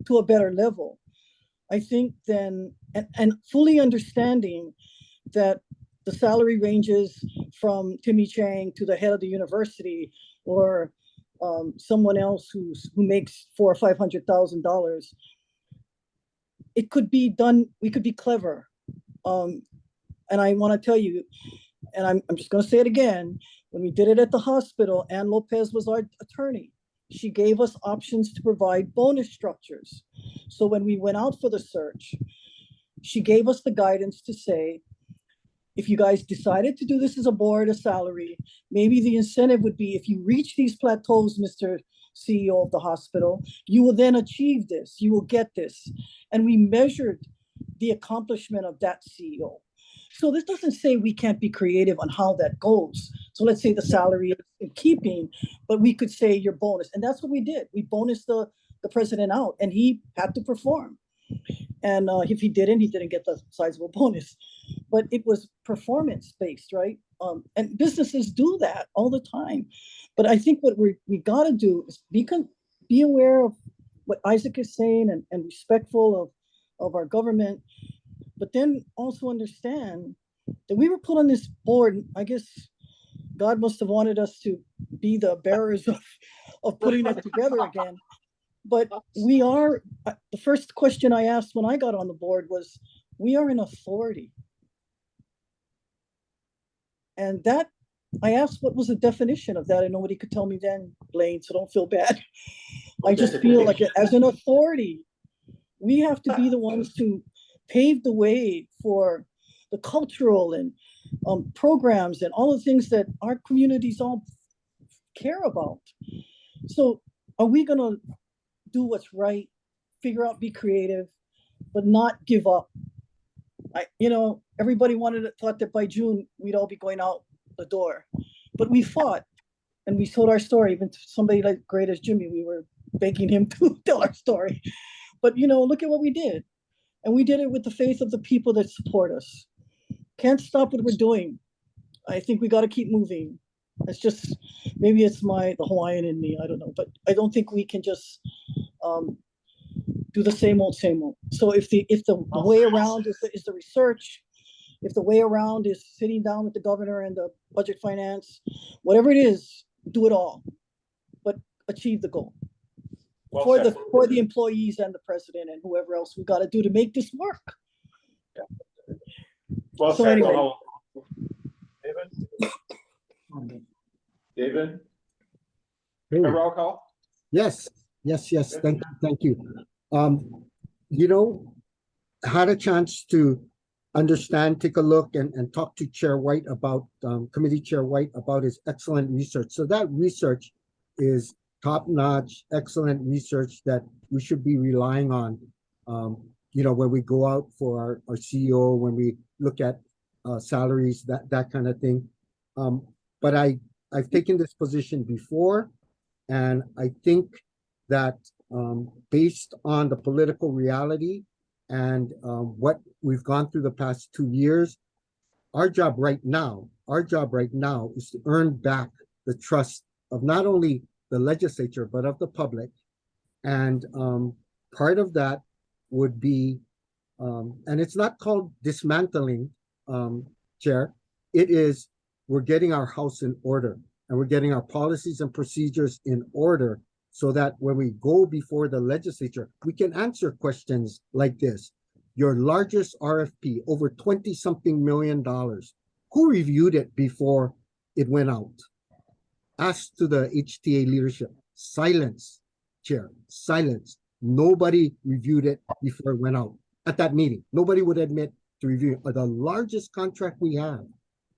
to a better level, I think then, and fully understanding that the salary ranges from Timmy Chang to the head of the university, or someone else who makes $400,000 or $500,000, it could be done. We could be clever, and I want to tell you, and I'm just going to say it again. When we did it at the hospital, Ann Lopez was our attorney. She gave us options to provide bonus structures. So when we went out for the search, she gave us the guidance to say, if you guys decided to do this as a board, a salary, maybe the incentive would be if you reach these plateaus, Mr. CEO of the hospital, you will then achieve this, you will get this. And we measured the accomplishment of that CEO. So this doesn't say we can't be creative on how that goes. So let's say the salary is in keeping, but we could say your bonus. And that's what we did. We bonused the president out and he had to perform. And if he didn't get the sizable bonus. But it was performance-based, right? And businesses do that all the time. But I think what we gotta do is be aware of what Isaac is saying and respectful of our government, but then also understand that we were put on this board. I guess God must have wanted us to be the bearers of putting it together again. But we are, the first question I asked when I got on the board was, we are an authority. And that, I asked what was the definition of that, and nobody could tell me then, Blaine, so don't feel bad. I just feel like as an authority, we have to be the ones to pave the way for the cultural and programs and all the things that our communities all care about. So are we gonna do what's right, figure out, be creative, but not give up? Everybody thought that by June, we'd all be going out the door, but we fought and we told our story. Even to somebody like great as Jimmy, we were begging him to tell our story. But look at what we did. And we did it with the faith of the people that support us. Can't stop what we're doing. I think we got to keep moving. It's just, maybe it's the Hawaiian in me, I don't know, but I don't think we can just do the same old. So if the way around is the research, if the way around is sitting down with the governor and the budget finance, whatever it is, do it all, but achieve the goal. For the employees and the president and whoever else we got to do to make this work.
Well
So
said.
anyway.
David?
Hey.
A roll call?
Yes, thank you. Had a chance to understand, take a look and talk to Chair White about, Committee Chair White about his excellent research. So that research is top-notch, excellent research that we should be relying on, when we go out for our CEO, when we look at salaries, that kind of thing. But I've taken this position before, and I think that based on the political reality and what we've gone through the past 2 years, our job right now is to earn back the trust of not only the legislature, but of the public. And part of that would be, and it's not called dismantling, Chair, it is, we're getting our house in order and we're getting our policies and procedures in order so that when we go before the legislature, we can answer questions like this. Your largest RFP, over $20-something million. Who reviewed it before it went out? Ask to the HTA leadership. Silence, Chair, silence. Nobody reviewed it before it went out at that meeting. Nobody would admit to review it. The largest contract we have,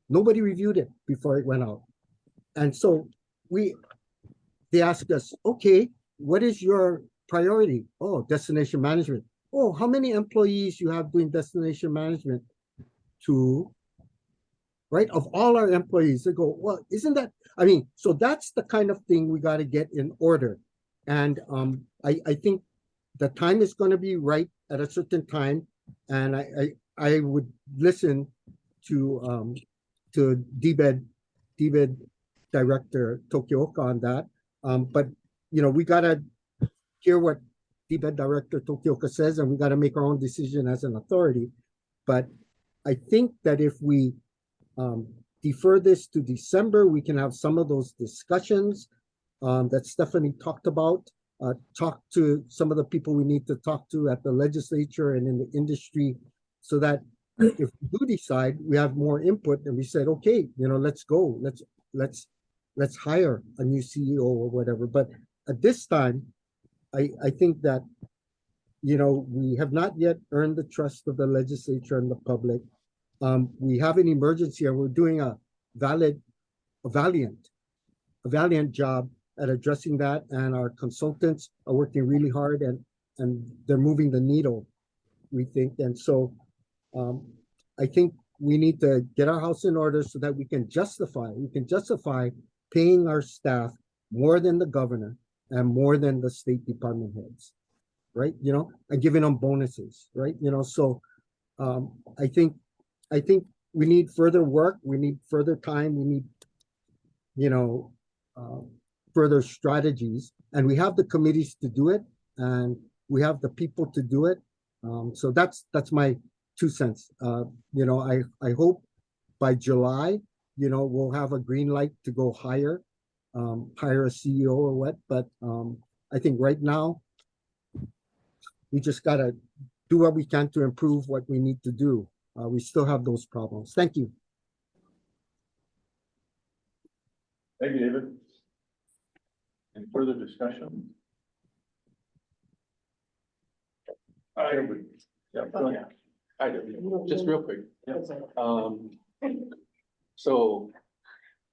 nobody reviewed it before it went out. And so they asked us, okay, what is your priority? Oh, destination management. Oh, how many employees you have doing destination management? 2, right? Of all our employees, they go, well, isn't that, I mean, so that's the kind of thing we got to get in order. And I think the time is going to be right at a certain time. And I would listen to DBED Director Tokioka on that. But, you know, we got to hear what DBED Director Tokioka says, and we got to make our own decision as an authority. But I think that if we defer this to December, we can have some of those discussions that Stephanie talked about, talk to some of the people we need to talk to at the legislature and in the industry, so that if we do decide, we have more input, and we said, okay, you know, let's go, let's hire a new CEO or whatever. But at this time, I think that, you know, we have not yet earned the trust of the legislature and the public. We have an emergency, and we're doing a valiant job at addressing that, and our consultants are working really hard, and they're moving the needle, we think. And so I think we need to get our house in order so that we can justify paying our staff more than the governor and more than the State Department heads, right? You know, and giving them bonuses, right? You know, so I think we need further work, we need further time, we need, you know, further strategies, and we have the committees to do it, and we have the people to do it. So that's my 2 cents. You know, I hope by July, you know, we'll have a green light to go hire a CEO or what, but I think right now we just gotta do what we can to improve what we need to do. We still have those problems. Thank you.
Thank you, David. Any further discussion?
Yeah, go ahead. I do, just real quick. So,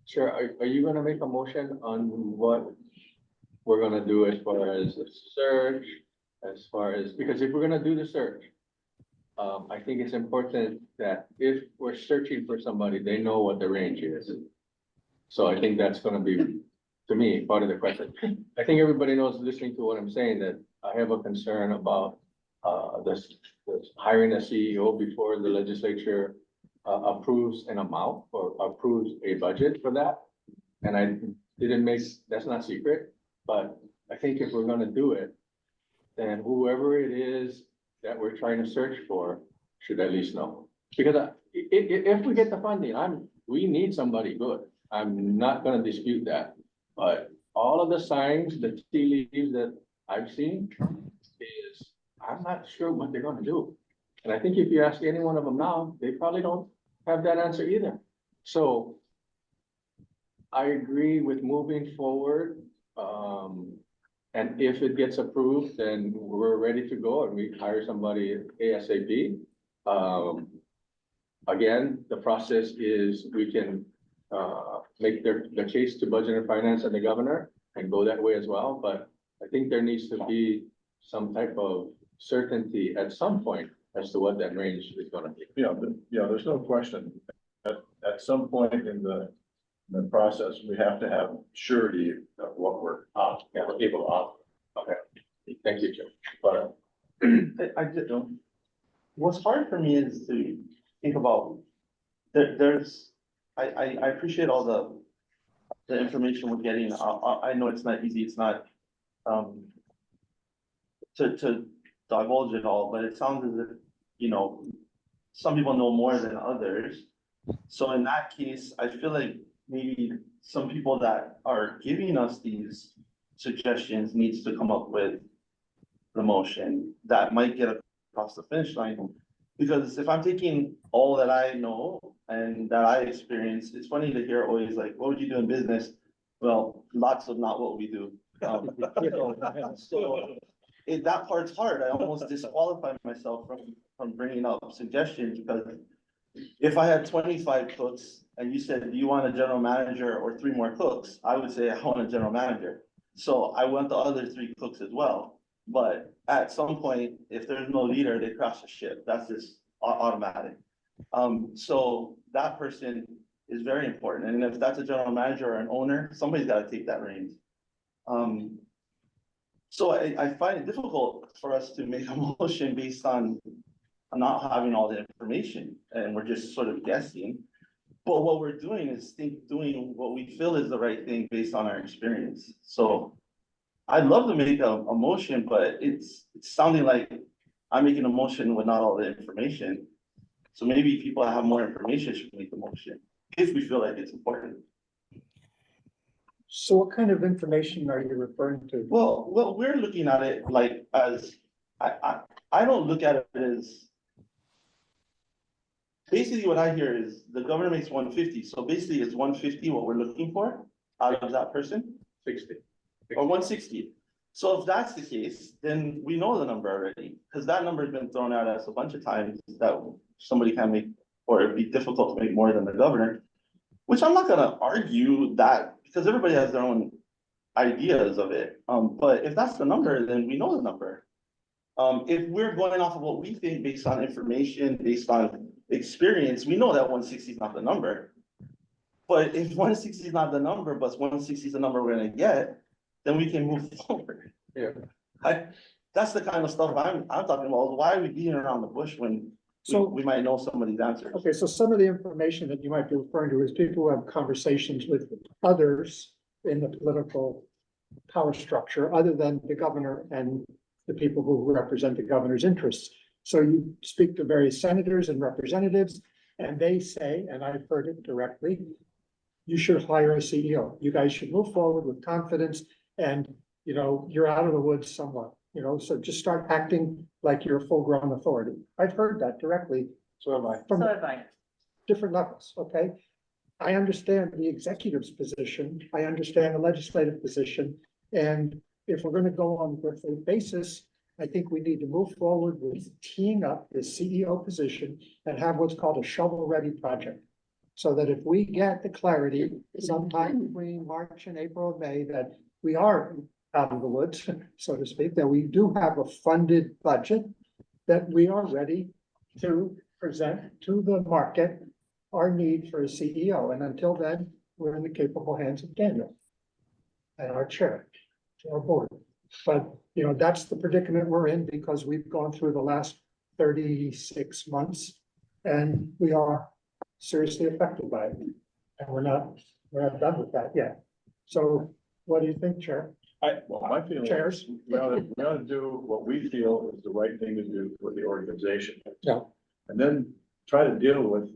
Chair, are you gonna make a motion on what we're gonna do as far as the search, because if we're gonna do the search, I think it's important that if we're searching for somebody, they know what the range is. So I think that's gonna be, to me, part of the question. I think everybody knows, listening to what I'm saying, that I have a concern about this hiring a CEO before the legislature approves an amount or approves a budget for that. And I didn't make, that's not secret, but I think if we're gonna do it, then whoever it is that we're trying to search for should at least know. Because if we get the funding, we need somebody good. I'm not gonna dispute that. But all of the signs, the tea leaves that I've seen is, I'm not sure what they're gonna do. And I think if you ask any one of them now, they probably don't have that answer either. So I agree with moving forward. And if it gets approved, then we're ready to go and we hire somebody ASAP. Again, the process is we can make the case to Budget and Finance and the governor and go that way as well. But I think there needs to be some type of certainty at some point as to what that range is gonna be.
Yeah, there's no question. At some point in the process, we have to have surety of what we're able to offer.
Okay, thank you, Jim.
But
I did, what's hard for me is to think about, I appreciate all the information we're getting. I know it's not easy, it's not to divulge it all, but it sounds as if, you know, some people know more than others. So in that case, I feel like maybe some people that are giving us these suggestions needs to come up with the motion that might get across the finish line. Because if I'm taking all that I know and that I experience, it's funny to hear always like, what would you do in business? Well, lots of not what we do. So that part's hard. I almost disqualify myself from bringing up suggestions because if I had 25 cooks and you said, do you want a general manager or 3 more cooks? I would say I want a general manager. So I want the other 3 cooks as well. But at some point, if there's no leader, they crash the ship. That's just automatic. So that person is very important. And if that's a general manager or an owner, somebody's got to take that reins. So I find it difficult for us to make a motion based on not having all the information and we're just sort of guessing. But what we're doing is doing what we feel is the right thing based on our experience. So I'd love to make a motion, but it's sounding like I'm making a motion with not all the information. So maybe people that have more information should make the motion if we feel like it's important.
So what kind of information are you referring to?
Well, we're looking at it like as, I don't look at it as, basically what I hear is the governor makes 150. So basically it's 150 what we're looking for out of that person.
60.
Or 160. So if that's the case, then we know the number already, because that number has been thrown out at us a bunch of times that somebody can make, or it'd be difficult to make more than the governor, which I'm not gonna argue that because everybody has their own ideas of it. But if that's the number, then we know the number. If we're going off of what we think based on information, based on experience, we know that 160 is not the number. But if 160 is not the number, but 160 is the number we're gonna get, then we can move forward.
Yeah.
That's the kind of stuff I'm talking about. Why are we beating around the bush when we might know some of these answers?
Okay, so some of the information that you might be referring to is people who have conversations with others in the political power structure, other than the governor and the people who represent the governor's interests. So you speak to various senators and representatives, and they say, and I've heard it directly, you should hire a CEO. You guys should move forward with confidence, and you're out of the woods somewhat. So just start acting like you're a full-grown authority. I've heard that directly.
So have I.
From
So have I.
different levels, okay? I understand the executive's position, I understand the legislative position, and if we're gonna go on with a basis, I think we need to move forward with teeing up the CEO position and have what's called a shovel-ready project. So that if we get the clarity sometime between March and April and May that we are out of the woods, so to speak, that we do have a funded budget, that we are ready to present to the market our need for a CEO. And until then, we're in the capable hands of Daniel and our chair, our board. But, that's the predicament we're in because we've gone through the last 36 months and we are seriously affected by it. And we're not done with that yet. So what do you think, Chair?
Well, my feeling
Chairs.
is we ought to do what we feel is the right thing to do for the organization.
Yeah.
And then try to deal with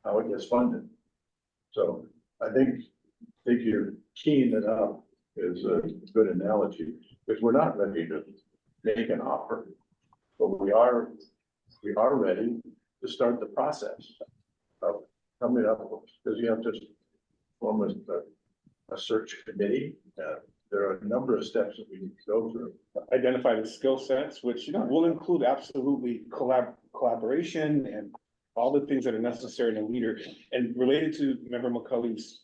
how it gets funded. So I think you're keying it up is a good analogy, because we're not ready to make an offer. But we are ready to start the process of coming up, because you have to form a search committee. There are a number of steps that we need to go through.
Identify the skill sets, which will include absolutely collaboration and all the things that are necessary in a leader. And related to Member McCully's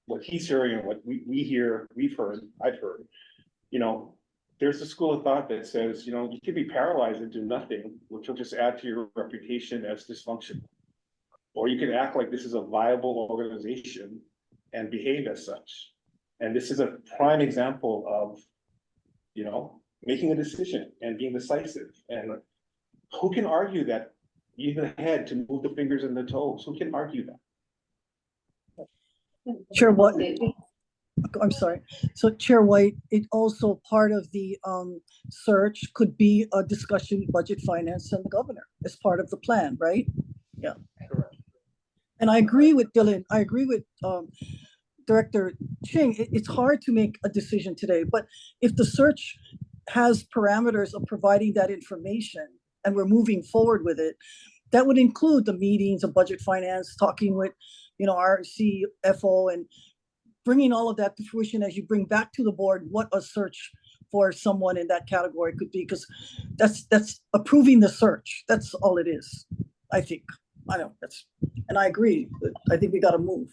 what he's hearing and what we've heard, I've heard, there's a school of thought that says, you can be paralyzed and do nothing, which will just add to your reputation as dysfunctional. Or you can act like this is a viable organization and behave as such. And this is a prime example of, making a decision and being decisive. And who can argue that you need the head to move the fingers and the toes? Who can argue that?
Chair White, I'm sorry. So Chair White, it also part of the search could be a discussion, budget, finance, and the governor as part of the plan, right? Yeah.
Correct.
And I agree with Dylan. I agree with Director Ching. It's hard to make a decision today, but if the search has parameters of providing that information and we're moving forward with it, that would include the meetings of budget finance, talking with, our CFO, and bringing all of that to fruition as you bring back to the board what a search for someone in that category could be, because that's approving the search. That's all it is, I think. I know and I agree, but I think we gotta move.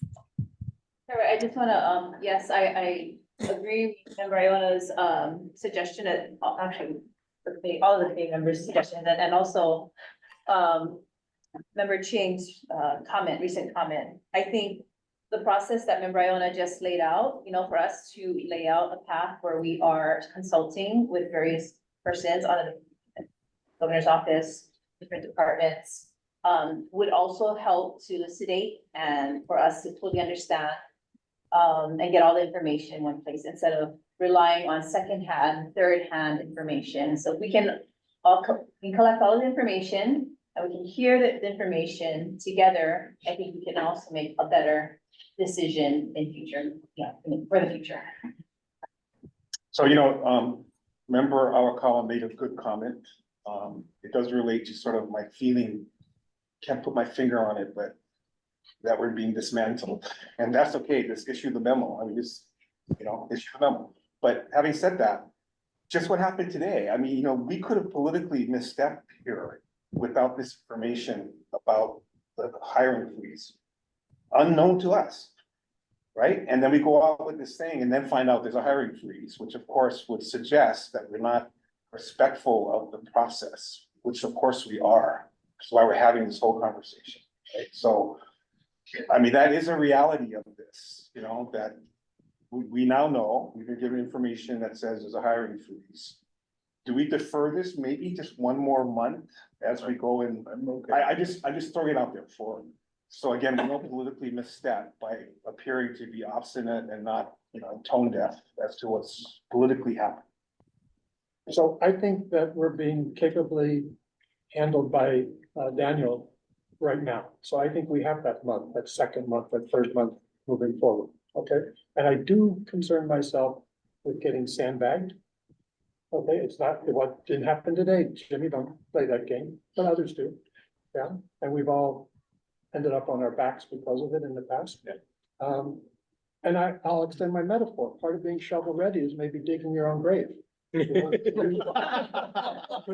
Sarah, I just wanna, yes, I agree with Member Iona's suggestion, actually, all of the committee members' suggestions, and also Member Ching's recent comment. I think the process that Member Iona just laid out, for us to lay out a path where we are consulting with various persons on the governor's office, different departments, would also help to elucidate and for us to fully understand and get all the information in one place instead of relying on secondhand, third-hand information. So if we can collect all the information and we can hear the information together, I think we can also make a better decision in future, for the future.
So, Member Awakawa made a good comment. It does relate to sort of my feeling, can't put my finger on it, but that we're being dismantled. And that's okay, just issue the memo. I mean, just, issue the memo. But having said that, just what happened today, I mean, we could have politically misstepped here without this information about the hiring freeze, unknown to us, right? And then we go out with this thing and then find out there's a hiring freeze, which of course would suggest that we're not respectful of the process, which of course we are. That's why we're having this whole conversation, right? So, I mean, that is a reality of this, that we now know, we've been given information that says there's a hiring freeze. Do we defer this maybe just one more month as we go in? I just throwing it out there for, so again, we don't politically misstep by appearing to be obstinate and not, tone deaf as to what's politically happening.
So I think that we're being capably handled by Daniel right now. So I think we have that month, that second month, that third month moving forward, okay? And I do concern myself with getting sandbagged. Okay, it's not, what didn't happen today, Jimmy, don't play that game, but others do. Yeah, and we've all ended up on our backs because of it in the past. Yeah. And I'll extend my metaphor. Part of being shovel ready is maybe digging your own grave. Could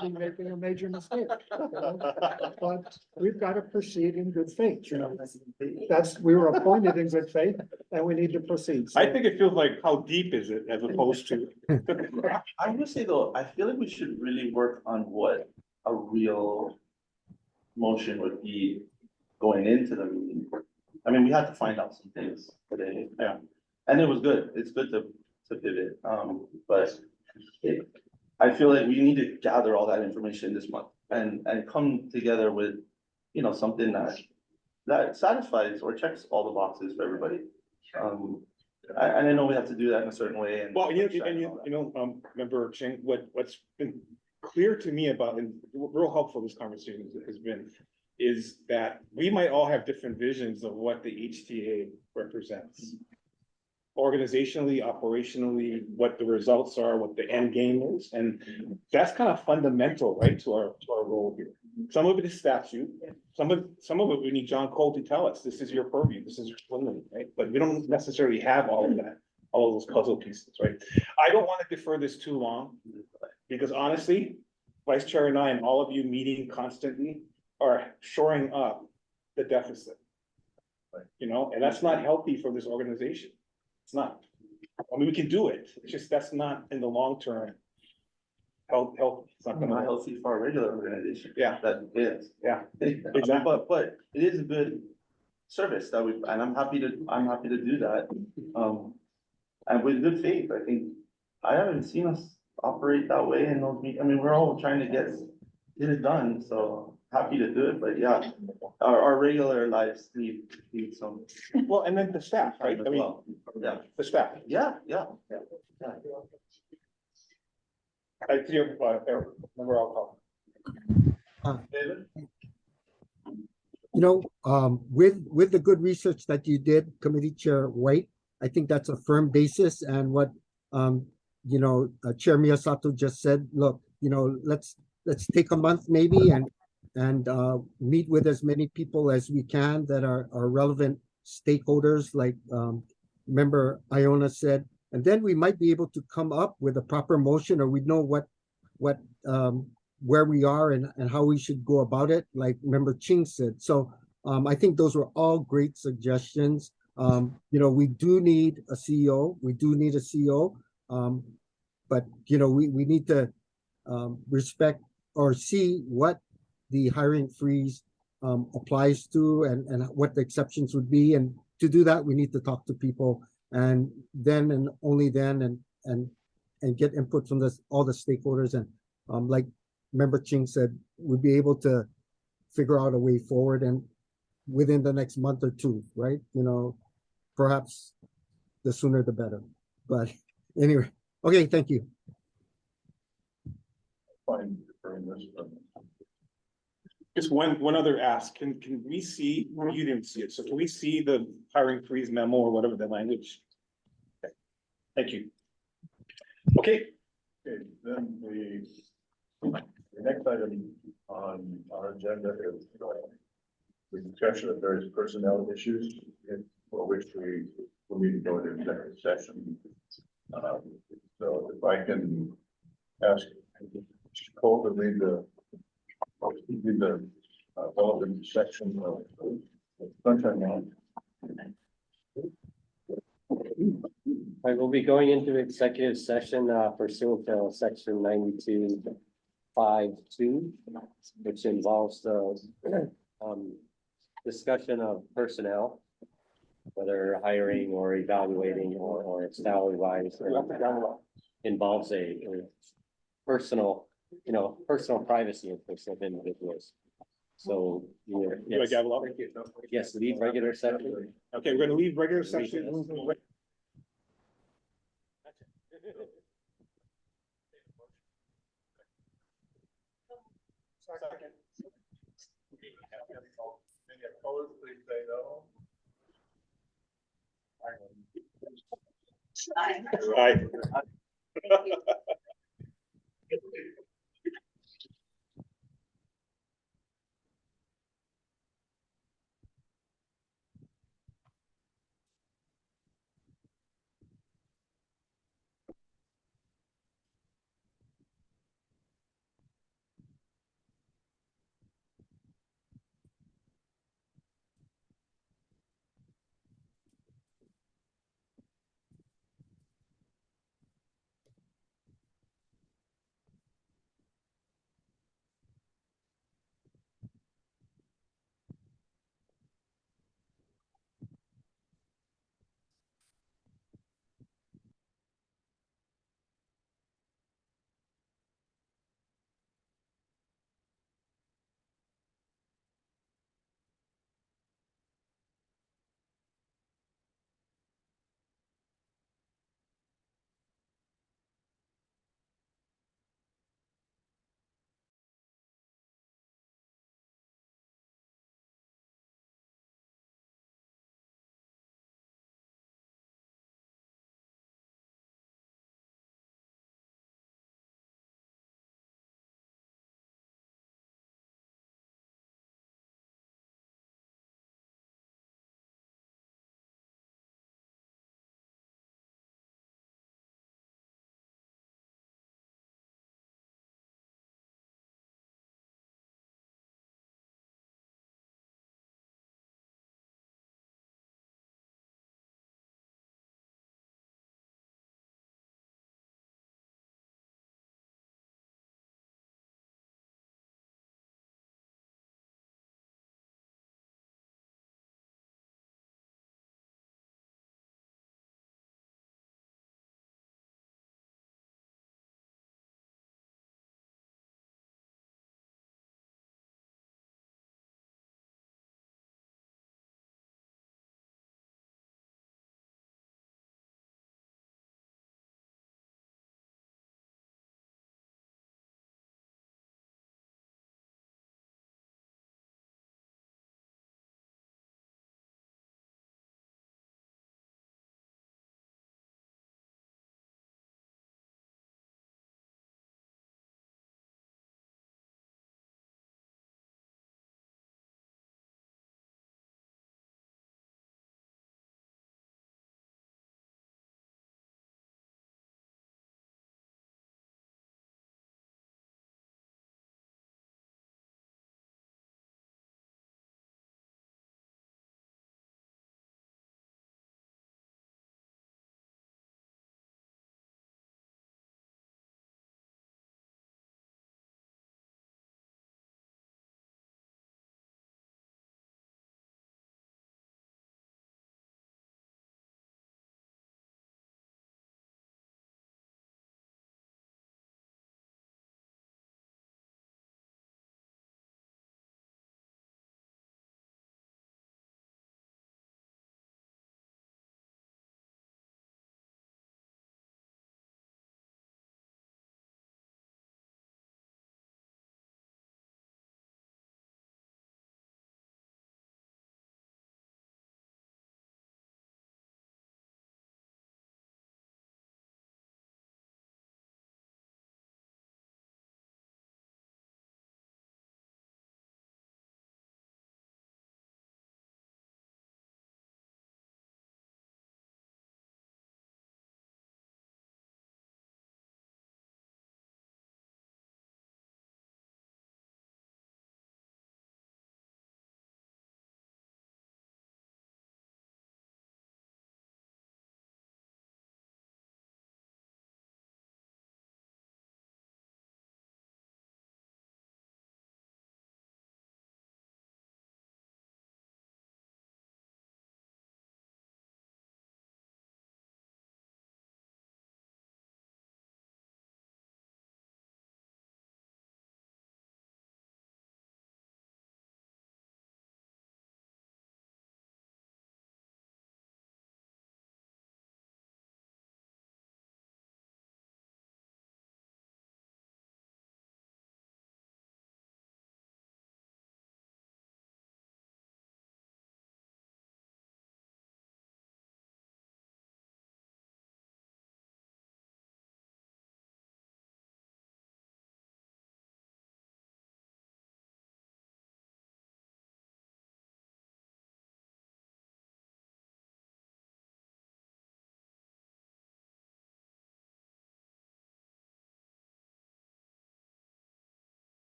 be making a major mistake. But we've got to proceed in good faith, we were appointed in good faith and we need to proceed. So
I think it feels like, how deep is it as opposed to?
I would say though, I feel like we should really work on what a real motion would be going into the meeting. I mean, we had to find out some things today, yeah, and it was good. It's good to pivot, but I feel like we need to gather all that information this month and come together with, something that satisfies or checks all the boxes for everybody. I know we have to do that in a certain way. And
well, Member Ching, what's been clear to me about, and real helpful this conversation has been, is that we might all have different visions of what the HTA represents. Organizationally, operationally, what the results are, what the end game is, and that's kind of fundamental, right, to our role here. Some of it is statute, some of it we need John Cole to tell us, this is your purview, this is your limit, right? But we don't necessarily have all of that, all of those puzzle pieces, right? I don't want to defer this too long, because honestly, Vice Chair and I and all of you meeting constantly are shoring up the deficit, and that's not healthy for this organization. It's not. I mean, we can do it. It's just that's not in the long term. Health. It's not
not healthy for our regular organization.
Yeah,
that is.
Yeah,
exactly. But it is a good service that and I'm happy to do that. And with good faith, I think I haven't seen us operate that way in those meetings. I mean, we're all trying to get it done. So happy to do it, but yeah, our regular lives need some.
Well, and then the staff, right? I mean,
yeah,
the staff.
Yeah.
I see number I'll call.
David?
With the good research that you did, Committee Chair White, I think that's a firm basis. And what Chair Miyasato just said, look, let's let's take a month maybe and meet with as many people as we can that are relevant stakeholders, like member Iona said. And then we might be able to come up with a proper motion, or we know what where we are and how we should go about it, like member Ching said. So I think those were all great suggestions. We do need a CEO. We do need a CEO. But we need to respect or see what the hiring freeze applies to and what the exceptions would be. And to do that, we need to talk to people, and then and only then and get input from all the stakeholders. And like Member Ching said, we'll be able to figure out a way forward and within the next month or two, right? Perhaps the sooner the better. But anyway, okay, thank you.
Fine, deferring this, but
Just one other ask, can we see, you didn't see it, so can we see the hiring freeze memo or whatever the language? Okay. Thank you. Okay,
okay, then the next item on our agenda is the discussion of various personnel issues for which we will need to go into executive session. So if I can ask Cole to read the relevant section of sunshine law.
I will be going into executive session pursuant to section 92.5.2, which involves the discussion of personnel, whether hiring or evaluating or salary wise, involves a personal, personal privacy interest of individuals. So, yes, yes, leave regular session.
okay, we're gonna leave regular session.
Second. Any opposed, please say no.
Aye.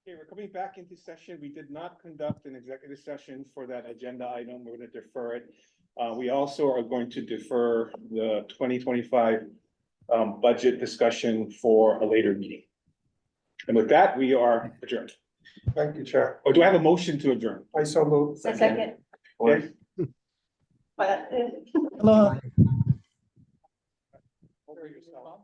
Okay, we're coming back into session. We did not conduct an executive session for that agenda item. We're going to defer it. We also are going to defer the 2025 budget discussion for a later meeting. And with that, we are adjourned.
Thank you, Chair.
Or do I have a motion to adjourn?
I so move.
Second.
Okay.
Aloha.
Over yourself.